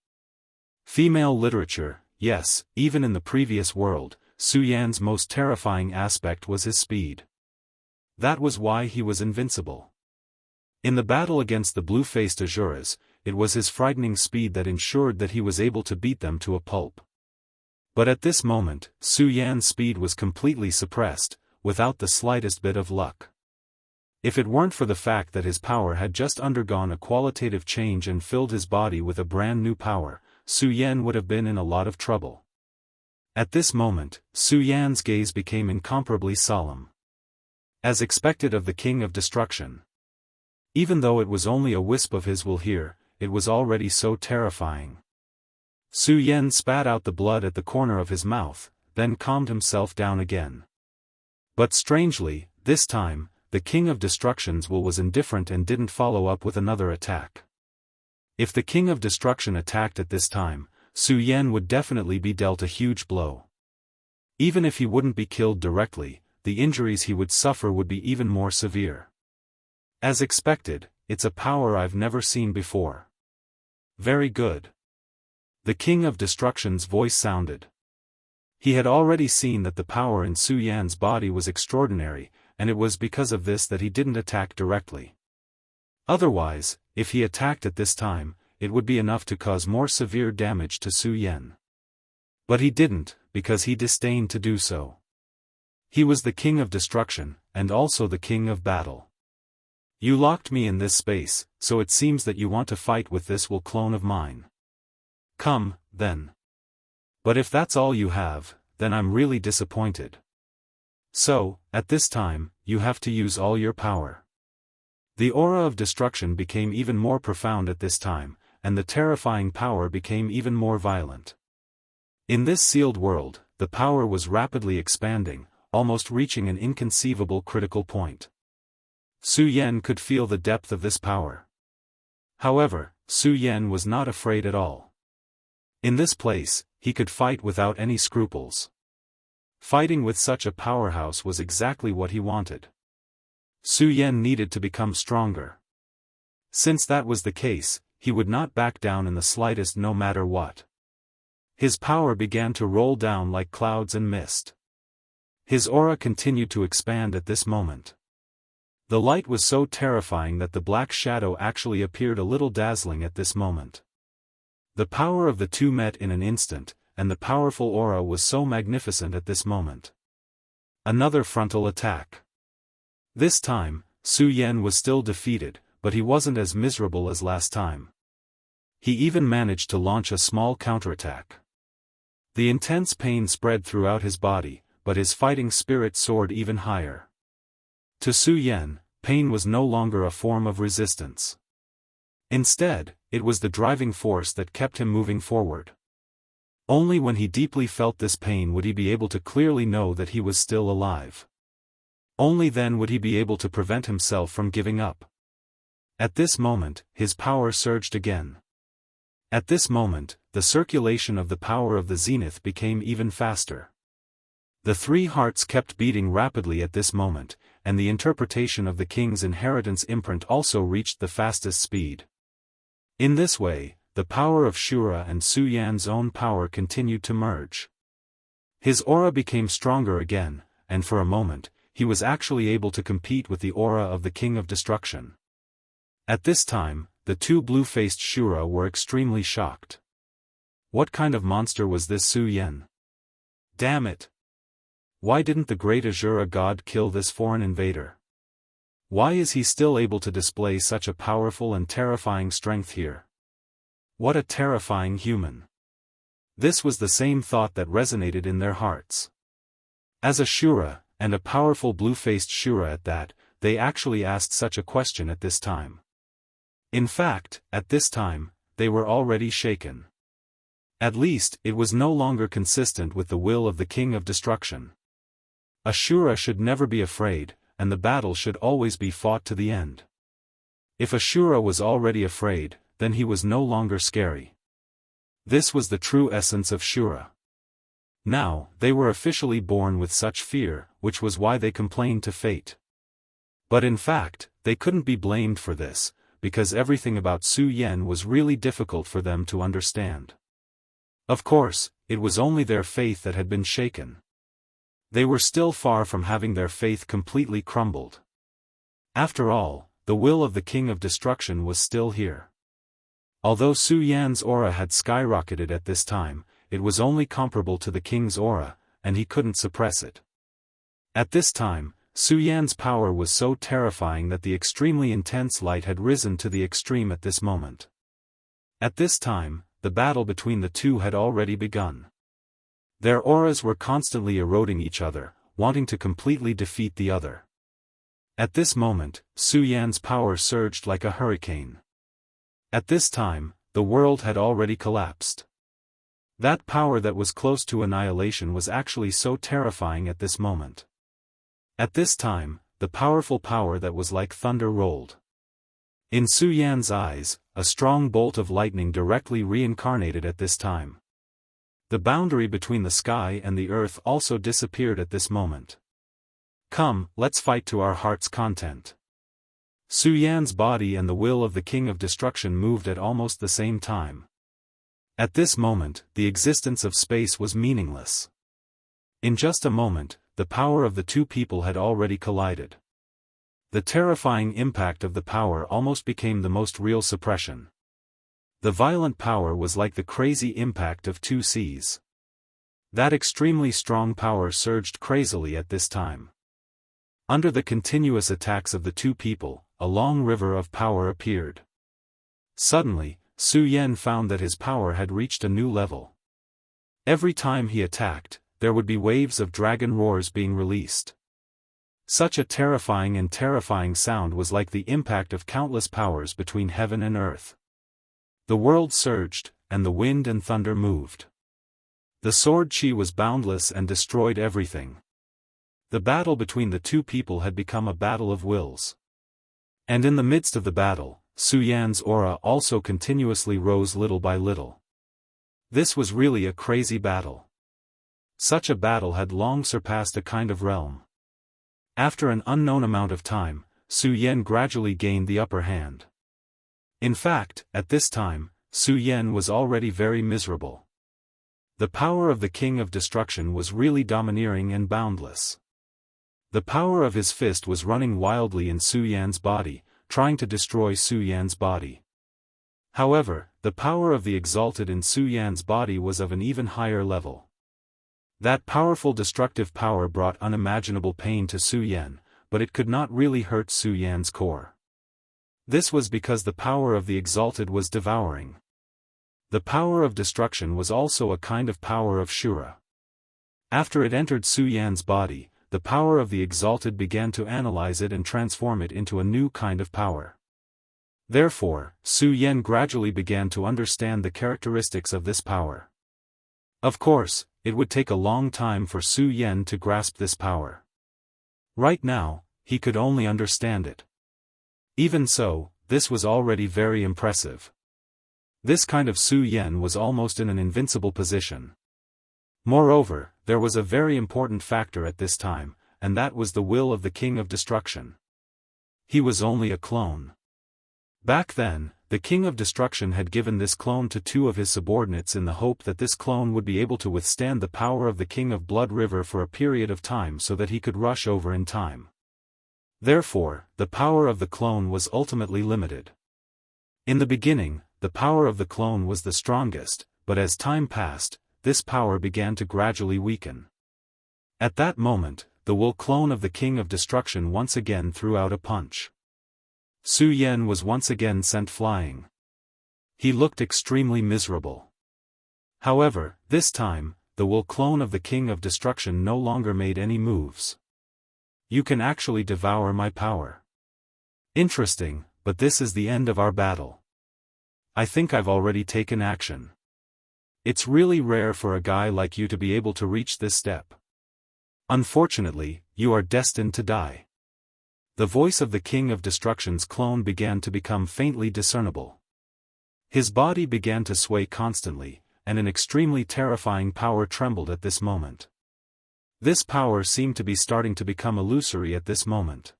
[SPEAKER 1] Female literature. Yes, even in the previous world, Su Yan's most terrifying aspect was his speed. That was why he was invincible. In the battle against the blue-faced Azuras, it was his frightening speed that ensured that he was able to beat them to a pulp. But at this moment, Su Yan's speed was completely suppressed, without the slightest bit of luck. If it weren't for the fact that his power had just undergone a qualitative change and filled his body with a brand new power, Su Yan would have been in a lot of trouble. At this moment, Su Yan's gaze became incomparably solemn. As expected of the King of Destruction. Even though it was only a wisp of his will here, it was already so terrifying. Su Yan spat out the blood at the corner of his mouth, then calmed himself down again. But strangely, this time, the King of Destruction's will was indifferent and didn't follow up with another attack. If the King of Destruction attacked at this time, Su Yan would definitely be dealt a huge blow. Even if he wouldn't be killed directly, the injuries he would suffer would be even more severe. As expected, it's a power I've never seen before. Very good. The King of Destruction's voice sounded. He had already seen that the power in Su Yan's body was extraordinary, and it was because of this that he didn't attack directly. Otherwise, if he attacked at this time, it would be enough to cause more severe damage to Su Yan. But he didn't, because he disdained to do so. He was the King of Destruction, and also the King of Battle. You locked me in this space, so it seems that you want to fight with this will clone of mine. Come, then. But if that's all you have, then I'm really disappointed. So, at this time, you have to use all your power. The aura of destruction became even more profound at this time, and the terrifying power became even more violent. In this sealed world, the power was rapidly expanding, almost reaching an inconceivable critical point. Su Yan could feel the depth of this power. However, Su Yan was not afraid at all. In this place, he could fight without any scruples. Fighting with such a powerhouse was exactly what he wanted. Su Yan needed to become stronger. Since that was the case, he would not back down in the slightest no matter what. His power began to roll down like clouds and mist. His aura continued to expand at this moment. The light was so terrifying that the black shadow actually appeared a little dazzling at this moment. The power of the two met in an instant, and the powerful aura was so magnificent at this moment. Another frontal attack. This time, Su Yan was still defeated, but he wasn't as miserable as last time. He even managed to launch a small counterattack. The intense pain spread throughout his body, but his fighting spirit soared even higher. To Su Yan, pain was no longer a form of resistance. Instead, it was the driving force that kept him moving forward. Only when he deeply felt this pain would he be able to clearly know that he was still alive. Only then would he be able to prevent himself from giving up. At this moment, his power surged again. At this moment, the circulation of the power of the zenith became even faster. The three hearts kept beating rapidly at this moment, and the interpretation of the king's inheritance imprint also reached the fastest speed. In this way, the power of Shura and Su Yan's own power continued to merge. His aura became stronger again, and for a moment, he was actually able to compete with the aura of the King of Destruction. At this time, the two blue-faced Shura were extremely shocked. What kind of monster was this Su Yan? Damn it! Why didn't the great Azura god kill this foreign invader? Why is he still able to display such a powerful and terrifying strength here? What a terrifying human! This was the same thought that resonated in their hearts. As a Shura, and a powerful blue-faced Shura at that, they actually asked such a question at this time. In fact, at this time, they were already shaken. At least, it was no longer consistent with the will of the King of Destruction. A Shura should never be afraid, and the battle should always be fought to the end. If a Shura was already afraid, then he was no longer scary. This was the true essence of Shura. Now, they were officially born with such fear, which was why they complained to fate. But in fact, they couldn't be blamed for this, because everything about Su Yan was really difficult for them to understand. Of course, it was only their faith that had been shaken. They were still far from having their faith completely crumbled. After all, the will of the King of Destruction was still here. Although Su Yan's aura had skyrocketed at this time, it was only comparable to the king's aura, and he couldn't suppress it. At this time, Su Yan's power was so terrifying that the extremely intense light had risen to the extreme at this moment. At this time, the battle between the two had already begun. Their auras were constantly eroding each other, wanting to completely defeat the other. At this moment, Su Yan's power surged like a hurricane. At this time, the world had already collapsed. That power that was close to annihilation was actually so terrifying at this moment. At this time, the powerful power that was like thunder rolled. In Su Yan's eyes, a strong bolt of lightning directly reincarnated at this time. The boundary between the sky and the earth also disappeared at this moment. Come, let's fight to our heart's content. Su Yan's body and the will of the King of Destruction moved at almost the same time. At this moment, the existence of space was meaningless. In just a moment, the power of the two people had already collided. The terrifying impact of the power almost became the most real suppression. The violent power was like the crazy impact of two seas. That extremely strong power surged crazily at this time. Under the continuous attacks of the two people, a long river of power appeared. Suddenly, Su Yan found that his power had reached a new level. Every time he attacked, there would be waves of dragon roars being released. Such a terrifying sound was like the impact of countless powers between heaven and earth. The world surged, and the wind and thunder moved. The sword chi was boundless and destroyed everything. The battle between the two people had become a battle of wills. And in the midst of the battle, Su Yan's aura also continuously rose little by little. This was really a crazy battle. Such a battle had long surpassed a kind of realm. After an unknown amount of time, Su Yan gradually gained the upper hand. In fact, at this time, Su Yan was already very miserable. The power of the King of Destruction was really domineering and boundless. The power of his fist was running wildly in Su Yan's body, trying to destroy Su Yan's body. However, the power of the Exalted in Su Yan's body was of an even higher level. That powerful destructive power brought unimaginable pain to Su Yan, but it could not really hurt Su Yan's core. This was because the power of the Exalted was devouring. The power of destruction was also a kind of power of Shura. After it entered Su Yan's body, the power of the Exalted began to analyze it and transform it into a new kind of power. Therefore, Su Yan gradually began to understand the characteristics of this power. Of course, it would take a long time for Su Yan to grasp this power. Right now, he could only understand it. Even so, this was already very impressive. This kind of Su Yan was almost in an invincible position. Moreover, there was a very important factor at this time, and that was the will of the King of Destruction. He was only a clone. Back then, the King of Destruction had given this clone to two of his subordinates in the hope that this clone would be able to withstand the power of the King of Blood River for a period of time so that he could rush over in time. Therefore, the power of the clone was ultimately limited. In the beginning, the power of the clone was the strongest, but as time passed, this power began to gradually weaken. At that moment, the will clone of the King of Destruction once again threw out a punch. Su Yan was once again sent flying. He looked extremely miserable. However, this time, the will clone of the King of Destruction no longer made any moves. You can actually devour my power. Interesting, but this is the end of our battle. I think I've already taken action. It's really rare for a guy like you to be able to reach this step. Unfortunately, you are destined to die. The voice of the King of Destruction's clone began to become faintly discernible. His body began to sway constantly, and an extremely terrifying power trembled at this moment. This power seemed to be starting to become illusory at this moment.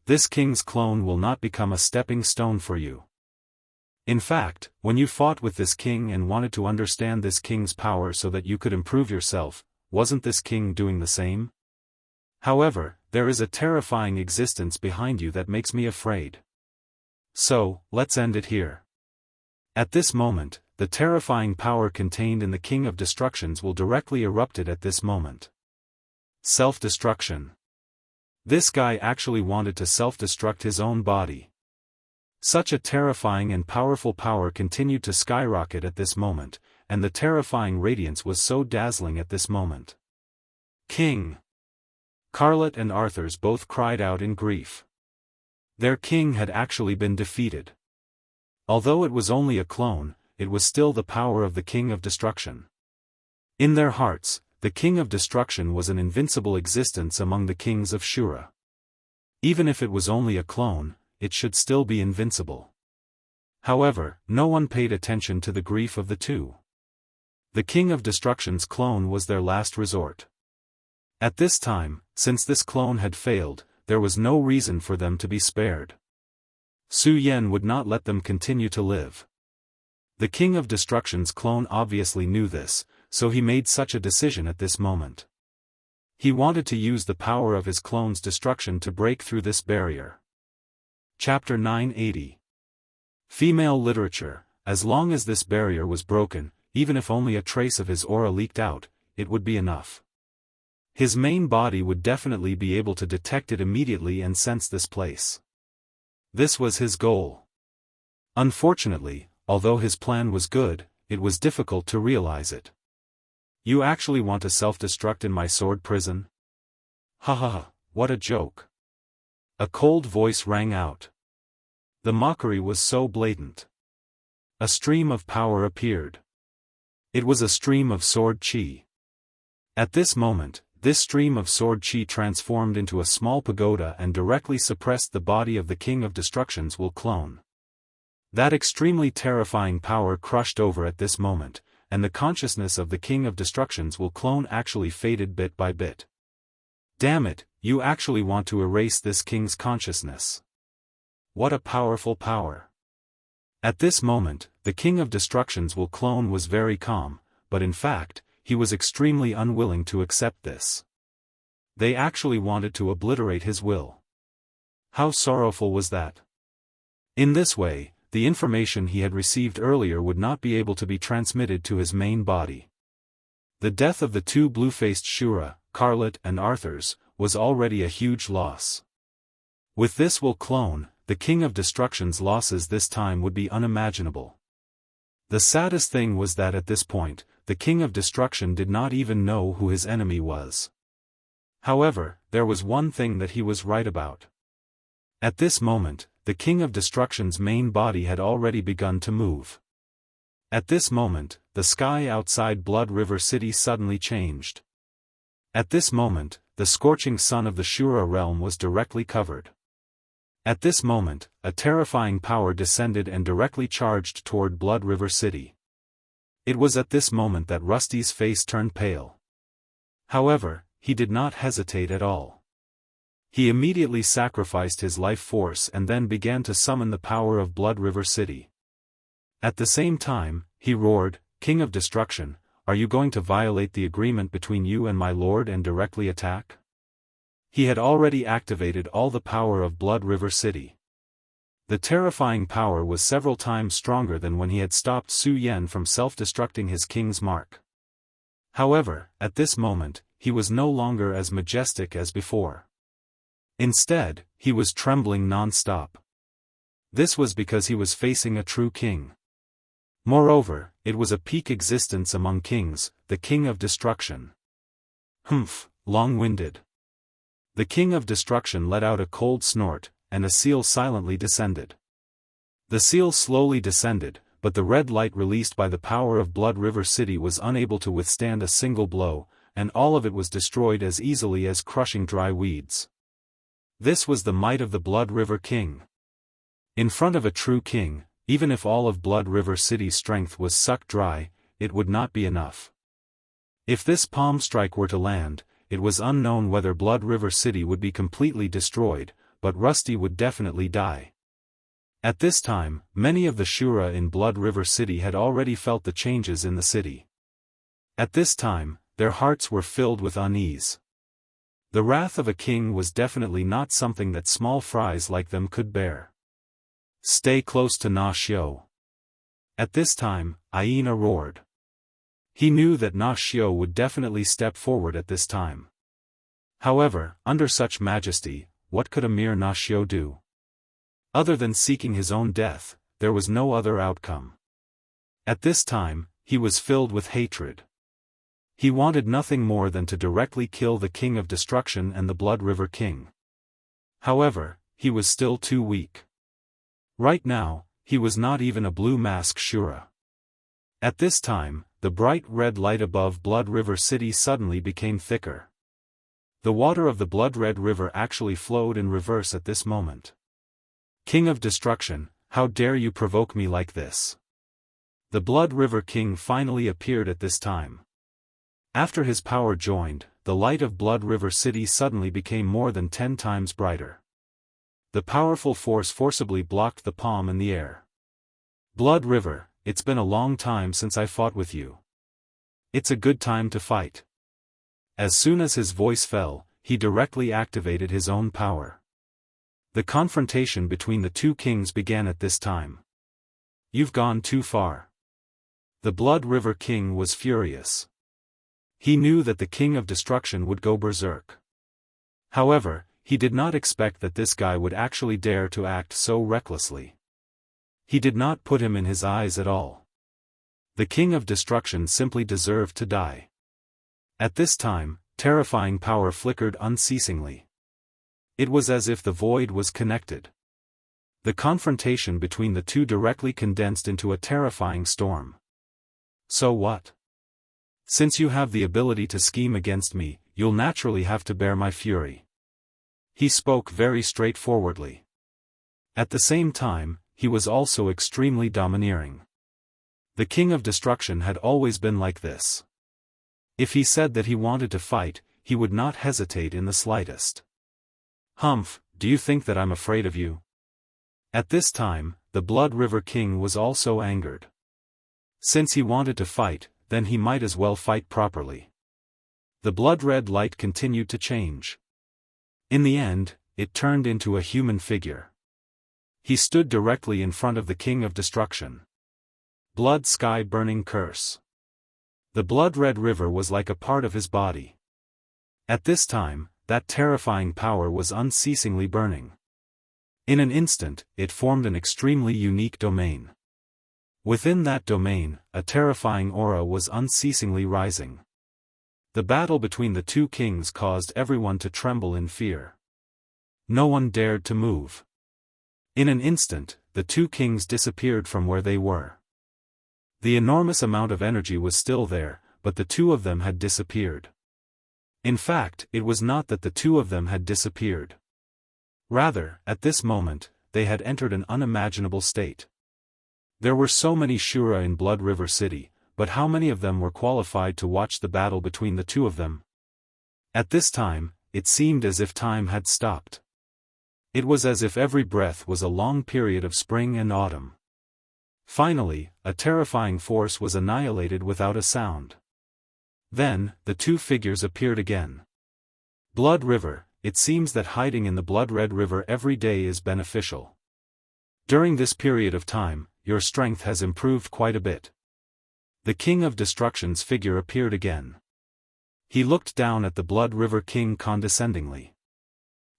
[SPEAKER 1] This king's clone will not become a stepping stone for you. In fact, when you fought with this king and wanted to understand this king's power so that you could improve yourself, wasn't this king doing the same? However, there is a terrifying existence behind you that makes me afraid. So, let's end it here. At this moment, the terrifying power contained in the King of Destructions will directly erupt at this moment. Self-destruction. This guy actually wanted to self-destruct his own body. Such a terrifying and powerful power continued to skyrocket at this moment, and the terrifying radiance was so dazzling at this moment. King! Carlet and Arthurs both cried out in grief. Their king had actually been defeated. Although it was only a clone, it was still the power of the King of Destruction. In their hearts, the King of Destruction was an invincible existence among the kings of Shura. Even if it was only a clone, it should still be invincible. However, no one paid attention to the grief of the two. The King of Destruction's clone was their last resort. At this time, since this clone had failed, there was no reason for them to be spared. Su Yan would not let them continue to live. The King of Destruction's clone obviously knew this, so he made such a decision at this moment. He wanted to use the power of his clone's destruction to break through this barrier. Chapter 980. Female Literature. As long as this barrier was broken, even if only a trace of his aura leaked out, it would be enough. His main body would definitely be able to detect it immediately and sense this place. This was his goal. Unfortunately, although his plan was good, it was difficult to realize it. You actually want to self-destruct in my sword prison? Ha ha ha, what a joke. A cold voice rang out. The mockery was so blatant. A stream of power appeared. It was a stream of sword chi. At this moment, this stream of sword chi transformed into a small pagoda and directly suppressed the body of the King of Destruction's will clone. That extremely terrifying power crushed over at this moment, and the consciousness of the King of Destruction's will clone actually faded bit by bit. Damn it, you actually want to erase this king's consciousness. What a powerful power. At this moment, the King of Destruction's will clone was very calm, but in fact, he was extremely unwilling to accept this. They actually wanted to obliterate his will. How sorrowful was that? In this way, the information he had received earlier would not be able to be transmitted to his main body. The death of the two blue-faced Shura, Carlet and Arthurs, was already a huge loss. With this will clone, the King of Destruction's losses this time would be unimaginable. The saddest thing was that at this point, the King of Destruction did not even know who his enemy was. However, there was one thing that he was right about. At this moment, the King of Destruction's main body had already begun to move. At this moment, the sky outside Blood River City suddenly changed. At this moment, the scorching sun of the Shura realm was directly covered. At this moment, a terrifying power descended and directly charged toward Blood River City. It was at this moment that Rusty's face turned pale. However, he did not hesitate at all. He immediately sacrificed his life force and then began to summon the power of Blood River City. At the same time, he roared, "King of Destruction, are you going to violate the agreement between you and my lord and directly attack?" He had already activated all the power of Blood River City. The terrifying power was several times stronger than when he had stopped Su Yan from self-destructing his king's mark. However, at this moment, he was no longer as majestic as before. Instead, he was trembling non-stop. This was because he was facing a true king. Moreover, it was a peak existence among kings, the King of Destruction. Humph, long-winded. The King of Destruction let out a cold snort, and a seal silently descended. The seal slowly descended, but the red light released by the power of Blood River City was unable to withstand a single blow, and all of it was destroyed as easily as crushing dry weeds. This was the might of the Blood River King. In front of a true king, even if all of Blood River City's strength was sucked dry, it would not be enough. If this palm strike were to land, it was unknown whether Blood River City would be completely destroyed, but Rusty would definitely die. At this time, many of the Shura in Blood River City had already felt the changes in the city. At this time, their hearts were filled with unease. The wrath of a king was definitely not something that small fries like them could bear. Stay close to Na Xiao. At this time, Aina roared. He knew that Na Xiao would definitely step forward at this time. However, under such majesty, what could a mere Nashio do? Other than seeking his own death, there was no other outcome. At this time, he was filled with hatred. He wanted nothing more than to directly kill the King of Destruction and the Blood River King. However, he was still too weak. Right now, he was not even a blue mask Shura. At this time, the bright red light above Blood River City suddenly became thicker. The water of the Blood Red River actually flowed in reverse at this moment. King of Destruction, how dare you provoke me like this? The Blood River King finally appeared at this time. After his power joined, the light of Blood River City suddenly became more than 10 times brighter. The powerful force forcibly blocked the palm in the air. Blood River, it's been a long time since I fought with you. It's a good time to fight. As soon as his voice fell, he directly activated his own power. The confrontation between the two kings began at this time. You've gone too far. The Blood River King was furious. He knew that the King of Destruction would go berserk. However, he did not expect that this guy would actually dare to act so recklessly. He did not put him in his eyes at all. The King of Destruction simply deserved to die. At this time, terrifying power flickered unceasingly. It was as if the void was connected. The confrontation between the two directly condensed into a terrifying storm. So what? Since you have the ability to scheme against me, you'll naturally have to bear my fury. He spoke very straightforwardly. At the same time, he was also extremely domineering. The King of Destruction had always been like this. If he said that he wanted to fight, he would not hesitate in the slightest. Humph, do you think that I'm afraid of you? At this time, the Blood River King was also angered. Since he wanted to fight, then he might as well fight properly. The blood red light continued to change. In the end, it turned into a human figure. He stood directly in front of the King of Destruction. Blood sky burning curse. The blood red river was like a part of his body. At this time, that terrifying power was unceasingly burning. In an instant, it formed an extremely unique domain. Within that domain, a terrifying aura was unceasingly rising. The battle between the two kings caused everyone to tremble in fear. No one dared to move. In an instant, the two kings disappeared from where they were. The enormous amount of energy was still there, but the two of them had disappeared. In fact, it was not that the two of them had disappeared. Rather, at this moment, they had entered an unimaginable state. There were so many Shura in Blood River City, but how many of them were qualified to watch the battle between the two of them? At this time, it seemed as if time had stopped. It was as if every breath was a long period of spring and autumn. Finally, a terrifying force was annihilated without a sound. Then, the two figures appeared again. Blood River, it seems that hiding in the Blood Red River every day is beneficial. During this period of time, your strength has improved quite a bit. The King of Destruction's figure appeared again. He looked down at the Blood River King condescendingly.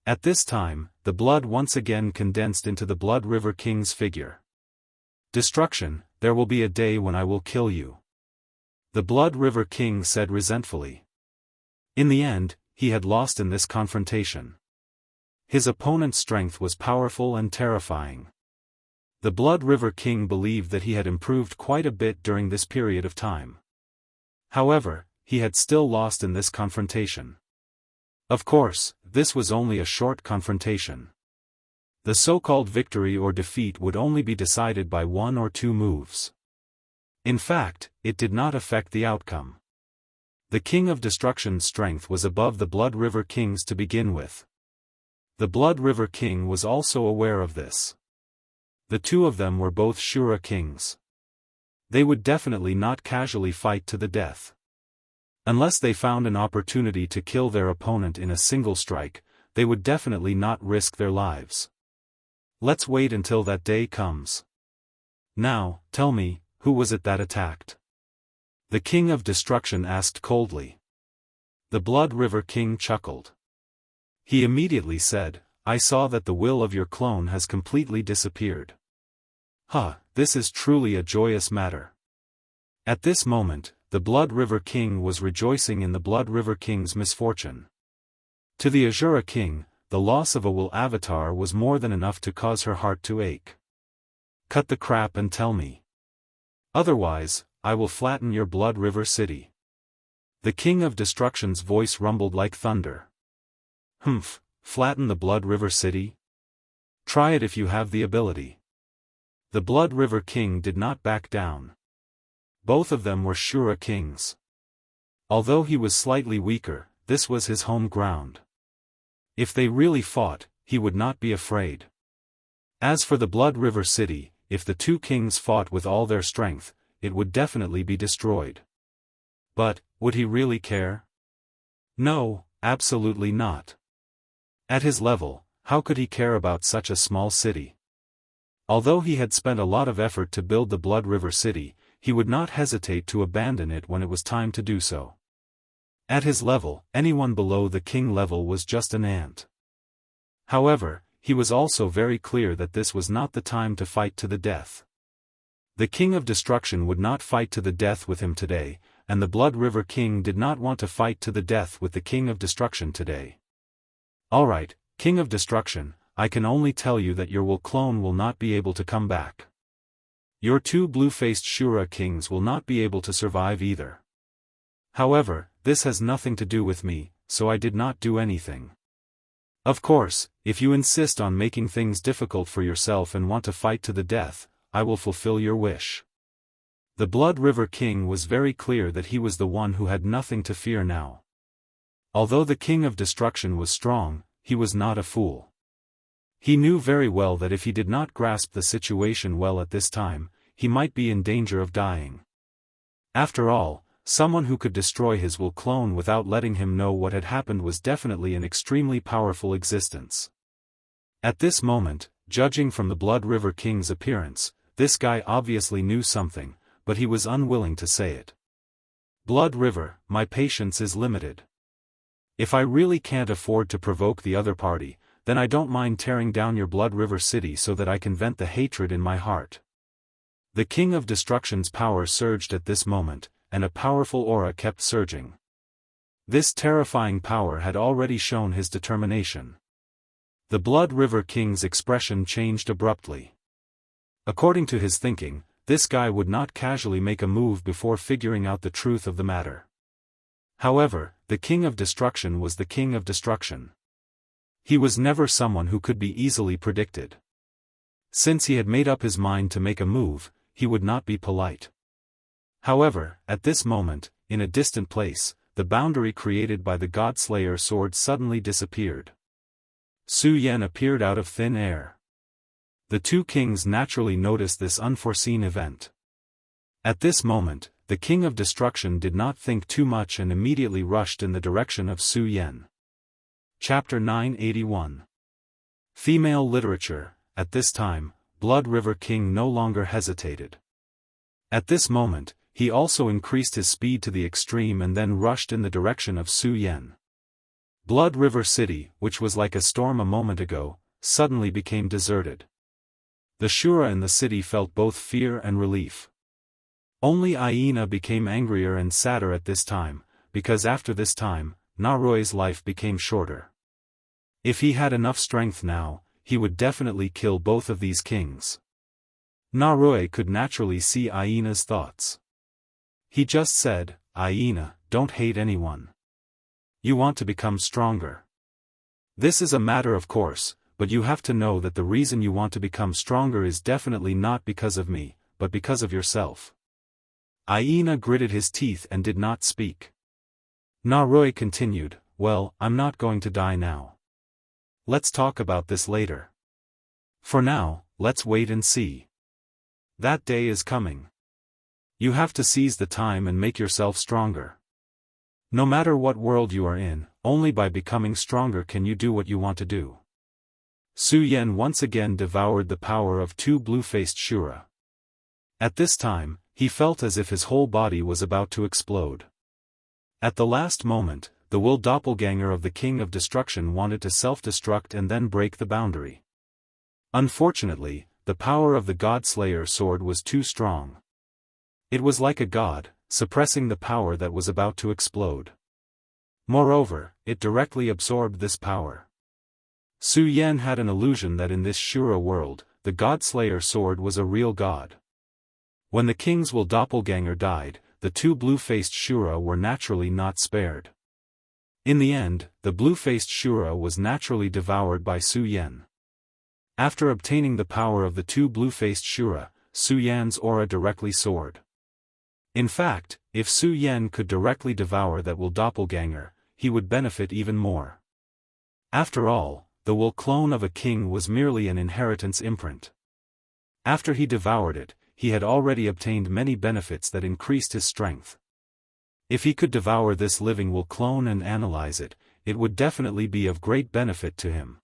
[SPEAKER 1] At this time, the blood once again condensed into the Blood River King's figure. Destruction, there will be a day when I will kill you. The Blood River King said resentfully. In the end, he had lost in this confrontation. His opponent's strength was powerful and terrifying. The Blood River King believed that he had improved quite a bit during this period of time. However, he had still lost in this confrontation. Of course, this was only a short confrontation. The so-called victory or defeat would only be decided by 1 or 2 moves. In fact, it did not affect the outcome. The King of Destruction's strength was above the Blood River King's to begin with. The Blood River King was also aware of this. The two of them were both Shura kings. They would definitely not casually fight to the death. Unless they found an opportunity to kill their opponent in a single strike, they would definitely not risk their lives. Let's wait until that day comes. Now, tell me, who was it that attacked? The King of Destruction asked coldly. The Blood River King chuckled. He immediately said, I saw that the will of your clone has completely disappeared. This is truly a joyous matter. At this moment, the Blood River King was rejoicing in the Blood River King's misfortune. To the Azura King, the loss of a will avatar was more than enough to cause her heart to ache. Cut the crap and tell me. Otherwise, I will flatten your Blood River city. The King of Destruction's voice rumbled like thunder. Flatten the Blood River city? Try it if you have the ability. The Blood River King did not back down. Both of them were Shura kings. Although he was slightly weaker, this was his home ground. If they really fought, he would not be afraid. As for the Blood River city, if the two kings fought with all their strength, it would definitely be destroyed. But, would he really care? No, absolutely not. At his level, how could he care about such a small city? Although he had spent a lot of effort to build the Blood River city, he would not hesitate to abandon it when it was time to do so. At his level, anyone below the king level was just an ant. However, he was also very clear that this was not the time to fight to the death. The King of Destruction would not fight to the death with him today, and the Blood River King did not want to fight to the death with the King of Destruction today. Alright, King of Destruction, I can only tell you that your will clone will not be able to come back. Your two blue-faced Shura kings will not be able to survive either. However, this has nothing to do with me, so I did not do anything. Of course, if you insist on making things difficult for yourself and want to fight to the death, I will fulfill your wish. The Blood River King was very clear that he was the one who had nothing to fear now. Although the King of Destruction was strong, he was not a fool. He knew very well that if he did not grasp the situation well at this time, he might be in danger of dying. After all, someone who could destroy his will clone without letting him know what had happened was definitely an extremely powerful existence. At this moment, judging from the Blood River King's appearance, this guy obviously knew something, but he was unwilling to say it. Blood River, my patience is limited. If I really can't afford to provoke the other party, then I don't mind tearing down your Blood River city so that I can vent the hatred in my heart. The King of Destruction's power surged at this moment, and a powerful aura kept surging. This terrifying power had already shown his determination. The Blood River King's expression changed abruptly. According to his thinking, this guy would not casually make a move before figuring out the truth of the matter. However, the King of Destruction was the King of Destruction. He was never someone who could be easily predicted. Since he had made up his mind to make a move, he would not be polite. However, at this moment, in a distant place, the boundary created by the Godslayer sword suddenly disappeared. Su Yan appeared out of thin air. The two kings naturally noticed this unforeseen event. At this moment, the King of Destruction did not think too much and immediately rushed in the direction of Su Yan. Chapter 981. Female Literature. At this time, Blood River King no longer hesitated. At this moment, he also increased his speed to the extreme and then rushed in the direction of Su Yan. Blood River City, which was like a storm a moment ago, suddenly became deserted. The Shura in the city felt both fear and relief. Only Aina became angrier and sadder at this time, because after this time, Naroy's life became shorter. If he had enough strength now, he would definitely kill both of these kings. Naroy could naturally see Aina's thoughts. He just said, Aina, don't hate anyone. You want to become stronger. This is a matter of course, but you have to know that the reason you want to become stronger is definitely not because of me, but because of yourself. Aina gritted his teeth and did not speak. Naroy continued, well, I'm not going to die now. Let's talk about this later. For now, let's wait and see. That day is coming. You have to seize the time and make yourself stronger. No matter what world you are in, only by becoming stronger can you do what you want to do. Su Yan once again devoured the power of two blue-faced Shura. At this time, he felt as if his whole body was about to explode. At the last moment, the Will doppelganger of the King of Destruction wanted to self-destruct and then break the boundary. Unfortunately, the power of the God-Slayer sword was too strong. It was like a god, suppressing the power that was about to explode. Moreover, it directly absorbed this power. Su Yan had an illusion that in this Shura world, the God-Slayer sword was a real god. When the King's Will doppelganger died, the two blue-faced Shura were naturally not spared. In the end, the blue-faced Shura was naturally devoured by Su Yan. After obtaining the power of the two blue-faced Shura, Su Yan's aura directly soared. In fact, if Su Yan could directly devour that Will doppelganger, he would benefit even more. After all, the Will clone of a king was merely an inheritance imprint. After he devoured it, he had already obtained many benefits that increased his strength. If he could devour this living Will clone and analyze it, it would definitely be of great benefit to him.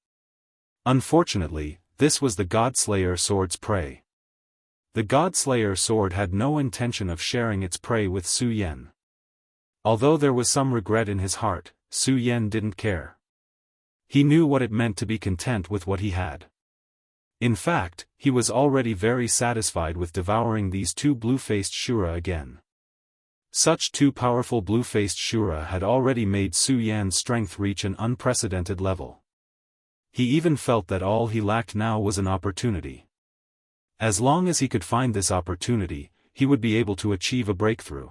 [SPEAKER 1] Unfortunately, this was the God-Slayer sword's prey. The God-Slayer sword had no intention of sharing its prey with Su Yan. Although there was some regret in his heart, Su Yan didn't care. He knew what it meant to be content with what he had. In fact, he was already very satisfied with devouring these two blue-faced Shura again. Such two powerful blue-faced Shura had already made Su Yan's strength reach an unprecedented level. He even felt that all he lacked now was an opportunity. As long as he could find this opportunity, he would be able to achieve a breakthrough.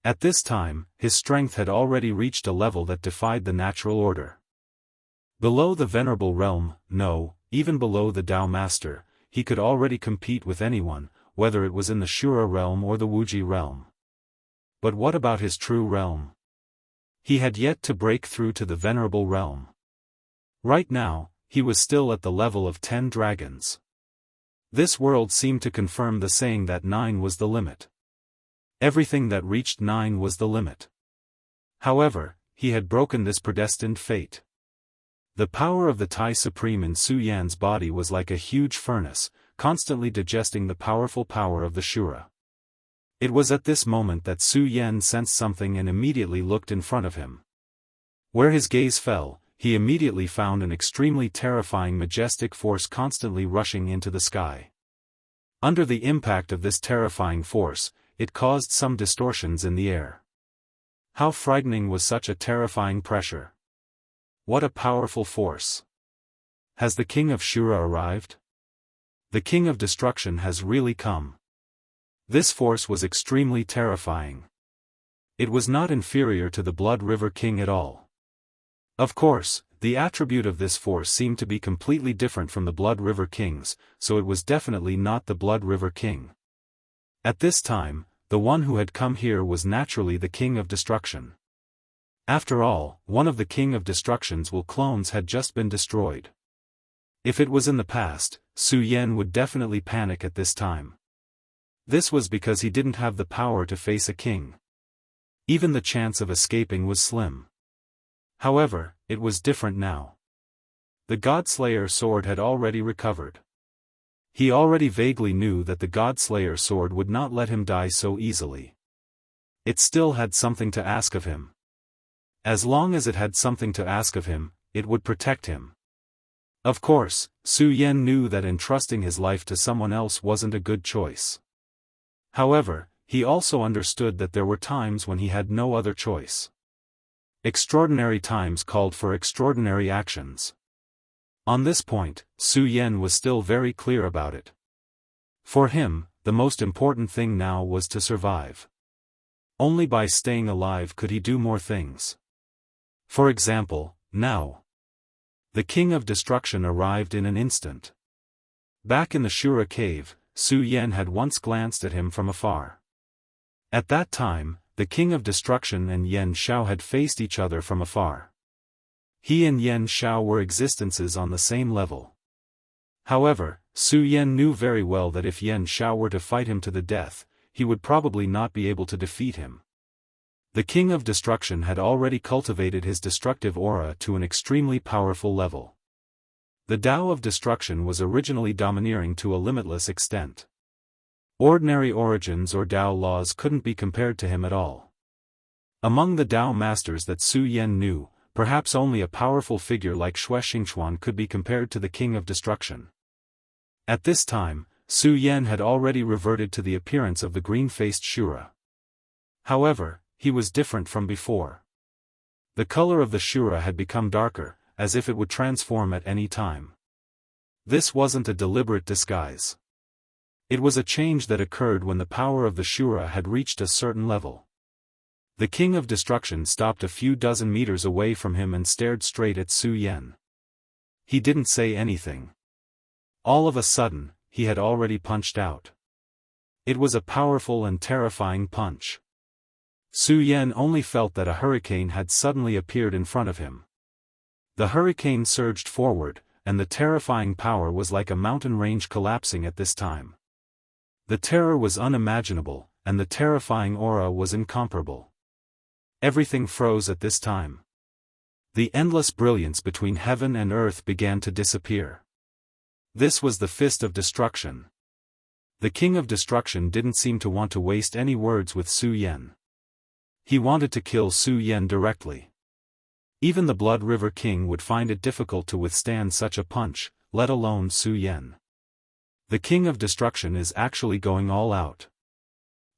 [SPEAKER 1] At this time, his strength had already reached a level that defied the natural order. Below the Venerable Realm, no, even below the Tao Master, he could already compete with anyone, whether it was in the Shura realm or the Wuji realm. But what about his true realm? He had yet to break through to the Venerable Realm. Right now, he was still at the level of 10 dragons. This world seemed to confirm the saying that 9 was the limit. Everything that reached 9 was the limit. However, he had broken this predestined fate. The power of the Tai Supreme in Su Yan's body was like a huge furnace, constantly digesting the powerful power of the Shura. It was at this moment that Su Yan sensed something and immediately looked in front of him. Where his gaze fell, he immediately found an extremely terrifying majestic force constantly rushing into the sky. Under the impact of this terrifying force, it caused some distortions in the air. How frightening was such a terrifying pressure! What a powerful force! Has the King of Shura arrived? The King of Destruction has really come. This force was extremely terrifying. It was not inferior to the Blood River King at all. Of course, the attribute of this force seemed to be completely different from the Blood River King's, so it was definitely not the Blood River King. At this time, the one who had come here was naturally the King of Destruction. After all, one of the King of Destruction's Will clones had just been destroyed. If it was in the past, Su Yan would definitely panic at this time. This was because he didn't have the power to face a king. Even the chance of escaping was slim. However, it was different now. The God-Slayer sword had already recovered. He already vaguely knew that the God-Slayer sword would not let him die so easily. It still had something to ask of him. As long as it had something to ask of him, it would protect him. Of course, Su Yan knew that entrusting his life to someone else wasn't a good choice. However, he also understood that there were times when he had no other choice. Extraordinary times called for extraordinary actions. On this point, Su Yan was still very clear about it. For him, the most important thing now was to survive. Only by staying alive could he do more things. For example, now. The King of Destruction arrived in an instant. Back in the Shura cave, Su Yan had once glanced at him from afar. At that time, the King of Destruction and Yan Shao had faced each other from afar. He and Yan Shao were existences on the same level. However, Su Yan knew very well that if Yan Shao were to fight him to the death, he would probably not be able to defeat him. The King of Destruction had already cultivated his destructive aura to an extremely powerful level. The Tao of Destruction was originally domineering to a limitless extent. Ordinary origins or Tao laws couldn't be compared to him at all. Among the Tao masters that Su Yan knew, perhaps only a powerful figure like Wuxia Xianxia could be compared to the King of Destruction. At this time, Su Yan had already reverted to the appearance of the green-faced Shura. However, he was different from before. The color of the Shura had become darker, as if it would transform at any time. This wasn't a deliberate disguise. It was a change that occurred when the power of the Shura had reached a certain level. The King of Destruction stopped a few dozen meters away from him and stared straight at Su Yan. He didn't say anything. All of a sudden, he had already punched out. It was a powerful and terrifying punch. Su Yan only felt that a hurricane had suddenly appeared in front of him. The hurricane surged forward, and the terrifying power was like a mountain range collapsing at this time. The terror was unimaginable, and the terrifying aura was incomparable. Everything froze at this time. The endless brilliance between heaven and earth began to disappear. This was the fist of destruction. The King of Destruction didn't seem to want to waste any words with Su Yan. He wanted to kill Su Yan directly. Even the Blood River King would find it difficult to withstand such a punch, let alone Su Yan. The King of Destruction is actually going all out.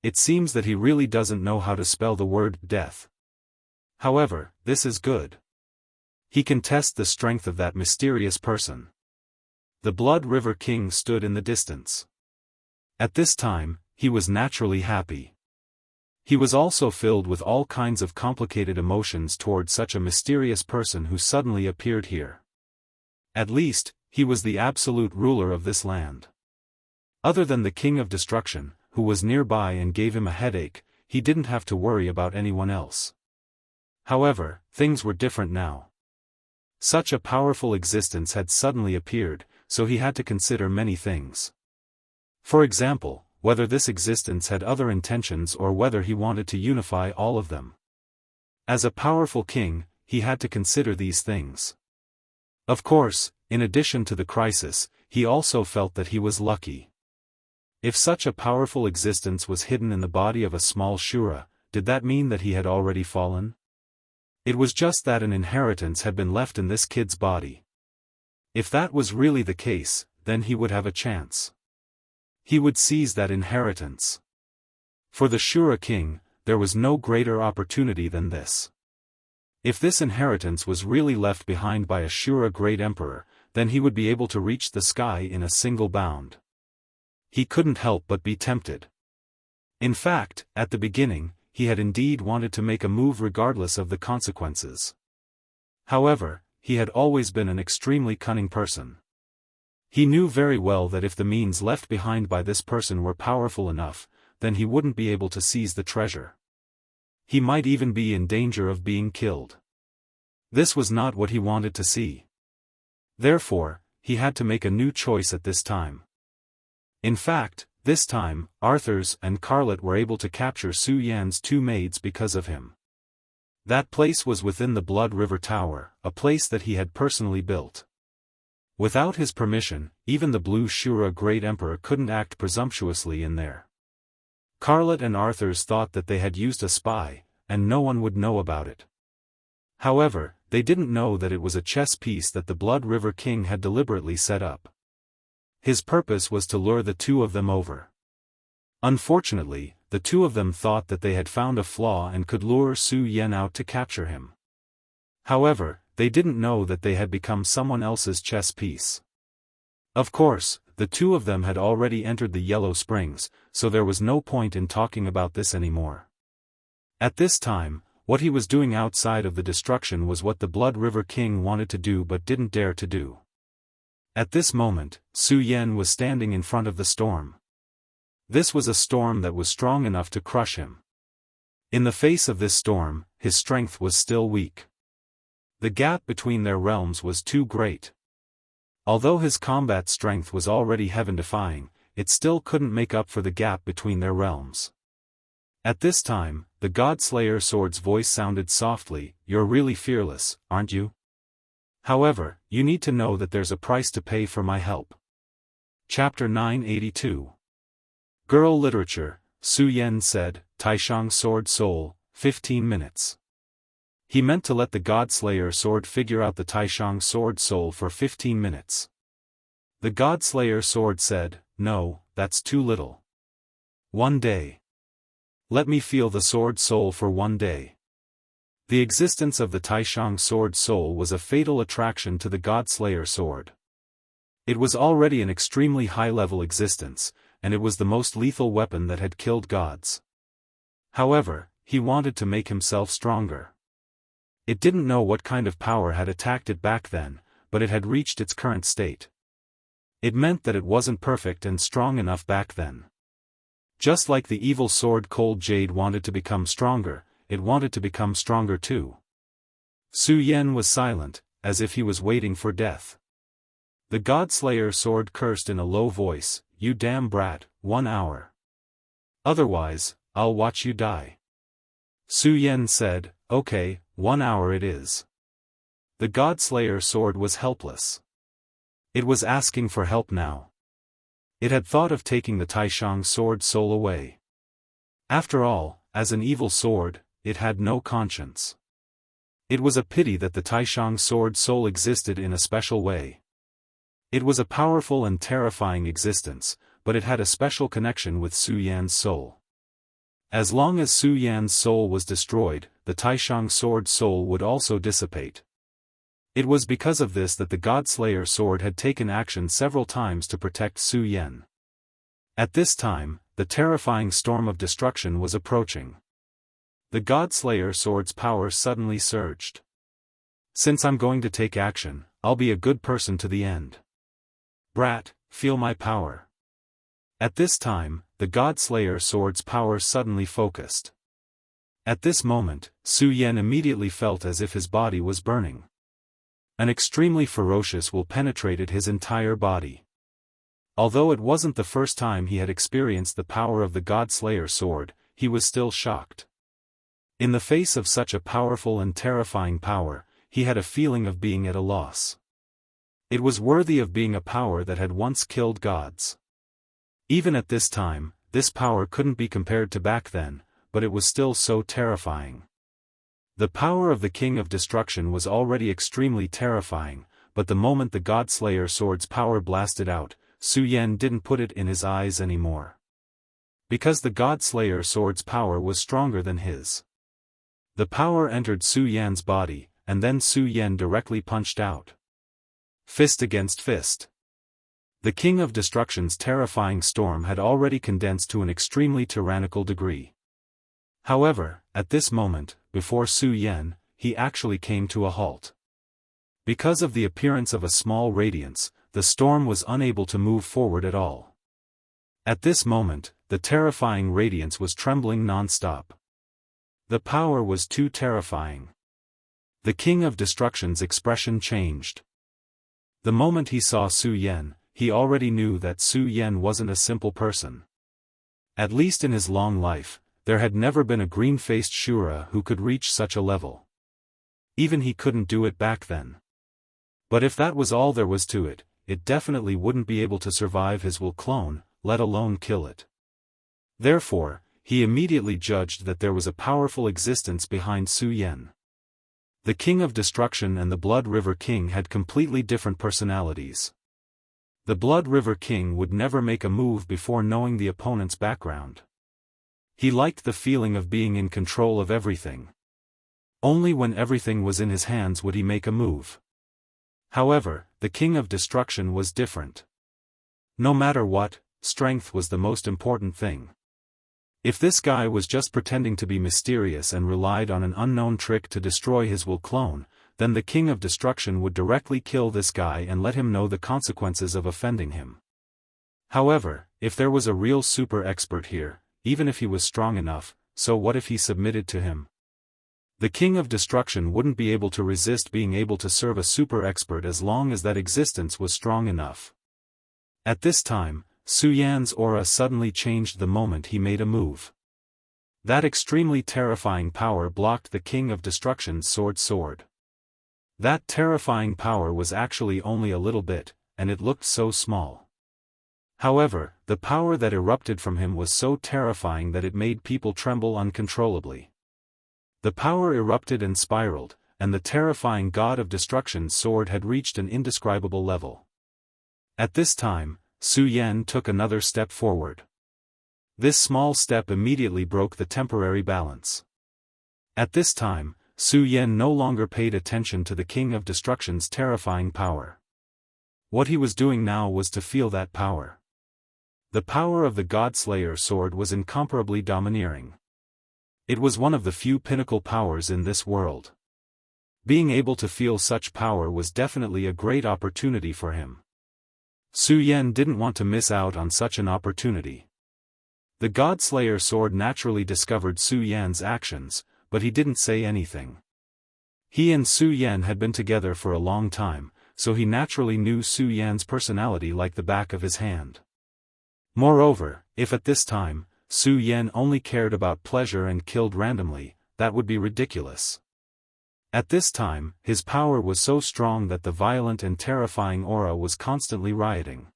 [SPEAKER 1] It seems that he really doesn't know how to spell the word death. However, this is good. He can test the strength of that mysterious person. The Blood River King stood in the distance. At this time, he was naturally happy. He was also filled with all kinds of complicated emotions toward such a mysterious person who suddenly appeared here. At least, he was the absolute ruler of this land. Other than the King of Destruction, who was nearby and gave him a headache, he didn't have to worry about anyone else. However, things were different now. Such a powerful existence had suddenly appeared, so he had to consider many things. For example, whether this existence had other intentions or whether he wanted to unify all of them. As a powerful king, he had to consider these things. Of course, in addition to the crisis, he also felt that he was lucky. If such a powerful existence was hidden in the body of a small Shura, did that mean that he had already fallen? It was just that an inheritance had been left in this kid's body. If that was really the case, then he would have a chance. He would seize that inheritance. For the Shura king, there was no greater opportunity than this. If this inheritance was really left behind by a Shura great emperor, then he would be able to reach the sky in a single bound. He couldn't help but be tempted. In fact, at the beginning, he had indeed wanted to make a move regardless of the consequences. However, he had always been an extremely cunning person. He knew very well that if the means left behind by this person were powerful enough, then he wouldn't be able to seize the treasure. He might even be in danger of being killed. This was not what he wanted to see. Therefore, he had to make a new choice at this time. In fact, this time, Arthur's and Carlet were able to capture Su Yan's two maids because of him. That place was within the Blood River Tower, a place that he had personally built. Without his permission, even the Blue Shura Great Emperor couldn't act presumptuously in there. Carlet and Arthur's thought that they had used a spy, and no one would know about it. However, they didn't know that it was a chess piece that the Blood River King had deliberately set up. His purpose was to lure the two of them over. Unfortunately, the two of them thought that they had found a flaw and could lure Su Yan out to capture him. However, they didn't know that they had become someone else's chess piece. Of course, the two of them had already entered the Yellow Springs, so there was no point in talking about this anymore. At this time, what he was doing outside of the destruction was what the Blood River King wanted to do but didn't dare to do. At this moment, Su Yan was standing in front of the storm. This was a storm that was strong enough to crush him. In the face of this storm, his strength was still weak. The gap between their realms was too great. Although his combat strength was already heaven-defying, it still couldn't make up for the gap between their realms. At this time, the God-Slayer Sword's voice sounded softly, "You're really fearless, aren't you? However, you need to know that there's a price to pay for my help." Chapter 982. Girl Literature, Su Yan said, "Taishang Sword Soul, 15 minutes. He meant to let the God-Slayer sword figure out the Taishang sword soul for 15 minutes. The God-Slayer sword said, "No, that's too little. 1 day. Let me feel the sword soul for 1 day." The existence of the Taishang sword soul was a fatal attraction to the God-Slayer sword. It was already an extremely high-level existence, and it was the most lethal weapon that had killed gods. However, he wanted to make himself stronger. It didn't know what kind of power had attacked it back then, but it had reached its current state. It meant that it wasn't perfect and strong enough back then. Just like the evil sword Cold Jade wanted to become stronger, it wanted to become stronger too. Su Yan was silent, as if he was waiting for death. The God-Slayer sword cursed in a low voice, "You damn brat, 1 hour. Otherwise, I'll watch you die." Su Yan said, "Okay, 1 hour it is." The God-Slayer sword was helpless. It was asking for help now. It had thought of taking the Taishang sword soul away. After all, as an evil sword, it had no conscience. It was a pity that the Taishang sword soul existed in a special way. It was a powerful and terrifying existence, but it had a special connection with Su Yan's soul. As long as Su Yan's soul was destroyed, the Taishang sword soul would also dissipate. It was because of this that the God-Slayer sword had taken action several times to protect Su Yan. At this time, the terrifying storm of destruction was approaching. The God-Slayer sword's power suddenly surged. "Since I'm going to take action, I'll be a good person to the end. Brat, feel my power." At this time, the God-Slayer sword's power suddenly focused. At this moment, Su Yan immediately felt as if his body was burning. An extremely ferocious will penetrated his entire body. Although it wasn't the first time he had experienced the power of the God-Slayer sword, he was still shocked. In the face of such a powerful and terrifying power, he had a feeling of being at a loss. It was worthy of being a power that had once killed gods. Even at this time, this power couldn't be compared to back then, but it was still so terrifying. The power of the King of Destruction was already extremely terrifying, but the moment the God-Slayer sword's power blasted out, Su Yan didn't put it in his eyes anymore. Because the God-Slayer sword's power was stronger than his. The power entered Su Yan's body, and then Su Yan directly punched out. Fist against fist. The King of Destruction's terrifying storm had already condensed to an extremely tyrannical degree. However, at this moment, before Su Yan, he actually came to a halt. Because of the appearance of a small radiance, the storm was unable to move forward at all. At this moment, the terrifying radiance was trembling non-stop. The power was too terrifying. The King of Destruction's expression changed. The moment he saw Su Yan, he already knew that Su Yan wasn't a simple person. At least in his long life, there had never been a green-faced Shura who could reach such a level. Even he couldn't do it back then. But if that was all there was to it, it definitely wouldn't be able to survive his will clone, let alone kill it. Therefore, he immediately judged that there was a powerful existence behind Su Yan. The King of Destruction and the Blood River King had completely different personalities. The Blood River King would never make a move before knowing the opponent's background. He liked the feeling of being in control of everything. Only when everything was in his hands would he make a move. However, the King of Destruction was different. No matter what, strength was the most important thing. If this guy was just pretending to be mysterious and relied on an unknown trick to destroy his will clone, then the King of Destruction would directly kill this guy and let him know the consequences of offending him. However, if there was a real super expert here, even if he was strong enough, so what if he submitted to him? The King of Destruction wouldn't be able to resist being able to serve a super expert as long as that existence was strong enough. At this time, Su Yan's aura suddenly changed the moment he made a move. That extremely terrifying power blocked the King of Destruction's sword. That terrifying power was actually only a little bit, and it looked so small. However, the power that erupted from him was so terrifying that it made people tremble uncontrollably. The power erupted and spiraled, and the terrifying god of destruction's sword had reached an indescribable level. At this time, Su Yan took another step forward. This small step immediately broke the temporary balance. At this time, Su Yan no longer paid attention to the king of destruction's terrifying power. What he was doing now was to feel that power. The power of the God-Slayer sword was incomparably domineering. It was one of the few pinnacle powers in this world. Being able to feel such power was definitely a great opportunity for him. Su Yan didn't want to miss out on such an opportunity. The God-Slayer sword naturally discovered Su Yan's actions, but he didn't say anything. He and Su Yan had been together for a long time, so he naturally knew Su Yan's personality like the back of his hand. Moreover, if at this time, Su Yan only cared about pleasure and killed randomly, that would be ridiculous. At this time, his power was so strong that the violent and terrifying aura was constantly rioting.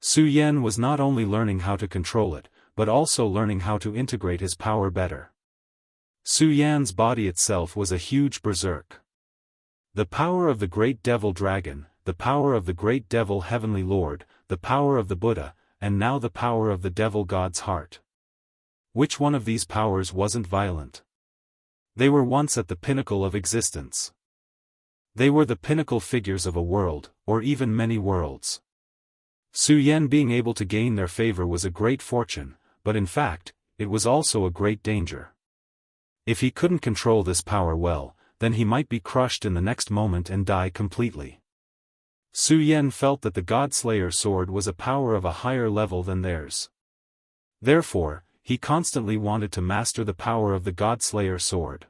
[SPEAKER 1] Su Yan was not only learning how to control it, but also learning how to integrate his power better. Su Yan's body itself was a huge berserk. The power of the great devil dragon, the power of the great devil heavenly lord, the power of the Buddha, and now the power of the devil god's heart. Which one of these powers wasn't violent? They were once at the pinnacle of existence. They were the pinnacle figures of a world, or even many worlds. Su Yan being able to gain their favor was a great fortune, but in fact, it was also a great danger. If he couldn't control this power well, then he might be crushed in the next moment and die completely. Su Yan felt that the God-Slayer sword was a power of a higher level than theirs. Therefore, he constantly wanted to master the power of the God-Slayer sword.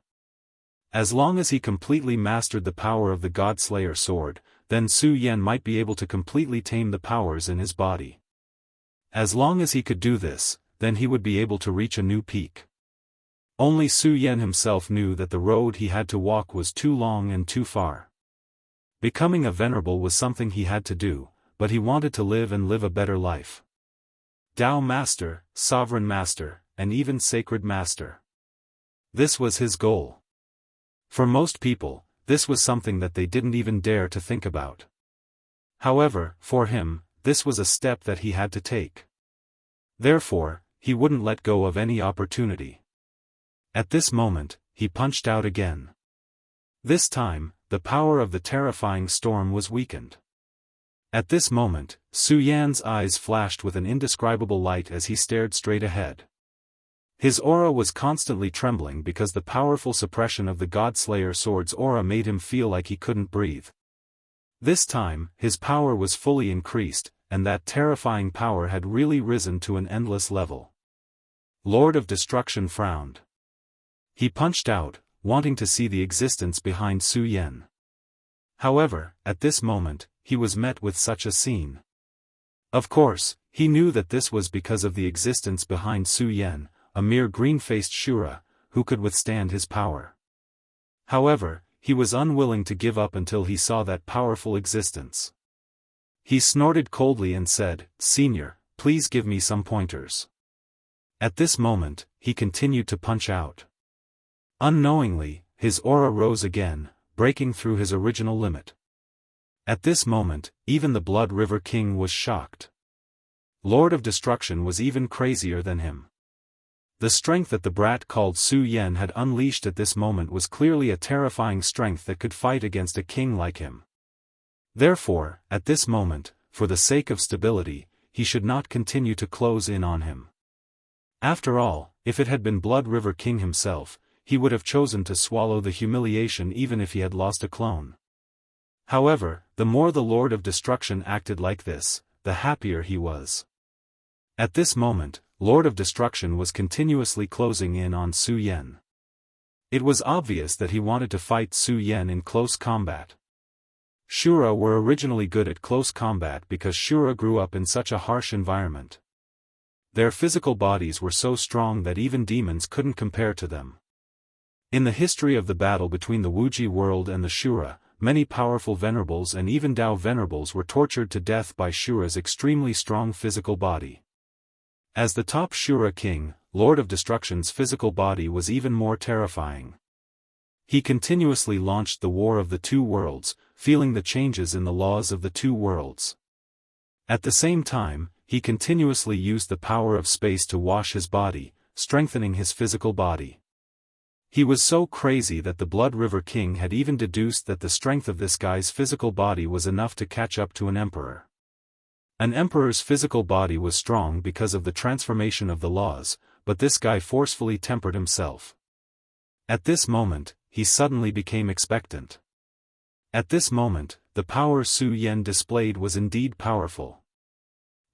[SPEAKER 1] As long as he completely mastered the power of the God-Slayer sword, then Su Yan might be able to completely tame the powers in his body. As long as he could do this, then he would be able to reach a new peak. Only Su Yan himself knew that the road he had to walk was too long and too far. Becoming a venerable was something he had to do, but he wanted to live and live a better life. Tao Master, Sovereign Master, and even Sacred Master. This was his goal. For most people, this was something that they didn't even dare to think about. However, for him, this was a step that he had to take. Therefore, he wouldn't let go of any opportunity. At this moment, he punched out again. This time, the power of the terrifying storm was weakened. At this moment, Su Yan's eyes flashed with an indescribable light as he stared straight ahead. His aura was constantly trembling because the powerful suppression of the God-Slayer sword's aura made him feel like he couldn't breathe. This time, his power was fully increased, and that terrifying power had really risen to an endless level. Lord of Destruction frowned. He punched out, wanting to see the existence behind Su Yan. However, at this moment, he was met with such a scene. Of course, he knew that this was because of the existence behind Su Yan, a mere green-faced Shura, who could withstand his power. However, he was unwilling to give up until he saw that powerful existence. He snorted coldly and said, "Senior, please give me some pointers." At this moment, he continued to punch out. Unknowingly, his aura rose again, breaking through his original limit. At this moment, even the Blood River King was shocked. Lord of Destruction was even crazier than him. The strength that the brat called Su Yan had unleashed at this moment was clearly a terrifying strength that could fight against a king like him. Therefore, at this moment, for the sake of stability, he should not continue to close in on him. After all, if it had been Blood River King himself, he would have chosen to swallow the humiliation even if he had lost a clone. However, the more the Lord of Destruction acted like this, the happier he was. At this moment, Lord of Destruction was continuously closing in on Su Yan. It was obvious that he wanted to fight Su Yan in close combat. Shura were originally good at close combat because Shura grew up in such a harsh environment. Their physical bodies were so strong that even demons couldn't compare to them. In the history of the battle between the Wuji world and the Shura, many powerful venerables and even Dao venerables were tortured to death by Shura's extremely strong physical body. As the top Shura king, Lord of Destruction's physical body was even more terrifying. He continuously launched the War of the Two Worlds, feeling the changes in the laws of the two worlds. At the same time, he continuously used the power of space to wash his body, strengthening his physical body. He was so crazy that the Blood River King had even deduced that the strength of this guy's physical body was enough to catch up to an emperor. An emperor's physical body was strong because of the transformation of the laws, but this guy forcefully tempered himself. At this moment, he suddenly became expectant. At this moment, the power Su Yan displayed was indeed powerful.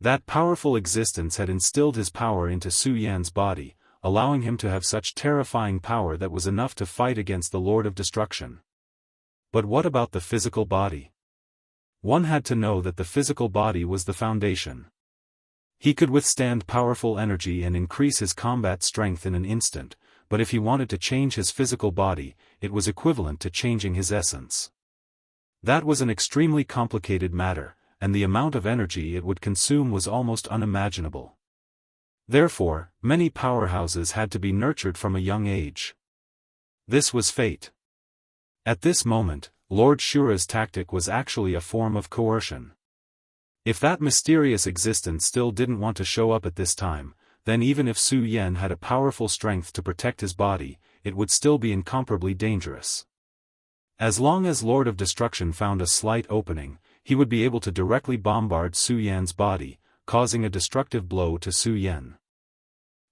[SPEAKER 1] That powerful existence had instilled his power into Su Yan's body, allowing him to have such terrifying power that was enough to fight against the Lord of Destruction. But what about the physical body? One had to know that the physical body was the foundation. He could withstand powerful energy and increase his combat strength in an instant, but if he wanted to change his physical body, it was equivalent to changing his essence. That was an extremely complicated matter, and the amount of energy it would consume was almost unimaginable. Therefore, many powerhouses had to be nurtured from a young age. This was fate. At this moment, Lord Shura's tactic was actually a form of coercion. If that mysterious existence still didn't want to show up at this time, then even if Su Yan had a powerful strength to protect his body, it would still be incomparably dangerous. As long as Lord of Destruction found a slight opening, he would be able to directly bombard Su Yan's body, causing a destructive blow to Su Yan.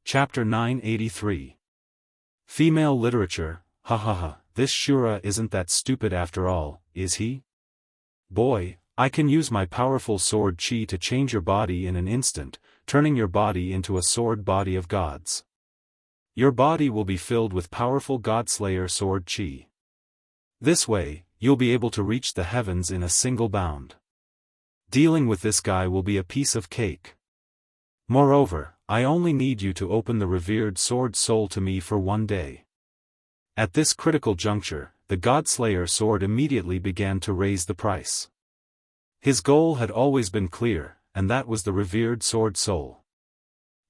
[SPEAKER 1] Chapter 983. Female Literature. This Shura isn't that stupid after all, is he? Boy, I can use my powerful sword chi to change your body in an instant, turning your body into a sword body of gods. Your body will be filled with powerful Godslayer sword chi. This way, you'll be able to reach the heavens in a single bound. Dealing with this guy will be a piece of cake. Moreover, I only need you to open the revered sword soul to me for one day. At this critical juncture, the Godslayer sword immediately began to raise the price. His goal had always been clear, and that was the revered sword soul.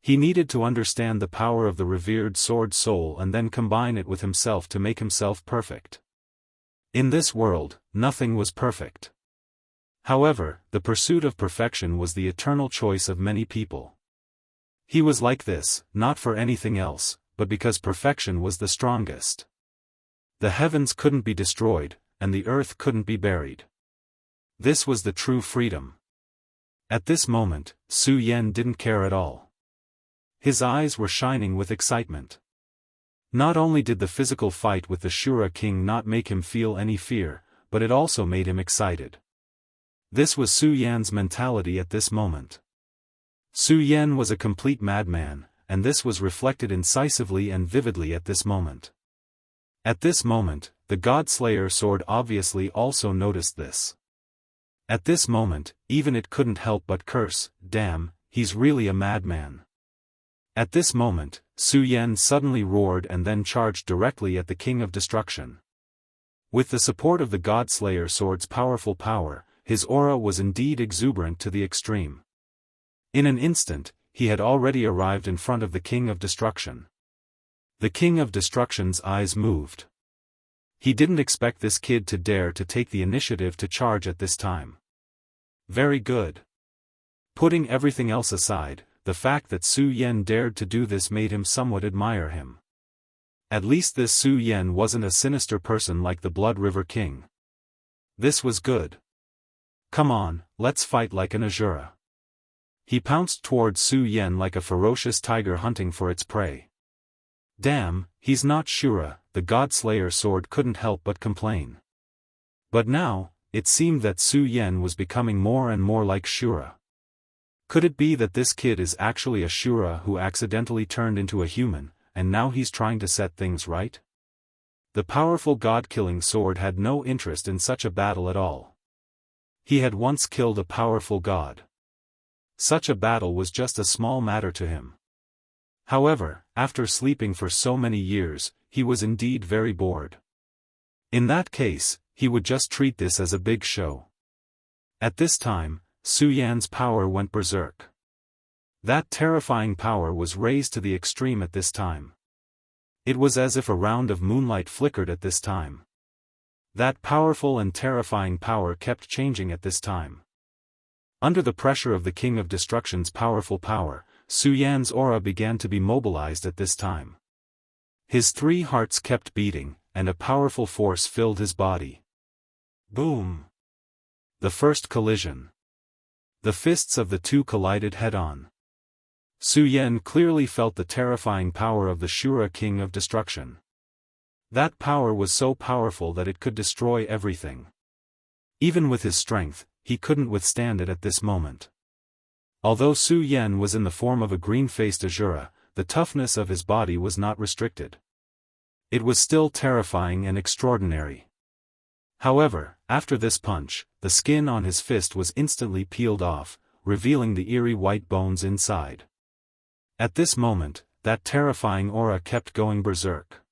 [SPEAKER 1] He needed to understand the power of the revered sword soul and then combine it with himself to make himself perfect. In this world, nothing was perfect. However, the pursuit of perfection was the eternal choice of many people. He was like this, not for anything else, but because perfection was the strongest. The heavens couldn't be destroyed, and the earth couldn't be buried. This was the true freedom. At this moment, Su Yan didn't care at all. His eyes were shining with excitement. Not only did the physical fight with the Shura king not make him feel any fear, but it also made him excited. This was Su Yan's mentality at this moment. Su Yan was a complete madman, and this was reflected incisively and vividly at this moment. At this moment, the Godslayer sword obviously also noticed this. At this moment, even it couldn't help but curse, "Damn, he's really a madman." At this moment, Su Yan suddenly roared and then charged directly at the King of Destruction. With the support of the Godslayer sword's powerful power, his aura was indeed exuberant to the extreme. In an instant, he had already arrived in front of the King of Destruction. The King of Destruction's eyes moved. He didn't expect this kid to dare to take the initiative to charge at this time. Very good. Putting everything else aside, the fact that Su Yan dared to do this made him somewhat admire him. At least this Su Yan wasn't a sinister person like the Blood River King. This was good. Come on, let's fight like an Azura. He pounced towards Su Yan like a ferocious tiger hunting for its prey. Damn, he's not Shura, the Godslayer sword couldn't help but complain. But now, it seemed that Su Yan was becoming more and more like Shura. Could it be that this kid is actually a Shura who accidentally turned into a human, and now he's trying to set things right? The powerful god-killing sword had no interest in such a battle at all. He had once killed a powerful god. Such a battle was just a small matter to him. However, after sleeping for so many years, he was indeed very bored. In that case, he would just treat this as a big show. At this time, Su Yan's power went berserk. That terrifying power was raised to the extreme at this time. It was as if a round of moonlight flickered at this time. That powerful and terrifying power kept changing at this time. Under the pressure of the King of Destruction's powerful power, Su Yan's aura began to be mobilized at this time. His 3 hearts kept beating, and a powerful force filled his body. Boom! The first collision. The fists of the two collided head-on. Su Yan clearly felt the terrifying power of the Shura King of Destruction. That power was so powerful that it could destroy everything. Even with his strength, he couldn't withstand it at this moment. Although Su Yan was in the form of a green-faced Azura, the toughness of his body was not restricted. It was still terrifying and extraordinary. However, after this punch, the skin on his fist was instantly peeled off, revealing the eerie white bones inside. At this moment, that terrifying aura kept going berserk.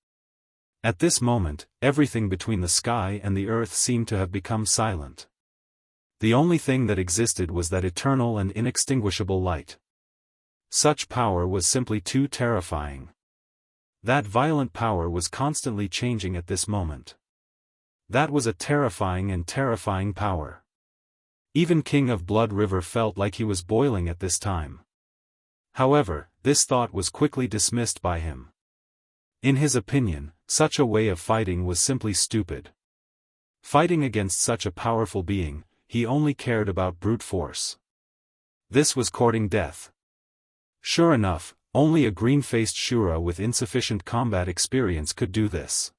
[SPEAKER 1] At this moment, everything between the sky and the earth seemed to have become silent. The only thing that existed was that eternal and inextinguishable light. Such power was simply too terrifying. That violent power was constantly changing at this moment. That was a terrifying and terrifying power. Even King of Blood River felt like he was boiling at this time. However, this thought was quickly dismissed by him. In his opinion, such a way of fighting was simply stupid. Fighting against such a powerful being, he only cared about brute force. This was courting death. Sure enough, only a green-faced Shura with insufficient combat experience could do this.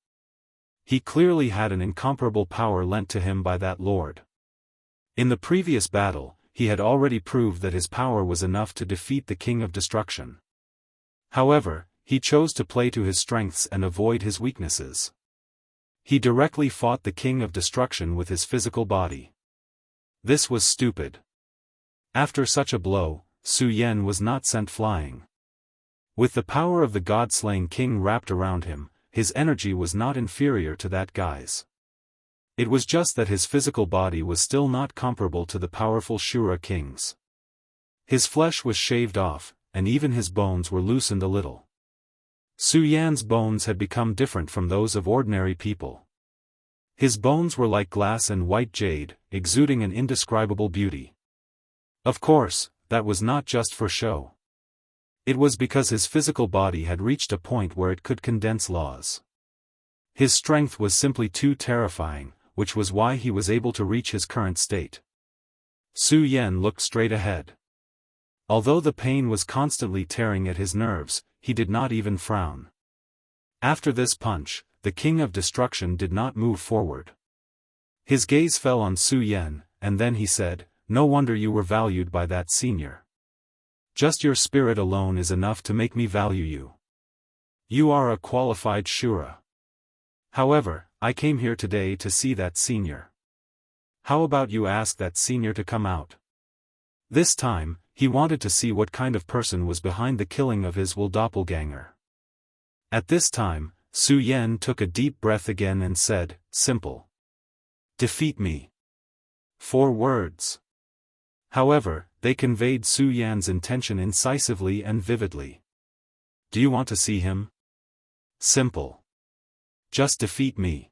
[SPEAKER 1] He clearly had an incomparable power lent to him by that lord. In the previous battle, he had already proved that his power was enough to defeat the King of Destruction. However, he chose to play to his strengths and avoid his weaknesses. He directly fought the King of Destruction with his physical body. This was stupid. After such a blow, Su Yan was not sent flying. With the power of the god-slaying king wrapped around him, his energy was not inferior to that guy's. It was just that his physical body was still not comparable to the powerful Shura king's. His flesh was shaved off, and even his bones were loosened a little. Su Yan's bones had become different from those of ordinary people. His bones were like glass and white jade, exuding an indescribable beauty. Of course, that was not just for show. It was because his physical body had reached a point where it could condense laws. His strength was simply too terrifying, which was why he was able to reach his current state. Su Yan looked straight ahead. Although the pain was constantly tearing at his nerves, he did not even frown. After this punch, the King of Destruction did not move forward. His gaze fell on Su Yan, and then he said, "No wonder you were valued by that senior. Just your spirit alone is enough to make me value you. You are a qualified Shura. However, I came here today to see that senior. How about you ask that senior to come out?" This time, he wanted to see what kind of person was behind the killing of his doppelganger. At this time, Su Yan took a deep breath again and said, "Simple. Defeat me." 4 words. However, they conveyed Su Yan's intention incisively and vividly. Do you want to see him? Simple. Just defeat me.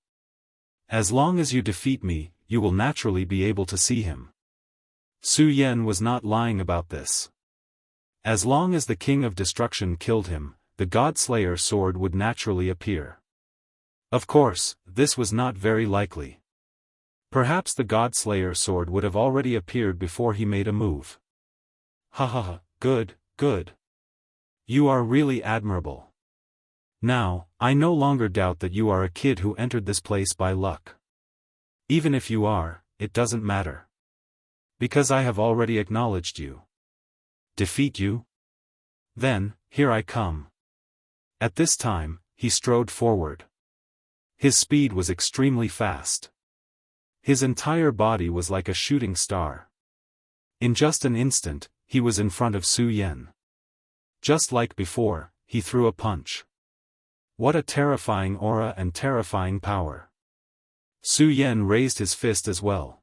[SPEAKER 1] As long as you defeat me, you will naturally be able to see him. Su Yan was not lying about this. As long as the King of Destruction killed him, the God-Slayer sword would naturally appear. Of course, this was not very likely. Perhaps the God-Slayer sword would have already appeared before he made a move. Ha ha ha, good, good. You are really admirable. Now, I no longer doubt that you are a kid who entered this place by luck. Even if you are, it doesn't matter. Because I have already acknowledged you. Defeat you? Then, here I come. At this time, he strode forward. His speed was extremely fast. His entire body was like a shooting star. In just an instant, he was in front of Su Yan. Just like before, he threw a punch. What a terrifying aura and terrifying power. Su Yan raised his fist as well.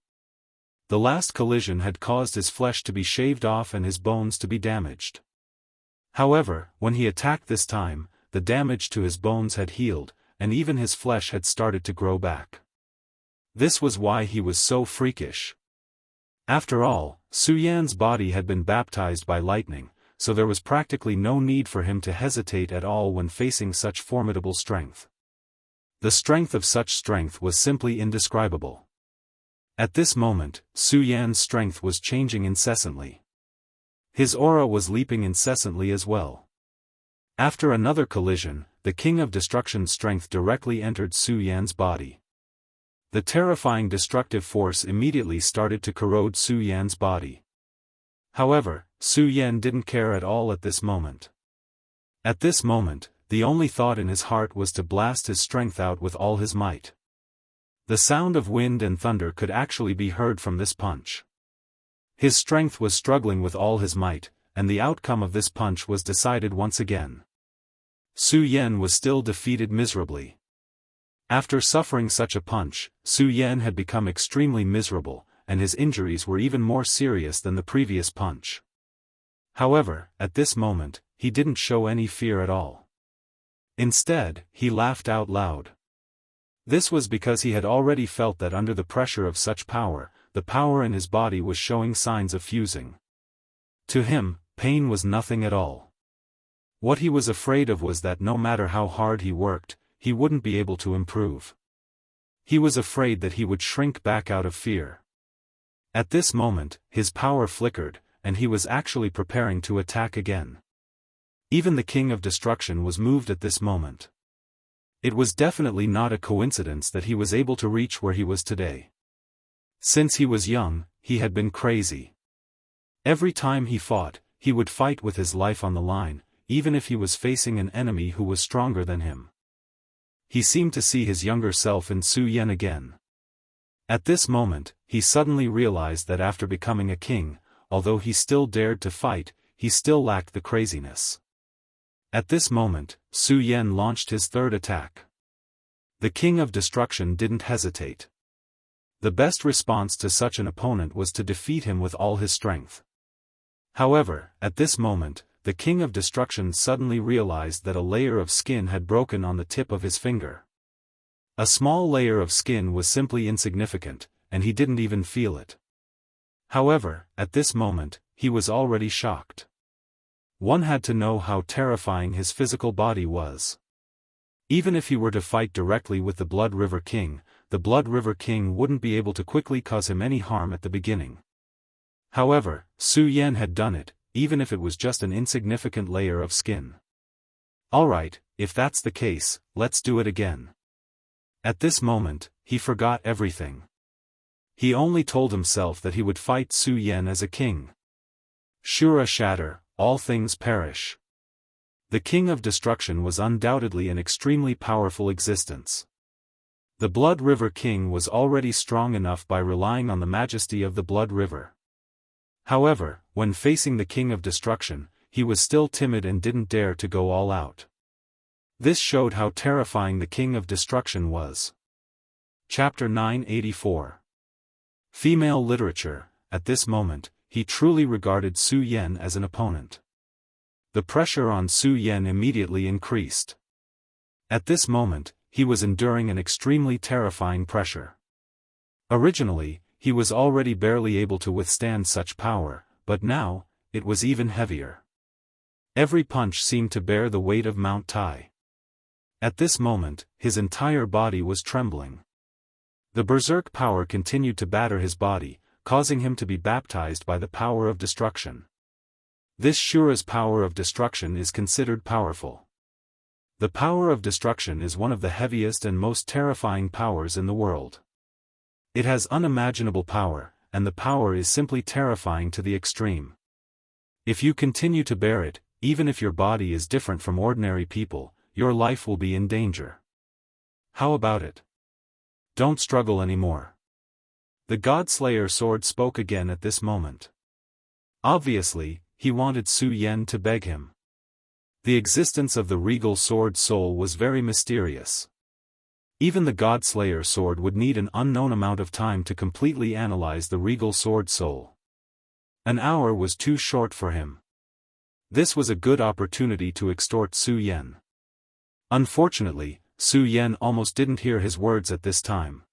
[SPEAKER 1] The last collision had caused his flesh to be shaved off and his bones to be damaged. However, when he attacked this time, the damage to his bones had healed, and even his flesh had started to grow back. This was why he was so freakish. After all, Su Yan's body had been baptized by lightning, so there was practically no need for him to hesitate at all when facing such formidable strength. The strength of such strength was simply indescribable. At this moment, Su Yan's strength was changing incessantly. His aura was leaping incessantly as well. After another collision, the King of Destruction's strength directly entered Su Yan's body. The terrifying destructive force immediately started to corrode Su Yan's body. However, Su Yan didn't care at all at this moment. At this moment, the only thought in his heart was to blast his strength out with all his might. The sound of wind and thunder could actually be heard from this punch. His strength was struggling with all his might, and the outcome of this punch was decided once again. Su Yan was still defeated miserably. After suffering such a punch, Su Yan had become extremely miserable, and his injuries were even more serious than the previous punch. However, at this moment, he didn't show any fear at all. Instead, he laughed out loud. This was because he had already felt that under the pressure of such power, the power in his body was showing signs of fusing. To him, pain was nothing at all. What he was afraid of was that no matter how hard he worked, he wouldn't be able to improve. He was afraid that he would shrink back out of fear. At this moment, his power flickered, and he was actually preparing to attack again. Even the King of Destruction was moved at this moment. It was definitely not a coincidence that he was able to reach where he was today. Since he was young, he had been crazy. Every time he fought, he would fight with his life on the line, even if he was facing an enemy who was stronger than him. He seemed to see his younger self in Su Yan again. At this moment, he suddenly realized that after becoming a king, although he still dared to fight, he still lacked the craziness. At this moment, Su Yan launched his third attack. The King of Destruction didn't hesitate. The best response to such an opponent was to defeat him with all his strength. However, at this moment, the King of Destruction suddenly realized that a layer of skin had broken on the tip of his finger. A small layer of skin was simply insignificant, and he didn't even feel it. However, at this moment, he was already shocked. One had to know how terrifying his physical body was. Even if he were to fight directly with the Blood River King, the Blood River King wouldn't be able to quickly cause him any harm at the beginning. However, Su Yan had done it, even if it was just an insignificant layer of skin. Alright, if that's the case, let's do it again. At this moment, he forgot everything. He only told himself that he would fight Su Yan as a king. Shura shatter, all things perish. The King of Destruction was undoubtedly an extremely powerful existence. The Blood River King was already strong enough by relying on the majesty of the Blood River. However, when facing the King of Destruction, he was still timid and didn't dare to go all out. This showed how terrifying the King of Destruction was. Chapter 984. Female Literature. At this moment, he truly regarded Su Yan as an opponent. The pressure on Su Yan immediately increased. At this moment, he was enduring an extremely terrifying pressure. Originally, he was already barely able to withstand such power, but now, it was even heavier. Every punch seemed to bear the weight of Mount Tai. At this moment, his entire body was trembling. The berserk power continued to batter his body, causing him to be baptized by the power of destruction. This Shura's power of destruction is considered powerful. The power of destruction is one of the heaviest and most terrifying powers in the world. It has unimaginable power, and the power is simply terrifying to the extreme. If you continue to bear it, even if your body is different from ordinary people, your life will be in danger. How about it? Don't struggle anymore. The God-Slayer sword spoke again at this moment. Obviously, he wanted Su Yan to beg him. The existence of the regal sword soul was very mysterious. Even the God-Slayer sword would need an unknown amount of time to completely analyze the regal sword soul. An hour was too short for him. This was a good opportunity to extort Su Yan. Unfortunately, Su Yan almost didn't hear his words at this time.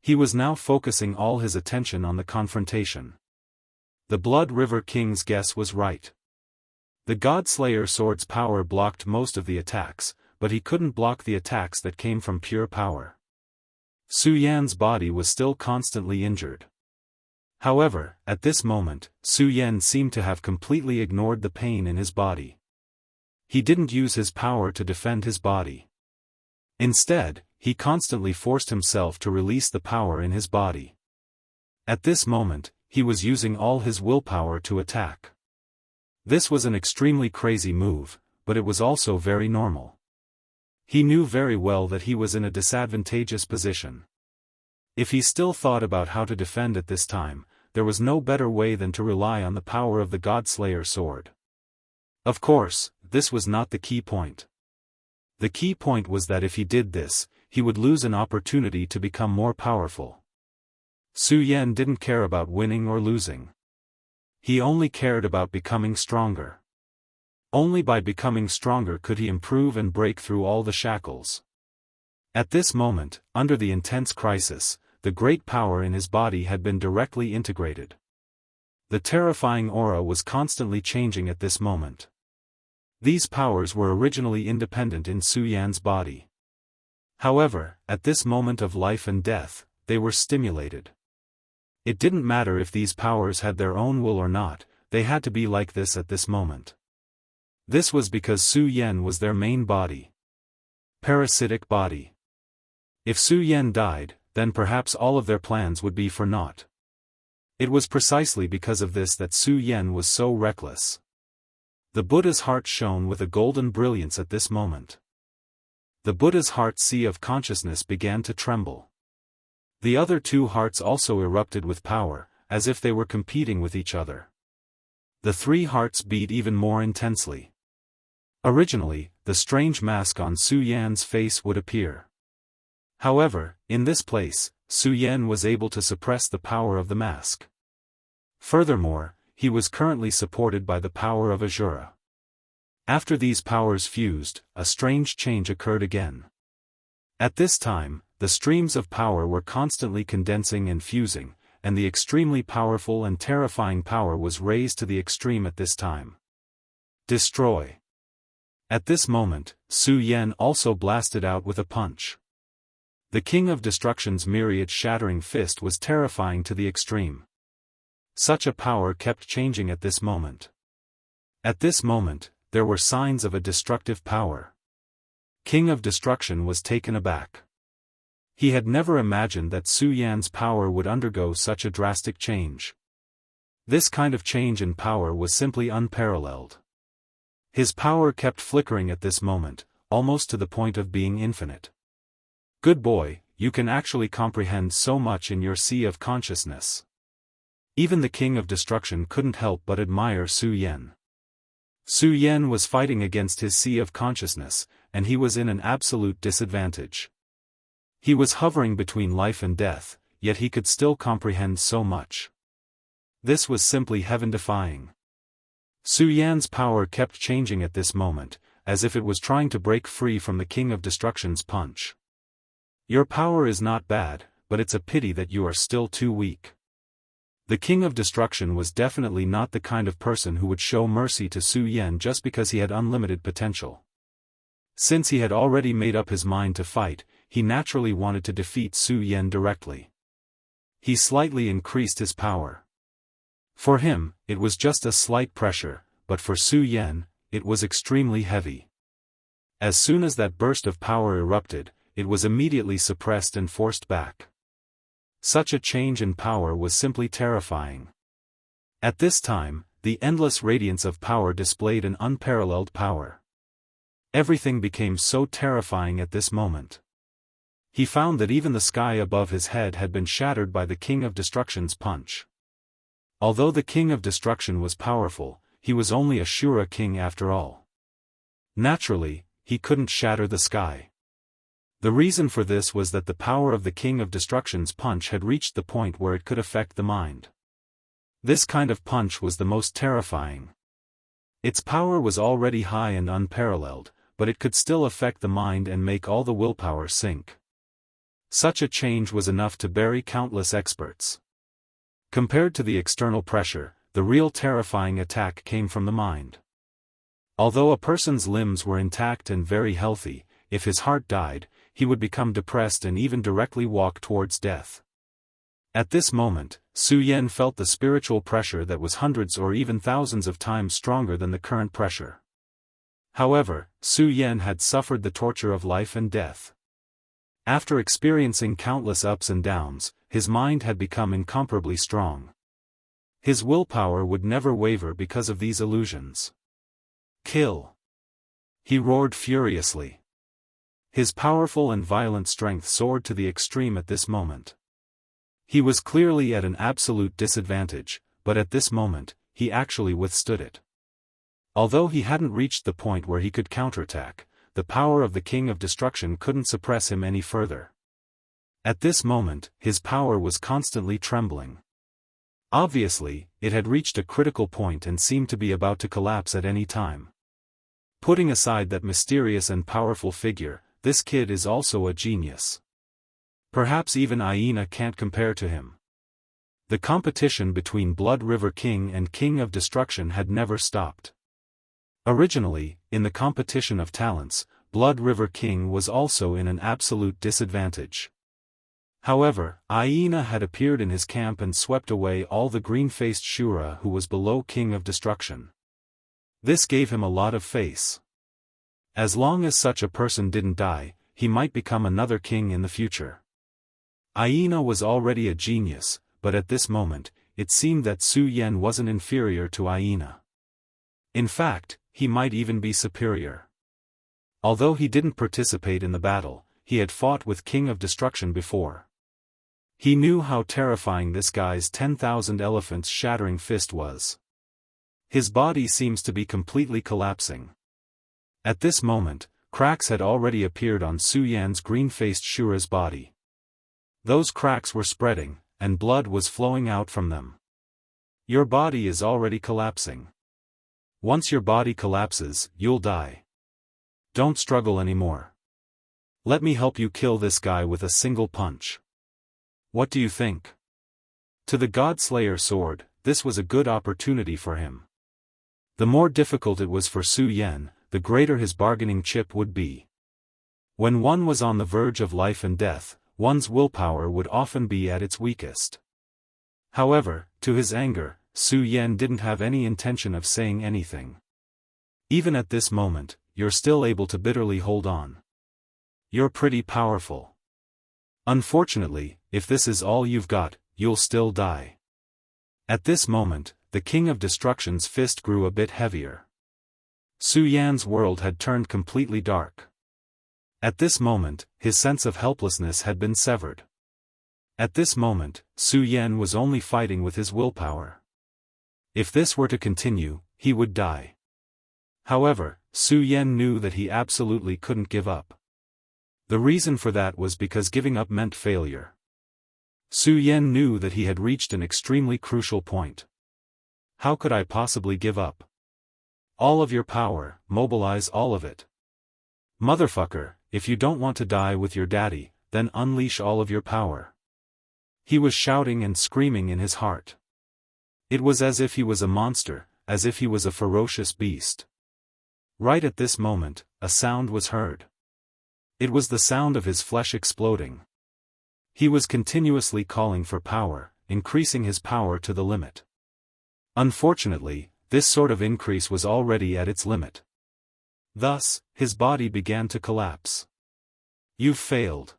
[SPEAKER 1] He was now focusing all his attention on the confrontation. The Blood River King's guess was right. The God-Slayer sword's power blocked most of the attacks, but he couldn't block the attacks that came from pure power. Su Yan's body was still constantly injured. However, at this moment, Su Yan seemed to have completely ignored the pain in his body. He didn't use his power to defend his body. Instead, he constantly forced himself to release the power in his body. At this moment, he was using all his willpower to attack. This was an extremely crazy move, but it was also very normal. He knew very well that he was in a disadvantageous position. If he still thought about how to defend at this time, there was no better way than to rely on the power of the God-Slayer sword. Of course, this was not the key point. The key point was that if he did this, he would lose an opportunity to become more powerful. Su Yan didn't care about winning or losing. He only cared about becoming stronger. Only by becoming stronger could he improve and break through all the shackles. At this moment, under the intense crisis, the great power in his body had been directly integrated. The terrifying aura was constantly changing at this moment. These powers were originally independent in Su Yan's body. However, at this moment of life and death, they were stimulated. It didn't matter if these powers had their own will or not, they had to be like this at this moment. This was because Su Yan was their main body. Parasitic body. If Su Yan died, then perhaps all of their plans would be for naught. It was precisely because of this that Su Yan was so reckless. The Buddha's heart shone with a golden brilliance at this moment. The Buddha's heart sea of consciousness began to tremble. The other two hearts also erupted with power, as if they were competing with each other. The three hearts beat even more intensely. Originally, the strange mask on Su Yan's face would appear. However, in this place, Su Yan was able to suppress the power of the mask. Furthermore, he was currently supported by the power of Azura. After these powers fused, a strange change occurred again. At this time, the streams of power were constantly condensing and fusing, and the extremely powerful and terrifying power was raised to the extreme at this time. Destroy. At this moment, Su Yan also blasted out with a punch. The King of Destruction's myriad shattering fist was terrifying to the extreme. Such a power kept changing at this moment. At this moment, there were signs of a destructive power. King of Destruction was taken aback. He had never imagined that Su Yan's power would undergo such a drastic change. This kind of change in power was simply unparalleled. His power kept flickering at this moment, almost to the point of being infinite. Good boy, you can actually comprehend so much in your sea of consciousness. Even the King of Destruction couldn't help but admire Su Yan. Su Yan was fighting against his sea of consciousness, and he was in an absolute disadvantage. He was hovering between life and death, yet he could still comprehend so much. This was simply heaven-defying. Su Yan's power kept changing at this moment, as if it was trying to break free from the King of Destruction's punch. Your power is not bad, but it's a pity that you are still too weak. The King of Destruction was definitely not the kind of person who would show mercy to Su Yan just because he had unlimited potential. Since he had already made up his mind to fight, he naturally wanted to defeat Su Yan directly. He slightly increased his power. For him, it was just a slight pressure, but for Su Yan, it was extremely heavy. As soon as that burst of power erupted, it was immediately suppressed and forced back. Such a change in power was simply terrifying. At this time, the endless radiance of power displayed an unparalleled power. Everything became so terrifying at this moment. He found that even the sky above his head had been shattered by the King of Destruction's punch. Although the King of Destruction was powerful, he was only a Shura king after all. Naturally, he couldn't shatter the sky. The reason for this was that the power of the King of Destruction's punch had reached the point where it could affect the mind. This kind of punch was the most terrifying. Its power was already high and unparalleled, but it could still affect the mind and make all the willpower sink. Such a change was enough to bury countless experts. Compared to the external pressure, the real terrifying attack came from the mind. Although a person's limbs were intact and very healthy, if his heart died, he would become depressed and even directly walk towards death. At this moment, Su Yan felt the spiritual pressure that was hundreds or even thousands of times stronger than the current pressure. However, Su Yan had suffered the torture of life and death. After experiencing countless ups and downs, his mind had become incomparably strong. His willpower would never waver because of these illusions. Kill! He roared furiously. His powerful and violent strength soared to the extreme at this moment. He was clearly at an absolute disadvantage, but at this moment, he actually withstood it. Although he hadn't reached the point where he could counterattack, the power of the King of Destruction couldn't suppress him any further. At this moment, his power was constantly trembling. Obviously, it had reached a critical point and seemed to be about to collapse at any time. Putting aside that mysterious and powerful figure, this kid is also a genius. Perhaps even Hyena can't compare to him. The competition between Blood River King and King of Destruction had never stopped. Originally, in the competition of talents, Blood River King was also in an absolute disadvantage. However, Hyena had appeared in his camp and swept away all the green-faced Shura who was below King of Destruction. This gave him a lot of face. As long as such a person didn't die, he might become another king in the future. Hyena was already a genius, but at this moment, it seemed that Su Yan wasn't inferior to Hyena. In fact, he might even be superior. Although he didn't participate in the battle, he had fought with King of Destruction before. He knew how terrifying this guy's 10,000 elephants shattering fist was. His body seems to be completely collapsing. At this moment, cracks had already appeared on Su Yan's green-faced Shura's body. Those cracks were spreading, and blood was flowing out from them. Your body is already collapsing. Once your body collapses, you'll die. Don't struggle anymore. Let me help you kill this guy with a single punch. What do you think? To the God-Slayer sword, this was a good opportunity for him. The more difficult it was for Su Yan, the greater his bargaining chip would be. When one was on the verge of life and death, one's willpower would often be at its weakest. However, to his anger, Su Yan didn't have any intention of saying anything. Even at this moment, you're still able to bitterly hold on. You're pretty powerful. Unfortunately, if this is all you've got, you'll still die. At this moment, the King of Destruction's fist grew a bit heavier. Su Yan's world had turned completely dark. At this moment, his sense of helplessness had been severed. At this moment, Su Yan was only fighting with his willpower. If this were to continue, he would die. However, Su Yan knew that he absolutely couldn't give up. The reason for that was because giving up meant failure. Su Yan knew that he had reached an extremely crucial point. How could I possibly give up? All of your power, mobilize all of it. Motherfucker, if you don't want to die with your daddy, then unleash all of your power. He was shouting and screaming in his heart. It was as if he was a monster, as if he was a ferocious beast. Right at this moment, a sound was heard. It was the sound of his flesh exploding. He was continuously calling for power, increasing his power to the limit. Unfortunately, this sort of increase was already at its limit. Thus, his body began to collapse. You've failed.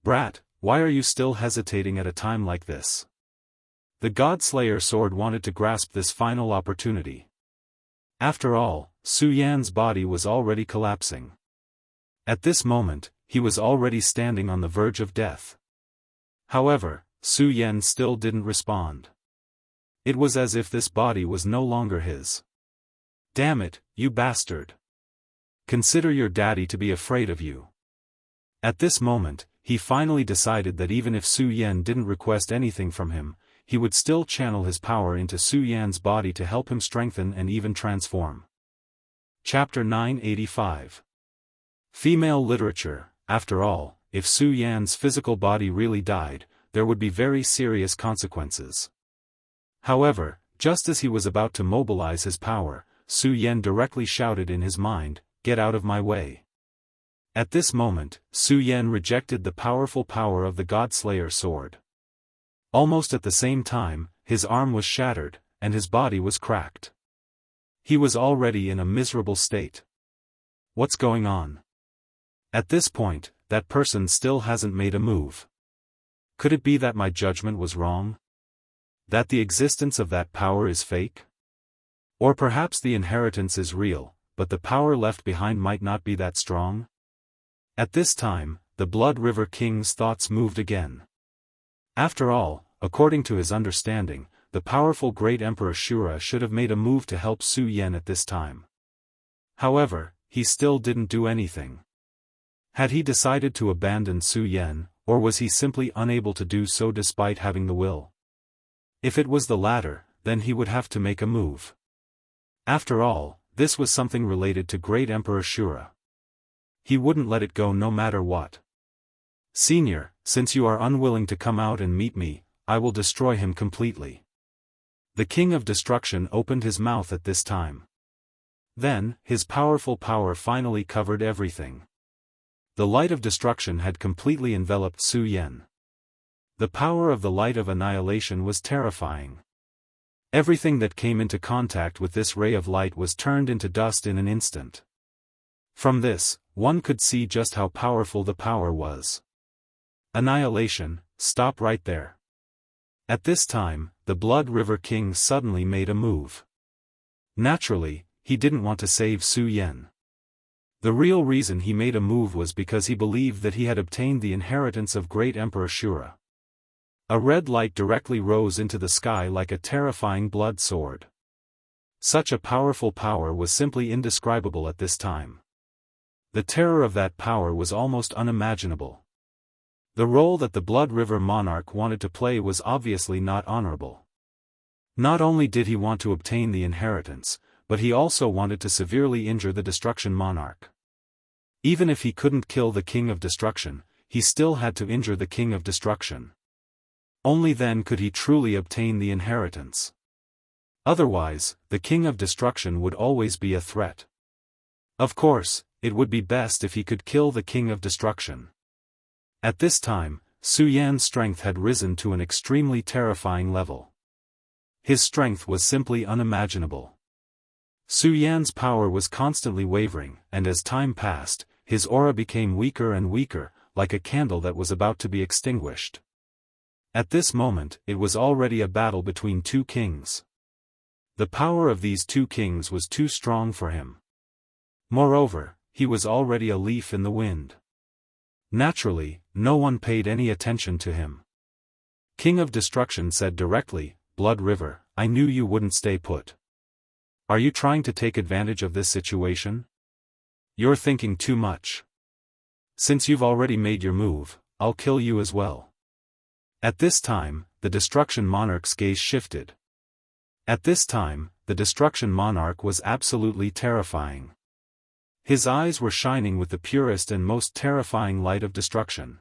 [SPEAKER 1] Brat, why are you still hesitating at a time like this? The God-Slayer sword wanted to grasp this final opportunity. After all, Su Yan's body was already collapsing. At this moment, he was already standing on the verge of death. However, Su Yan still didn't respond. It was as if this body was no longer his. Damn it, you bastard. Consider your daddy to be afraid of you. At this moment, he finally decided that even if Su Yan didn't request anything from him, he would still channel his power into Su Yan's body to help him strengthen and even transform. Chapter 985. Female literature. After all, if Su Yan's physical body really died, there would be very serious consequences. However, just as he was about to mobilize his power, Su Yan directly shouted in his mind, "Get out of my way." At this moment, Su Yan rejected the powerful power of the God-Slayer sword. Almost at the same time, his arm was shattered, and his body was cracked. He was already in a miserable state. What's going on? At this point, that person still hasn't made a move. Could it be that my judgment was wrong? That the existence of that power is fake? Or perhaps the inheritance is real, but the power left behind might not be that strong? At this time, the Blood River King's thoughts moved again. After all, according to his understanding, the powerful great Emperor Shura should have made a move to help Su Yan at this time. However, he still didn't do anything. Had he decided to abandon Su Yan, or was he simply unable to do so despite having the will? If it was the latter, then he would have to make a move. After all, this was something related to great Emperor Shura. He wouldn't let it go no matter what. "Senior, since you are unwilling to come out and meet me, I will destroy him completely." The King of Destruction opened his mouth at this time. Then, his powerful power finally covered everything. The light of destruction had completely enveloped Su Yan. The power of the light of annihilation was terrifying. Everything that came into contact with this ray of light was turned into dust in an instant. From this, one could see just how powerful the power was. Annihilation, stop right there. At this time, the Blood River King suddenly made a move. Naturally, he didn't want to save Su Yan. The real reason he made a move was because he believed that he had obtained the inheritance of great Emperor Shura. A red light directly rose into the sky like a terrifying blood sword. Such a powerful power was simply indescribable at this time. The terror of that power was almost unimaginable. The role that the Blood River monarch wanted to play was obviously not honorable. Not only did he want to obtain the inheritance, but he also wanted to severely injure the Destruction monarch. Even if he couldn't kill the King of Destruction, he still had to injure the King of Destruction. Only then could he truly obtain the inheritance. Otherwise, the King of Destruction would always be a threat. Of course, it would be best if he could kill the King of Destruction. At this time, Su Yan's strength had risen to an extremely terrifying level. His strength was simply unimaginable. Su Yan's power was constantly wavering, and as time passed, his aura became weaker and weaker, like a candle that was about to be extinguished. At this moment, it was already a battle between two kings. The power of these two kings was too strong for him. Moreover, he was already a leaf in the wind. Naturally, no one paid any attention to him. King of Destruction said directly, "Blood River, I knew you wouldn't stay put. Are you trying to take advantage of this situation? You're thinking too much. Since you've already made your move, I'll kill you as well." At this time, the Destruction monarch's gaze shifted. At this time, the Destruction monarch was absolutely terrifying. His eyes were shining with the purest and most terrifying light of destruction.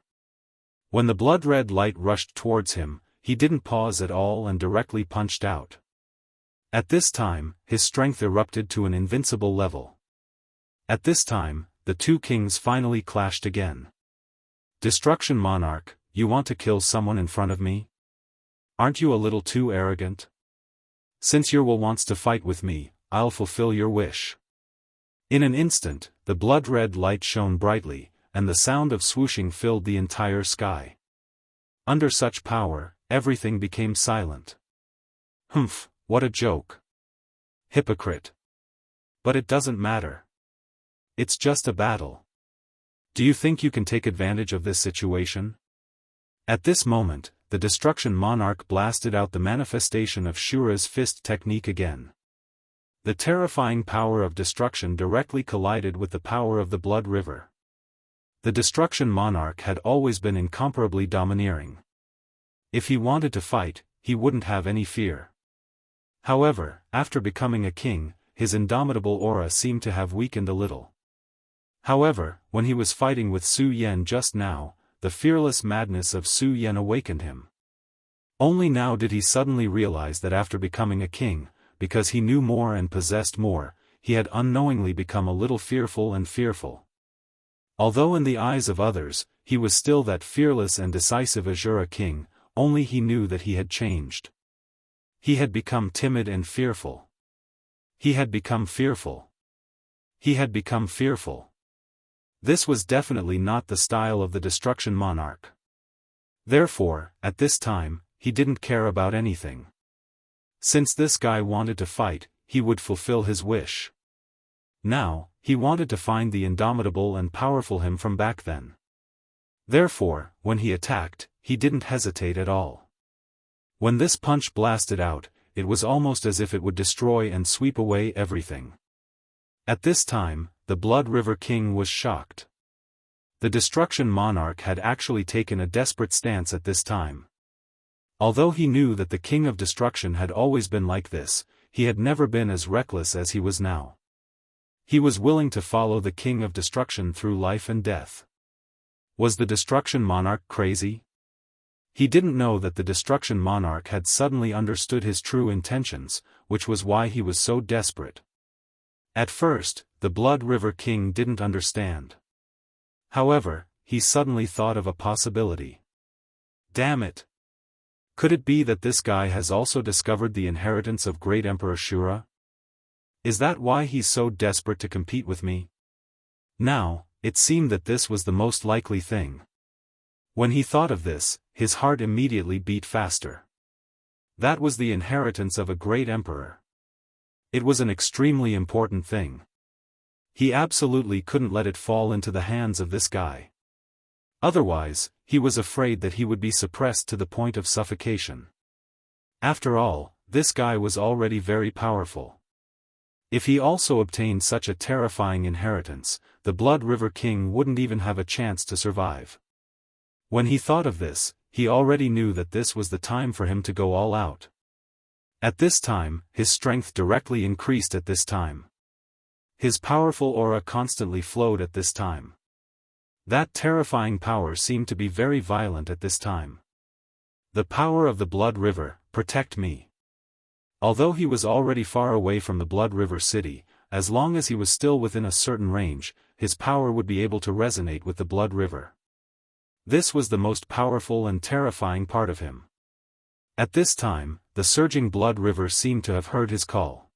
[SPEAKER 1] When the blood-red light rushed towards him, he didn't pause at all and directly punched out. At this time, his strength erupted to an invincible level. At this time, the two kings finally clashed again. "Destruction monarch, you want to kill someone in front of me? Aren't you a little too arrogant? Since your will wants to fight with me, I'll fulfill your wish." In an instant, the blood-red light shone brightly, and the sound of swooshing filled the entire sky. Under such power, everything became silent. "Humph, what a joke. Hypocrite. But it doesn't matter. It's just a battle. Do you think you can take advantage of this situation?" At this moment, the Destruction monarch blasted out the manifestation of Shura's fist technique again. The terrifying power of destruction directly collided with the power of the Blood River. The Destruction monarch had always been incomparably domineering. If he wanted to fight, he wouldn't have any fear. However, after becoming a king, his indomitable aura seemed to have weakened a little. However, when he was fighting with Su Yan just now, the fearless madness of Su Yan awakened him. Only now did he suddenly realize that after becoming a king, because he knew more and possessed more, he had unknowingly become a little fearful and fearful. Although in the eyes of others, he was still that fearless and decisive Azura king, only he knew that he had changed. He had become timid and fearful. He had become fearful. He had become fearful. This was definitely not the style of the Destruction Monarch. Therefore, at this time, he didn't care about anything. Since this guy wanted to fight, he would fulfill his wish. Now, he wanted to find the indomitable and powerful him from back then. Therefore, when he attacked, he didn't hesitate at all. When this punch blasted out, it was almost as if it would destroy and sweep away everything. At this time, the Blood River King was shocked. The Destruction Monarch had actually taken a desperate stance at this time. Although he knew that the King of Destruction had always been like this, he had never been as reckless as he was now. He was willing to follow the King of Destruction through life and death. Was the Destruction Monarch crazy? He didn't know that the Destruction Monarch had suddenly understood his true intentions, which was why he was so desperate. At first, the Blood River King didn't understand. However, he suddenly thought of a possibility. Damn it! Could it be that this guy has also discovered the inheritance of Great Emperor Shura? Is that why he's so desperate to compete with me? Now, it seemed that this was the most likely thing. When he thought of this, his heart immediately beat faster. That was the inheritance of a great emperor. It was an extremely important thing. He absolutely couldn't let it fall into the hands of this guy. Otherwise, he was afraid that he would be suppressed to the point of suffocation. After all, this guy was already very powerful. If he also obtained such a terrifying inheritance, the Blood River King wouldn't even have a chance to survive. When he thought of this, he already knew that this was the time for him to go all out. At this time, his strength directly increased at this time. His powerful aura constantly flowed at this time. That terrifying power seemed to be very violent at this time. The power of the Blood River, protect me. Although he was already far away from the Blood River City, as long as he was still within a certain range, his power would be able to resonate with the Blood River. This was the most powerful and terrifying part of him. At this time, the surging Blood River seemed to have heard his call.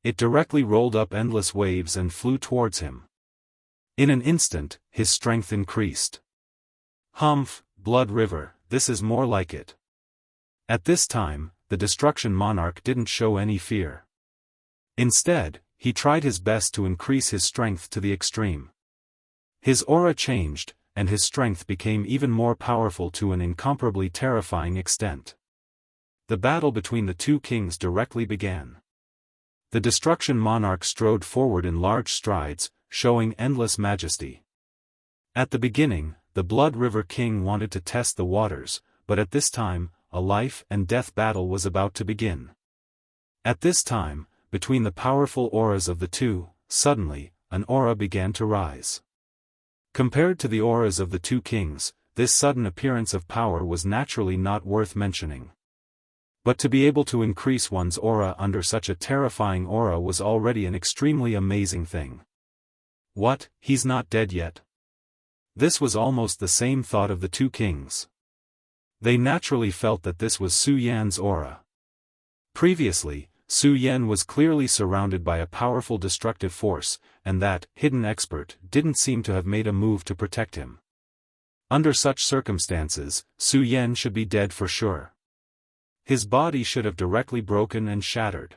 [SPEAKER 1] It directly rolled up endless waves and flew towards him. In an instant, his strength increased. Humph, Blood River, this is more like it. At this time, the Destruction Monarch didn't show any fear. Instead, he tried his best to increase his strength to the extreme. His aura changed, and his strength became even more powerful to an incomparably terrifying extent. The battle between the two kings directly began. The Destruction Monarch strode forward in large strides, showing endless majesty. At the beginning, the Blood River King wanted to test the waters, but at this time, a life and death battle was about to begin. At this time, between the powerful auras of the two, suddenly, an aura began to rise. Compared to the auras of the two kings, this sudden appearance of power was naturally not worth mentioning. But to be able to increase one's aura under such a terrifying aura was already an extremely amazing thing. What, he's not dead yet? This was almost the same thought of the two kings. They naturally felt that this was Su Yan's aura. Previously, Su Yan was clearly surrounded by a powerful destructive force, and that hidden expert didn't seem to have made a move to protect him. Under such circumstances, Su Yan should be dead for sure. His body should have directly broken and shattered.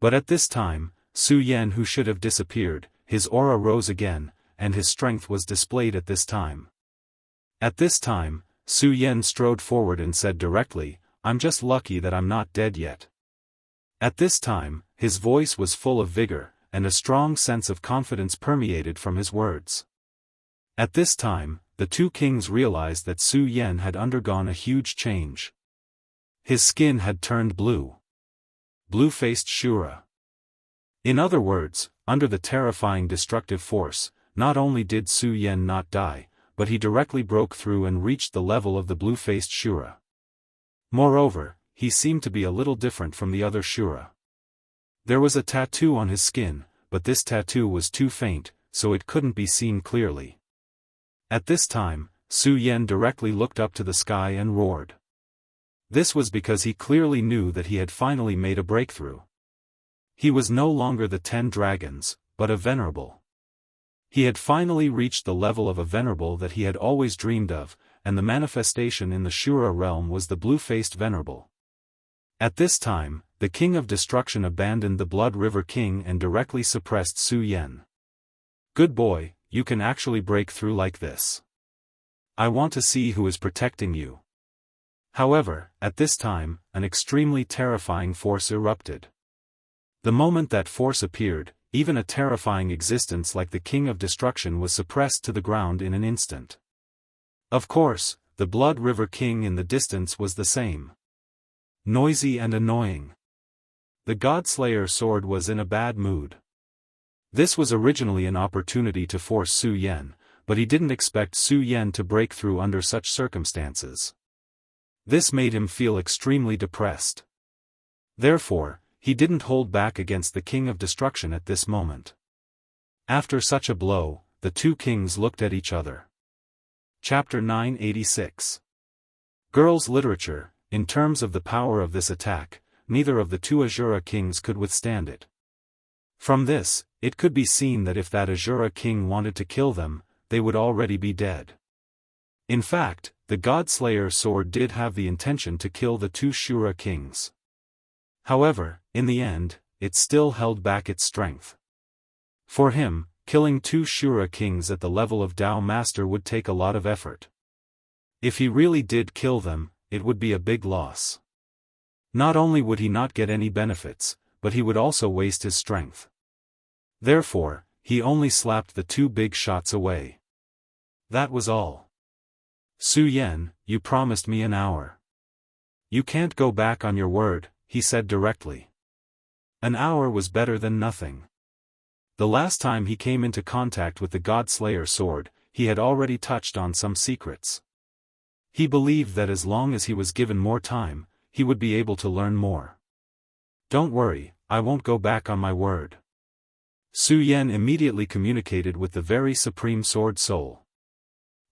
[SPEAKER 1] But at this time, Su Yan who should have disappeared, his aura rose again, and his strength was displayed at this time. At this time, Su Yan strode forward and said directly, "I'm just lucky that I'm not dead yet." At this time, his voice was full of vigor, and a strong sense of confidence permeated from his words. At this time, the two kings realized that Su Yan had undergone a huge change. His skin had turned blue. Blue-faced Shura. In other words, under the terrifying destructive force, not only did Su Yan not die, but he directly broke through and reached the level of the blue-faced Shura. Moreover, he seemed to be a little different from the other Shura. There was a tattoo on his skin, but this tattoo was too faint, so it couldn't be seen clearly. At this time, Su Yan directly looked up to the sky and roared. This was because he clearly knew that he had finally made a breakthrough. He was no longer the 10 dragons, but a venerable. He had finally reached the level of a venerable that he had always dreamed of, and the manifestation in the Shura realm was the blue-faced venerable. At this time, the King of Destruction abandoned the Blood River King and directly suppressed Su Yan. Good boy, you can actually break through like this. I want to see who is protecting you. However, at this time, an extremely terrifying force erupted. The moment that force appeared, even a terrifying existence like the King of Destruction was suppressed to the ground in an instant. Of course, the Blood River King in the distance was the same. Noisy and annoying. The Godslayer sword was in a bad mood. This was originally an opportunity to force Su Yan, but he didn't expect Su Yan to break through under such circumstances. This made him feel extremely depressed. Therefore, he didn't hold back against the King of Destruction at this moment. After such a blow, the two kings looked at each other. Chapter 986. Girls' Literature. In terms of the power of this attack, neither of the two Azura kings could withstand it. From this, it could be seen that if that Azura king wanted to kill them, they would already be dead. In fact, the Godslayer sword did have the intention to kill the two Shura kings. However, in the end, it still held back its strength. For him, killing two Shura kings at the level of Dao Master would take a lot of effort. If he really did kill them, it would be a big loss. Not only would he not get any benefits, but he would also waste his strength. Therefore, he only slapped the two big shots away. That was all. Su Yan, you promised me an hour. You can't go back on your word, he said directly. An hour was better than nothing. The last time he came into contact with the Godslayer sword, he had already touched on some secrets. He believed that as long as he was given more time, he would be able to learn more. Don't worry, I won't go back on my word. Su Yan immediately communicated with the very supreme sword soul.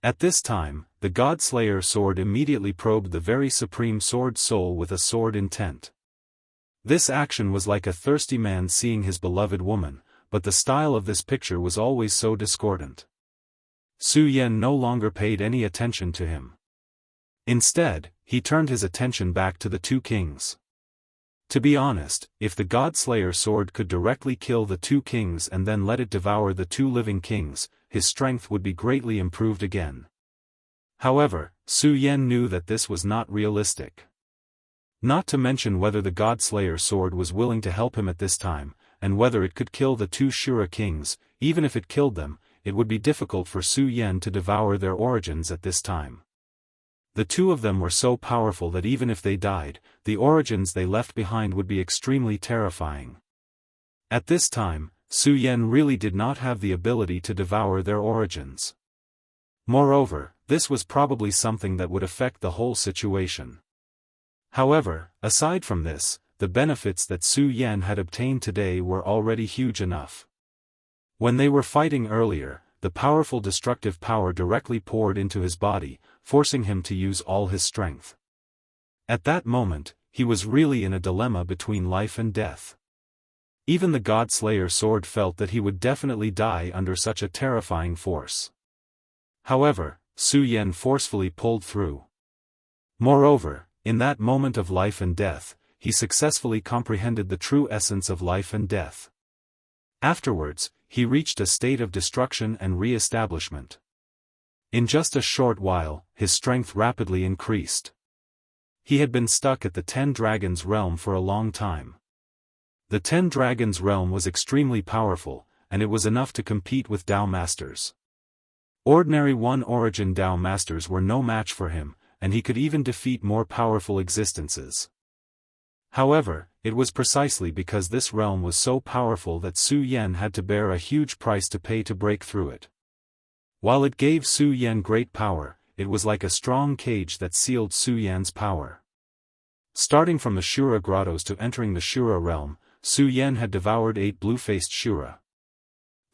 [SPEAKER 1] At this time, the Godslayer sword immediately probed the very supreme sword soul with a sword intent. This action was like a thirsty man seeing his beloved woman, but the style of this picture was always so discordant. Su Yan no longer paid any attention to him. Instead, he turned his attention back to the two kings. To be honest, if the Godslayer sword could directly kill the two kings and then let it devour the two living kings, his strength would be greatly improved again. However, Su Yan knew that this was not realistic. Not to mention whether the Godslayer sword was willing to help him at this time, and whether it could kill the two Shura kings. Even if it killed them, it would be difficult for Su Yan to devour their origins at this time. The two of them were so powerful that even if they died, the origins they left behind would be extremely terrifying. At this time, Su Yan really did not have the ability to devour their origins. Moreover, this was probably something that would affect the whole situation. However, aside from this, the benefits that Su Yan had obtained today were already huge enough. When they were fighting earlier, the powerful destructive power directly poured into his body, forcing him to use all his strength. At that moment, he was really in a dilemma between life and death. Even the Godslayer sword felt that he would definitely die under such a terrifying force. However, Su Yan forcefully pulled through. Moreover, in that moment of life and death, he successfully comprehended the true essence of life and death. Afterwards, he reached a state of destruction and re-establishment. In just a short while, his strength rapidly increased. He had been stuck at the 10 Dragons realm for a long time. The 10 Dragons realm was extremely powerful, and it was enough to compete with Dao Masters. Ordinary one-origin Dao Masters were no match for him, and he could even defeat more powerful existences. However, it was precisely because this realm was so powerful that Su Yan had to bear a huge price to pay to break through it. While it gave Su Yan great power, it was like a strong cage that sealed Su Yan's power. Starting from the Shura grottos to entering the Shura realm, Su Yan had devoured 8 blue-faced Shura.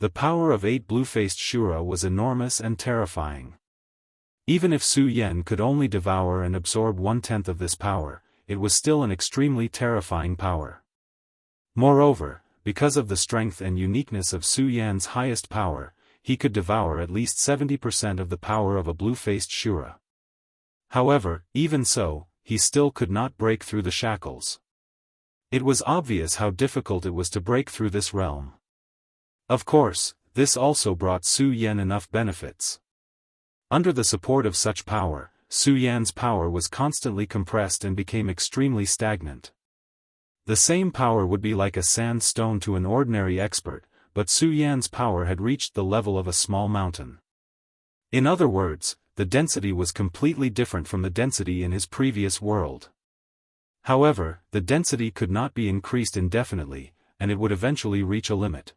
[SPEAKER 1] The power of 8 blue-faced Shura was enormous and terrifying. Even if Su Yan could only devour and absorb 1/10 of this power, it was still an extremely terrifying power. Moreover, because of the strength and uniqueness of Su Yan's highest power, he could devour at least 70% of the power of a blue-faced Shura. However, even so, he still could not break through the shackles. It was obvious how difficult it was to break through this realm. Of course, this also brought Su Yan enough benefits. Under the support of such power, Su Yan's power was constantly compressed and became extremely stagnant. The same power would be like a sandstone to an ordinary expert, but Su Yan's power had reached the level of a small mountain. In other words, the density was completely different from the density in his previous world. However, the density could not be increased indefinitely, and it would eventually reach a limit.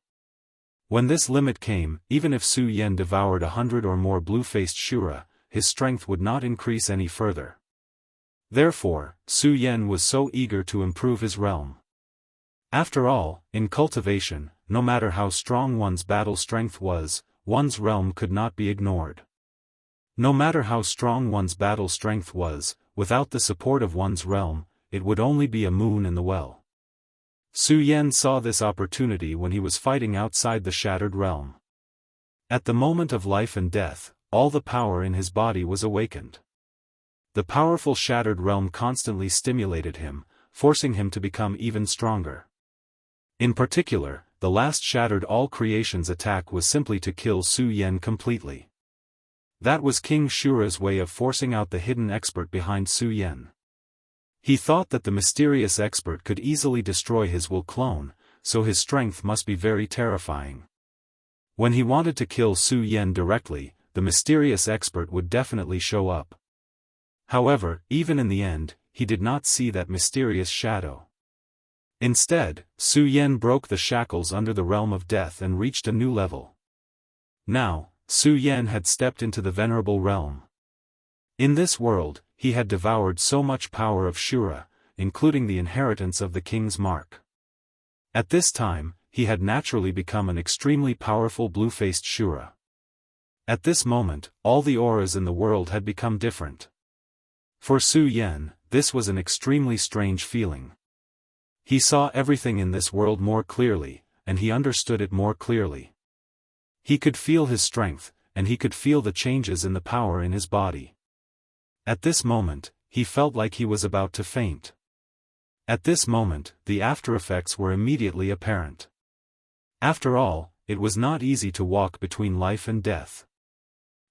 [SPEAKER 1] When this limit came, even if Su Yan devoured 100 or more blue-faced Shura, his strength would not increase any further. Therefore, Su Yan was so eager to improve his realm. After all, in cultivation, no matter how strong one's battle strength was, one's realm could not be ignored. No matter how strong one's battle strength was, without the support of one's realm, it would only be a moon in the well. Su Yan saw this opportunity when he was fighting outside the Shattered Realm. At the moment of life and death, all the power in his body was awakened. The powerful Shattered Realm constantly stimulated him, forcing him to become even stronger. In particular, the last Shattered All Creations attack was simply to kill Su Yan completely. That was King Shura's way of forcing out the hidden expert behind Su Yan. He thought that the mysterious expert could easily destroy his will clone, so his strength must be very terrifying. When he wanted to kill Su Yan directly, the mysterious expert would definitely show up. However, even in the end, he did not see that mysterious shadow. Instead, Su Yan broke the shackles under the realm of death and reached a new level. Now, Su Yan had stepped into the venerable realm. In this world, he had devoured so much power of Shura, including the inheritance of the king's mark. At this time, he had naturally become an extremely powerful blue-faced Shura. At this moment, all the auras in the world had become different. For Su Yan, this was an extremely strange feeling. He saw everything in this world more clearly, and he understood it more clearly. He could feel his strength, and he could feel the changes in the power in his body. At this moment, he felt like he was about to faint. At this moment, the after-effects were immediately apparent. After all, it was not easy to walk between life and death.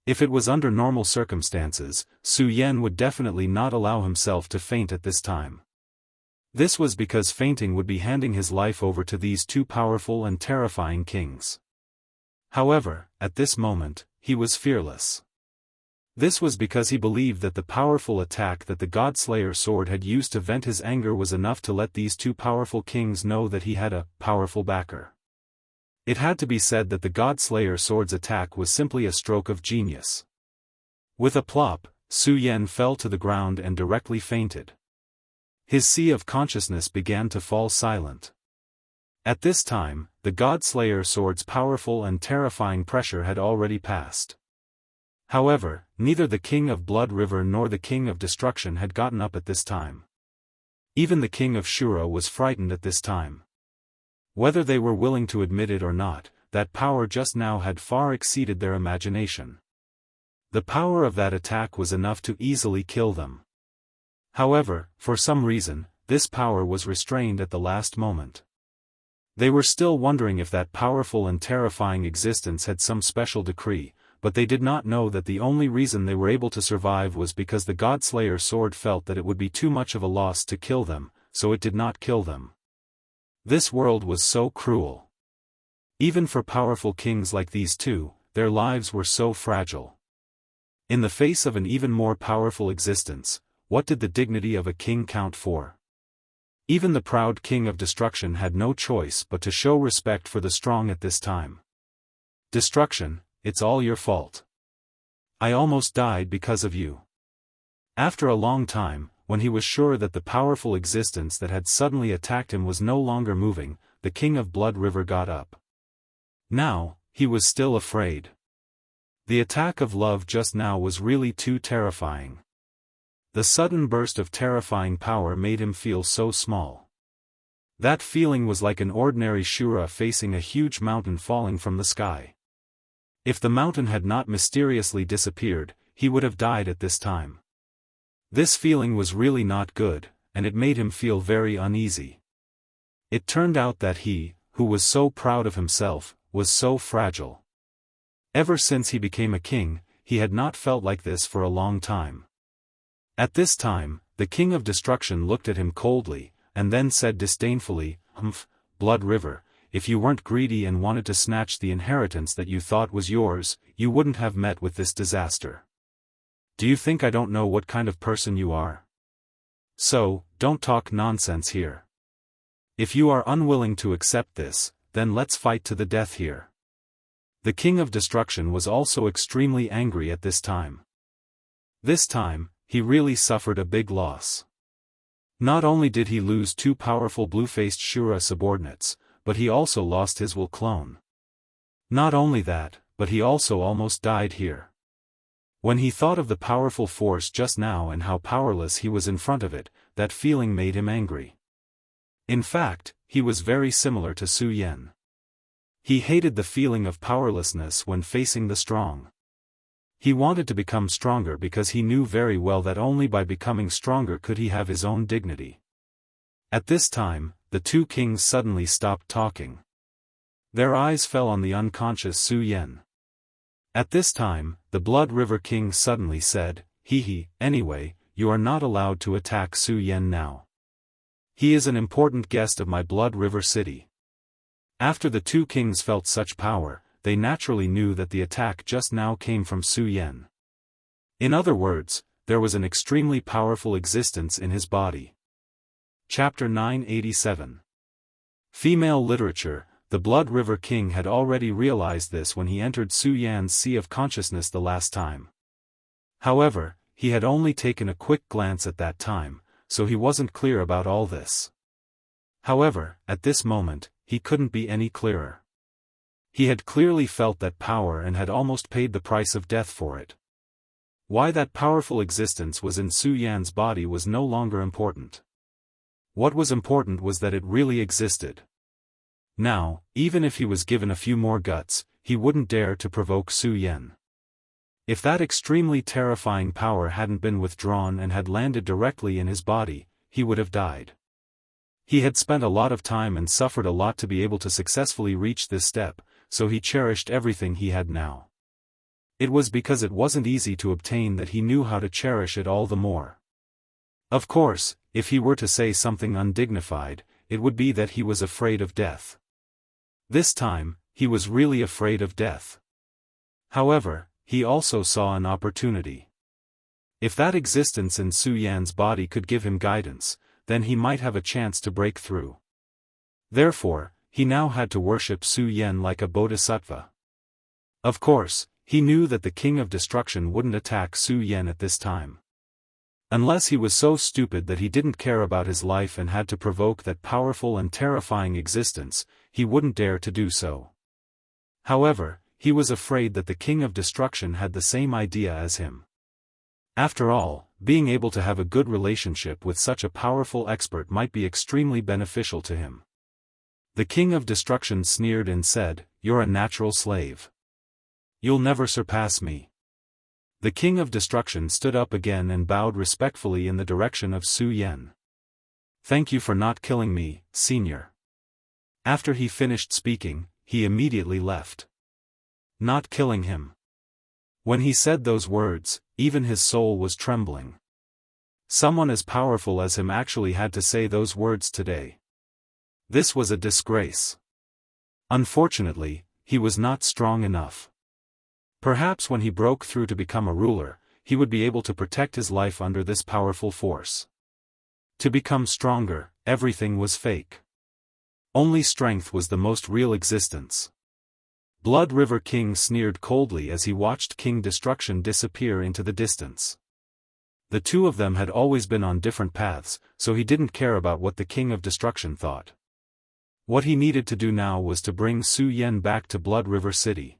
[SPEAKER 1] If it was under normal circumstances, Su Yan would definitely not allow himself to faint at this time. This was because fainting would be handing his life over to these two powerful and terrifying kings. However, at this moment, he was fearless. This was because he believed that the powerful attack that the Godslayer sword had used to vent his anger was enough to let these two powerful kings know that he had a powerful backer. It had to be said that the Godslayer sword's attack was simply a stroke of genius. With a plop, Su Yan fell to the ground and directly fainted. His sea of consciousness began to fall silent. At this time, the Godslayer sword's powerful and terrifying pressure had already passed. However, neither the King of Blood River nor the King of Destruction had gotten up at this time. Even the King of Shura was frightened at this time. Whether they were willing to admit it or not, that power just now had far exceeded their imagination. The power of that attack was enough to easily kill them. However, for some reason, this power was restrained at the last moment. They were still wondering if that powerful and terrifying existence had some special decree, but they did not know that the only reason they were able to survive was because the Godslayer sword felt that it would be too much of a loss to kill them, so it did not kill them. This world was so cruel. Even for powerful kings like these two, their lives were so fragile. In the face of an even more powerful existence, what did the dignity of a king count for? Even the proud king of destruction had no choice but to show respect for the strong at this time. Destruction, it's all your fault. I almost died because of you. After a long time, when he was sure that the powerful existence that had suddenly attacked him was no longer moving, the king of Blood River got up. Now, he was still afraid. The attack of love just now was really too terrifying. The sudden burst of terrifying power made him feel so small. That feeling was like an ordinary Shura facing a huge mountain falling from the sky. If the mountain had not mysteriously disappeared, he would have died at this time. This feeling was really not good, and it made him feel very uneasy. It turned out that he, who was so proud of himself, was so fragile. Ever since he became a king, he had not felt like this for a long time. At this time, the king of destruction looked at him coldly, and then said disdainfully, "Humph, Blood River, if you weren't greedy and wanted to snatch the inheritance that you thought was yours, you wouldn't have met with this disaster. Do you think I don't know what kind of person you are? So, don't talk nonsense here. If you are unwilling to accept this, then let's fight to the death here." The king of destruction was also extremely angry at this time. This time, he really suffered a big loss. Not only did he lose two powerful blue-faced Shura subordinates, but he also lost his Will clone. Not only that, but he also almost died here. When he thought of the powerful force just now and how powerless he was in front of it, that feeling made him angry. In fact, he was very similar to Su Yan. He hated the feeling of powerlessness when facing the strong. He wanted to become stronger because he knew very well that only by becoming stronger could he have his own dignity. At this time, the two kings suddenly stopped talking. Their eyes fell on the unconscious Su Yan. At this time, the Blood River King suddenly said, Anyway, you are not allowed to attack Su Yan now. He is an important guest of my Blood River city." After the two kings felt such power, they naturally knew that the attack just now came from Su Yan. In other words, there was an extremely powerful existence in his body. Chapter 987. Female Literature. The Blood River King had already realized this when he entered Su Yan's Sea of Consciousness the last time. However, he had only taken a quick glance at that time, so he wasn't clear about all this. However, at this moment, he couldn't be any clearer. He had clearly felt that power and had almost paid the price of death for it. Why that powerful existence was in Su Yan's body was no longer important. What was important was that it really existed. Now, even if he was given a few more guts, he wouldn't dare to provoke Su Yan. If that extremely terrifying power hadn't been withdrawn and had landed directly in his body, he would have died. He had spent a lot of time and suffered a lot to be able to successfully reach this step, so he cherished everything he had now. It was because it wasn't easy to obtain that he knew how to cherish it all the more. Of course, if he were to say something undignified, it would be that he was afraid of death. This time, he was really afraid of death. However, he also saw an opportunity. If that existence in Su Yan's body could give him guidance, then he might have a chance to break through. Therefore, he now had to worship Su Yan like a bodhisattva. Of course, he knew that the King of Destruction wouldn't attack Su Yan at this time. Unless he was so stupid that he didn't care about his life and had to provoke that powerful and terrifying existence, he wouldn't dare to do so. However, he was afraid that the King of Destruction had the same idea as him. After all, being able to have a good relationship with such a powerful expert might be extremely beneficial to him. The King of Destruction sneered and said, "You're a natural slave. You'll never surpass me." The King of Destruction stood up again and bowed respectfully in the direction of Su Yan. "Thank you for not killing me, Senior." After he finished speaking, he immediately left. Not killing him. When he said those words, even his soul was trembling. Someone as powerful as him actually had to say those words today. This was a disgrace. Unfortunately, he was not strong enough. Perhaps when he broke through to become a ruler, he would be able to protect his life under this powerful force. To become stronger, everything was fake. Only strength was the most real existence. Blood River King sneered coldly as he watched King Destruction disappear into the distance. The two of them had always been on different paths, so he didn't care about what the King of Destruction thought. What he needed to do now was to bring Su Yan back to Blood River City.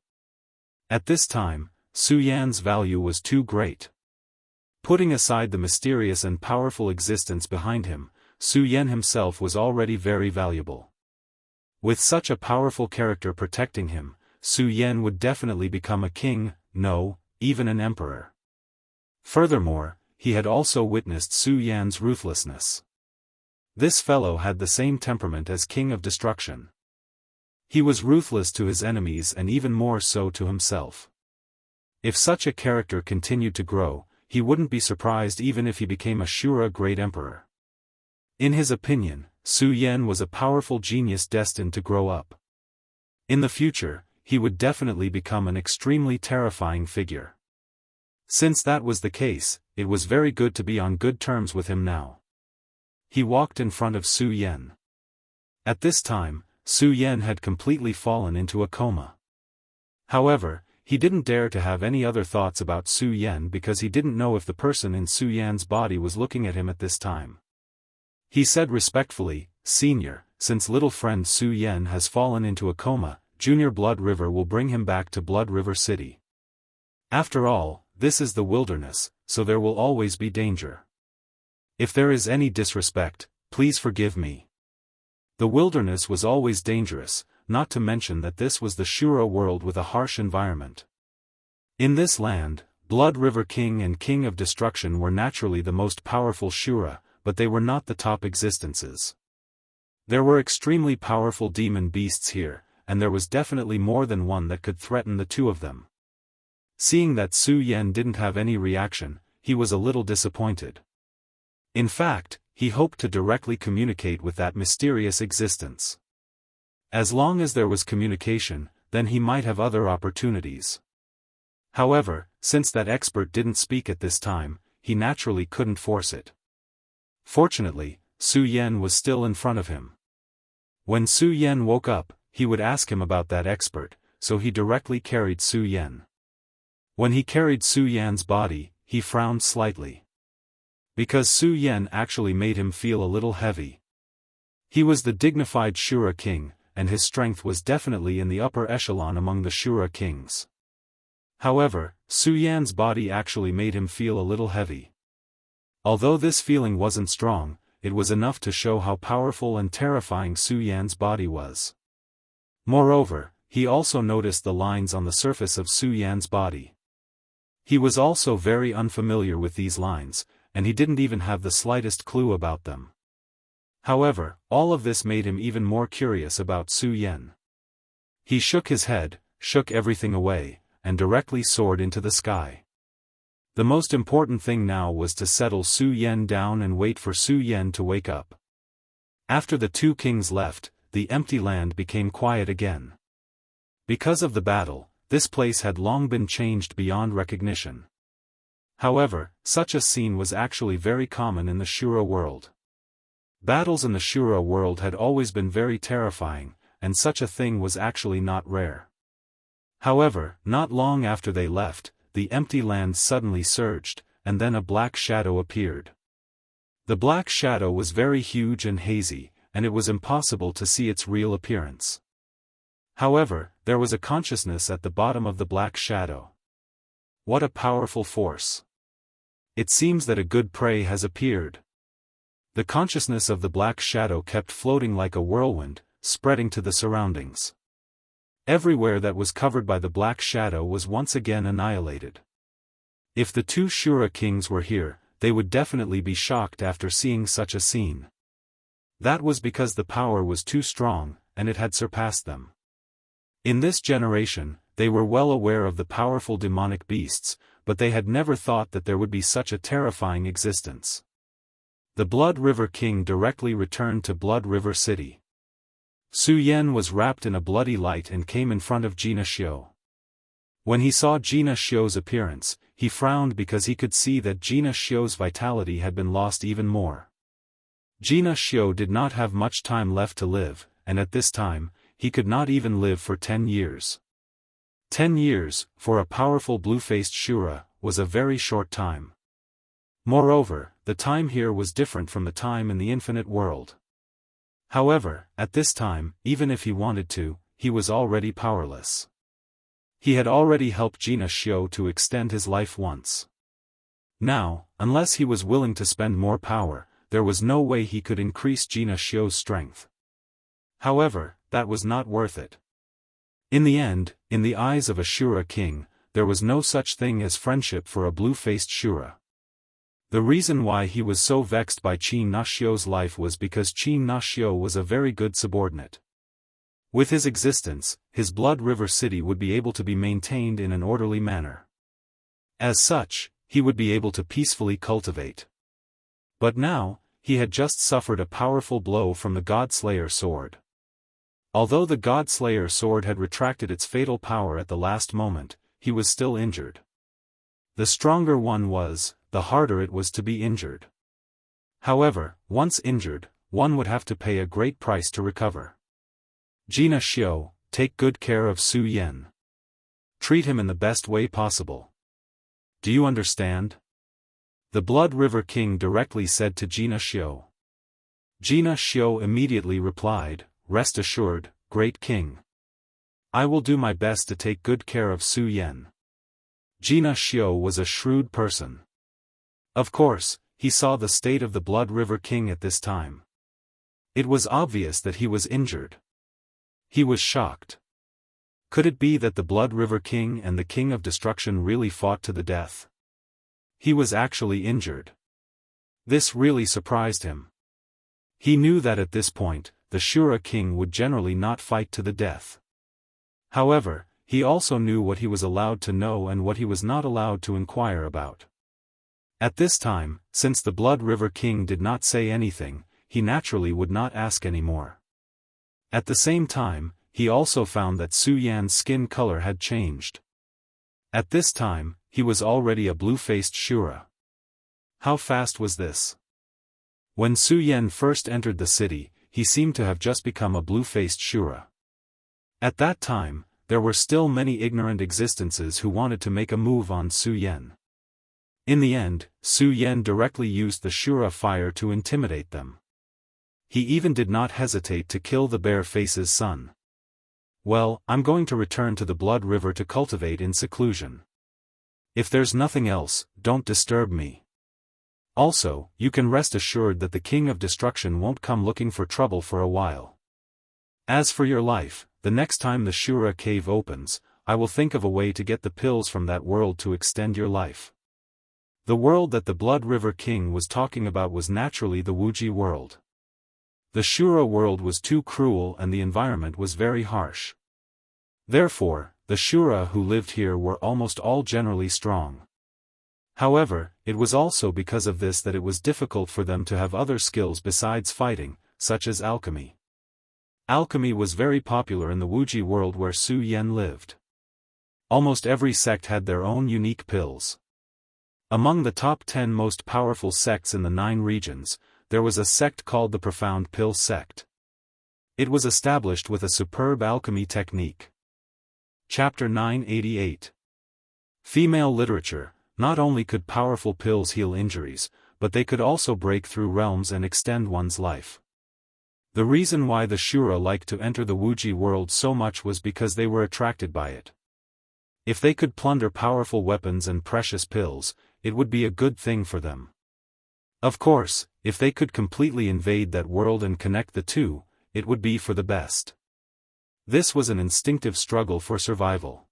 [SPEAKER 1] At this time, Su Yan's value was too great. Putting aside the mysterious and powerful existence behind him, Su Yan himself was already very valuable. With such a powerful character protecting him, Su Yan would definitely become a king, no, even an emperor. Furthermore, he had also witnessed Su Yan's ruthlessness. This fellow had the same temperament as King of Destruction. He was ruthless to his enemies and even more so to himself. If such a character continued to grow, he wouldn't be surprised even if he became a Shura great emperor. In his opinion, Su Yan was a powerful genius destined to grow up. In the future, he would definitely become an extremely terrifying figure. Since that was the case, it was very good to be on good terms with him now. He walked in front of Su Yan. At this time, Su Yan had completely fallen into a coma. However, he didn't dare to have any other thoughts about Su Yan because he didn't know if the person in Su Yan's body was looking at him at this time. He said respectfully, "Senior, since little friend Su Yan has fallen into a coma, Junior Blood River will bring him back to Blood River City. After all, this is the wilderness, so there will always be danger. If there is any disrespect, please forgive me." The wilderness was always dangerous, not to mention that this was the Shura world with a harsh environment. In this land, Blood River King and King of Destruction were naturally the most powerful Shura, but they were not the top existences. There were extremely powerful demon beasts here, and there was definitely more than one that could threaten the two of them. Seeing that Su Yan didn't have any reaction, he was a little disappointed. In fact, he hoped to directly communicate with that mysterious existence. As long as there was communication, then he might have other opportunities. However, since that expert didn't speak at this time, he naturally couldn't force it. Fortunately, Su Yan was still in front of him. When Su Yan woke up, he would ask him about that expert, so he directly carried Su Yan. When he carried Su Yan's body, he frowned slightly. Because Su Yan actually made him feel a little heavy. He was the dignified Shura king, and his strength was definitely in the upper echelon among the Shura kings. However, Su Yan's body actually made him feel a little heavy. Although this feeling wasn't strong, it was enough to show how powerful and terrifying Su Yan's body was. Moreover, he also noticed the lines on the surface of Su Yan's body. He was also very unfamiliar with these lines, and he didn't even have the slightest clue about them. However, all of this made him even more curious about Su Yan. He shook his head, shook everything away, and directly soared into the sky. The most important thing now was to settle Su Yan down and wait for Su Yan to wake up. After the two kings left, the empty land became quiet again. Because of the battle, this place had long been changed beyond recognition. However, such a scene was actually very common in the Shura world. Battles in the Shura world had always been very terrifying, and such a thing was actually not rare. However, not long after they left, the empty land suddenly surged, and then a black shadow appeared. The black shadow was very huge and hazy, and it was impossible to see its real appearance. However, there was a consciousness at the bottom of the black shadow. What a powerful force! It seems that a good prey has appeared. The consciousness of the black shadow kept floating like a whirlwind, spreading to the surroundings. Everywhere that was covered by the black shadow was once again annihilated. If the two Shura kings were here, they would definitely be shocked after seeing such a scene. That was because the power was too strong, and it had surpassed them. In this generation, they were well aware of the powerful demonic beasts, but they had never thought that there would be such a terrifying existence. The Blood River King directly returned to Blood River City. Su Yan was wrapped in a bloody light and came in front of Jina Xiu. When he saw Jina Xiu's appearance, he frowned because he could see that Jina Xiu's vitality had been lost even more. Jianghu Xiu did not have much time left to live, and at this time, he could not even live for 10 years. 10 years, for a powerful blue-faced Shura, was a very short time. Moreover, the time here was different from the time in the infinite world. However, at this time, even if he wanted to, he was already powerless. He had already helped Jianghu Xiu to extend his life once. Now, unless he was willing to spend more power, there was no way he could increase Jianghu Xiu's strength. However, that was not worth it. In the end, in the eyes of a Shura king, there was no such thing as friendship for a blue-faced Shura. The reason why he was so vexed by Jianghu Xiu's life was because Jianghu Xiu was a very good subordinate. With his existence, his Blood River City would be able to be maintained in an orderly manner. As such, he would be able to peacefully cultivate. But now, he had just suffered a powerful blow from the God-Slayer sword. Although the God-Slayer sword had retracted its fatal power at the last moment, he was still injured. The stronger one was, the harder it was to be injured. However, once injured, one would have to pay a great price to recover. Jianghu Xiu, take good care of Su Yan. Treat him in the best way possible. Do you understand? The Blood River King directly said to Jianghu Xiu. Jianghu Xiu immediately replied, "Rest assured, great king. I will do my best to take good care of Su Yan." Jianghu Xiu was a shrewd person. Of course, he saw the state of the Blood River King at this time. It was obvious that he was injured. He was shocked. Could it be that the Blood River King and the King of Destruction really fought to the death? He was actually injured. This really surprised him. He knew that at this point, the Shura King would generally not fight to the death. However, he also knew what he was allowed to know and what he was not allowed to inquire about. At this time, since the Blood River King did not say anything, he naturally would not ask any more. At the same time, he also found that Su Yan's skin color had changed. At this time, he was already a blue-faced Shura. How fast was this? When Su Yan first entered the city, he seemed to have just become a blue-faced Shura. At that time, there were still many ignorant existences who wanted to make a move on Su Yan. In the end, Su Yan directly used the Shura fire to intimidate them. He even did not hesitate to kill the Bear Face's son. Well, I'm going to return to the Blood River to cultivate in seclusion. If there's nothing else, don't disturb me. Also, you can rest assured that the King of Destruction won't come looking for trouble for a while. As for your life, the next time the Shura cave opens, I will think of a way to get the pills from that world to extend your life. The world that the Blood River King was talking about was naturally the Wuxia world. The Shura world was too cruel and the environment was very harsh. Therefore, the Shura who lived here were almost all generally strong. However, it was also because of this that it was difficult for them to have other skills besides fighting, such as alchemy. Alchemy was very popular in the Wuxia world where Su Yan lived. Almost every sect had their own unique pills. Among the top 10 most powerful sects in the 9 regions, there was a sect called the Profound Pill Sect. It was established with a superb alchemy technique. Chapter 988. Female literature. Not only could powerful pills heal injuries, but they could also break through realms and extend one's life. The reason why the Shura liked to enter the Wuxia world so much was because they were attracted by it. If they could plunder powerful weapons and precious pills, it would be a good thing for them. Of course, if they could completely invade that world and connect the two, it would be for the best. This was an instinctive struggle for survival.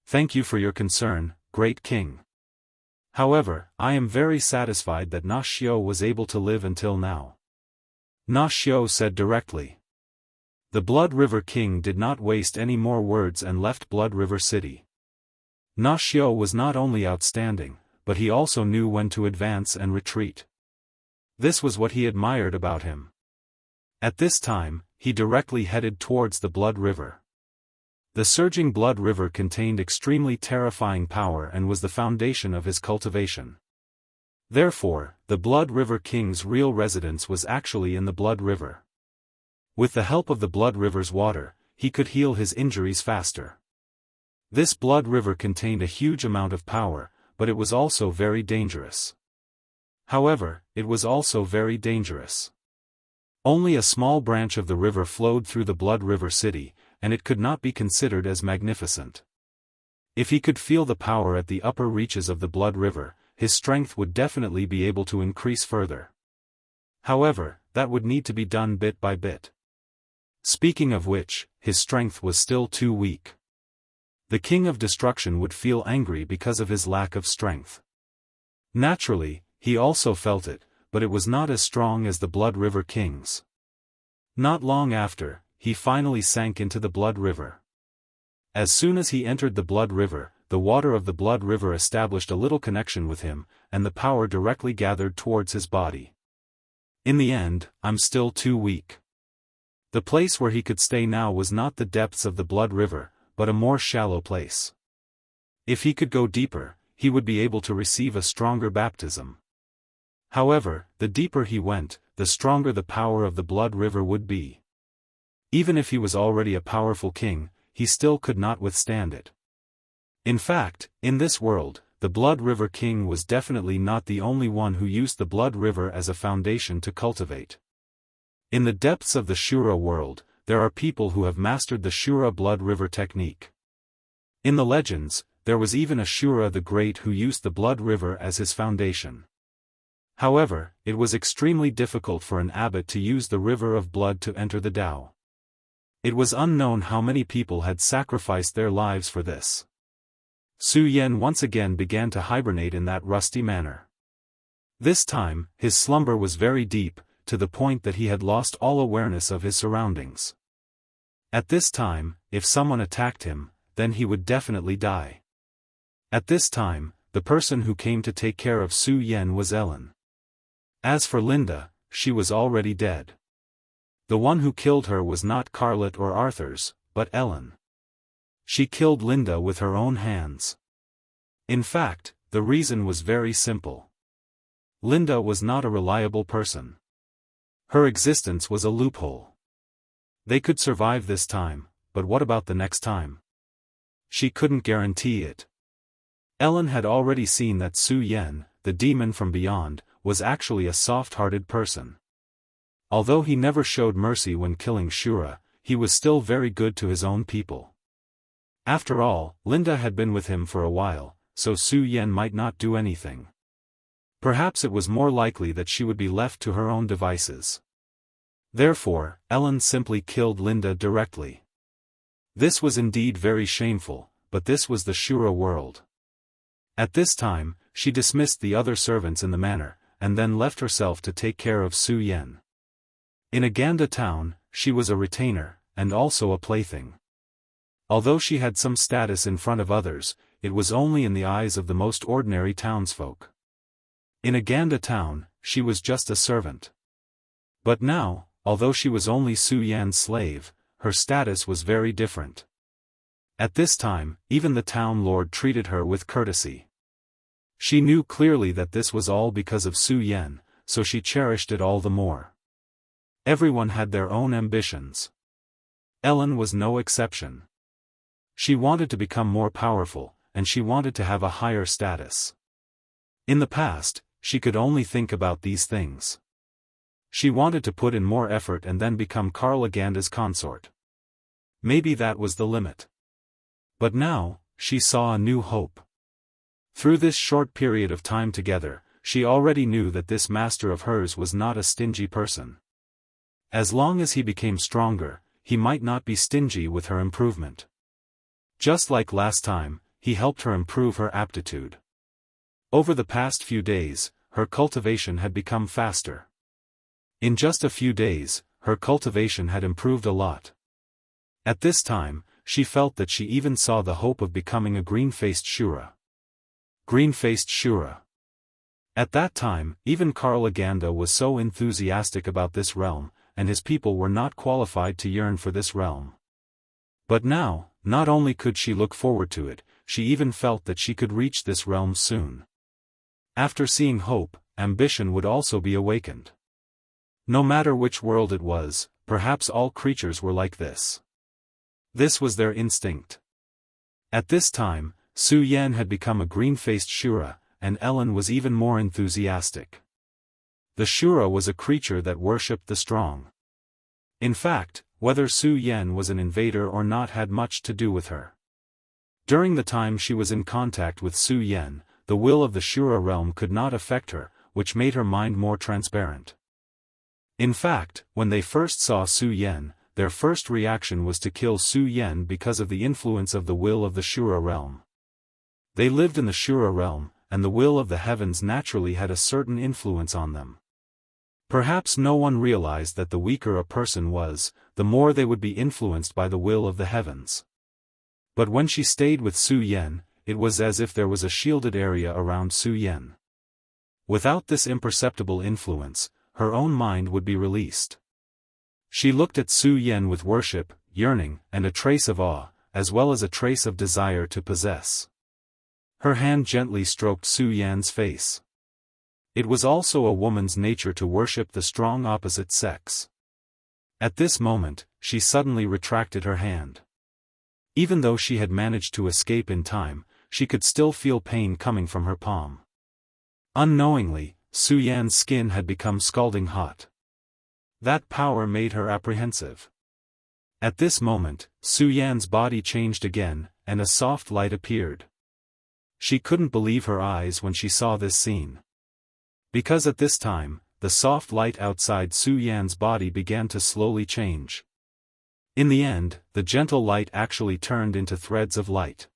[SPEAKER 1] Thank you for your concern, great king. However, I am very satisfied that Na Xiu was able to live until now. Na Xiu said directly. The Blood River King did not waste any more words and left Blood River City. Na Xiu was not only outstanding, but he also knew when to advance and retreat. This was what he admired about him. At this time, he directly headed towards the Blood River. The surging Blood River contained extremely terrifying power and was the foundation of his cultivation. Therefore, the Blood River King's real residence was actually in the Blood River. With the help of the Blood River's water, he could heal his injuries faster. This Blood River contained a huge amount of power, but it was also very dangerous. However, it was also very dangerous. Only a small branch of the river flowed through the Blood River city, and it could not be considered as magnificent. If he could feel the power at the upper reaches of the Blood River, his strength would definitely be able to increase further. However, that would need to be done bit by bit. Speaking of which, his strength was still too weak. The King of Destruction would feel angry because of his lack of strength. Naturally, he also felt it, but it was not as strong as the Blood River King's. Not long after, he finally sank into the Blood River. As soon as he entered the Blood River, the water of the Blood River established a little connection with him, and the power directly gathered towards his body. In the end, I'm still too weak. The place where he could stay now was not the depths of the Blood River, but a more shallow place. If he could go deeper, he would be able to receive a stronger baptism. However, the deeper he went, the stronger the power of the Blood River would be. Even if he was already a powerful king, he still could not withstand it. In fact, in this world, the Blood River King was definitely not the only one who used the Blood River as a foundation to cultivate. In the depths of the Shura world, there are people who have mastered the Shura Blood River technique. In the legends, there was even a Shura the Great who used the Blood River as his foundation. However, it was extremely difficult for an abbot to use the river of blood to enter the Tao. It was unknown how many people had sacrificed their lives for this. Su Yan once again began to hibernate in that rusty manner. This time, his slumber was very deep, to the point that he had lost all awareness of his surroundings. At this time, if someone attacked him, then he would definitely die. At this time, the person who came to take care of Su Yan was Ellen. As for Linda, she was already dead. The one who killed her was not Carlet or Arthur's, but Ellen. She killed Linda with her own hands. In fact, the reason was very simple. Linda was not a reliable person. Her existence was a loophole. They could survive this time, but what about the next time? She couldn't guarantee it. Ellen had already seen that Su Yan, the demon from beyond, was actually a soft-hearted person. Although he never showed mercy when killing Shura, he was still very good to his own people. After all, Linda had been with him for a while, so Su Yan might not do anything. Perhaps it was more likely that she would be left to her own devices. Therefore, Ellen simply killed Linda directly. This was indeed very shameful, but this was the Shura world. At this time, she dismissed the other servants in the manor, and then left herself to take care of Su Yan. In Aganda town, she was a retainer, and also a plaything. Although she had some status in front of others, it was only in the eyes of the most ordinary townsfolk. In Aganda town, she was just a servant. But now, although she was only Su Yan's slave, her status was very different. At this time, even the town lord treated her with courtesy. She knew clearly that this was all because of Su Yan, so she cherished it all the more. Everyone had their own ambitions. Ellen was no exception. She wanted to become more powerful, and she wanted to have a higher status. In the past, she could only think about these things. She wanted to put in more effort and then become Karl Aganda's consort. Maybe that was the limit. But now, she saw a new hope. Through this short period of time together, she already knew that this master of hers was not a stingy person. As long as he became stronger, he might not be stingy with her improvement. Just like last time, he helped her improve her aptitude. Over the past few days, her cultivation had become faster. In just a few days, her cultivation had improved a lot. At this time, she felt that she even saw the hope of becoming a green-faced Shura. Green-faced Shura. At that time, even Karl Aganda was so enthusiastic about this realm, and his people were not qualified to yearn for this realm. But now, not only could she look forward to it, she even felt that she could reach this realm soon. After seeing hope, ambition would also be awakened. No matter which world it was, perhaps all creatures were like this. This was their instinct. At this time, Su Yan had become a green-faced Shura, and Ellen was even more enthusiastic. The Shura was a creature that worshipped the strong. In fact, whether Su Yan was an invader or not had much to do with her. During the time she was in contact with Su Yan, the will of the Shura realm could not affect her, which made her mind more transparent. In fact, when they first saw Su Yan, their first reaction was to kill Su Yan because of the influence of the will of the Shura realm. They lived in the Shura realm, and the will of the heavens naturally had a certain influence on them. Perhaps no one realized that the weaker a person was, the more they would be influenced by the will of the heavens. But when she stayed with Su Yan, it was as if there was a shielded area around Su Yan. Without this imperceptible influence, her own mind would be released. She looked at Su Yan with worship, yearning, and a trace of awe, as well as a trace of desire to possess. Her hand gently stroked Su Yan's face. It was also a woman's nature to worship the strong opposite sex. At this moment, she suddenly retracted her hand. Even though she had managed to escape in time, she could still feel pain coming from her palm. Unknowingly, Su Yan's skin had become scalding hot. That power made her apprehensive. At this moment, Su Yan's body changed again, and a soft light appeared. She couldn't believe her eyes when she saw this scene. Because at this time, the soft light outside Su Yan's body began to slowly change. In the end, the gentle light actually turned into threads of light.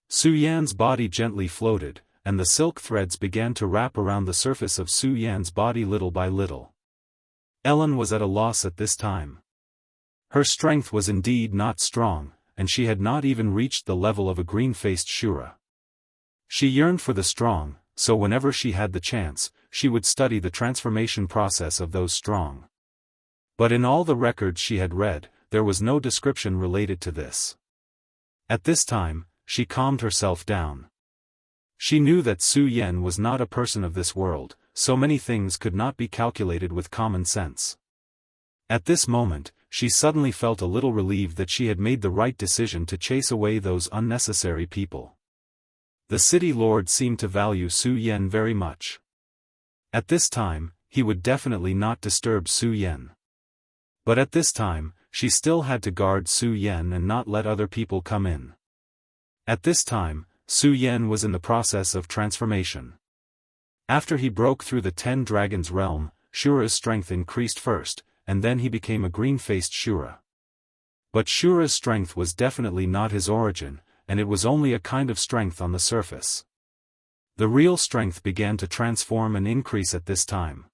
[SPEAKER 1] Su Yan's body gently floated, and the silk threads began to wrap around the surface of Su Yan's body little by little. Ellen was at a loss at this time. Her strength was indeed not strong, and she had not even reached the level of a green-faced Shura. She yearned for the strong, so whenever she had the chance, she would study the transformation process of those strong. But in all the records she had read, there was no description related to this. At this time, she calmed herself down. She knew that Su Yan was not a person of this world, so many things could not be calculated with common sense. At this moment, she suddenly felt a little relieved that she had made the right decision to chase away those unnecessary people. The city lord seemed to value Su Yan very much. At this time, he would definitely not disturb Su Yan. But at this time, she still had to guard Su Yan and not let other people come in. At this time, Su Yan was in the process of transformation. After he broke through the 10 Dragons realm, Shura's strength increased first, and then he became a green-faced Shura. But Shura's strength was definitely not his origin, and it was only a kind of strength on the surface. The real strength began to transform and increase at this time.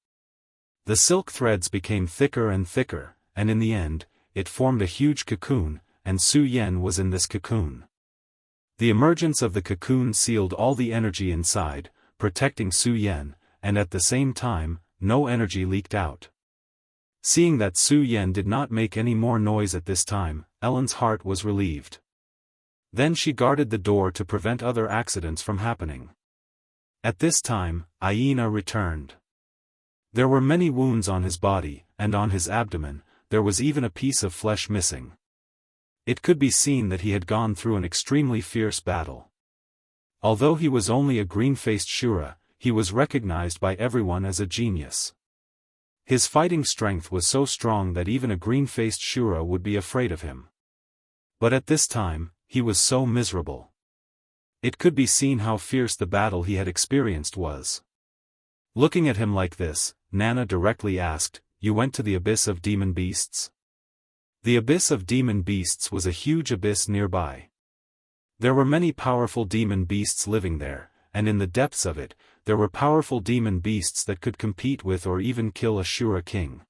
[SPEAKER 1] The silk threads became thicker and thicker, and in the end, it formed a huge cocoon, and Su Yan was in this cocoon. The emergence of the cocoon sealed all the energy inside, protecting Su Yan, and at the same time, no energy leaked out. Seeing that Su Yan did not make any more noise at this time, Ellen's heart was relieved. Then she guarded the door to prevent other accidents from happening. At this time, Aina returned. There were many wounds on his body, and on his abdomen, there was even a piece of flesh missing. It could be seen that he had gone through an extremely fierce battle. Although he was only a green-faced Shura, he was recognized by everyone as a genius. His fighting strength was so strong that even a green-faced Shura would be afraid of him. But at this time, he was so miserable. It could be seen how fierce the battle he had experienced was. Looking at him like this, Nana directly asked, "You went to the abyss of demon beasts?" The abyss of demon beasts was a huge abyss nearby. There were many powerful demon beasts living there, and in the depths of it, there were powerful demon beasts that could compete with or even kill a Shura king.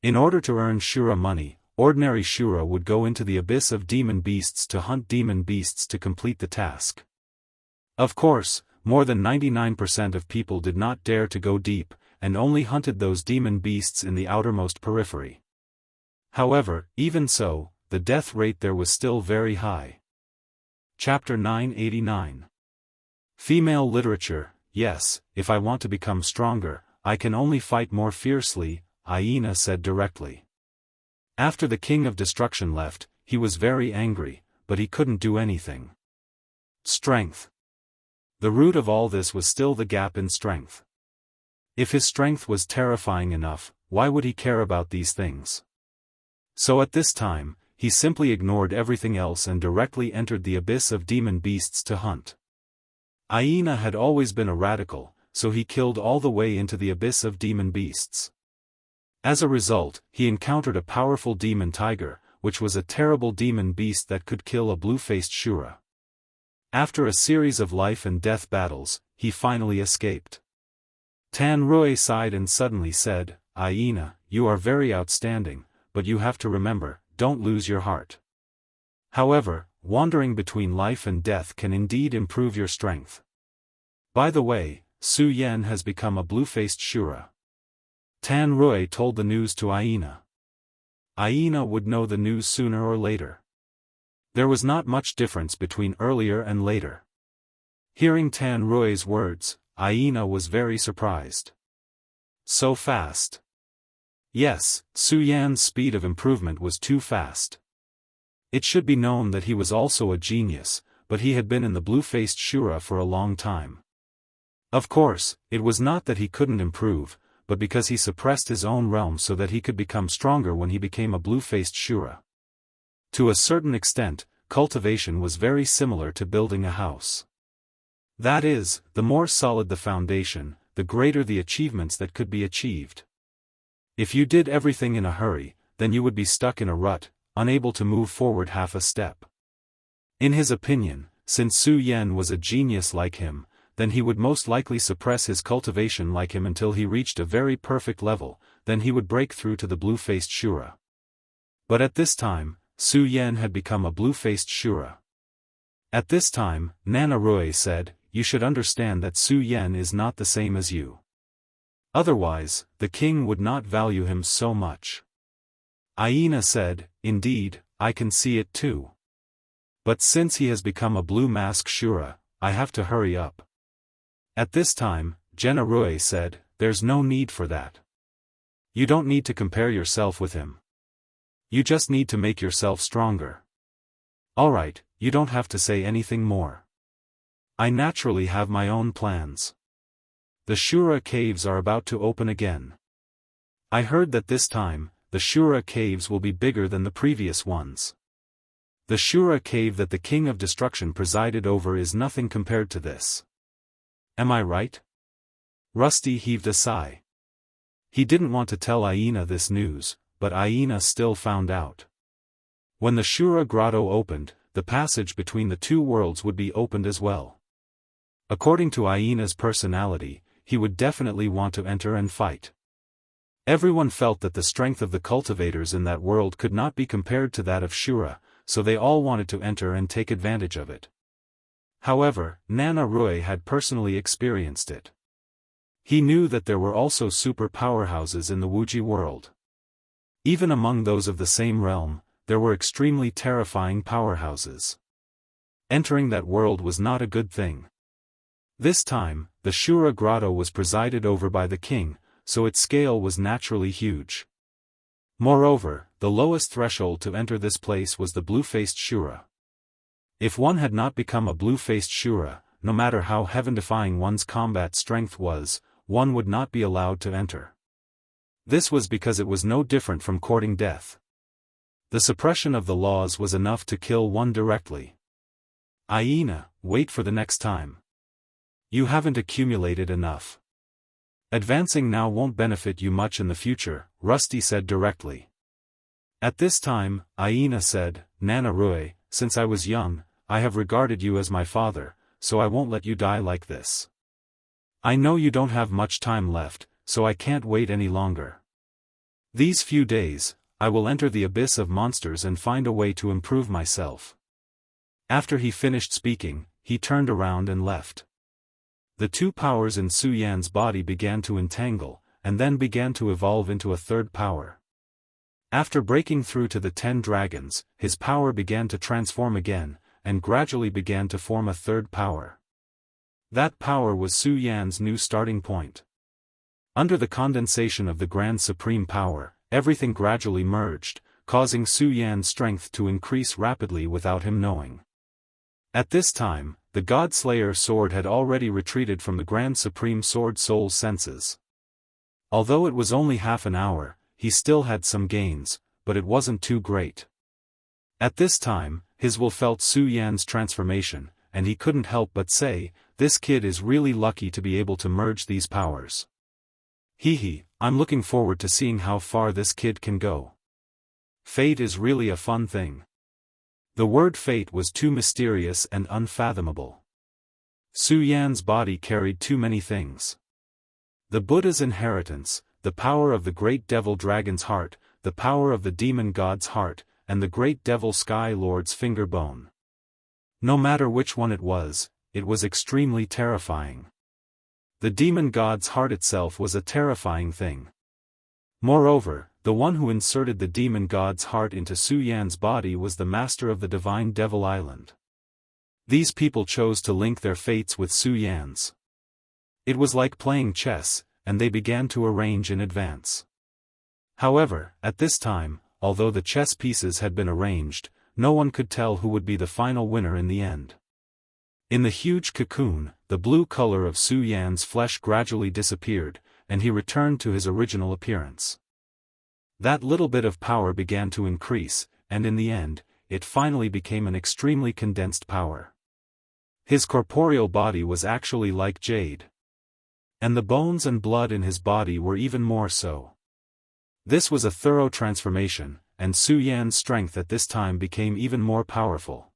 [SPEAKER 1] In order to earn Shura money, ordinary Shura would go into the abyss of demon beasts to hunt demon beasts to complete the task. Of course, more than 99% of people did not dare to go deep, and only hunted those demon beasts in the outermost periphery. However, even so, the death rate there was still very high. Chapter 989. Female Literature, yes, if I want to become stronger, I can only fight more fiercely, Hyena said directly. After the King of Destruction left, he was very angry, but he couldn't do anything. Strength. The root of all this was still the gap in strength. If his strength was terrifying enough, why would he care about these things? So at this time, he simply ignored everything else and directly entered the abyss of demon beasts to hunt. Hyena had always been a radical, so he killed all the way into the abyss of demon beasts. As a result, he encountered a powerful demon tiger, which was a terrible demon beast that could kill a blue-faced Shura. After a series of life and death battles, he finally escaped. Tan Rui sighed and suddenly said, Hyena, you are very outstanding, but you have to remember, don't lose your heart. However, wandering between life and death can indeed improve your strength. By the way, Su Yan has become a blue-faced Shura. Tan Rui told the news to Hyena. Hyena would know the news sooner or later. There was not much difference between earlier and later. Hearing Tan Rui's words, Hyena was very surprised. So fast. Yes, Su Yan's speed of improvement was too fast. It should be known that he was also a genius, but he had been in the blue-faced Shura for a long time. Of course, it was not that he couldn't improve, but because he suppressed his own realm so that he could become stronger when he became a blue-faced Shura. To a certain extent, cultivation was very similar to building a house. That is, the more solid the foundation, the greater the achievements that could be achieved. If you did everything in a hurry, then you would be stuck in a rut, unable to move forward half a step. In his opinion, since Su Yan was a genius like him, then he would most likely suppress his cultivation like him until he reached a very perfect level, then he would break through to the blue-faced Shura. But at this time, Su Yan had become a blue-faced Shura. At this time, Nana Rui said, you should understand that Su Yan is not the same as you. Otherwise, the king would not value him so much. Hyena said, indeed, I can see it too. But since he has become a blue mask Shura, I have to hurry up. At this time, Jenna Rui said, there's no need for that. You don't need to compare yourself with him. You just need to make yourself stronger. Alright, you don't have to say anything more. I naturally have my own plans. The Shura caves are about to open again. I heard that this time, the Shura caves will be bigger than the previous ones. The Shura cave that the King of Destruction presided over is nothing compared to this. Am I right? Rusty heaved a sigh. He didn't want to tell Hyena this news, but Hyena still found out. When the Shura grotto opened, the passage between the two worlds would be opened as well. According to Hyena's personality, he would definitely want to enter and fight. Everyone felt that the strength of the cultivators in that world could not be compared to that of Shura, so they all wanted to enter and take advantage of it. However, Nana Rui had personally experienced it. He knew that there were also super powerhouses in the Wuji world. Even among those of the same realm, there were extremely terrifying powerhouses. Entering that world was not a good thing. This time, the Shura grotto was presided over by the king, so its scale was naturally huge. Moreover, the lowest threshold to enter this place was the blue-faced Shura. If one had not become a blue-faced Shura, no matter how heaven-defying one's combat strength was, one would not be allowed to enter. This was because it was no different from courting death. The suppression of the laws was enough to kill one directly. Hyena, wait for the next time. You haven't accumulated enough. Advancing now won't benefit you much in the future, Rusty said directly. At this time, Hyena said, Nana Rui, since I was young, I have regarded you as my father, so I won't let you die like this. I know you don't have much time left, so I can't wait any longer. These few days, I will enter the abyss of monsters and find a way to improve myself. After he finished speaking, he turned around and left. The two powers in Su Yan's body began to entangle, and then began to evolve into a third power. After breaking through to the 10 dragons, his power began to transform again, and gradually began to form a third power. That power was Su Yan's new starting point. Under the condensation of the Grand Supreme Power, everything gradually merged, causing Su Yan's strength to increase rapidly without him knowing. At this time, the God-Slayer sword had already retreated from the Grand Supreme Sword Soul's senses. Although it was only half an hour, he still had some gains, but it wasn't too great. At this time, his will felt Su Yan's transformation, and he couldn't help but say, "This kid is really lucky to be able to merge these powers. Hee, I'm looking forward to seeing how far this kid can go. Fate is really a fun thing." The word fate was too mysterious and unfathomable. Su Yan's body carried too many things. The Buddha's inheritance, the power of the great devil dragon's heart, the power of the demon god's heart, and the great devil sky lord's finger bone. No matter which one it was extremely terrifying. The demon god's heart itself was a terrifying thing. Moreover, the one who inserted the demon god's heart into Su Yan's body was the master of the divine Devil Island. These people chose to link their fates with Su Yan's. It was like playing chess, and they began to arrange in advance. However, at this time, although the chess pieces had been arranged, no one could tell who would be the final winner in the end. In the huge cocoon, the blue color of Su Yan's flesh gradually disappeared, and he returned to his original appearance. That little bit of power began to increase, and in the end, it finally became an extremely condensed power. His corporeal body was actually like jade. And the bones and blood in his body were even more so. This was a thorough transformation, and Su Yan's strength at this time became even more powerful.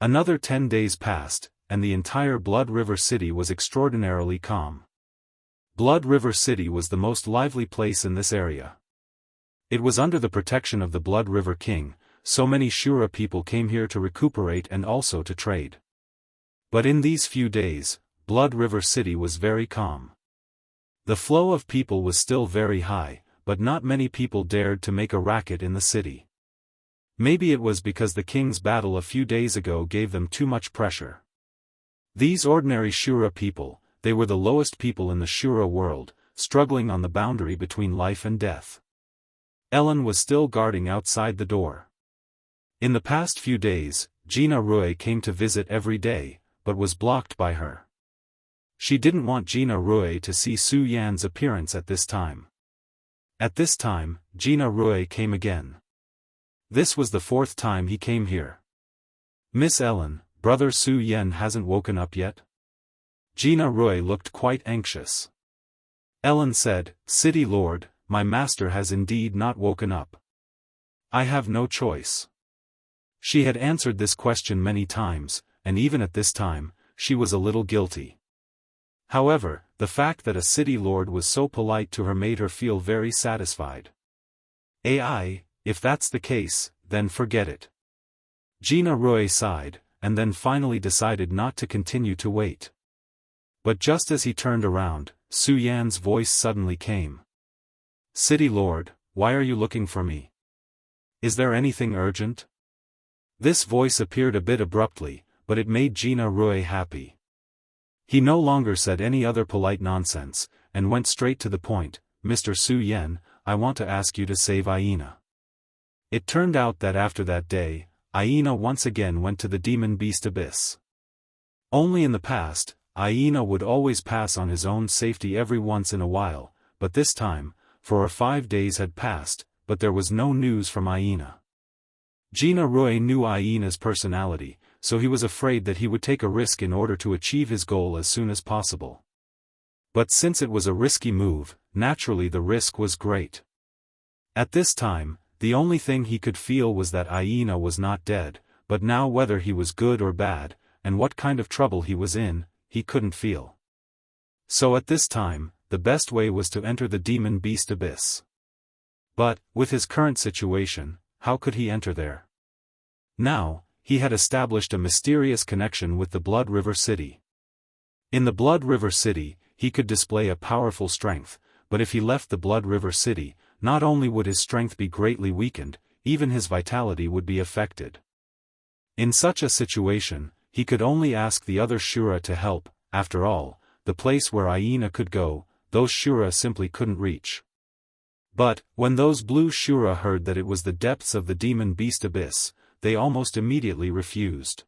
[SPEAKER 1] Another 10 days passed, and the entire Blood River City was extraordinarily calm. Blood River City was the most lively place in this area. It was under the protection of the Blood River King, so many Shura people came here to recuperate and also to trade. But in these few days, Blood River City was very calm. The flow of people was still very high, but not many people dared to make a racket in the city. Maybe it was because the king's battle a few days ago gave them too much pressure. These ordinary Shura people, they were the lowest people in the Shura world, struggling on the boundary between life and death. Ellen was still guarding outside the door. In the past few days, Gina Rui came to visit every day, but was blocked by her. She didn't want Gina Rui to see Su Yan's appearance at this time. At this time, Gina Rui came again. This was the 4th time he came here. "Miss Ellen, Brother Su Yan hasn't woken up yet?" Gina Rui looked quite anxious. Ellen said, "City Lord, my master has indeed not woken up. I have no choice." She had answered this question many times, and even at this time, she was a little guilty. However, the fact that a city lord was so polite to her made her feel very satisfied. If that's the case, then forget it. Gina Rui sighed, and then finally decided not to continue to wait. But just as he turned around, Su Yan's voice suddenly came. "City Lord, why are you looking for me? Is there anything urgent?" This voice appeared a bit abruptly, but it made Gina Rui happy. He no longer said any other polite nonsense, and went straight to the point. "Mr. Su Yan, I want to ask you to save Aina." It turned out that after that day, Aina once again went to the demon beast abyss. Only in the past, Aina would always pass on his own safety every once in a while, but this time, 4 or 5 days had passed, but there was no news from Aina. Gina Rui knew Aina's personality, so he was afraid that he would take a risk in order to achieve his goal as soon as possible. But since it was a risky move, naturally the risk was great. At this time, the only thing he could feel was that Aina was not dead, but now whether he was good or bad, and what kind of trouble he was in, he couldn't feel. So at this time, the best way was to enter the demon beast abyss. But, with his current situation, how could he enter there? Now, he had established a mysterious connection with the Blood River City. In the Blood River City, he could display a powerful strength, but if he left the Blood River City, not only would his strength be greatly weakened, even his vitality would be affected. In such a situation, he could only ask the other Shura to help, after all, the place where Aina could go, those Shura simply couldn't reach. But, when those blue Shura heard that it was the depths of the demon beast abyss, they almost immediately refused.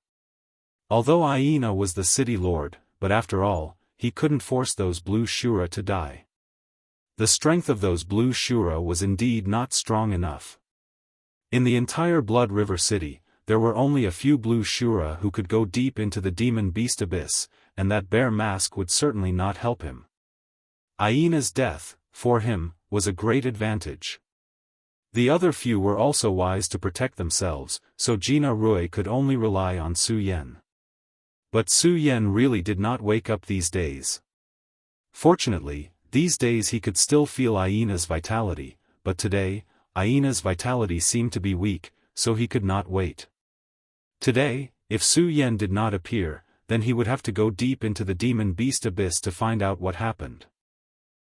[SPEAKER 1] Although Aina was the city lord, but after all, he couldn't force those blue Shura to die. The strength of those blue Shura was indeed not strong enough. In the entire Blood River city, there were only a few blue Shura who could go deep into the demon beast abyss, and that bare mask would certainly not help him. Aina's death, for him, was a great advantage. The other few were also wise to protect themselves, so Jina Rui could only rely on Su Yan. But Su Yan really did not wake up these days. Fortunately, these days he could still feel Aina's vitality, but today, Aina's vitality seemed to be weak, so he could not wait. Today, if Su Yan did not appear, then he would have to go deep into the demon beast abyss to find out what happened.